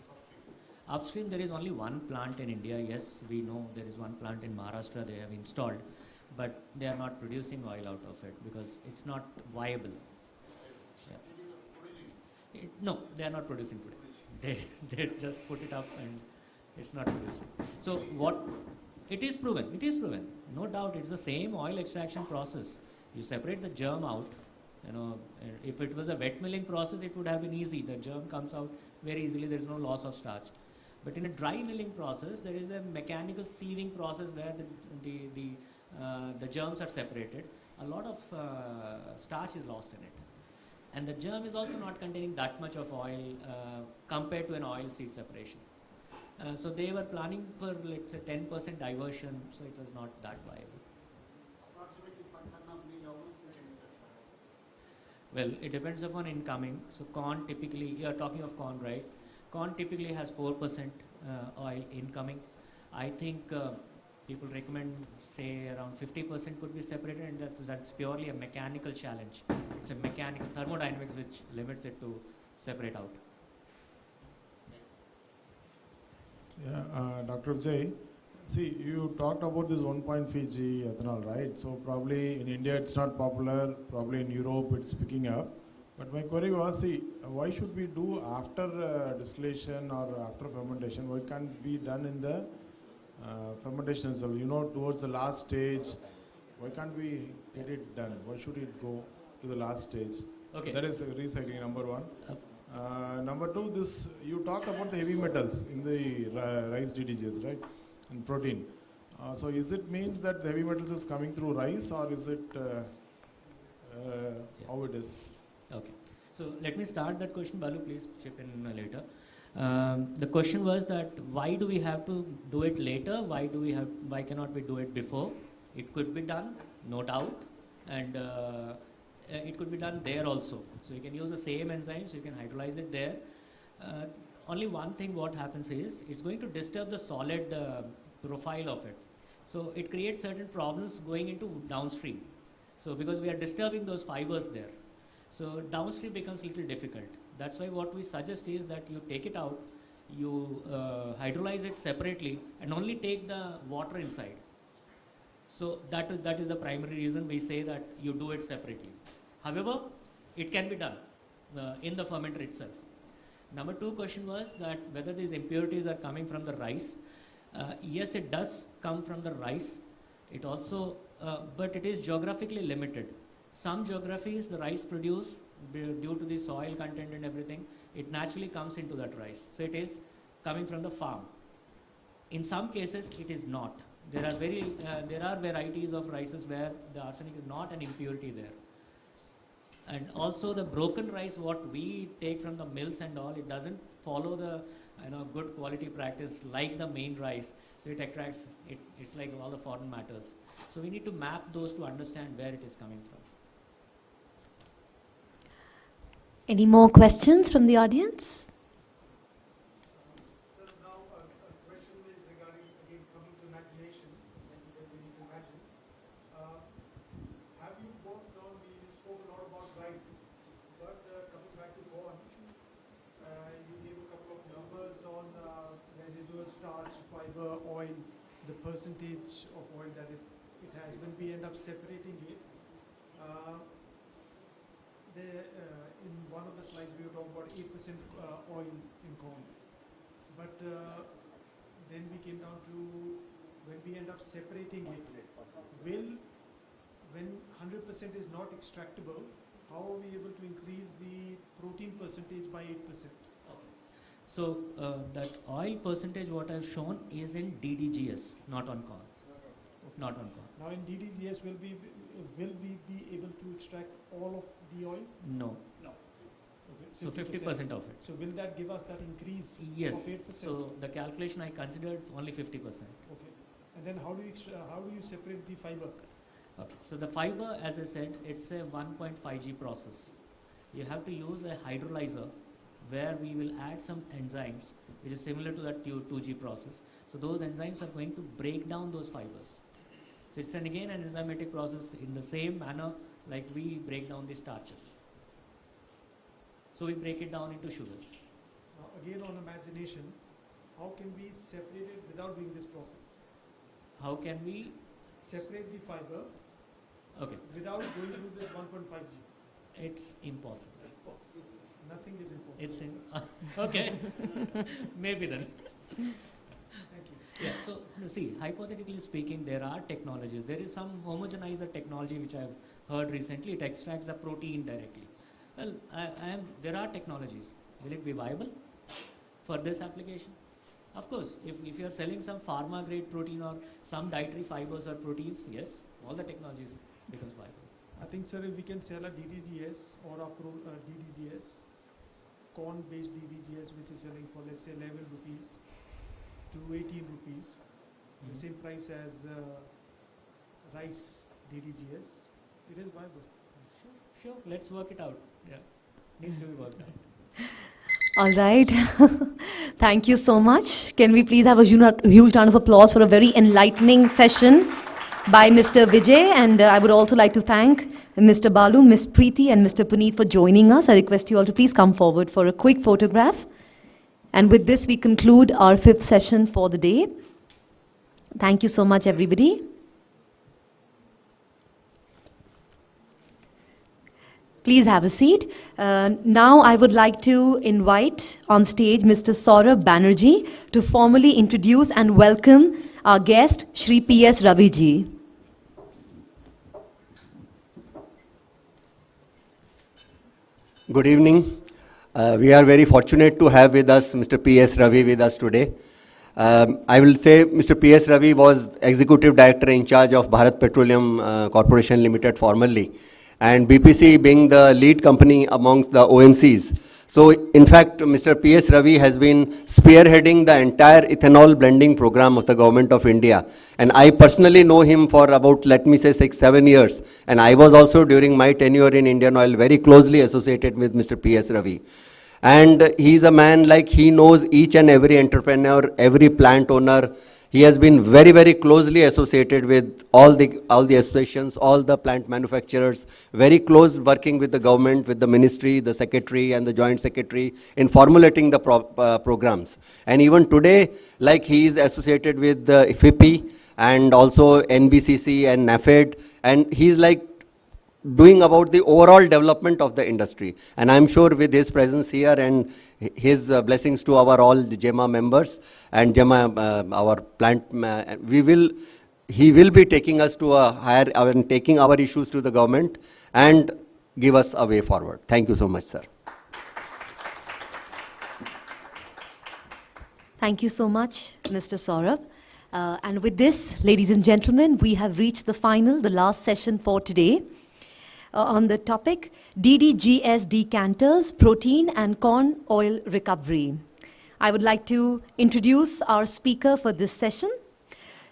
Upstream, there is only one plant in India. Yes, we know there is one plant in Maharashtra they have installed, but they are not producing oil out of it because it's not viable. Yeah. No, they are not producing today. They just put it up and it's not producing. So what? It is proven. It is proven. No doubt, it's the same oil extraction process. You separate the germ out. If it was a wet milling process, it would have been easy. The germ comes out very easily. There is no loss of starch. But in a dry milling process, there is a mechanical sieving process where the germs are separated. A lot of starch is lost in it. And the germ is also not containing that much of oil compared to an oil seed separation. So they were planning for, let's say, 10% diversion, so it was not that viable. Well, it depends upon incoming. So corn typically, you are talking of corn, right? Corn typically has 4% oil incoming. I think people recommend, say, around 50% could be separated, and that's purely a mechanical challenge. It's a mechanical thermodynamics which limits it to separate out. Yeah, Dr. Vijay, see, you talked about this 1.5G ethanol, right? So probably in India it's not popular, probably in Europe it's picking up. But my query was, see, why should we do after distillation or after fermentation? Why can't be done in the fermentation itself? You know, towards the last stage, why can't we get it done? Why should it go to the last stage? Okay. That is recycling, number one. Number two, this you talked about the heavy metals in the rice DDGs, right? In protein. So is it means that the heavy metals is coming through rice, or is it how it is? Okay. So let me start that question. Balu, please chip in later. The question was that why do we have to do it later? Why cannot we do it before? It could be done, no doubt, and it could be done there also. So you can use the same enzymes, you can hydrolyze it there. Only one thing what happens is, it's going to disturb the solid profile of it. So it creates certain problems going into downstream. So because we are disturbing those fibers there. So downstream becomes a little difficult. That's why what we suggest is that you take it out, you hydrolyze it separately and only take the water inside. So that is the primary reason we say that you do it separately. However, it can be done in the fermenter itself. Number two question was that whether these impurities are coming from the rice. Yes, it does come from the rice. It also, but it is geographically limited. Some geographies, the rice produce due to the soil content and everything, it naturally comes into that rice. So it is coming from the farm. In some cases, it is not. There are varieties of rices where the arsenic is not an impurity there. And also the broken rice, what we take from the mills and all, it doesn't follow the good quality practice like the main rice. So it attracts, it's like all the foreign matters. So we need to map those to understand where it is coming from. Any more questions from the audience? Oil, the percentage of oil that it has. When we end up separating it, in one of the slides we were talking about 8% oil in corn, but then we came down to when we end up separating it, when 100% is not extractable, how are we able to increase the protein percentage by 8%? So that oil percentage what I've shown is in DDGS, not on corn. Okay. Not on corn. Now in DDGS, will we be able to extract all of the oil? No. No. Okay. So 50% of it. So will that give us that increase Yes. of 8%? So the calculation I considered only 50%. Okay. And then how do you separate the fiber? Okay. So the fiber, as I said, it's a 1.5G process. You have to use a hydrolyzer where we will add some enzymes which is similar to that 2G process. So those enzymes are going to break down those fibers. So it's again an enzymatic process in the same manner like we break down the starches. So we break it down into sugars. Now again on imagination, how can we separate it without doing this process? How can we separate the fiber without going through this 1.5G? It's impossible. Nothing is impossible. It's okay. Maybe then. Thank you. Yeah. So see, hypothetically speaking, there are technologies. There is some homogenizer technology which I have heard recently. It extracts the protein directly. Well, there are technologies. Will it be viable for this application? Of course, if you are selling some pharma grade protein or some dietary fibers or proteins, yes, all the technologies becomes viable. I think, sir, if we can sell a DDGS or a DDGS, corn-based DDGS, which is selling for, let's say, 11 rupees to 18 rupees, the same price as rice DDGS, it is viable. Sure. Let's work it out. Yeah, needs to be worked out. All right. Thank you so much. Can we please have a huge round of applause for a very enlightening session by Mr. Vijay, and I would also like to thank Mr. Balu, Ms. Preeti and Mr. Puneet for joining us. I request you all to please come forward for a quick photograph. And with this, we conclude our 5th session for the day. Thank you so much, everybody. Please have a seat. Now I would like to invite on stage Mr. Saurabh Banerjee to formally introduce and welcome our guest, Shri P.S. Ravi ji. Good evening. We are very fortunate to have with us Mr. P.S. Ravi with us today. I will say Mr. P.S. Ravi was Executive Director in charge of Bharat Petroleum Corporation Limited formerly, and BPC being the lead company amongst the OMCs. So in fact, Mr. P.S. Ravi has been spearheading the entire ethanol blending program of the Government of India. And I personally know him for about, let me say, 6-7 years. And I was also during my tenure in Indian Oil very closely associated with Mr. P.S. Ravi. And he's a man like he knows each and every entrepreneur, every plant owner. He has been very, very closely associated with all the associations, all the plant manufacturers, very close working with the government, with the ministry, the secretary and the joint secretary in formulating the programs. And even today, like he is associated with the FIPI and also NBCC and NAFED, and he's like doing about the overall development of the industry. And I'm sure with his presence here and his blessings to our all the GEMA members and GEMA, our plant, he will be taking us to a higher, and taking our issues to the government and give us a way forward. Thank you so much, sir. Thank you so much, Mr. Saurabh. And with this, ladies and gentlemen, we have reached the last session for today. On the topic, DDGS decanters, protein and corn oil recovery. I would like to introduce our speaker for this session.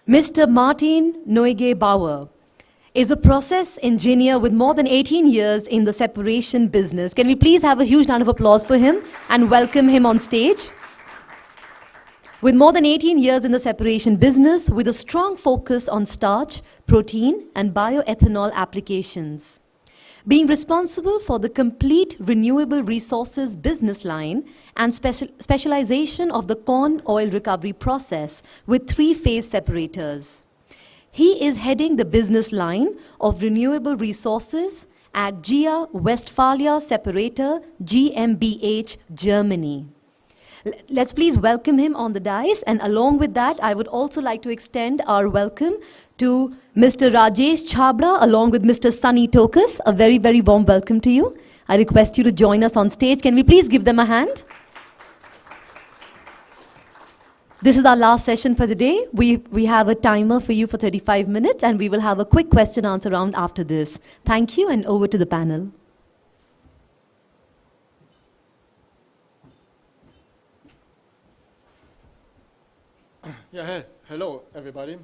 Mr. Martin Neugebauer is a process engineer with more than 18 years in the separation business. Can we please have a huge round of applause for him and welcome him on stage? With more than 18 years in the separation business, with a strong focus on starch, protein, and bioethanol applications. Being responsible for the complete renewable resources business line and specialization of the corn oil recovery process with 3-phase separators. He is heading the business line of renewable resources at GEA Westphalia Separator GmbH, Germany. Let's please welcome him on the dais, and along with that, I would also like to extend our welcome to Mr. Rajesh Chabra along with Mr. Sunny Tokas. A very, very warm welcome to you. I request you to join us on stage. Can we please give them a hand? This is our last session for the day. We have a timer for you for 35 minutes, and we will have a quick question answer round after this. Thank you, and over to the panel. Yeah, hello everybody.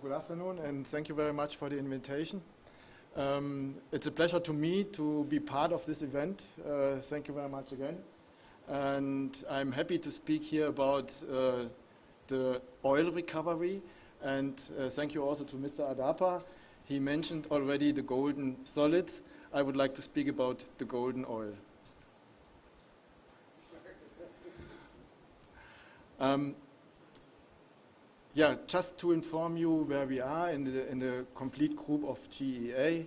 Good afternoon, and thank you very much for the invitation. It's a pleasure to me to be part of this event. Thank you very much again. And I'm happy to speak here about the oil recovery. And thank you also to Mr. Adapa. He mentioned already the golden solids. I would like to speak about the golden oil. Yeah, just to inform you where we are in the complete group of GEA.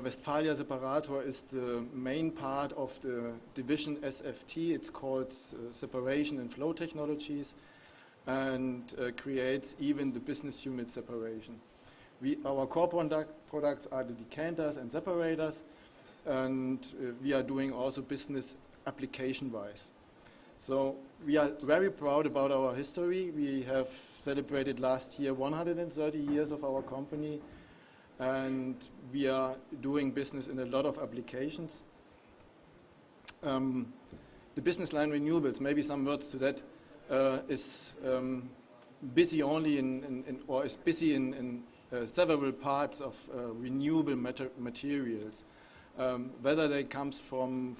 Westphalia Separator is the main part of the division SFT. It's called Separation and Flow Technologies, and creates even the business unit separation. Our core products are the decanters and separators, and we are doing also business application-wise. So we are very proud about our history. We have celebrated last year 130 years of our company, and we are doing business in a lot of applications. The business line renewables, maybe some words to that, is busy only in several parts of renewable materials. Whether they comes from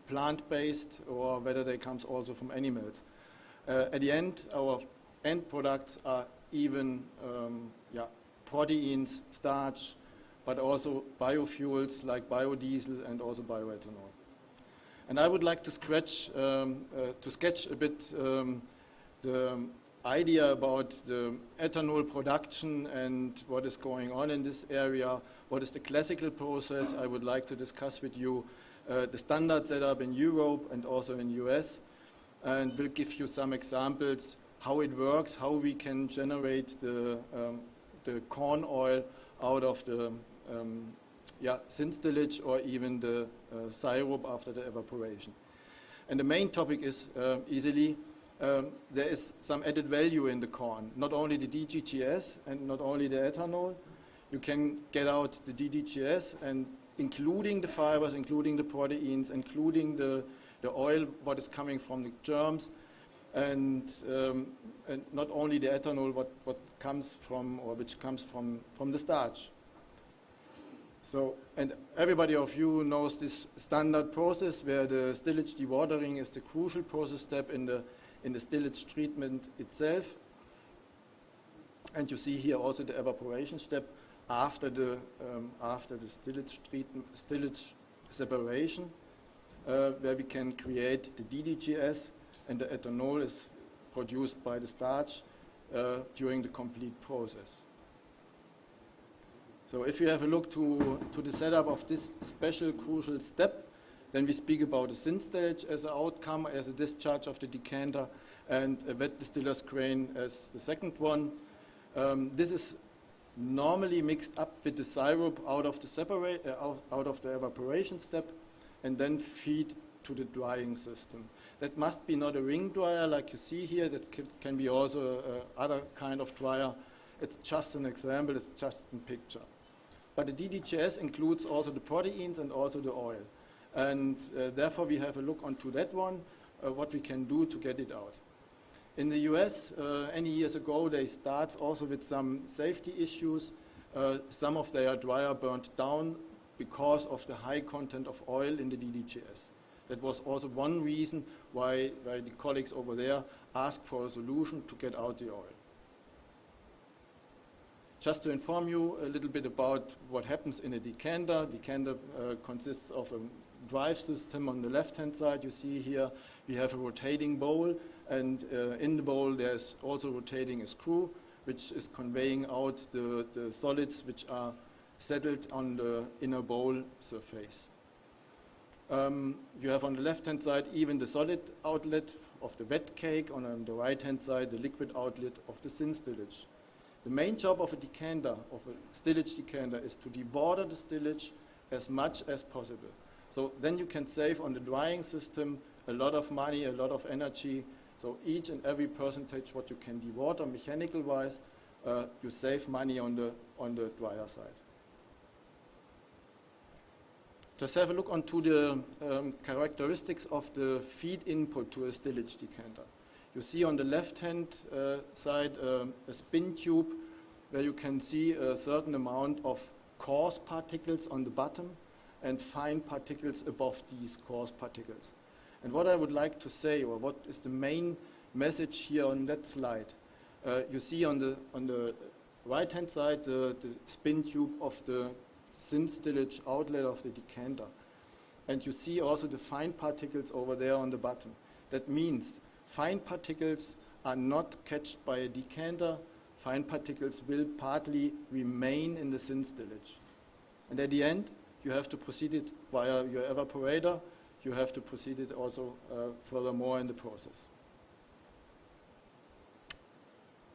plant-based or whether they comes also from animals. At the end, our end products are even proteins, starch, but also biofuels like biodiesel and also bioethanol. And I would like to sketch a bit the idea about the ethanol production and what is going on in this area, what is the classical process. I would like to discuss with you the standard setup in Europe and also in US, and will give you some examples how it works, how we can generate the corn oil out of the synstillage or even the syrup after the evaporation. And the main topic is there is some added value in the corn, not only the DDGS and not only the ethanol. You can get out the DDGS and including the fibers, including the proteins, including the oil, what is coming from the germs, and not only the ethanol, what comes from, or which comes from the starch. So, and everybody of you knows this standard process where the stillage dewatering is the crucial process step in the stillage treatment itself. And you see here also the evaporation step after the stillage separation, where we can create the DDGS, and the ethanol is produced by the starch during the complete process. So if you have a look to the setup of this special crucial step, then we speak about the synstillage as an outcome, as a discharge of the decanter, and a wet distiller's grain as the second one. This is normally mixed up with the syrup out of the evaporation step, and then feed to the drying system. That must be not a ring dryer like you see here. That can be also other kind of dryer. It's just an example. It's just a picture. But the DDGS includes also the proteins and also the oil. And therefore we have a look onto that one, what we can do to get it out. In the US, any years ago, they start also with some safety issues. Some of their dryer burnt down because of the high content of oil in the DDGS. That was also one reason why the colleagues over there asked for a solution to get out the oil. Just to inform you a little bit about what happens in a decanter. Decanter consists of a drive system on the left-hand side. You see here we have a rotating bowl, and in the bowl there's also rotating a screw, which is conveying out the solids which are settled on the inner bowl surface. You have on the left-hand side even the solid outlet of the wet cake, and on the right-hand side the liquid outlet of the synstillage. The main job of a decanter, of a stillage decanter, is to dewater the stillage as much as possible. So then you can save on the drying system a lot of money, a lot of energy. So each and every percentage what you can dewater mechanical-wise, you save money on the dryer side. Just have a look onto the characteristics of the feed input to a stillage decanter. You see on the left-hand side a spin tube where you can see a certain amount of coarse particles on the bottom and fine particles above these coarse particles. And what I would like to say, or what is the main message here on that slide, you see on the right-hand side the spin tube of the synstillage outlet of the decanter. And you see also the fine particles over there on the bottom. That means fine particles are not catched by a decanter. Fine particles will partly remain in the synstillage. And at the end, you have to proceed it via your evaporator. You have to proceed it also furthermore in the process.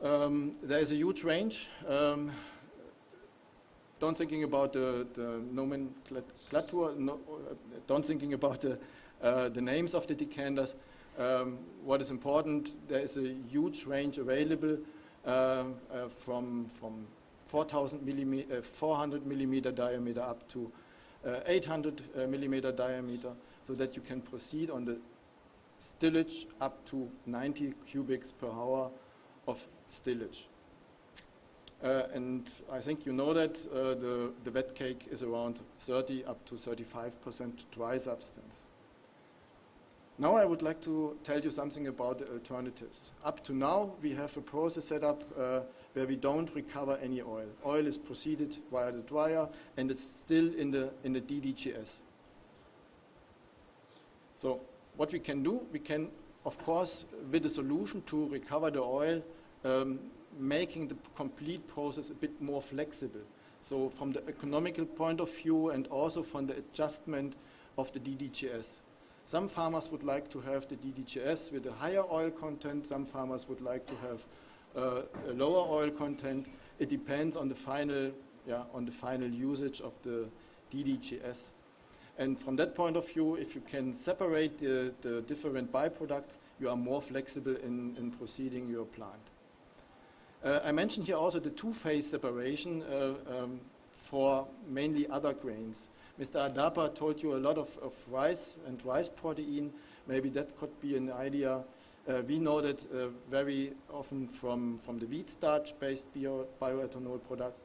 There is a huge range. Don't thinking about the nomenclature, don't thinking about the names of the decanters. What is important, there is a huge range available from 400 millimeter diameter up to 800 millimeter diameter, so that you can proceed on the stillage up to 90 cubics per hour of stillage. And I think you know that the wet cake is around 30 up to 35% dry substance. Now I would like to tell you something about the alternatives. Up to now, we have a process set up where we don't recover any oil. Oil is proceeded via the dryer, and it's still in the DDGS. So what we can do, we can, of course, with a solution to recover the oil, making the complete process a bit more flexible. So from the economical point of view and also from the adjustment of the DDGS. Some farmers would like to have the DDGS with a higher oil content. Some farmers would like to have a lower oil content. It depends on the final, usage of the DDGS. And from that point of view, if you can separate the different byproducts, you are more flexible in proceeding your plant. I mentioned here also the two-phase separation for mainly other grains. Mr. Adapa told you a lot of rice and rice protein. Maybe that could be an idea. We know that very often from the wheat starch-based bioethanol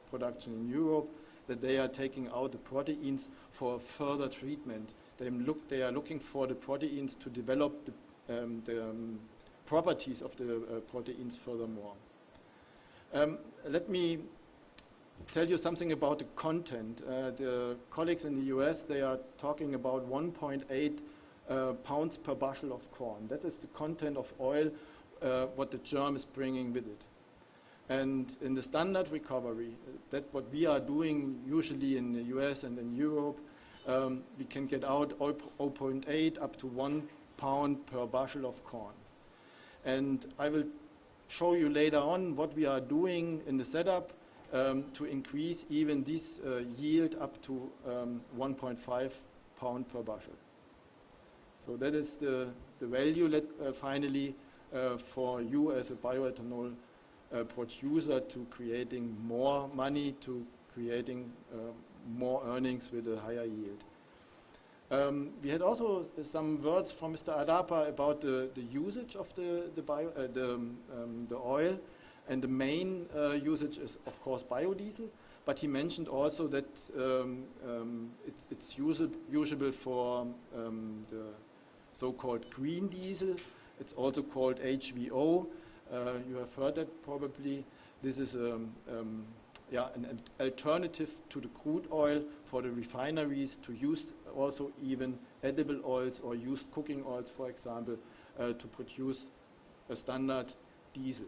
production in Europe, that they are taking out the proteins for further treatment. They are looking for the proteins to develop the properties of the proteins furthermore. Let me tell you something about the content. The colleagues in the US, they are talking about 1.8 pounds per bushel of corn. That is the content of oil, what the germ is bringing with it. And in the standard recovery, that what we are doing usually in the US and in Europe, we can get out 0.8 up to 1 pound per bushel of corn. And I will show you later on what we are doing in the setup to increase even this yield up to 1.5 pound per bushel. So that is the value finally for you as a bioethanol producer to creating more money, to creating more earnings with a higher yield. We had also some words from Mr. Adapa about the usage of the oil, and the main usage is of course biodiesel, but he mentioned also that it's usable for the so-called green diesel. It's also called HVO. You have heard that probably. This is an alternative to the crude oil for the refineries to use also even edible oils or used cooking oils, for example, to produce a standard diesel.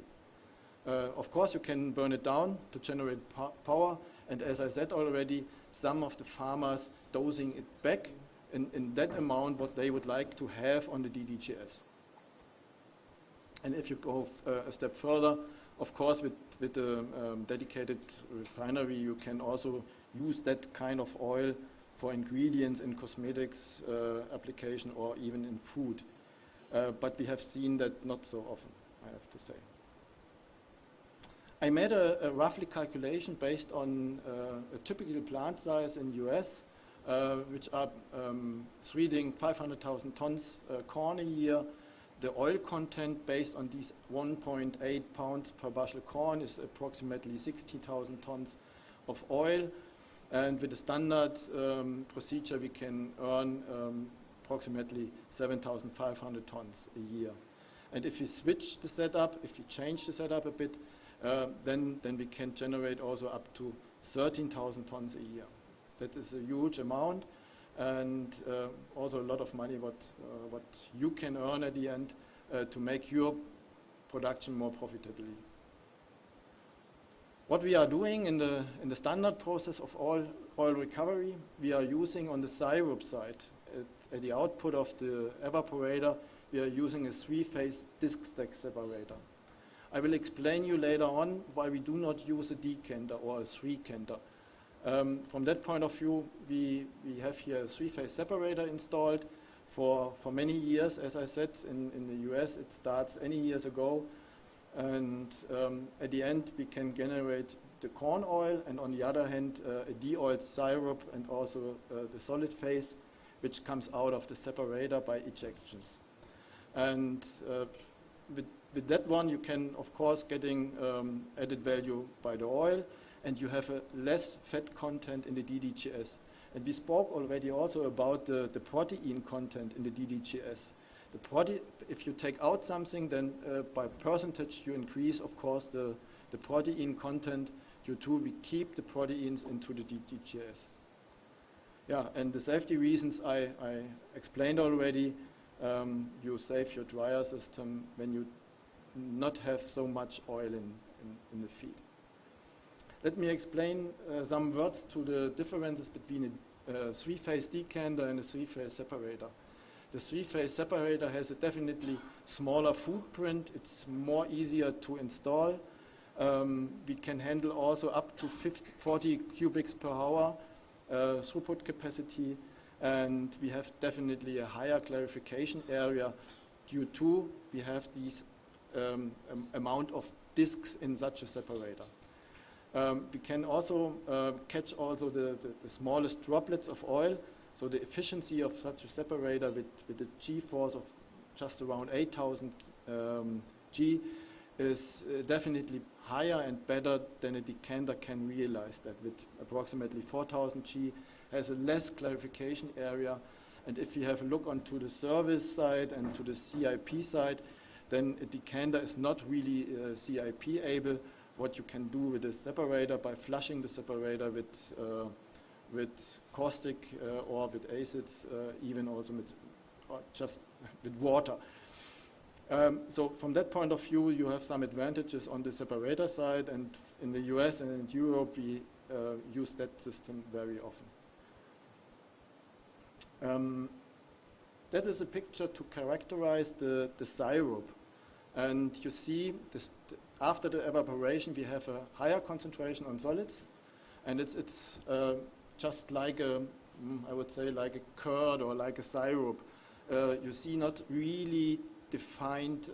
Of course, you can burn it down to generate power, and as I said already, some of the farmers dosing it back in that amount what they would like to have on the DDGS. And if you go a step further, of course, with the dedicated refinery, you can also use that kind of oil for ingredients in cosmetics application or even in food. But we have seen that not so often, I have to say. I made a roughly calculation based on a typical plant size in the US, which are reading 500,000 tons corn a year. The oil content based on these 1.8 pounds per bushel corn is approximately 60,000 tons of oil. And with the standard procedure, we can earn approximately 7,500 tons a year. And if we switch the setup, if we change the setup a bit, then we can generate also up to 13,000 tons a year. That is a huge amount, and also a lot of money what you can earn at the end to make your production more profitably. What we are doing in the standard process of oil recovery, we are using on the syrup side, at the output of the evaporator, we are using a 3-phase disc stack separator. I will explain you later on why we do not use a decanter or a 3-canter. From that point of view, we have here a 3-phase separator installed for many years. As I said, in the US it starts any years ago, and at the end we can generate the corn oil, and on the other hand a de-oiled syrup and also the solid phase, which comes out of the separator by ejections. And with that one you can of course getting added value by the oil, and you have a less fat content in the DDGS. And we spoke already also about the protein content in the DDGS. If you take out something, then by percentage you increase, of course, the protein content. Due to we keep the proteins into the DDGS. Yeah, and the safety reasons I explained already. you save your dryer system when you not have so much oil in the feed. Let me explain some words to the differences between a three-phase decanter and a three-phase separator. The three-phase separator has a definitely smaller footprint. It's more easier to install. We can handle also up to 40 cubics per hour throughput capacity, and we have definitely a higher clarification area due to we have these amount of discs in such a separator. We can also catch also the smallest droplets of oil, so the efficiency of such a separator with a G-force of just around 8,000 G is definitely higher and better than a decanter can realize. That with approximately 4,000 G has a less clarification area, and if you have a look onto the service side and to the CIP side, then a decanter is not really CIP able. What you can do with a separator by flushing the separator with caustic or with acids, even also with just with water. So from that point of view, you have some advantages on the separator side, and in the US and in Europe, we use that system very often. That is a picture to characterize the syrup. And you see, after the evaporation, we have a higher concentration on solids, and it's just like I would say like a curd or like a syrup. You see not really defined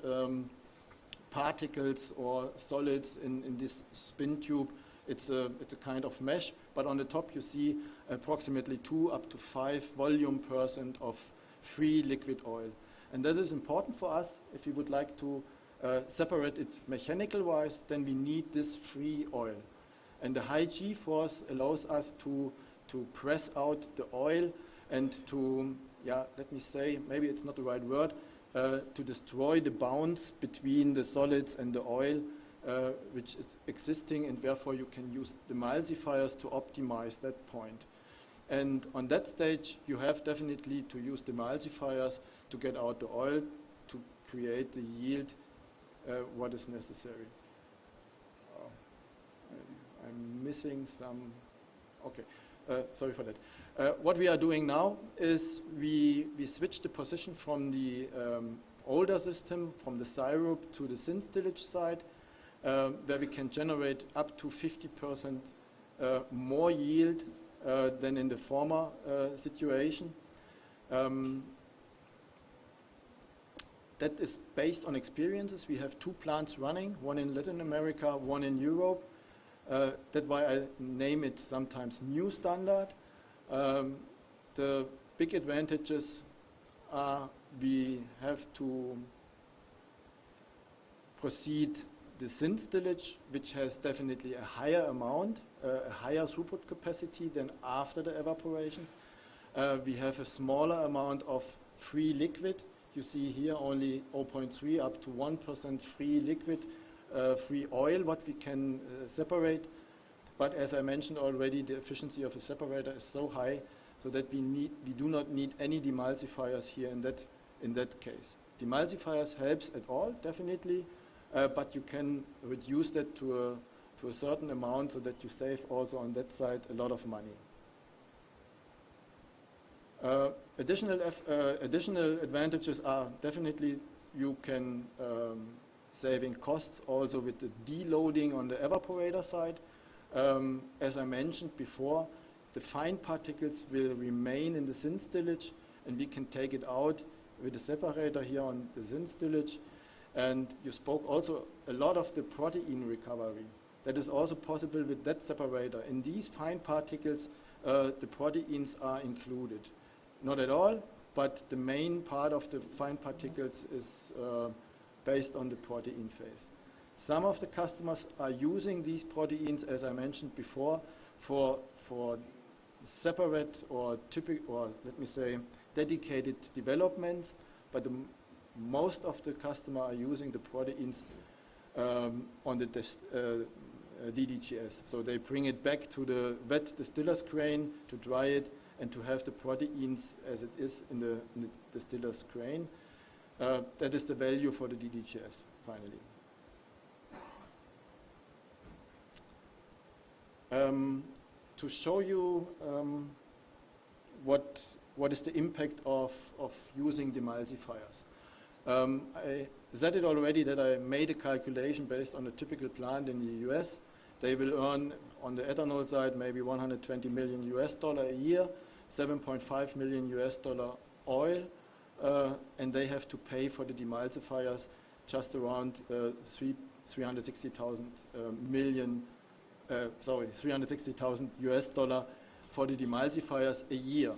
particles or solids in this spin tube. It's a kind of mesh, but on the top you see approximately 2 up to 5 volume% of free liquid oil. And that is important for us. If we would like to separate it mechanical wise, then we need this free oil. And the high G force allows us to press out the oil and to, let me say, maybe it's not the right word, to destroy the bounds between the solids and the oil, which is existing, and therefore you can use the emulsifiers to optimize that point. And on that stage, you have definitely to use the emulsifiers to get out the oil to create the yield what is necessary. I'm missing some, okay, sorry for that. What we are doing now is we switch the position from the older system, from the syrup to the thin stillage side, where we can generate up to 50% more yield than in the former situation. That is based on experiences. We have 2 plants running, one in Latin America, one in Europe. That's why I name it sometimes new standard. The big advantages are we have to proceed the thin stillage, which has definitely a higher amount, a higher throughput capacity than after the evaporation. We have a smaller amount of free liquid. You see here only 0.3 up to 1% free liquid, free oil, what we can separate. But as I mentioned already, the efficiency of a separator is so high so that we do not need any demulsifiers here in that case. Demulsifiers helps at all, definitely, but you can reduce that to a certain amount so that you save also on that side a lot of money. Additional advantages are definitely you can saving costs also with the deloading on the evaporator side. As I mentioned before, the fine particles will remain in the thin stillage, and we can take it out with the separator here on the thin stillage. And you spoke also a lot of the protein recovery. That is also possible with that separator. In these fine particles, the proteins are included. Not at all, but the main part of the fine particles is based on the protein phase. Some of the customers are using these proteins, as I mentioned before, for separate or typical, or let me say, dedicated developments, but most of the customers are using the proteins on the DDGS. So they bring it back to the wet distiller's grain to dry it, and to have the proteins as it is in the distiller's grain. That is the value for the DDGS, finally. To show you what is the impact of using demulsifiers. I said it already that I made a calculation based on a typical plant in the US. They will earn on the ethanol side maybe $120 million a year, 7.5 million US dollar oil, and they have to pay for the demulsifiers just around 360,000 US dollar for the demulsifiers a year.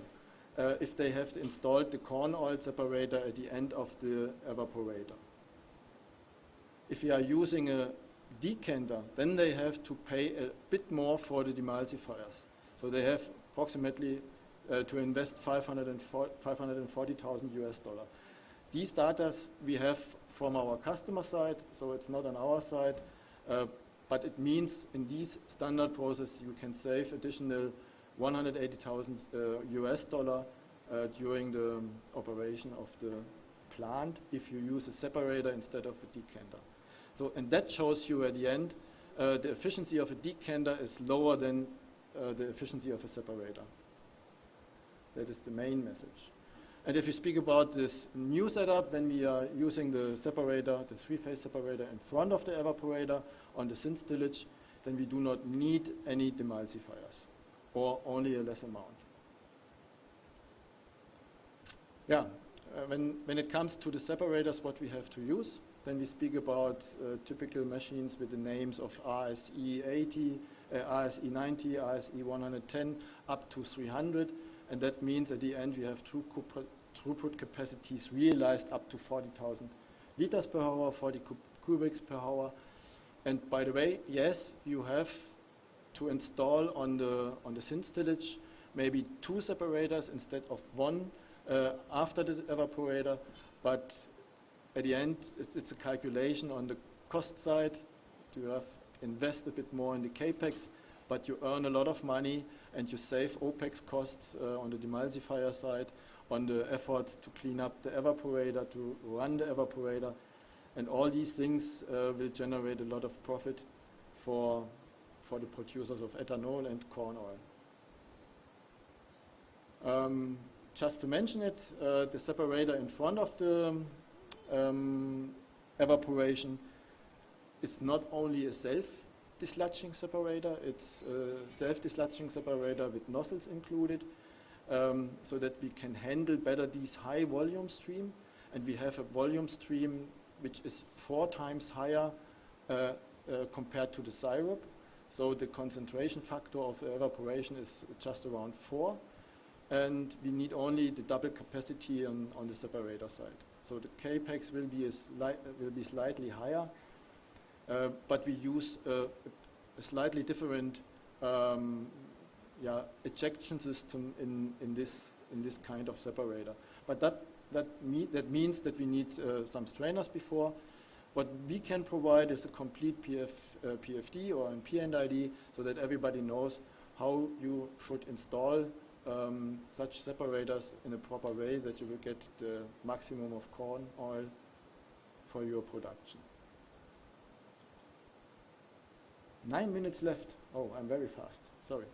If they have installed the corn oil separator at the end of the evaporator. If you are using a decanter, then they have to pay a bit more for the demulsifiers. So they have approximately to invest 540,000 US dollar. These data we have from our customer side, so it's not on our side, but it means in these standard process you can save additional 180,000 US dollar during the operation of the plant if you use a separator instead of a decanter. So, and that shows you at the end the efficiency of a decanter is lower than the efficiency of a separator. That is the main message. And if you speak about this new setup, when we are using the separator, the three-phase separator in front of the evaporator on the syn stillage, then we do not need any demulsifiers, or only a less amount. Yeah, when it comes to the separators, what we have to use, then we speak about typical machines with the names of RSE 80, RSE 90, RSE 110, up to 300. And that means at the end we have throughput capacities realized up to 40,000 liters per hour, 40 cubics per hour. And by the way, yes, you have to install on the syn stillage maybe 2 separators instead of 1 after the evaporator. But at the end, it's a calculation on the cost side. You have invest a bit more in the capex, but you earn a lot of money and you save OPEX costs on the demulsifier side, on the efforts to clean up the evaporator, to run the evaporator. And all these things will generate a lot of profit for the producers of ethanol and corn oil. Just to mention it, the separator in front of the evaporation is not only a self-dislodging separator, it's a self-dislodging separator with nozzles included, so that we can handle better these high volume stream. And we have a volume stream which is 4 times higher compared to the syrup. So the concentration factor of the evaporation is just around 4. And we need only the double capacity on the separator side. So the capex will be slightly higher, but we use a slightly different ejection system in this kind of separator. But that means that we need some strainers before. What we can provide is a complete PFD or an PNID, so that everybody knows how you should install such separators in a proper way, that you will get the maximum of corn oil for your production. 9 minutes left. Oh, I'm very fast. Sorry.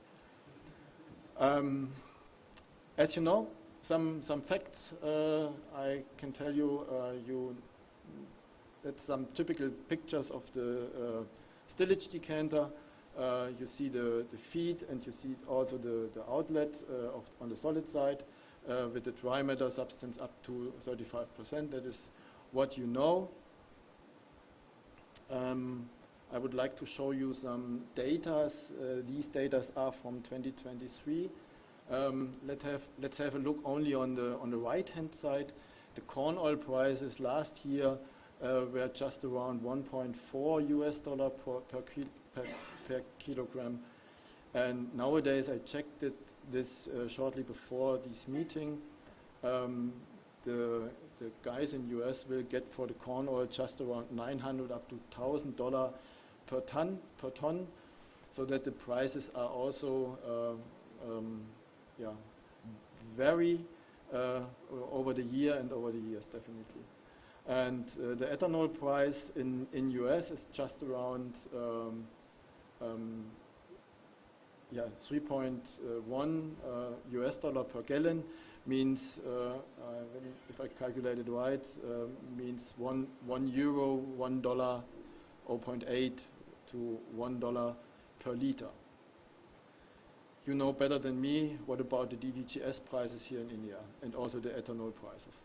As you know, some facts I can tell you. That's some typical pictures of the stillage decanter. You see the feed, and you see also the outlet on the solid side with the dry matter substance up to 35%. That is what you know. I would like to show you some data. These data are from 2023. Let's have a look only on the right-hand side. The corn oil prices last year were just around 1.4 US dollar per kilogram, and nowadays I checked this shortly before this meeting. The guys in US will get for the corn oil just around $900 up to $1,000 per ton, so that the prices are also vary over the year and over the years, definitely. And the ethanol price in US is just around 3.1 US dollar per gallon, means, if I calculate it right, means €1, $1, 0.8 to $1 per liter. You know better than me what about the DDGS prices here in India and also the ethanol prices.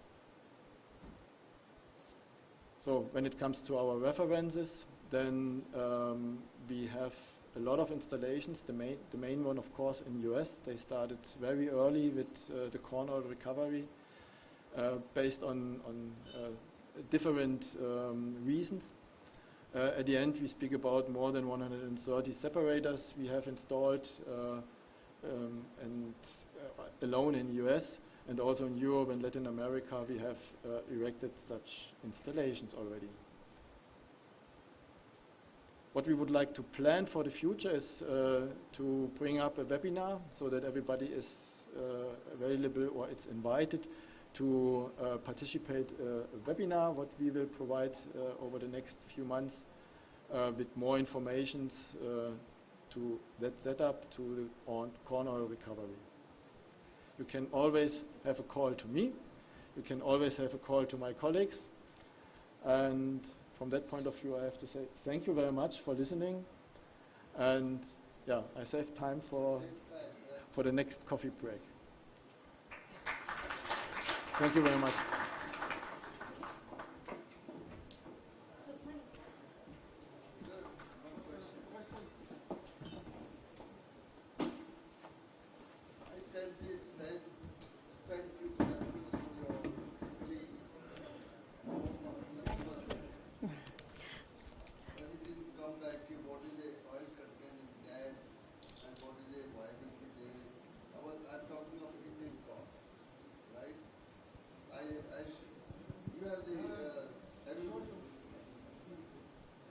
So when it comes to our references, then we have a lot of installations. The main one, of course, in US. They started very early with the corn oil recovery based on different reasons. At the end, we speak about more than 130 separators we have installed and alone in US, and also in Europe and Latin America we have erected such installations already. What we would like to plan for the future is to bring up a webinar so that everybody is available or it's invited to participate a webinar, what we will provide over the next few months with more informations to that setup to the corn oil recovery. You can always have a call to me. You can always have a call to my colleagues. And from that point of view, I have to say thank you very much for listening. And yeah, I save time for the next coffee break. Thank you very much.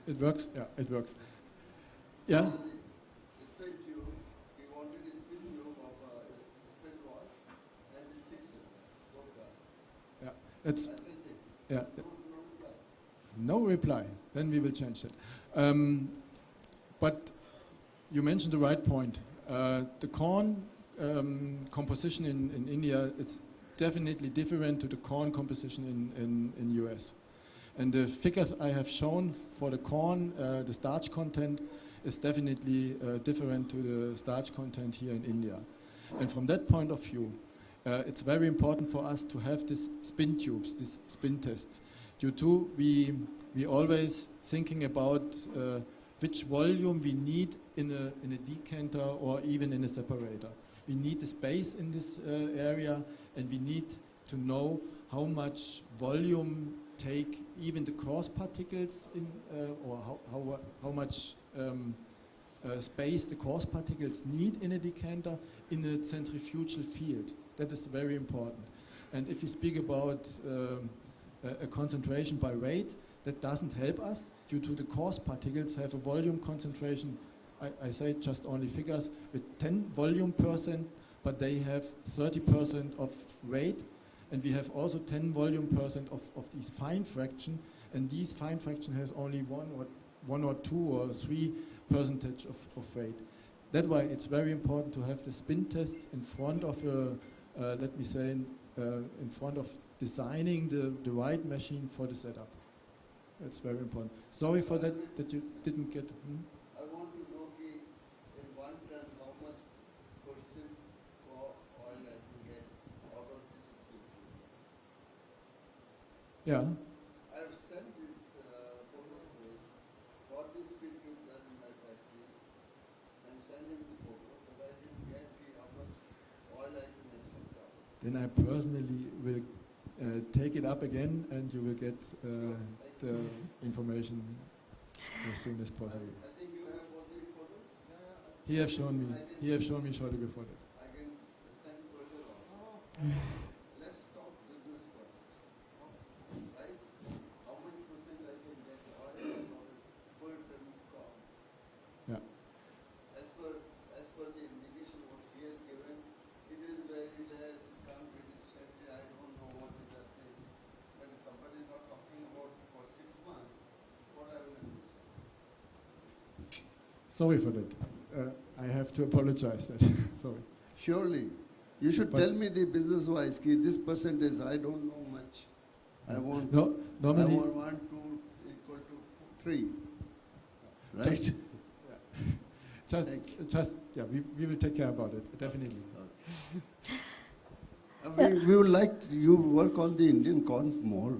It works? Yeah, it works. Yeah? Yeah, it's, yeah. No reply. Then we will change it. But you mentioned the right point. The corn composition in India is definitely different to the corn composition in US. And the figures I have shown for the corn, the starch content is definitely different to the starch content here in India. And from that point of view, it's very important for us to have these spin tubes, these spin tests. Due to we always thinking about which volume we need in a decanter or even in a separator. We need the space in this area, and we need to know how much volume take even the cross particles in, or how much space the cross particles need in a decanter in a centrifugal field. That is very important. And if we speak about a concentration by rate, that doesn't help us due to the coarse particles have a volume concentration, I say just only figures, with 10 volume %, but they have 30% of rate, and we have also 10 volume % of these fine fraction, and these fine fraction has only one or two or 3% of weight. That's why it's very important to have the spin tests in front of let me say, in front of designing the right machine for the setup. That's very important. Sorry for that you didn't get. I want to know in 1 ton how much percent oil I can get out of this spin. Yeah. I've sent this photos to him, got this spin tube done in my factory, and sent him the photo, but I didn't guarantee how much oil I can accept out. Then I personally will take it up again, and you will get the information as soon as possible. I think you have all the photos? He have shown me shortly before that. I can send further also. Let's talk business first. Right? How much percent I can get oil per ton cost? Yeah. As per the indication what he has given, it is very less, Sorry for that. I have to apologize that. Sorry. Surely. You should But- tell me the business-wise, ki this percentage, I don't know much. I want, No, normally- I want 1, 2 equal to 3. Right? Yeah, we will take care about it, definitely. We would like you work on the Indian corn more,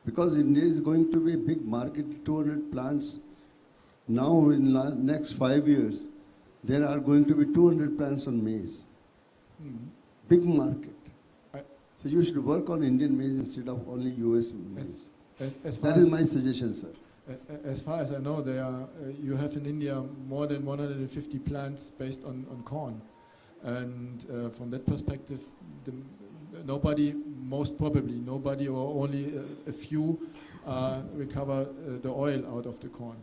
because India is going to be a big market, 200 plants. Now in next 5 years, there are going to be 200 plants on maize. Big market. So you should work on Indian maize instead of only US maize. That is my suggestion, sir. As far as I know, you have in India more than 150 plants based on corn. And from that perspective, most probably nobody or only a few recover the oil out of the corn.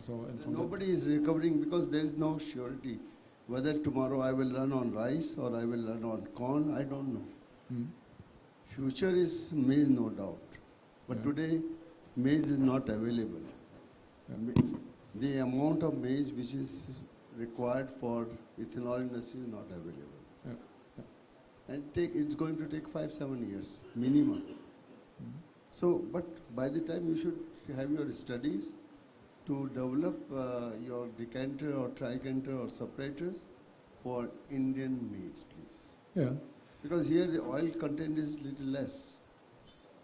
Nobody is recovering because there is no surety. Whether tomorrow I will run on rice or I will run on corn, I don't know. Future is maize, no doubt. But today, maize is not available. The amount of maize which is required for ethanol industry is not available. And it's going to take 5-7 years minimum. So, but by the time you should have your studies to develop your decanter or tricanter or separators for Indian maize, please. Yeah. Because here the oil content is little less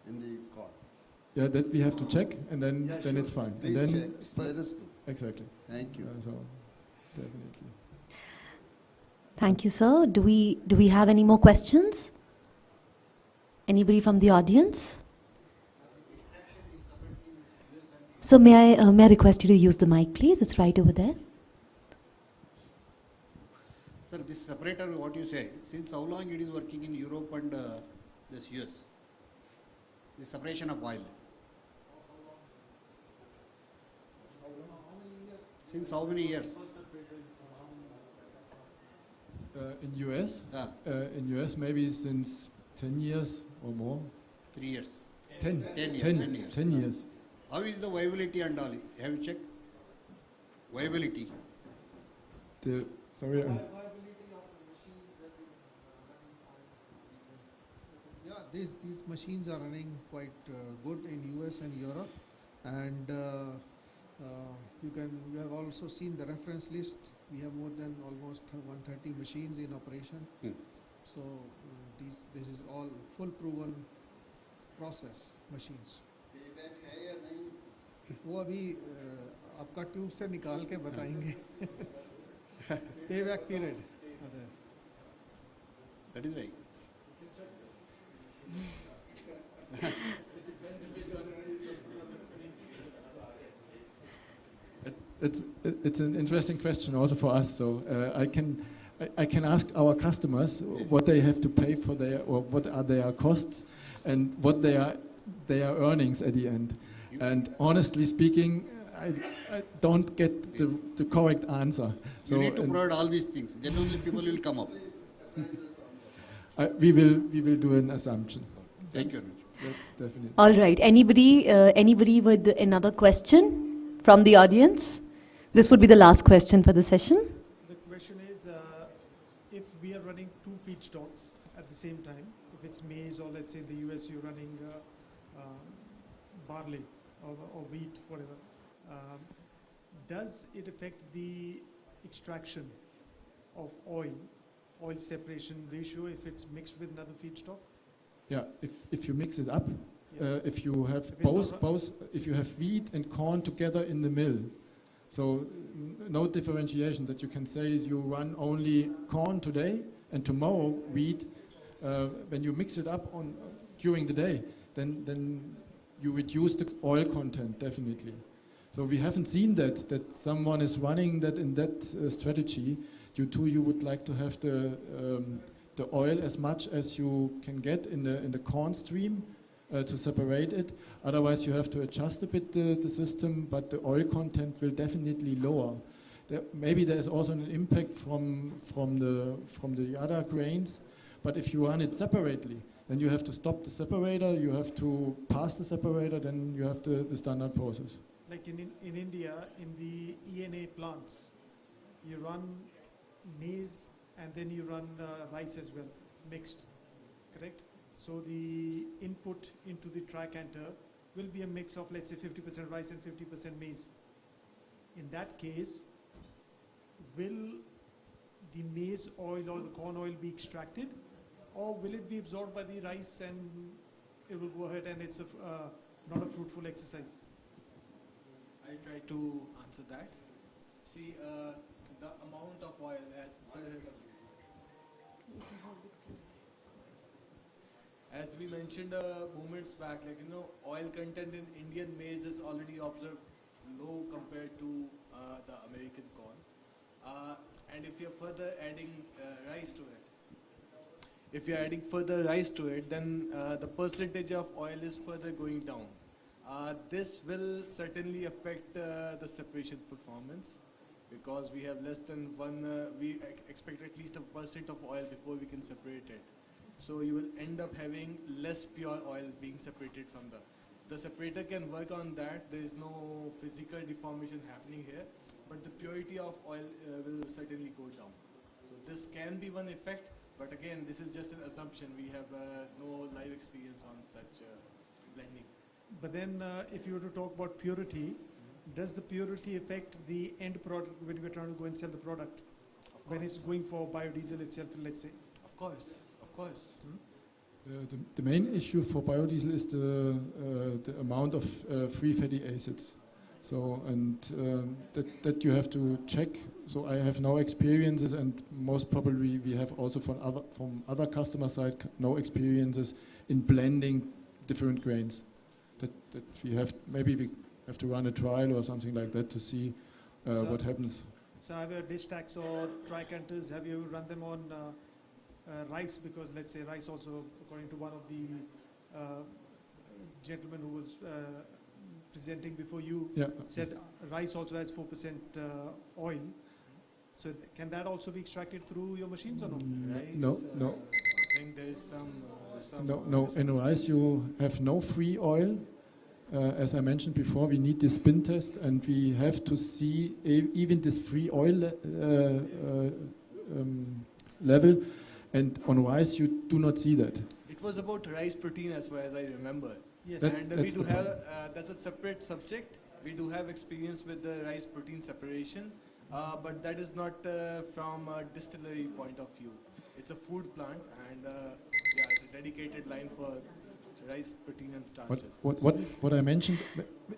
in the corn. Yeah, that we have to check, and then Yeah, then sure. it's fine. Please and then check. Let us know. Exactly. Thank you. So definitely. Thank you, sir. Do we have any more questions? Anybody from the audience? So may I request you to use the mic, please? It's right over there. Sir, this separator, what you said, since how long it is working in Europe and this US? The separation of oil. Since how many years? In US? In US, maybe since 10 years or more. 3 years. 10. 10 years. 10 years. 10 years. How is the viability and all? Have you checked? Viability. Sorry. Yeah, these machines are running quite good in US and Europe, and you have also seen the reference list. We have more than almost 130 machines in operation. So this is all full proven process machines. वो अभी आपका tube से निकाल के बताएंगे. Payback period. That is right. It's an interesting question also for us. So I can ask our customers what they have to pay for what are their costs and what their earnings at the end. And honestly speaking, I don't get the correct answer. You need to provide all these things. Then only people will come up. We will do an assumption. Thank you. That's definitely. All right. Anybody with another question from the audience? This would be the last question for the session. The question is, if we are running 2 feedstocks at the same time, if it's maize or let's say in the US you're running barley or wheat, whatever, does it affect the extraction of oil separation ratio if it's mixed with another feedstock? Yeah, if you mix it up, Yes. if you have If it's both, if you have wheat and corn together in the mill, so no differentiation that you can say is you run only corn today and tomorrow wheat. When you mix it up during the day, then you reduce the oil content definitely. So we haven't seen that someone is running that in that strategy. You would like to have the oil as much as you can get in the corn stream to separate it. Otherwise, you have to adjust a bit the system, but the oil content will definitely lower. Maybe there is also an impact from the other grains, but if you run it separately, then you have to stop the separator, you have to pass the separator, then you have the standard process. Like in India, in the ENA plants, you run maize and then you run rice as well, mixed, correct? So the input into the tricanter will be a mix of, let's say, 50% rice and 50% maize. In that case, will the maize oil or the corn oil be extracted, or will it be absorbed by the rice and it will go ahead and it's not a fruitful exercise? I'll try to answer that. See, the amount of oil, as we mentioned moments back, like, oil content in Indian maize is already observed low compared to the American corn. And if you're further adding rice to it, then the percentage of oil is further going down. This will certainly affect the separation performance, because we have less than we expect at least 1% of oil before we can separate it. So you will end up having less pure oil being separated from the separator can work on that. There is no physical deformation happening here, but the purity of oil will certainly go down. So this can be one effect, but again, this is just an assumption. We have no live experience on such blending. But then if you were to talk about purity, does the purity affect the end product when we're trying to go and sell the product? When it's going for biodiesel itself, let's say? Of course, of course. The main issue for biodiesel is the amount of free fatty acids. So, and that you have to check. So I have no experiences, and most probably we have also from other customer side no experiences in blending different grains. That we have, maybe we have to run a trial or something like that to see what happens. So have your dish stacks or tricanters, have you run them on rice? Because let's say rice also, according to one of the gentlemen who was presenting before you, said rice also has 4% oil. So can that also be extracted through your machines or no? No. I think there is some No, in rice you have no free oil. As I mentioned before, we need this spin test, and we have to see even this free oil level, and on rice you do not see that. It was about rice protein as far as I remember. Yes. And we do have, that's a separate subject. We do have experience with the rice protein separation, but that is not from a distillery point of view. It's a food plant, and it's a dedicated line for rice protein and starches. What I mentioned,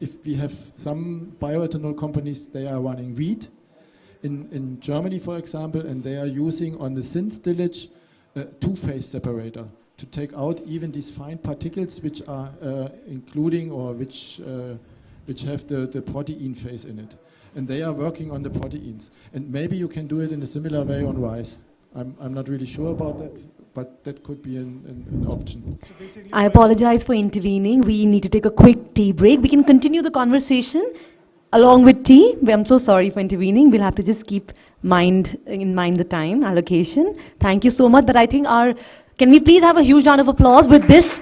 if we have some bioethanol companies, they are running wheat in Germany, for example, and they are using on the thin stillage a two-phase separator to take out even these fine particles which are including or which have the protein phase in it. And they are working on the proteins. And maybe you can do it in a similar way on rice. I'm not really sure about that, but that could be an option. So I apologize for intervening. We need to take a quick tea break. We can continue the conversation along with tea. I'm so sorry for intervening. We'll have to just keep in mind the time allocation. Thank you so much. But I think can we please have a huge round of applause? With this,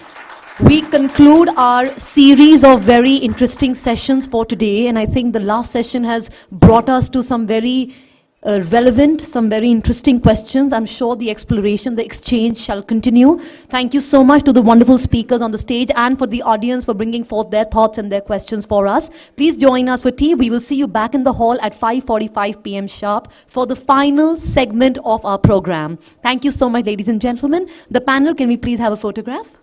we conclude our series of very interesting sessions for today. And I think the last session has brought us to some very relevant, some very interesting questions. I'm sure the exploration, the exchange shall continue. Thank you so much to the wonderful speakers on the stage and for the audience for bringing forth their thoughts and their questions for us. Please join us for tea. We will see you back in the hall at 5:45 p.m. sharp for the final segment of our program. Thank you so much, ladies and gentlemen. The panel, can we please have a photograph?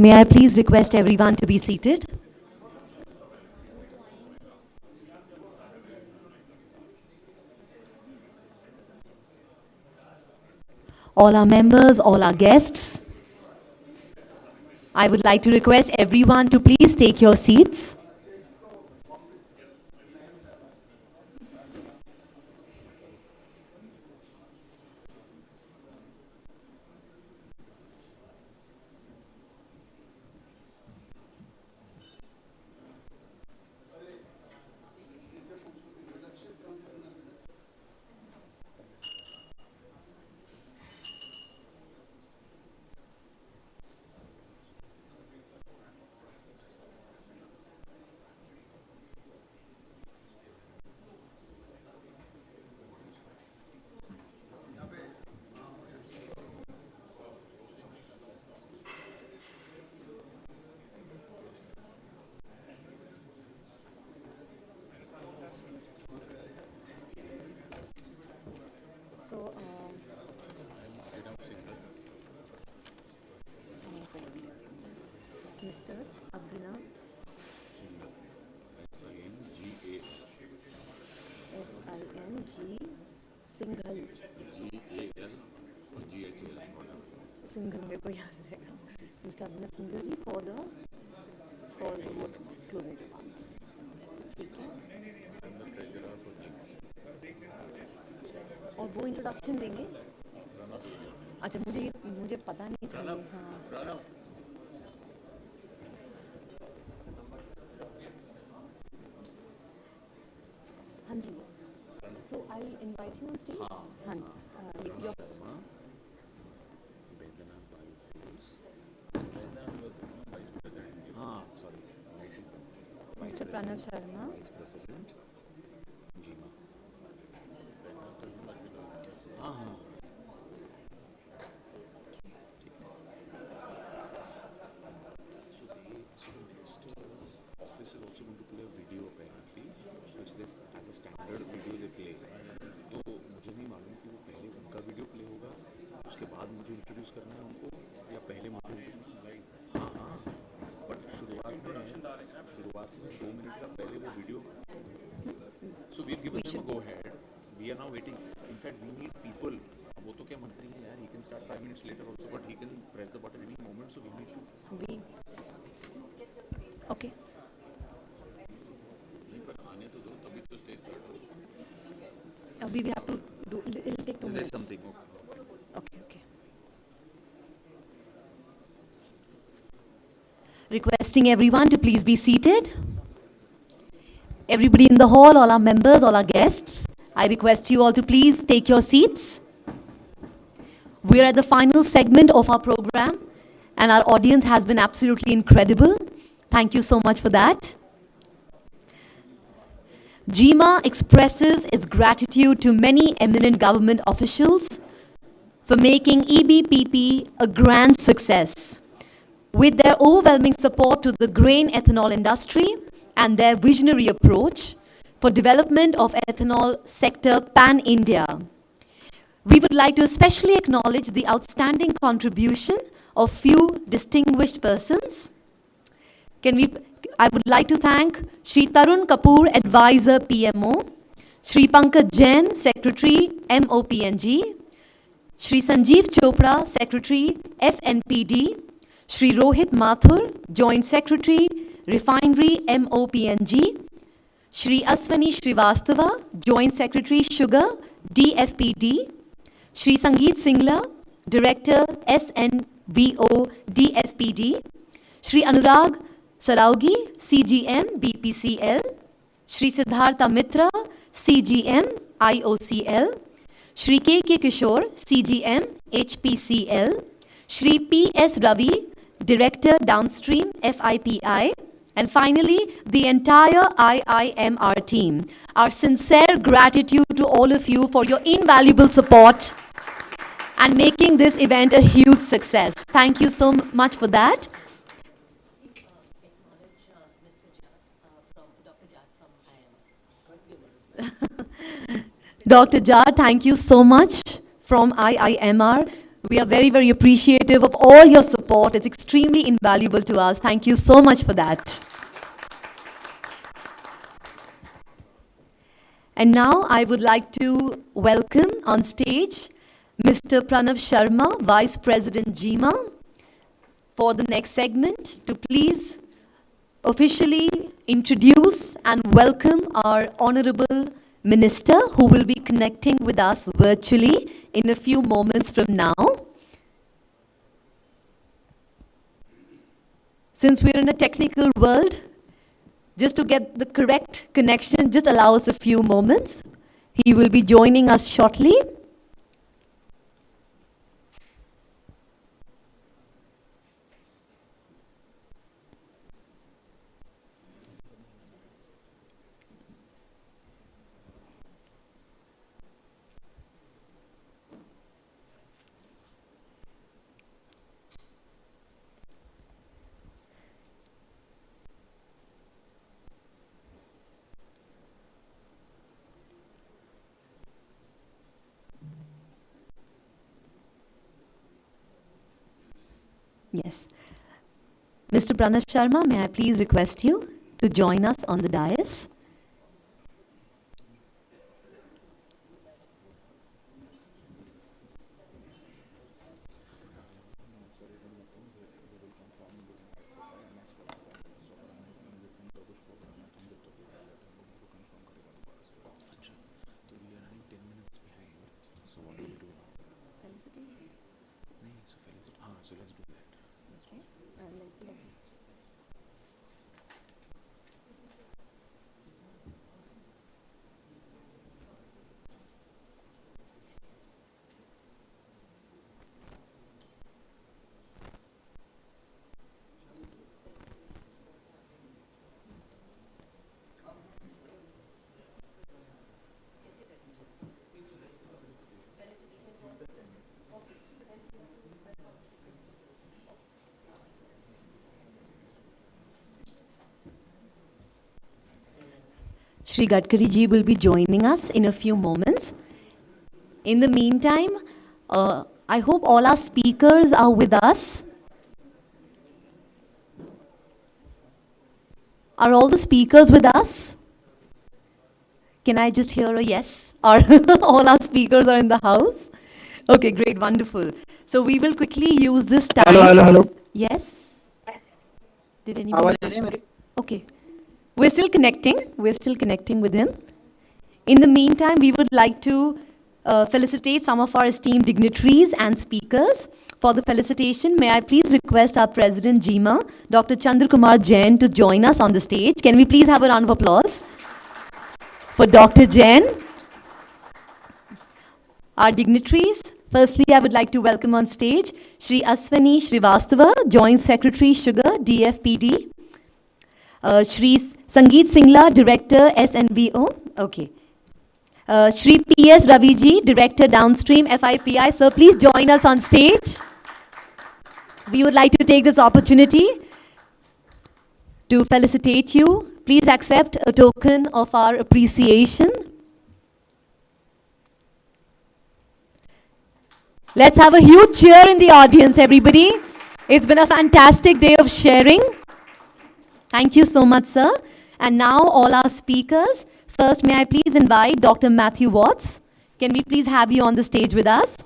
May I please request everyone to be seated? All our members, all our guests, I would like to request everyone to please take your seats. So, Mr. Abhinav S-I-N-G Singhal Singhal मेरे को याद रहेगा Mr. Abhinav Singhal ji for the closing remarks. और वो introduction देंगे. अच्छा मुझे पता नहीं था. हाँ. हाँ जी. So I'll invite you on stage. हाँ. Your Mr. Pranav Sharma. Vice President, GEMA. So the minister's office is also going to play a video apparently, which this as a standard video they play. तो मुझे नहीं मालूम कि वो पहले उनका video play होगा, उसके बाद मुझे इंट्रोड्यूस करना है उनको, या पहले मुझे. हाँ बट शुरुआत में 2 मिनट का पहले वो video. So we've given them a go ahead. We are now waiting. In fact, we need people. वो तो क्या मंत्री है यार, he can start 5 minutes later also, but he can press the button any moment. So we need to. Okay. नहीं पर आने तो दो, तभी तो स्टेज स्टार्ट हो. We have to do. It'll take 2 minutes. There's something. Okay. Requesting everyone to please be seated. Everybody in the hall, all our members, all our guests, I request you all to please take your seats. We are at the final segment of our program, and our audience has been absolutely incredible. Thank you so much for that. GEMA expresses its gratitude to many eminent government officials for making EBPP a grand success. With their overwhelming support to the grain ethanol industry and their visionary approach for development of ethanol sector pan-India. We would like to especially acknowledge the outstanding contribution of few distinguished persons. I would like to thank Shri Tarun Kapoor, Advisor PMO, Shri Pankaj Jain, Secretary MOPNG, Shri Sanjeev Chopra, Secretary FNPD, Shri Rohit Mathur, Joint Secretary Refinery MOPNG, Shri Aswani Srivastava, Joint Secretary Sugar DFPD, Shri Sangeet Singla, Director SNBO DFPD, Shri Anurag Saraugi, CGM BPCL, Shri Siddhartha Mitra, CGM IOCL, Shri KK Kishore, CGM HPCL, Shri PS Ravi, Director Downstream FIPI, and finally, the entire IIMR team. Our sincere gratitude to all of you for your invaluable support and making this event a huge success. Thank you so much for that. Dr. Jar, thank you so much from IIMR. We are very, very appreciative of all your support. It's extremely invaluable to us. Thank you so much for that. And now I would like to welcome on stage Mr. Pranav Sharma, Vice President GEMA, for the next segment to please officially introduce and welcome our Honorable Minister who will be connecting with us virtually in a few moments from now. Since we're in a technical world, just to get the correct connection, just allow us a few moments. He will be joining us shortly. Yes. Mr. Pranav Sharma, may I please request you to join us on the dais? Shri Gadkari ji will be joining us in a few moments. In the meantime, I hope all our speakers are with us. Are all the speakers with us? Can I just hear a yes? Or all our speakers are in the house? Okay, great, wonderful. So we will quickly use this time. Hello. Yes? Did anybody? Okay. We're still connecting with him. In the meantime, we would like to felicitate some of our esteemed dignitaries and speakers. For the felicitation, may I please request our President GEMA, Dr. Chandra Kumar Jain, to join us on the stage. Can we please have a round of applause for Dr. Jain? Our dignitaries, firstly, I would like to welcome on stage Shri Aswani Srivastava, Joint Secretary, Sugar, DFPD. Shri Sangeet Singla, Director, SNVO. Okay. Shri P.S. Raviji, Director, Downstream, FIPI. Sir, please join us on stage. We would like to take this opportunity to felicitate you. Please accept a token of our appreciation. Let's have a huge cheer in the audience, everybody. It's been a fantastic day of sharing. Thank you so much, sir. And now all our speakers. First, may I please invite Dr. Matthew Watts. Can we please have you on the stage with us?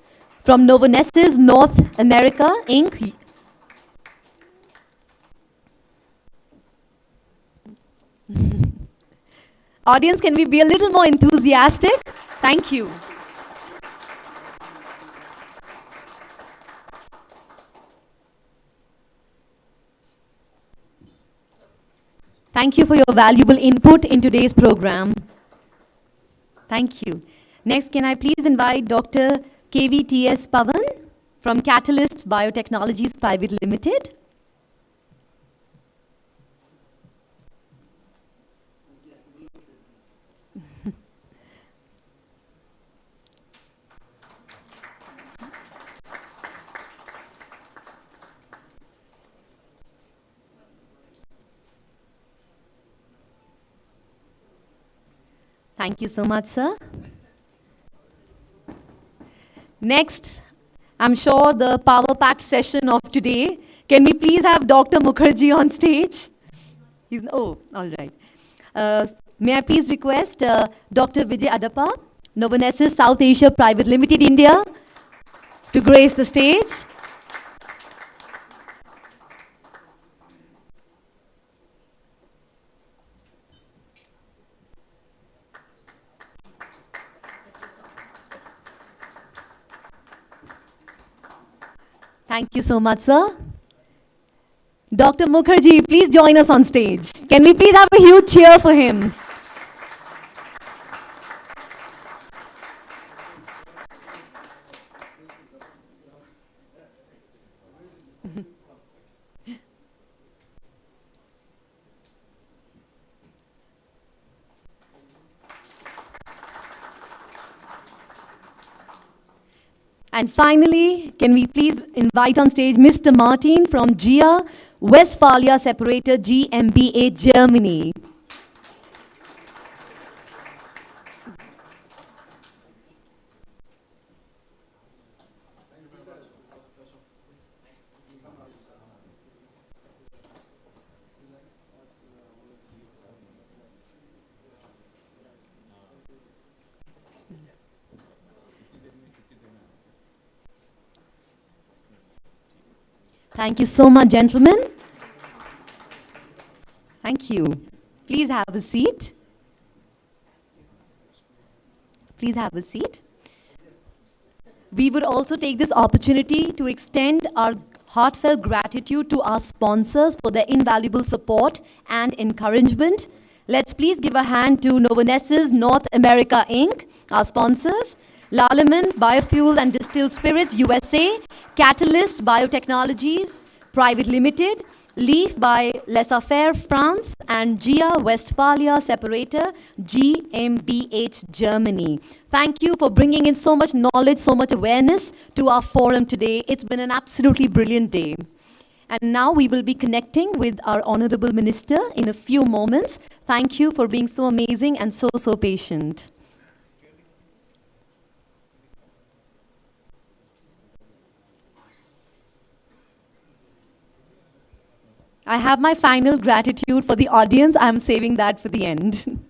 From Novonesis North America, Inc. Audience, can we be a little more enthusiastic? Thank you. Thank you for your valuable input in today's program. Thank you. Next, can I please invite Dr. KVTS Pavan from Catalyst Biotechnologies Private Limited. Thank you so much, sir. Next, I'm sure the power-packed session of today. Can we please have Dr. Mukherjee on stage? Oh, all right. May I please request Dr. Vijay Adappa, Novonesis South Asia Private Limited India, to grace the stage. Thank you so much, sir. Dr. Mukherjee, please join us on stage. Can we please have a huge cheer for him? And finally, can we please invite on stage Mr. Martin from GEA, Westphalia Separator GmbH, Germany. Thank you so much, gentlemen. Thank you. Please have a seat. Please have a seat. We would also take this opportunity to extend our heartfelt gratitude to our sponsors for their invaluable support and encouragement. Let's please give a hand to Novonesis North America Inc., our sponsors, Lalaman Biofuel and Distilled Spirits USA, Catalyst Biotechnologies Private Limited, Leaf by Laissez-Faire France, and GEA Westphalia Separator GmbH, Germany. Thank you for bringing in so much knowledge, so much awareness to our forum today. It's been an absolutely brilliant day. And now we will be connecting with our Honorable Minister in a few moments. Thank you for being so amazing and so patient. I have my final gratitude for the audience. I'm saving that for the end.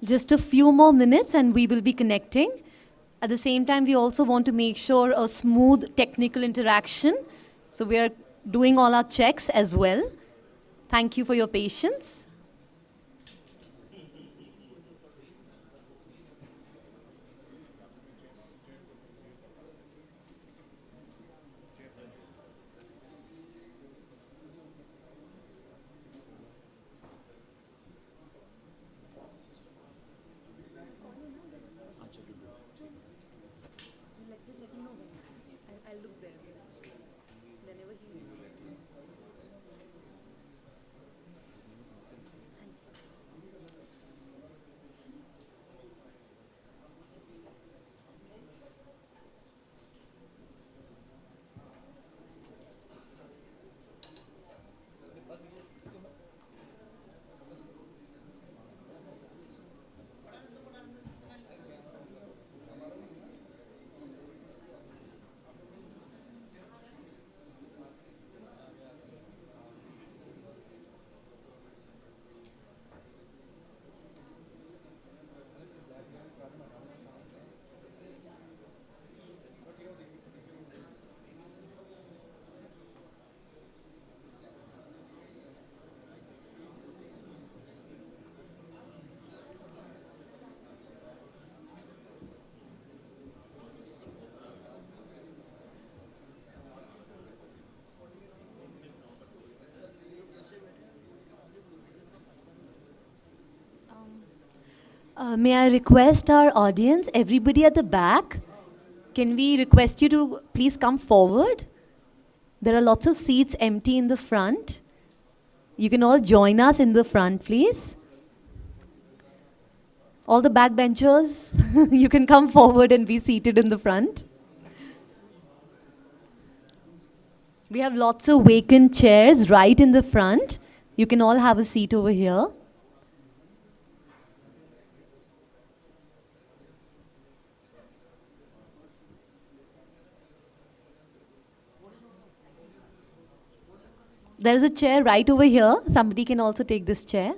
Just a few more minutes and we will be connecting. At the same time, we also want to make sure a smooth technical interaction. So we are doing all our checks as well. Thank you for your patience. May I request our audience, everybody at the back, can we request you to please come forward? There are lots of seats empty in the front. You can all join us in the front, please. All the backbenchers, you can come forward and be seated in the front. We have lots of vacant chairs right in the front. You can all have a seat over here. There is a chair right over here. Somebody can also take this chair.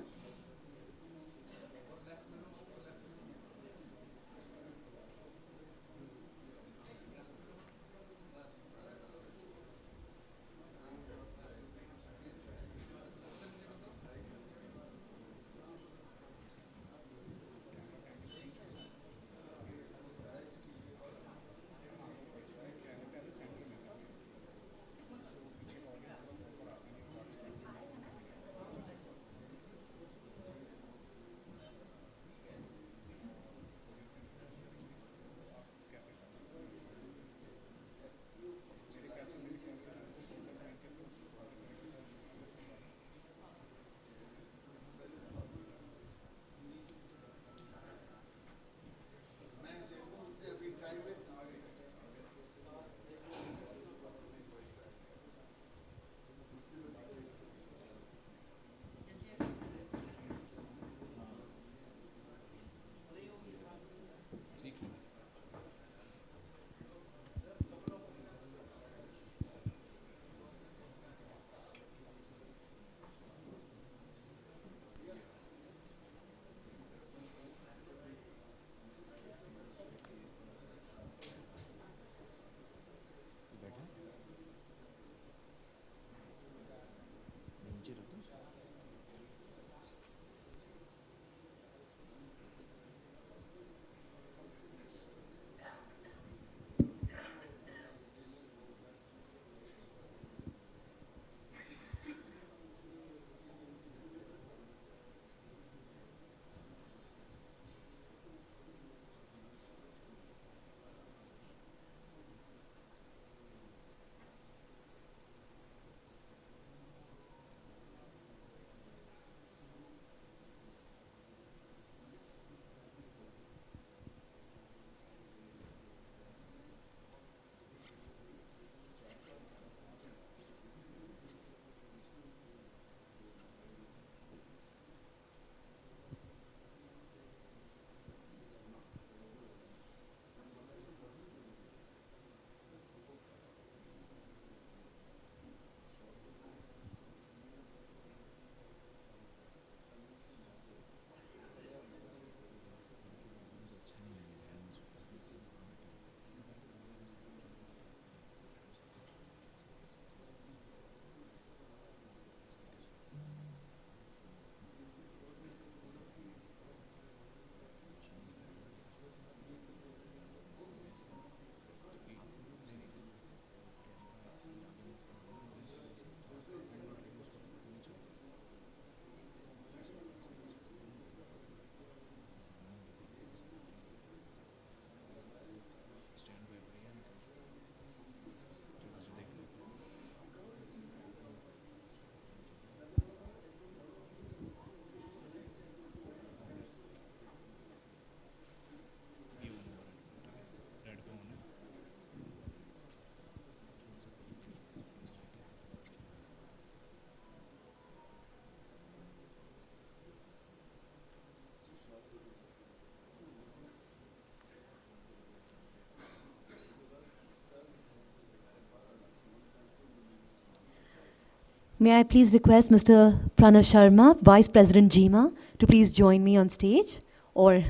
May I please request Mr. Pranav Sharma, Vice President GEMA, to please join me on stage, or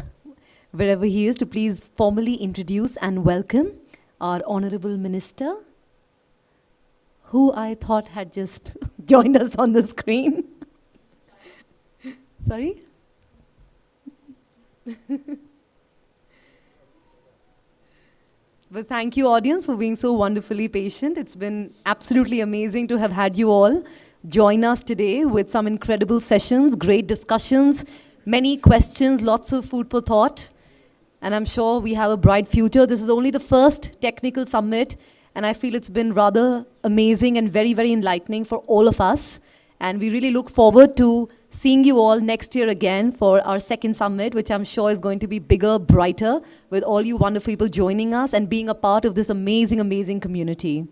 wherever he is, to please formally introduce and welcome our Honorable Minister, who I thought had just joined us on the screen. Sorry? Well, thank you, audience, for being so wonderfully patient. It's been absolutely amazing to have had you all join us today with some incredible sessions, great discussions, many questions, lots of food for thought. And I'm sure we have a bright future. This is only the first technical summit, and I feel it's been rather amazing and very, very enlightening for all of us. And we really look forward to seeing you all next year again for our second summit, which I'm sure is going to be bigger, brighter, with all you wonderful people joining us and being a part of this amazing, amazing community.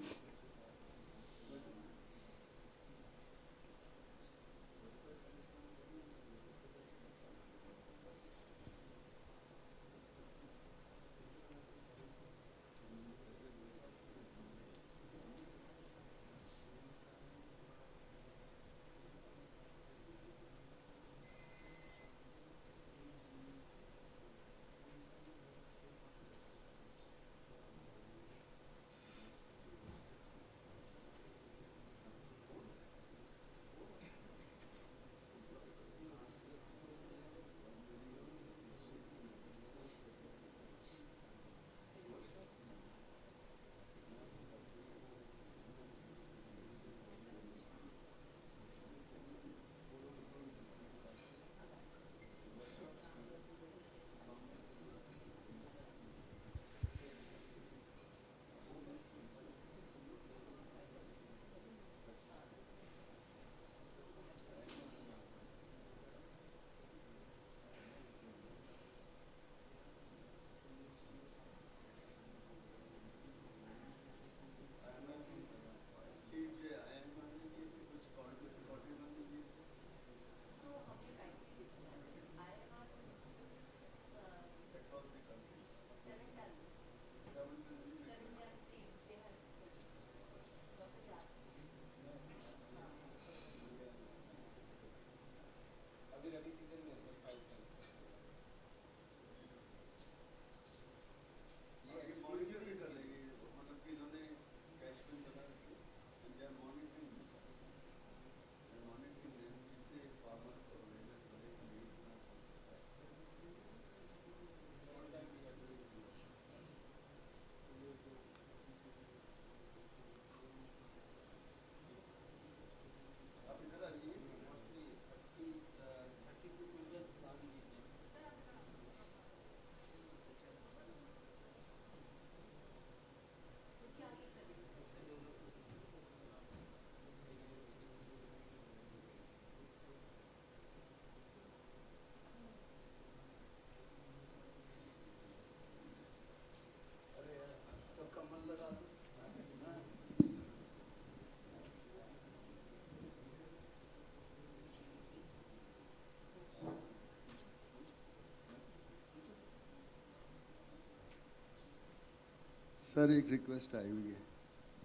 Sir एक request आई हुई है,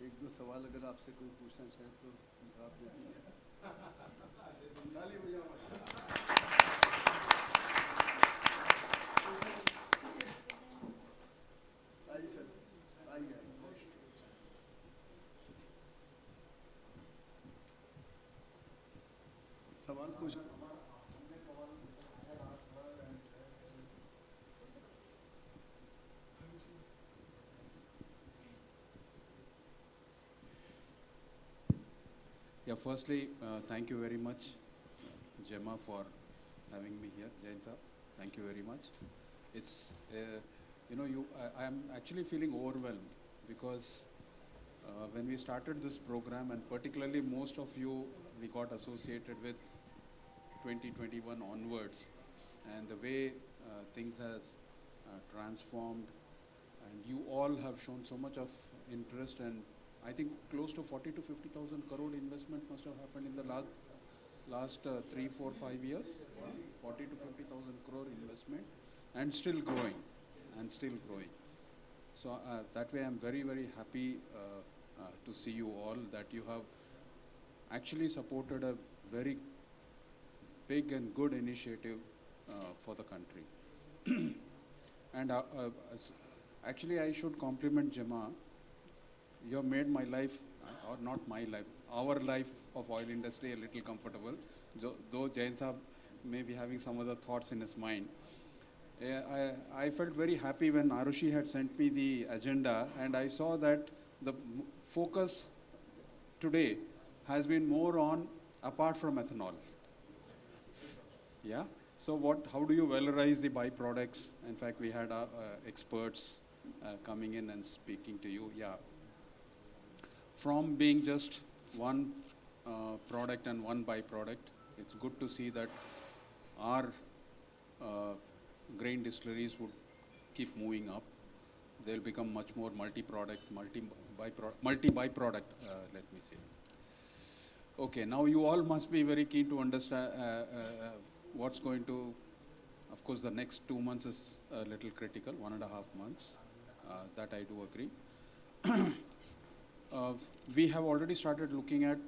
एक दो सवाल अगर आपसे कोई पूछना चाहे तो जवाब दे दीजिए। ताली बजाओ। आइए सर, आइए। सवाल पूछ। Yeah, firstly, thank you very much, GEMA, for having me here. Jain sir, thank you very much. It's, I'm actually feeling overwhelmed because when we started this program, and particularly most of you, we got associated with 2021 onwards, and the way things has transformed, and you all have shown so much of interest, and I think close to 40 to 50,000 crore investment must have happened in the last 3, 4, 5 years. 40 to 50,000 crore investment, and still growing, So that way I'm very, very happy to see you all, that you have actually supported a very big and good initiative for the country. And actually, I should compliment GEMA. You have made my life, or not my life, our life of oil industry a little comfortable, though Jain Saab may be having some other thoughts in his mind. I felt very happy when Arushi had sent me the agenda, and I saw that the focus today has been more on apart from ethanol. Yeah. So how do you valorize the byproducts? In fact, we had experts coming in and speaking to you. Yeah. From being just one product and one byproduct, it's good to see that our grain distilleries would keep moving up. They'll become much more multi-product, multi-byproduct, let me say. Okay, now you all must be very keen to understand what's going to, of course, the next 2 months is a little critical, 1.5 months, that I do agree. We have already started looking at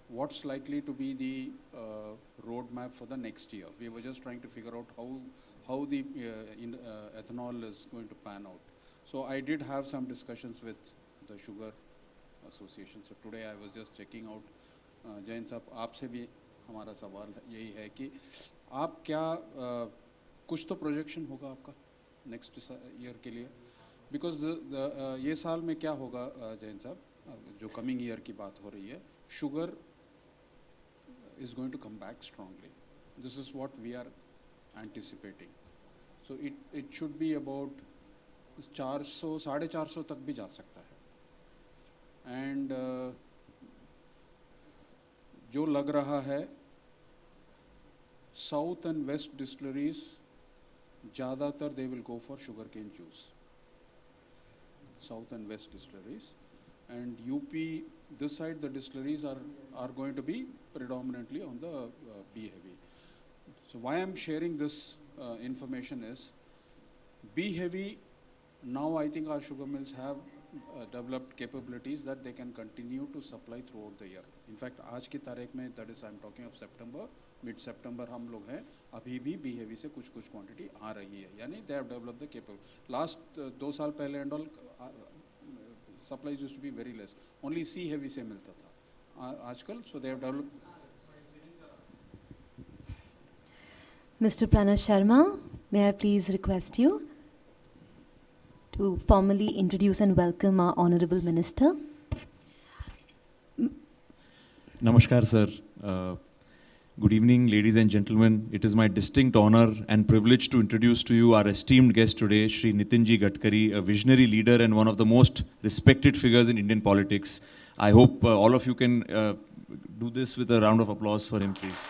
what's likely to be the roadmap for the next year. We were just trying to figure out how the ethanol is going to pan out. So I did have some discussions with the Sugar Association. So today I was just checking out. Jain साहब आपसे भी हमारा सवाल यही है कि आप क्या कुछ तो प्रोजेक्शन होगा आपका नेक्स्ट ईयर के लिए, बिकॉज ये साल में क्या होगा जैन साहब, जो कमिंग ईयर की बात हो रही है, sugar is going to come back strongly. This is what we are anticipating. So it should be about 400, 450 तक भी जा सकता है. And जो लग रहा है साउथ एंड वेस्ट डिस्टिलरीज ज़्यादातर they will go for sugar cane juice, south and west distilleries, and UP this side the distilleries are going to be predominantly on the B heavy. So why I'm sharing this information is B heavy now I think our sugar mills have developed capabilities that they can continue to supply throughout the year. In fact आज की तारीख में, that is I'm talking of September, mid September हम लोग हैं, अभी भी B heavy से कुछ quantity आ रही है, यानी they have developed the capability. Last 2 साल पहले and all supplies used to be very less. Only C heavy से मिलता था आजकल, so they have developed. Mr. Pranav Sharma, may I please request you to formally introduce and welcome our Honorable Minister. Namaskar, sir. Good evening, ladies and gentlemen. It is my distinct honor and privilege to introduce to you our esteemed guest today, Shri Nitin Gadkari, a visionary leader and one of the most respected figures in Indian politics. I hope all of you can do this with a round of applause for him, please.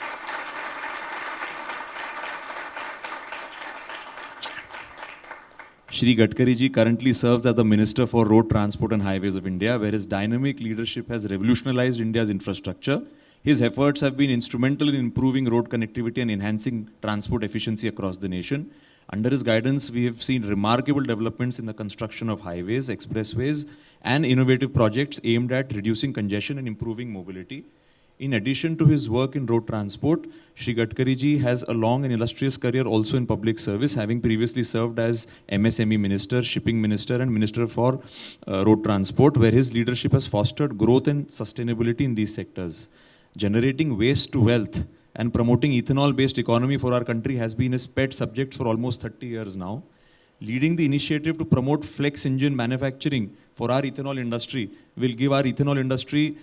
Shri Gadkari ji currently serves as the Minister for Road Transport and Highways of India, where his dynamic leadership has revolutionized India's infrastructure. His efforts have been instrumental in improving road connectivity and enhancing transport efficiency across the nation. Under his guidance, we have seen remarkable developments in the construction of highways, expressways, and innovative projects aimed at reducing congestion and improving mobility. In addition to his work in road transport, Shri Gadkari ji has a long and illustrious career also in public service, having previously served as MSME Minister, Shipping Minister, and Minister for Road Transport, where his leadership has fostered growth and sustainability in these sectors. Generating waste to wealth and promoting ethanol-based economy for our country has been his pet subject for almost 30 years now. Leading the initiative to promote flex engine manufacturing for our ethanol industry will give our ethanol industry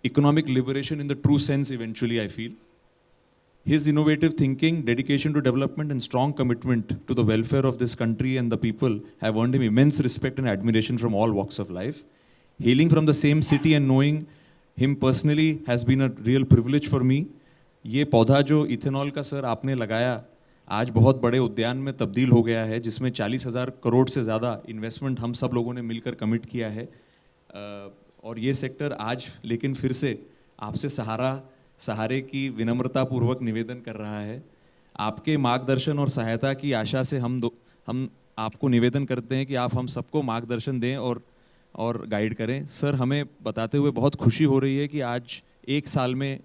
economic liberation in the true sense eventually, I feel. His innovative thinking, dedication to development, and strong commitment to the welfare of this country and the people have earned him immense respect and admiration from all walks of life. Hailing from the same city and knowing him personally has been a real privilege for me. ये पौधा जो ethanol का sir आपने लगाया आज बहुत बड़े उद्यान में तब्दील हो गया है, जिसमें 40,000 करोड़ से ज़्यादा इन्वेस्टमेंट हम सब लोगों ने मिलकर कमिट किया है, और ये सेक्टर आज लेकिन फिर से आपसे सहारे की विनम्रतापूर्वक निवेदन कर रहा है. आपके मार्गदर्शन और सहायता की आशा से हम आपको निवेदन करते हैं कि आप हम सबको मार्गदर्शन दें और गाइड करें. सर, हमें बताते हुए बहुत खुशी हो रही है कि आज एक साल में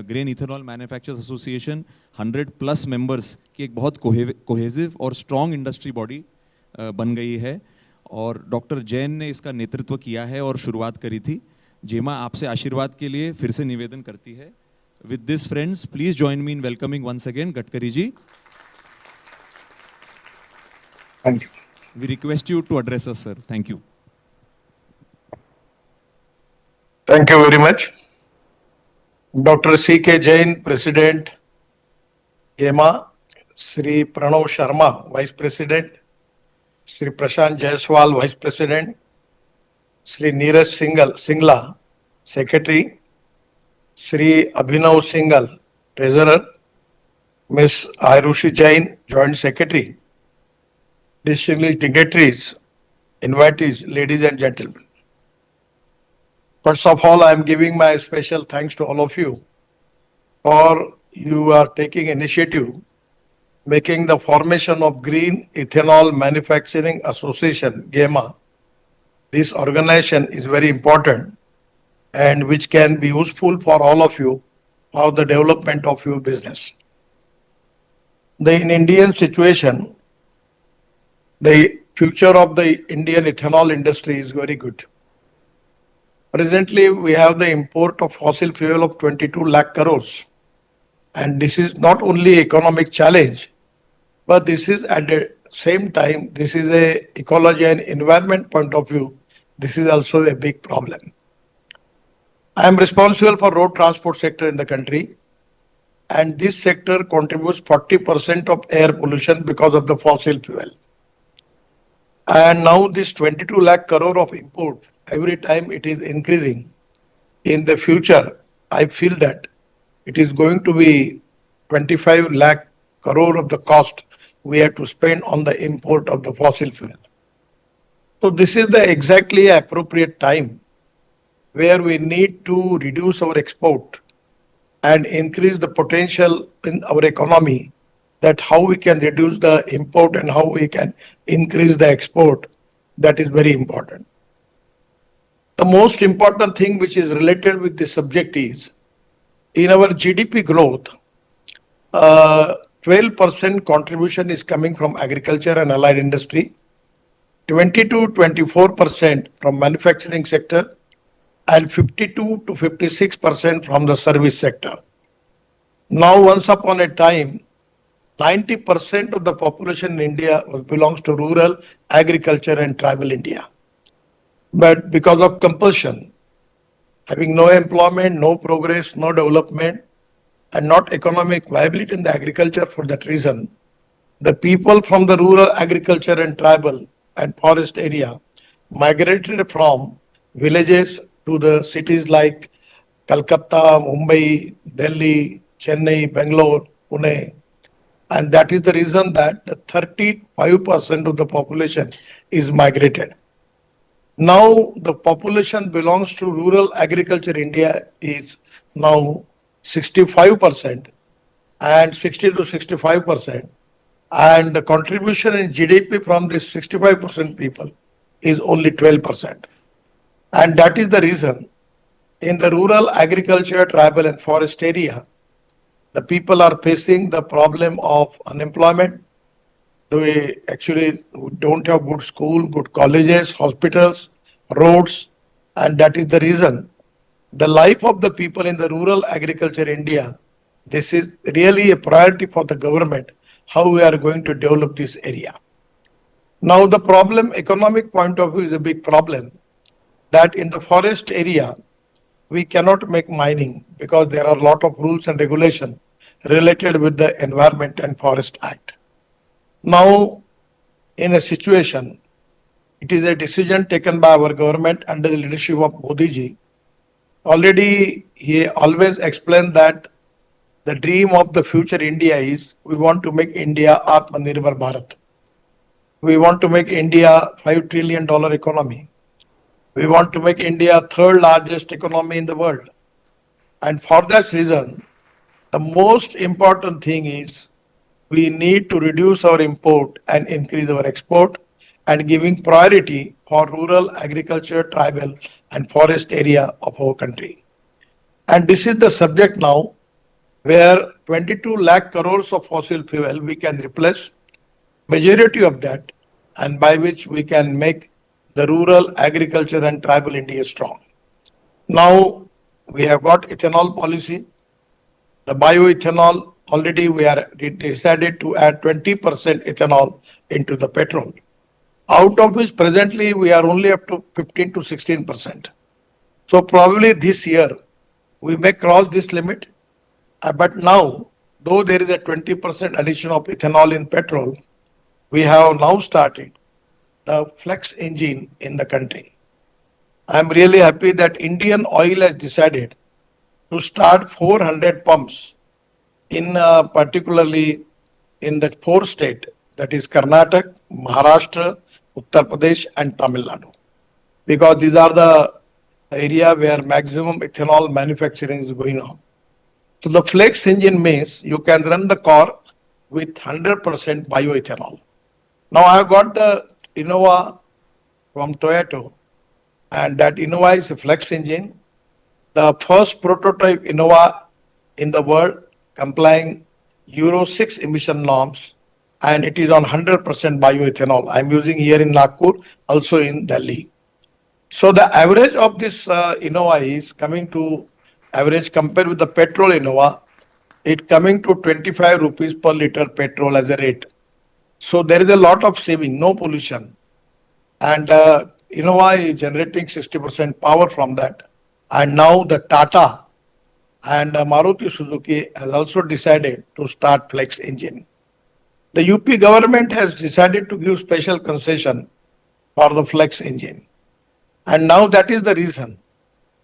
grain ethanol manufacturers association 100+ members की एक बहुत कोहेसिव और स्ट्रॉन्ग इंडस्ट्री बॉडी बन गई है और डॉक्टर जैन ने इसका नेतृत्व किया है और शुरुआत करी थी। जेमा आपसे आशीर्वाद के लिए फिर से निवेदन करती है। With this friends, please join me in welcoming once again Gadkari ji. Thank you. We request you to address us, sir. Thank you. Thank you very much. Dr. C.K. Jain, President, GEMA, Shri Pranav Sharma, Vice President, Shri Prashant Jaiswal, Vice President, Shri Neeraj Singla, Secretary, Shri Abhinav Singhal, Treasurer, Ms. Ayushi Jain, Joint Secretary, distinguished dignitaries, invitees, ladies and gentlemen. First of all, I am giving my special thanks to all of you for you are taking initiative, making the formation of Green Ethanol Manufacturing Association, GEMA. This organization is very important and which can be useful for all of you for the development of your business. In Indian situation, the future of the Indian ethanol industry is very good. Presently, we have the import of fossil fuel of 22 lakh crores. And this is not only economic challenge, but this is at the same time, this is a ecology and environment point of view. This is also a big problem. I am responsible for road transport sector in the country. And this sector contributes 40% of air pollution because of the fossil fuel. And now this 22 lakh crore of import, every time it is increasing. In the future, I feel that it is going to be 25 lakh crore of the cost we have to spend on the import of the fossil fuel. So this is the exactly appropriate time where we need to reduce our export and increase the potential in our economy, that how we can reduce the import and how we can increase the export. That is very important. The most important thing which is related with this subject is, in our GDP growth, 12% contribution is coming from agriculture and allied industry, 20-24% from manufacturing sector, and 52 to 56% from the service sector. Now, once upon a time, 90% of the population in India belongs to rural agriculture and tribal India. But because of compulsion, having no employment, no progress, no development, and not economic viability in the agriculture, for that reason, the people from the rural agriculture and tribal and forest area migrated from villages to the cities like Calcutta, Mumbai, Delhi, Chennai, Bangalore, Pune. And that is the reason that 35% of the population is migrated. Now the population belongs to rural agriculture India is now 65% and 60 to 65%. And the contribution in GDP from this 65% people is only 12%. And that is the reason in the rural agriculture, tribal and forest area, the people are facing the problem of unemployment. They actually don't have good school, good colleges, hospitals, roads, and that is the reason the life of the people in the rural agriculture India, this is really a priority for the government, how we are going to develop this area. Now the problem, economic point of view, is a big problem, that in the forest area, we cannot make mining because there are a lot of rules and regulations related with the Environment and Forest Act. Now, in a situation, it is a decision taken by our government under the leadership of Modi ji. Already, he always explained that the dream of the future India is, we want to make India Atmanirbhar Bharat. We want to make India $5 trillion economy. We want to make India third largest economy in the world. And for that reason, the most important thing is we need to reduce our import and increase our export, and giving priority for rural agriculture, tribal and forest area of our country. And this is the subject now where 22 lakh crores of fossil fuel we can replace majority of that, and by which we can make the rural agriculture and tribal India strong. Now we have got ethanol policy, the bioethanol already we are decided to add 20% ethanol into the petrol, out of which presently we are only up to 15 to 16%. So probably this year we may cross this limit, but now though there is a 20% addition of ethanol in petrol, we have now started the flex engine in the country. I am really happy that Indian Oil has decided to start 400 pumps in particularly in the four states, that is Karnataka, Maharashtra, Uttar Pradesh and Tamil Nadu, because these are the area where maximum ethanol manufacturing is going on. So the flex engine means you can run the car with 100% bioethanol. Now I have got the Innova from Toyota, and that Innova is a flex engine, the first prototype Innova in the world complying Euro 6 emission norms, and it is on 100% bioethanol. I am using here in Nagpur, also in Delhi. So the average of this Innova is coming to average compared with the petrol Innova, it coming to 25 rupees per liter petrol as a rate. So there is a lot of saving, no pollution. And Innova is generating 60% power from that. And now the Tata and Maruti Suzuki has also decided to start flex engine. The UP government has decided to give special concession for the flex engine. And now that is the reason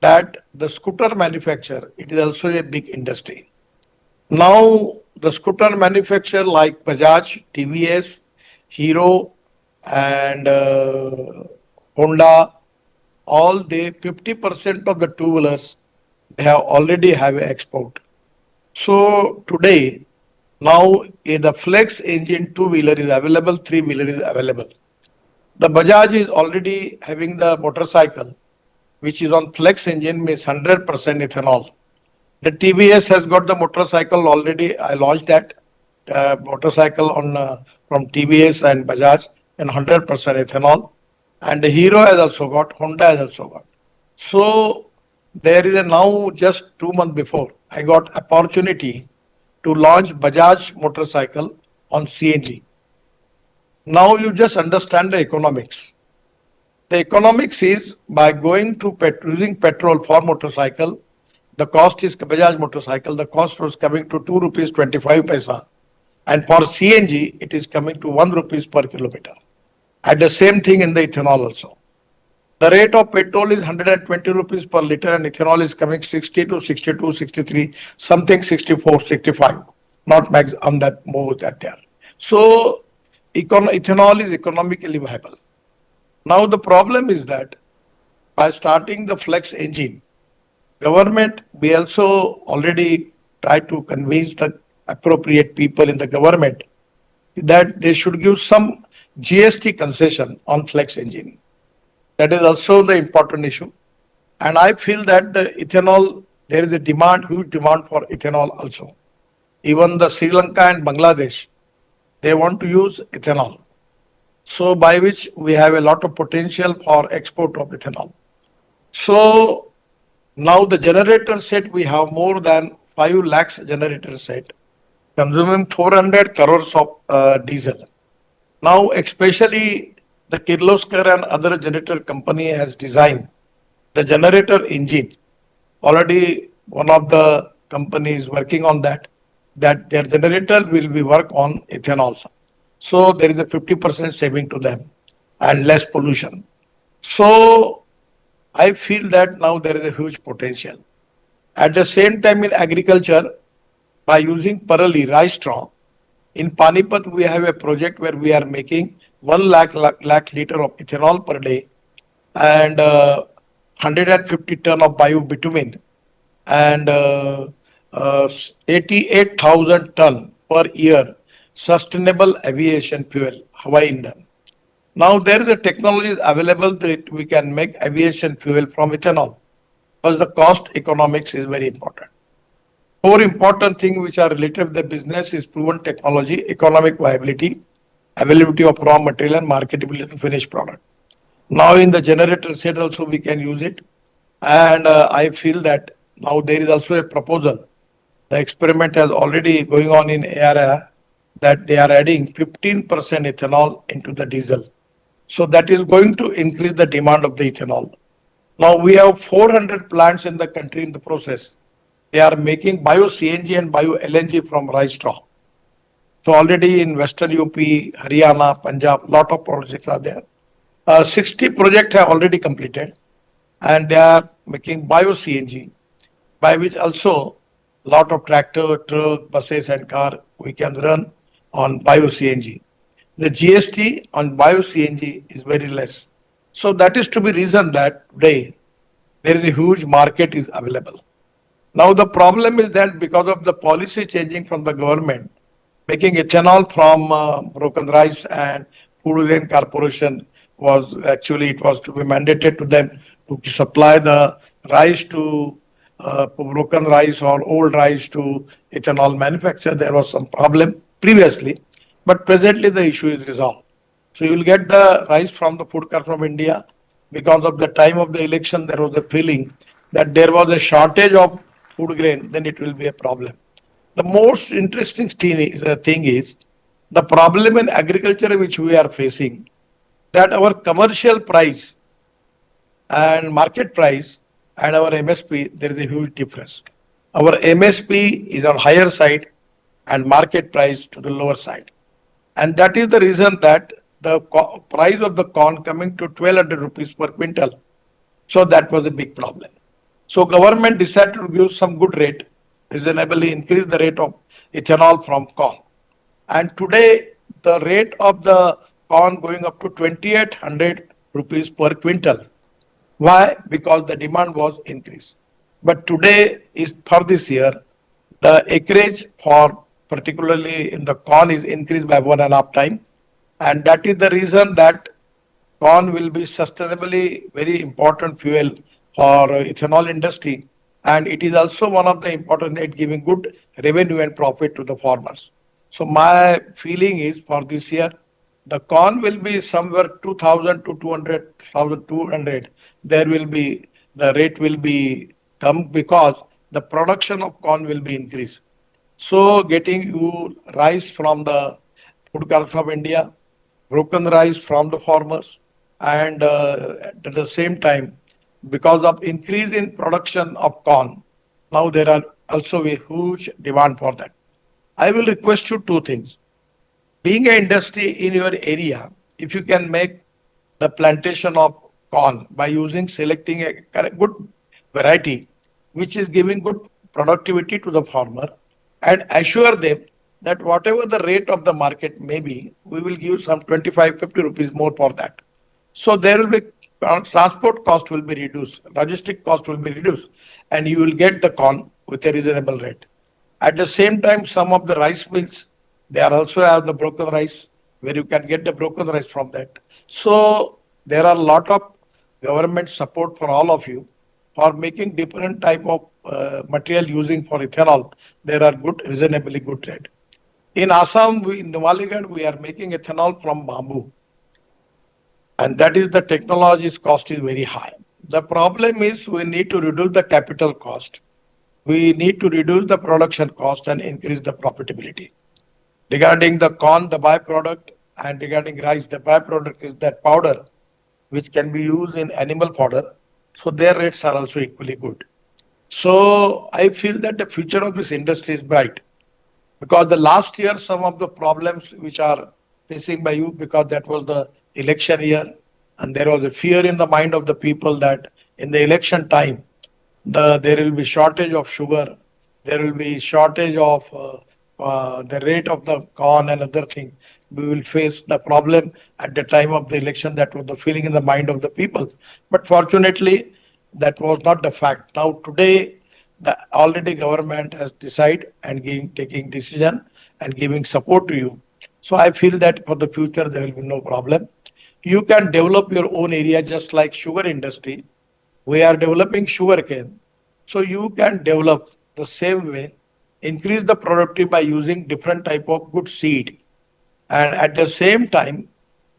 that the scooter manufacturer, it is also a big industry. Now the scooter manufacturer like Bajaj, TVS, Hero and Honda, all they 50% of the two-wheelers they have already have an export. So today, now the flex engine two-wheeler is available, three-wheeler is available. The Bajaj is already having the motorcycle, which is on flex engine, means 100% ethanol. The TVS has got the motorcycle already. I launched that motorcycle on from TVS and Bajaj in 100% ethanol. And the Hero has also got, Honda has also got. So there is a now just 2 months before, I got opportunity to launch Bajaj motorcycle on CNG. Now you just understand the economics. The economics is by going to using petrol for motorcycle, the cost is Bajaj motorcycle, the cost was coming to 2 rupees 25 paisa. And for CNG, it is coming to 1 rupees per kilometer. And the same thing in the ethanol also. The rate of petrol is 120 rupees per liter and ethanol is coming 60 to 62, 63, something 64, 65, not max on that more that there. So ethanol is economically viable. Now the problem is that by starting the flex engine, government, we also already try to convince the appropriate people in the government that they should give some GST concession on flex engine. That is also the important issue. And I feel that the ethanol, there is a demand, huge demand for ethanol also. Even the Sri Lanka and Bangladesh, they want to use ethanol. So by which we have a lot of potential for export of ethanol. So now the generator set, we have more than 5 lakhs generator set, consuming 400 crores of diesel. Now especially the Kirloskar and other generator company has designed the generator engine. Already one of the companies working on that their generator will be work on ethanol. So there is a 50% saving to them and less pollution. So I feel that now there is a huge potential. At the same time in agriculture, by using parali, rice straw, in Panipat we have a project where we are making 1 lakh liter of ethanol per day and 150 ton of biobitumen and 88,000 ton per year sustainable aviation fuel, Hawaii Indan. Now there is a technology available that we can make aviation fuel from ethanol. because the cost economics is very important. Four important things which are related with the business is proven technology, economic viability, availability of raw material, and marketability of finished product. Now in the generator set also we can use it. And I feel that now there is also a proposal. The experiment has already going on in area that they are adding 15% ethanol into the diesel. So that is going to increase the demand of the ethanol. Now we have 400 plants in the country in the process. They are making bio CNG and bio LNG from rice straw. So already in Western UP, Haryana, Punjab, lot of projects are there. 60 projects have already completed, and they are making bio CNG, by which also lot of tractor, truck, buses and car we can run on bio CNG. The GST on bio CNG is very less. So that is to be reason that today there is a huge market is available. Now the problem is that because of the policy changing from the government, making ethanol from broken rice, and Food Grain Corporation was actually it was to be mandated to them to supply the rice to broken rice or old rice to ethanol manufacturer. There was some problem previously, but presently the issue is resolved. So you will get the rice from the food car from India. Because of the time of the election, there was a feeling that there was a shortage of food grain, then it will be a problem. The most interesting thing is the problem in agriculture which we are facing, that our commercial price and market price and our MSP, there is a huge difference. Our MSP is on higher side and market price to the lower side. And that is the reason that the price of the corn coming to 1200 rupees per quintal. So that was a big problem. So government decided to give some good rate, reasonably increase the rate of ethanol from corn. And today the rate of the corn going up to 2800 rupees per quintal. Why? Because the demand was increased. But today is for this year, the acreage for particularly in the corn is increased by 1.5 times. And that is the reason that corn will be sustainably very important fuel for ethanol industry. And it is also one of the important at giving good revenue and profit to the farmers. So my feeling is for this year, the corn will be somewhere 2000 to 200, 1200. There will be, the rate will be come because the production of corn will be increased. So getting you rice from the food corp of India, broken rice from the farmers, and at the same time, because of increase in production of corn, now there are also a huge demand for that. I will request you two things. Being an industry in your area, if you can make the plantation of corn by using selecting a good variety, which is giving good productivity to the farmer, and assure them that whatever the rate of the market may be, we will give some 25-50 rupees more for that. So there will be transport cost will be reduced, logistic cost will be reduced, and you will get the corn with a reasonable rate. At the same time, some of the rice mills, they are also have the broken rice where you can get the broken rice from that. So there are a lot of government support for all of you for making different type of material using for ethanol. There are good, reasonably good rate. In Assam, in Numaligarh, we are making ethanol from bamboo. And that is the technology's cost is very high. The problem is we need to reduce the capital cost. We need to reduce the production cost and increase the profitability. Regarding the corn, the byproduct, and regarding rice, the byproduct is that powder, which can be used in animal fodder. So their rates are also equally good. So I feel that the future of this industry is bright. Because the last year, some of the problems which are facing by you, because that was the election year, and there was a fear in the mind of the people that in the election time, there will be shortage of sugar, there will be shortage of the rate of the corn and other thing. We will face the problem at the time of the election. That was the feeling in the mind of the people. But fortunately, that was not the fact. Now today, the already government has decided and taking decision and giving support to you. So I feel that for the future, there will be no problem. You can develop your own area just like sugar industry. We are developing sugarcane. So you can develop the same way, increase the productivity by using different type of good seed. And at the same time,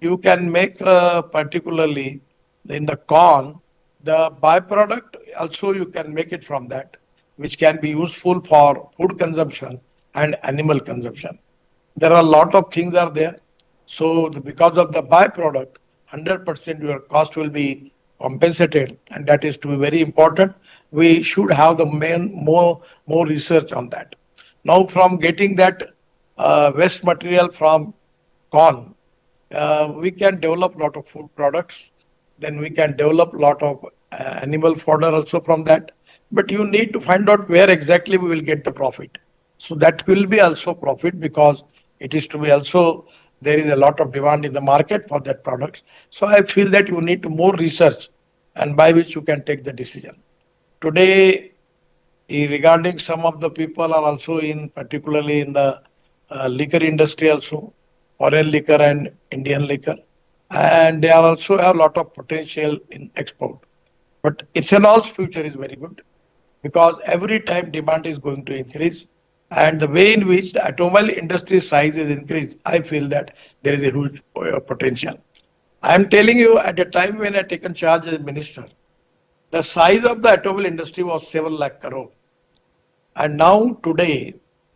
you can make particularly in the corn, the byproduct also you can make it from that, which can be useful for food consumption and animal consumption. There are a lot of things are there. So because of the byproduct, 100% your cost will be compensated, and that is to be very important. We should have the more research on that. Now, from getting that waste material from corn, we can develop lot of food products. Then we can develop lot of animal fodder also from that. But you need to find out where exactly we will get the profit. So that will be also profit, because it is to be also, there is a lot of demand in the market for that products. So I feel that you need to more research, and by which you can take the decision. Today, regarding some of the people are also in, particularly in the liquor industry also, foreign liquor and Indian liquor, and they are also have a lot of potential in export. But ethanol's future is very good, because every time demand is going to increase, and the way in which the automobile industry size is increased, I feel that there is a huge potential. I am telling you, at the time when I taken charge as minister, the size of the automobile industry was 7 lakh crore. And now today,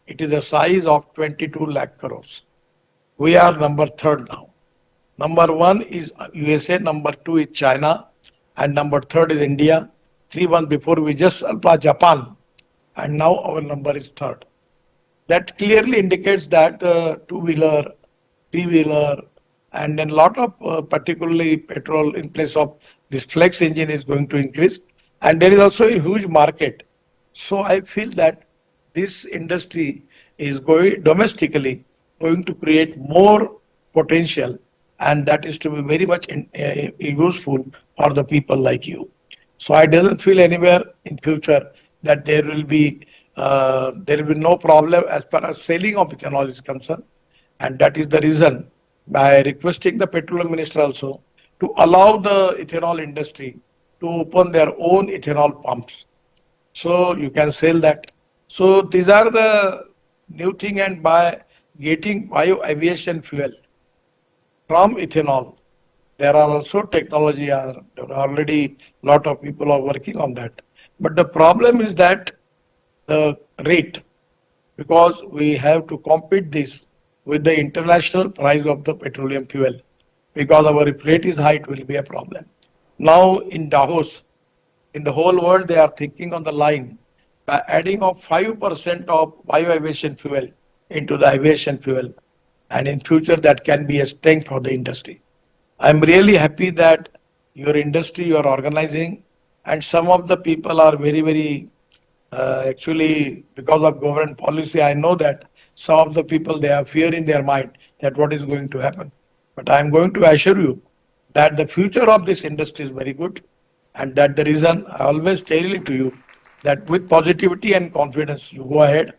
it is a size of 22 lakh crores. We are number third now. Number one is USA, number two is China, and number third is India. 3-1 before we just surpassed Japan, and now our number is third. That clearly indicates that the two-wheeler, three-wheeler, and then lot of particularly petrol in place of this flex engine is going to increase, and there is also a huge market. So I feel that this industry is going domestically going to create more potential, and that is to be very much useful for the people like you. So I doesn't feel anywhere in future that there will be no problem as far as selling of ethanol is concerned, and that is the reason by requesting the petroleum minister also to allow the ethanol industry to open their own ethanol pumps, so you can sell that. So these are the new thing, and by getting bio aviation fuel from ethanol, there are also technology, there are already lot of people are working on that. But the problem is that the rate, because we have to compete this with the international price of the petroleum fuel, because our rate is high, it will be a problem. Now in Davos, in the whole world, they are thinking on the line by adding of 5% of bio-aviation fuel into the aviation fuel, and in future that can be a strength for the industry. I'm really happy that your industry you are organizing, and some of the people are very actually, because of government policy, I know that some of the people, they have fear in their mind that what is going to happen. But I'm going to assure you that the future of this industry is very good, and that the reason I always tell it to you that with positivity and confidence you go ahead,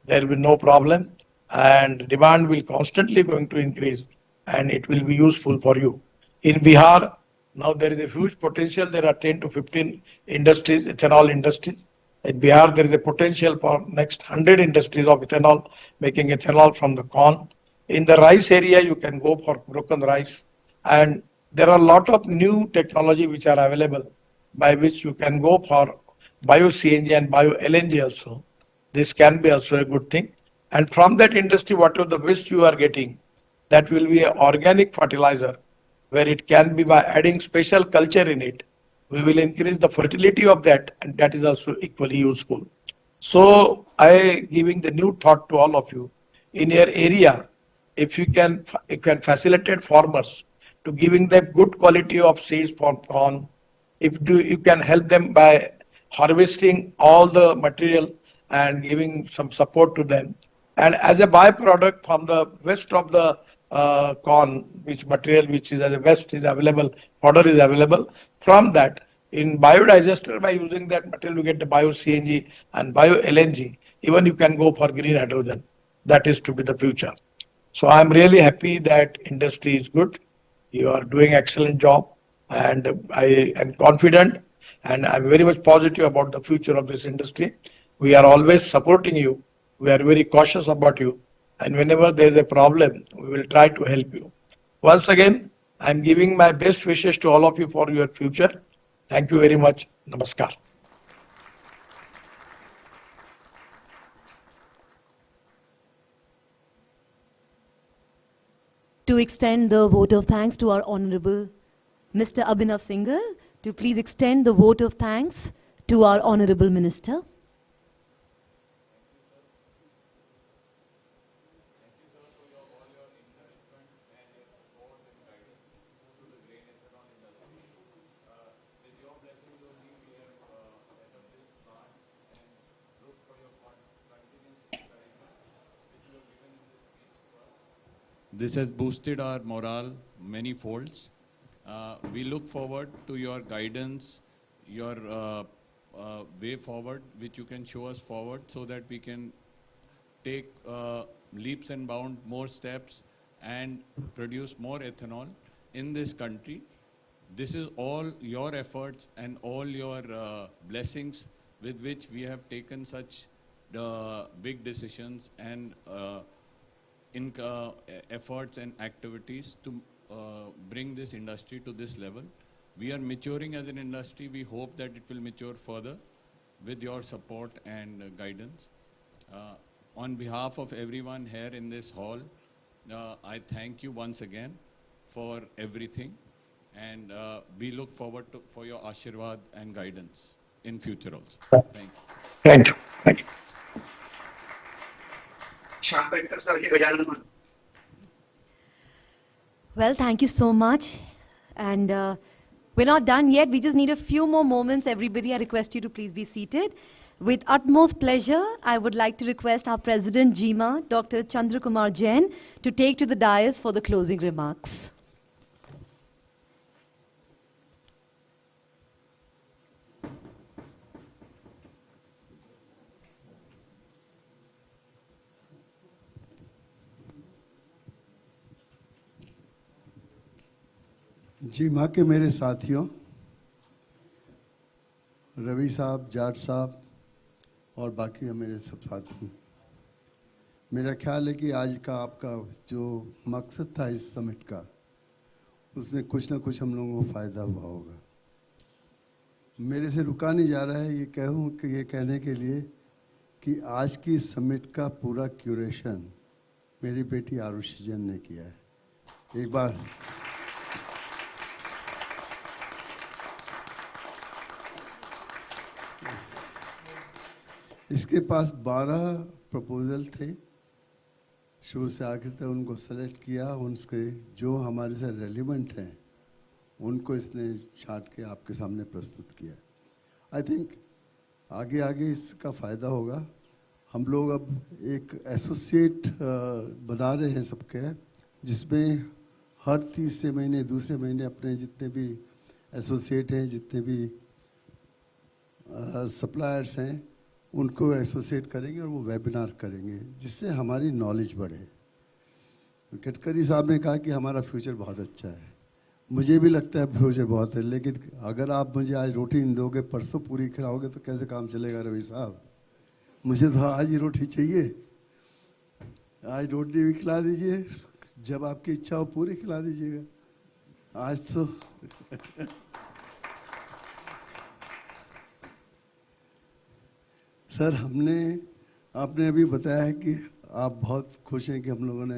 there will be no problem, and demand will constantly going to increase, and it will be useful for you. In Bihar, now there is a huge potential. There are 10 to 15 industries, ethanol industries. In Bihar, there is a potential for next 100 industries of ethanol, making ethanol from the corn. In the rice area, you can go for broken rice. And there are a lot of new technology which are available, by which you can go for bio-CNG and bio-LNG also. This can be also a good thing. And from that industry, whatever the waste you are getting, that will be an organic fertilizer, where it can be by adding special culture in it. We will increase the fertility of that, and that is also equally useful. So I giving the new thought to all of you. In your area, if you can facilitate farmers to giving them good quality of seeds for corn, you can help them by harvesting all the material and giving some support to them. And as a byproduct from the waste of the corn, which material which is as a waste is available, fodder is available, from that in biodigester, by using that material you get the bio-CNG and bio-LNG. Even you can go for green hydrogen. That is to be the future. So I'm really happy that industry is good. You are doing excellent job, and I am confident And I'm very much positive about the future of this industry. We are always supporting you. We are very cautious about you. And whenever there is a problem, we will try to help you. Once again, I'm giving my best wishes to all of you for your future. Thank you very much. Namaskar. To extend the vote of thanks to our Honorable Mr. Abhinav Singhal, to please extend the vote of thanks to our Honorable Minister. This has boosted our morale many folds. We look forward to your guidance, your way forward, which you can show us forward so that we can take leaps and bounds, more steps, and produce more ethanol in this country. This is all your efforts and all your blessings with which we have taken such big decisions and efforts and activities to bring this industry to this level. We are maturing as an industry. We hope that it will mature further with your support and guidance. On behalf of everyone here in this hall, I thank you once again for everything, and we look forward for your Ashirwad and guidance in future also. Thank you. Thank you. Thank you. Well, thank you so much. And we're not done yet. We just need a few more moments. Everybody, I request you to please be seated. With utmost pleasure, I would like to request our President GEMA, Dr. Chandra Kumar Jain, to take to the dais for the closing remarks. जी माँ के मेरे साथियों, रवि साहब, जाट साहब और बाकी मेरे सब साथी, मेरा ख्याल है कि आज का आपका जो मकसद था इस समिट का, उसने कुछ ना कुछ हम लोगों को फ़ायदा हुआ होगा। मेरे से रुका नहीं जा रहा है ये कहने के लिए कि आज की समिट का पूरा क्यूरेशन मेरी बेटी आरुषि जैन ने किया है। एक बार इसके पास 12 प्रपोजल थे, शुरू से आखिर तक उनको सेलेक्ट किया, उनके जो हमारे से रेलिवेंट हैं उनको इसने छांट के आपके सामने प्रस्तुत किया। आई थिंक आगे आगे इसका फ़ायदा होगा। हम लोग अब एक एसोसिएट बना रहे हैं सबके, जिसमें हर तीसरे महीने दूसरे महीने अपने जितने भी एसोसिएट हैं, जितने भी सप्लायर्स हैं, उनको एसोसिएट करेंगे और वो वेबिनार करेंगे, जिससे हमारी नॉलेज बढ़े। गडकरी साहब ने कहा कि हमारा फ्यूचर बहुत अच्छा है, मुझे भी लगता है फ्यूचर बहुत है, लेकिन अगर आप मुझे आज रोटी नहीं दोगे, परसों पूरी खिलाओगे तो कैसे काम चलेगा रवि साहब? मुझे तो आज ही रोटी चाहिए, आज रोटी भी खिला दीजिए, जब आपकी इच्छा हो पूरी खिला दीजिएगा। आज तो सर आपने अभी बताया है कि आप बहुत खुश हैं कि हम लोगों ने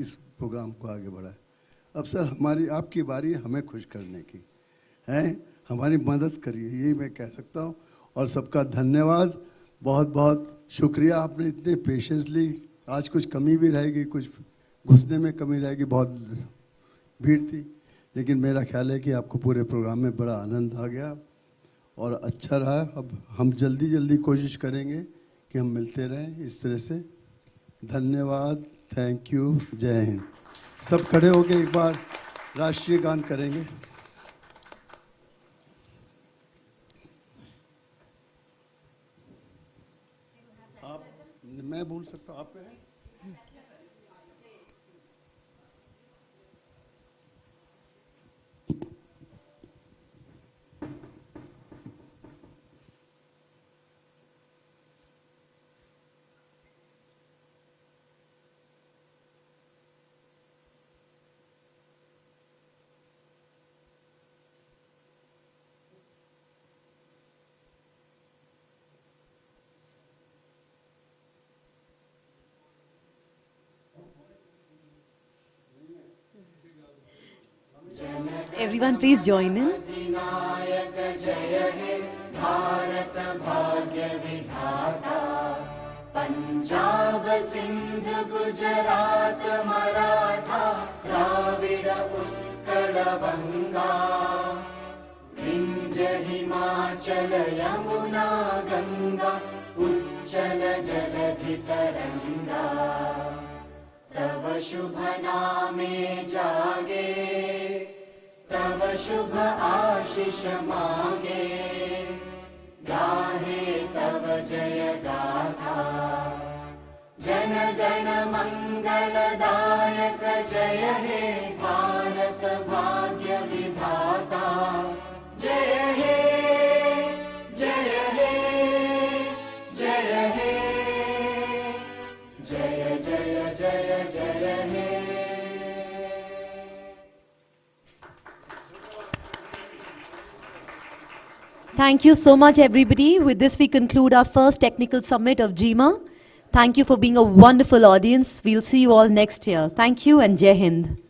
इस प्रोग्राम को आगे बढ़ाया। अब सर आपकी बारी है हमें खुश करने की, हैं, हमारी मदद करिए, यही मैं कह सकता हूँ। और सबका धन्यवाद, बहुत बहुत शुक्रिया, आपने इतने पेशेंसली, आज कुछ कमी भी रहेगी, कुछ घुसने में कमी रहेगी, बहुत भीड़ थी, लेकिन मेरा ख्याल है कि आपको पूरे प्रोग्राम में बड़ा आनंद आ गया और अच्छा रहा। अब हम जल्दी कोशिश करेंगे कि हम मिलते रहें इस तरह से। धन्यवाद, थैंक यू, जय हिंद। सब खड़े होकर एक बार राष्ट्रीय गान करेंगे। आप, मैं बोल सकता हूँ, आप कहें। Everyone, please join in. अधिनायक जय हे भारत भाग्य विधाता पंजाब सिंध गुजरात मराठा द्राविड उत्कल बंगा विंध्य हिमाचल यमुना गंगा उच्चल जलधि तरंगा तव शुभ नामे जागे तव शुभ आशीष मांगे गाहे तव जय गाथा जन गण मंगलदायक जय हे भारत भाग्य विधाता जय हे जय हे जय हे जय जय जय जय हे Thank you so much, everybody. With this, we conclude our first technical summit of GEMA. Thank you for being a wonderful audience. We'll see you all next year. Thank you and Jai Hind.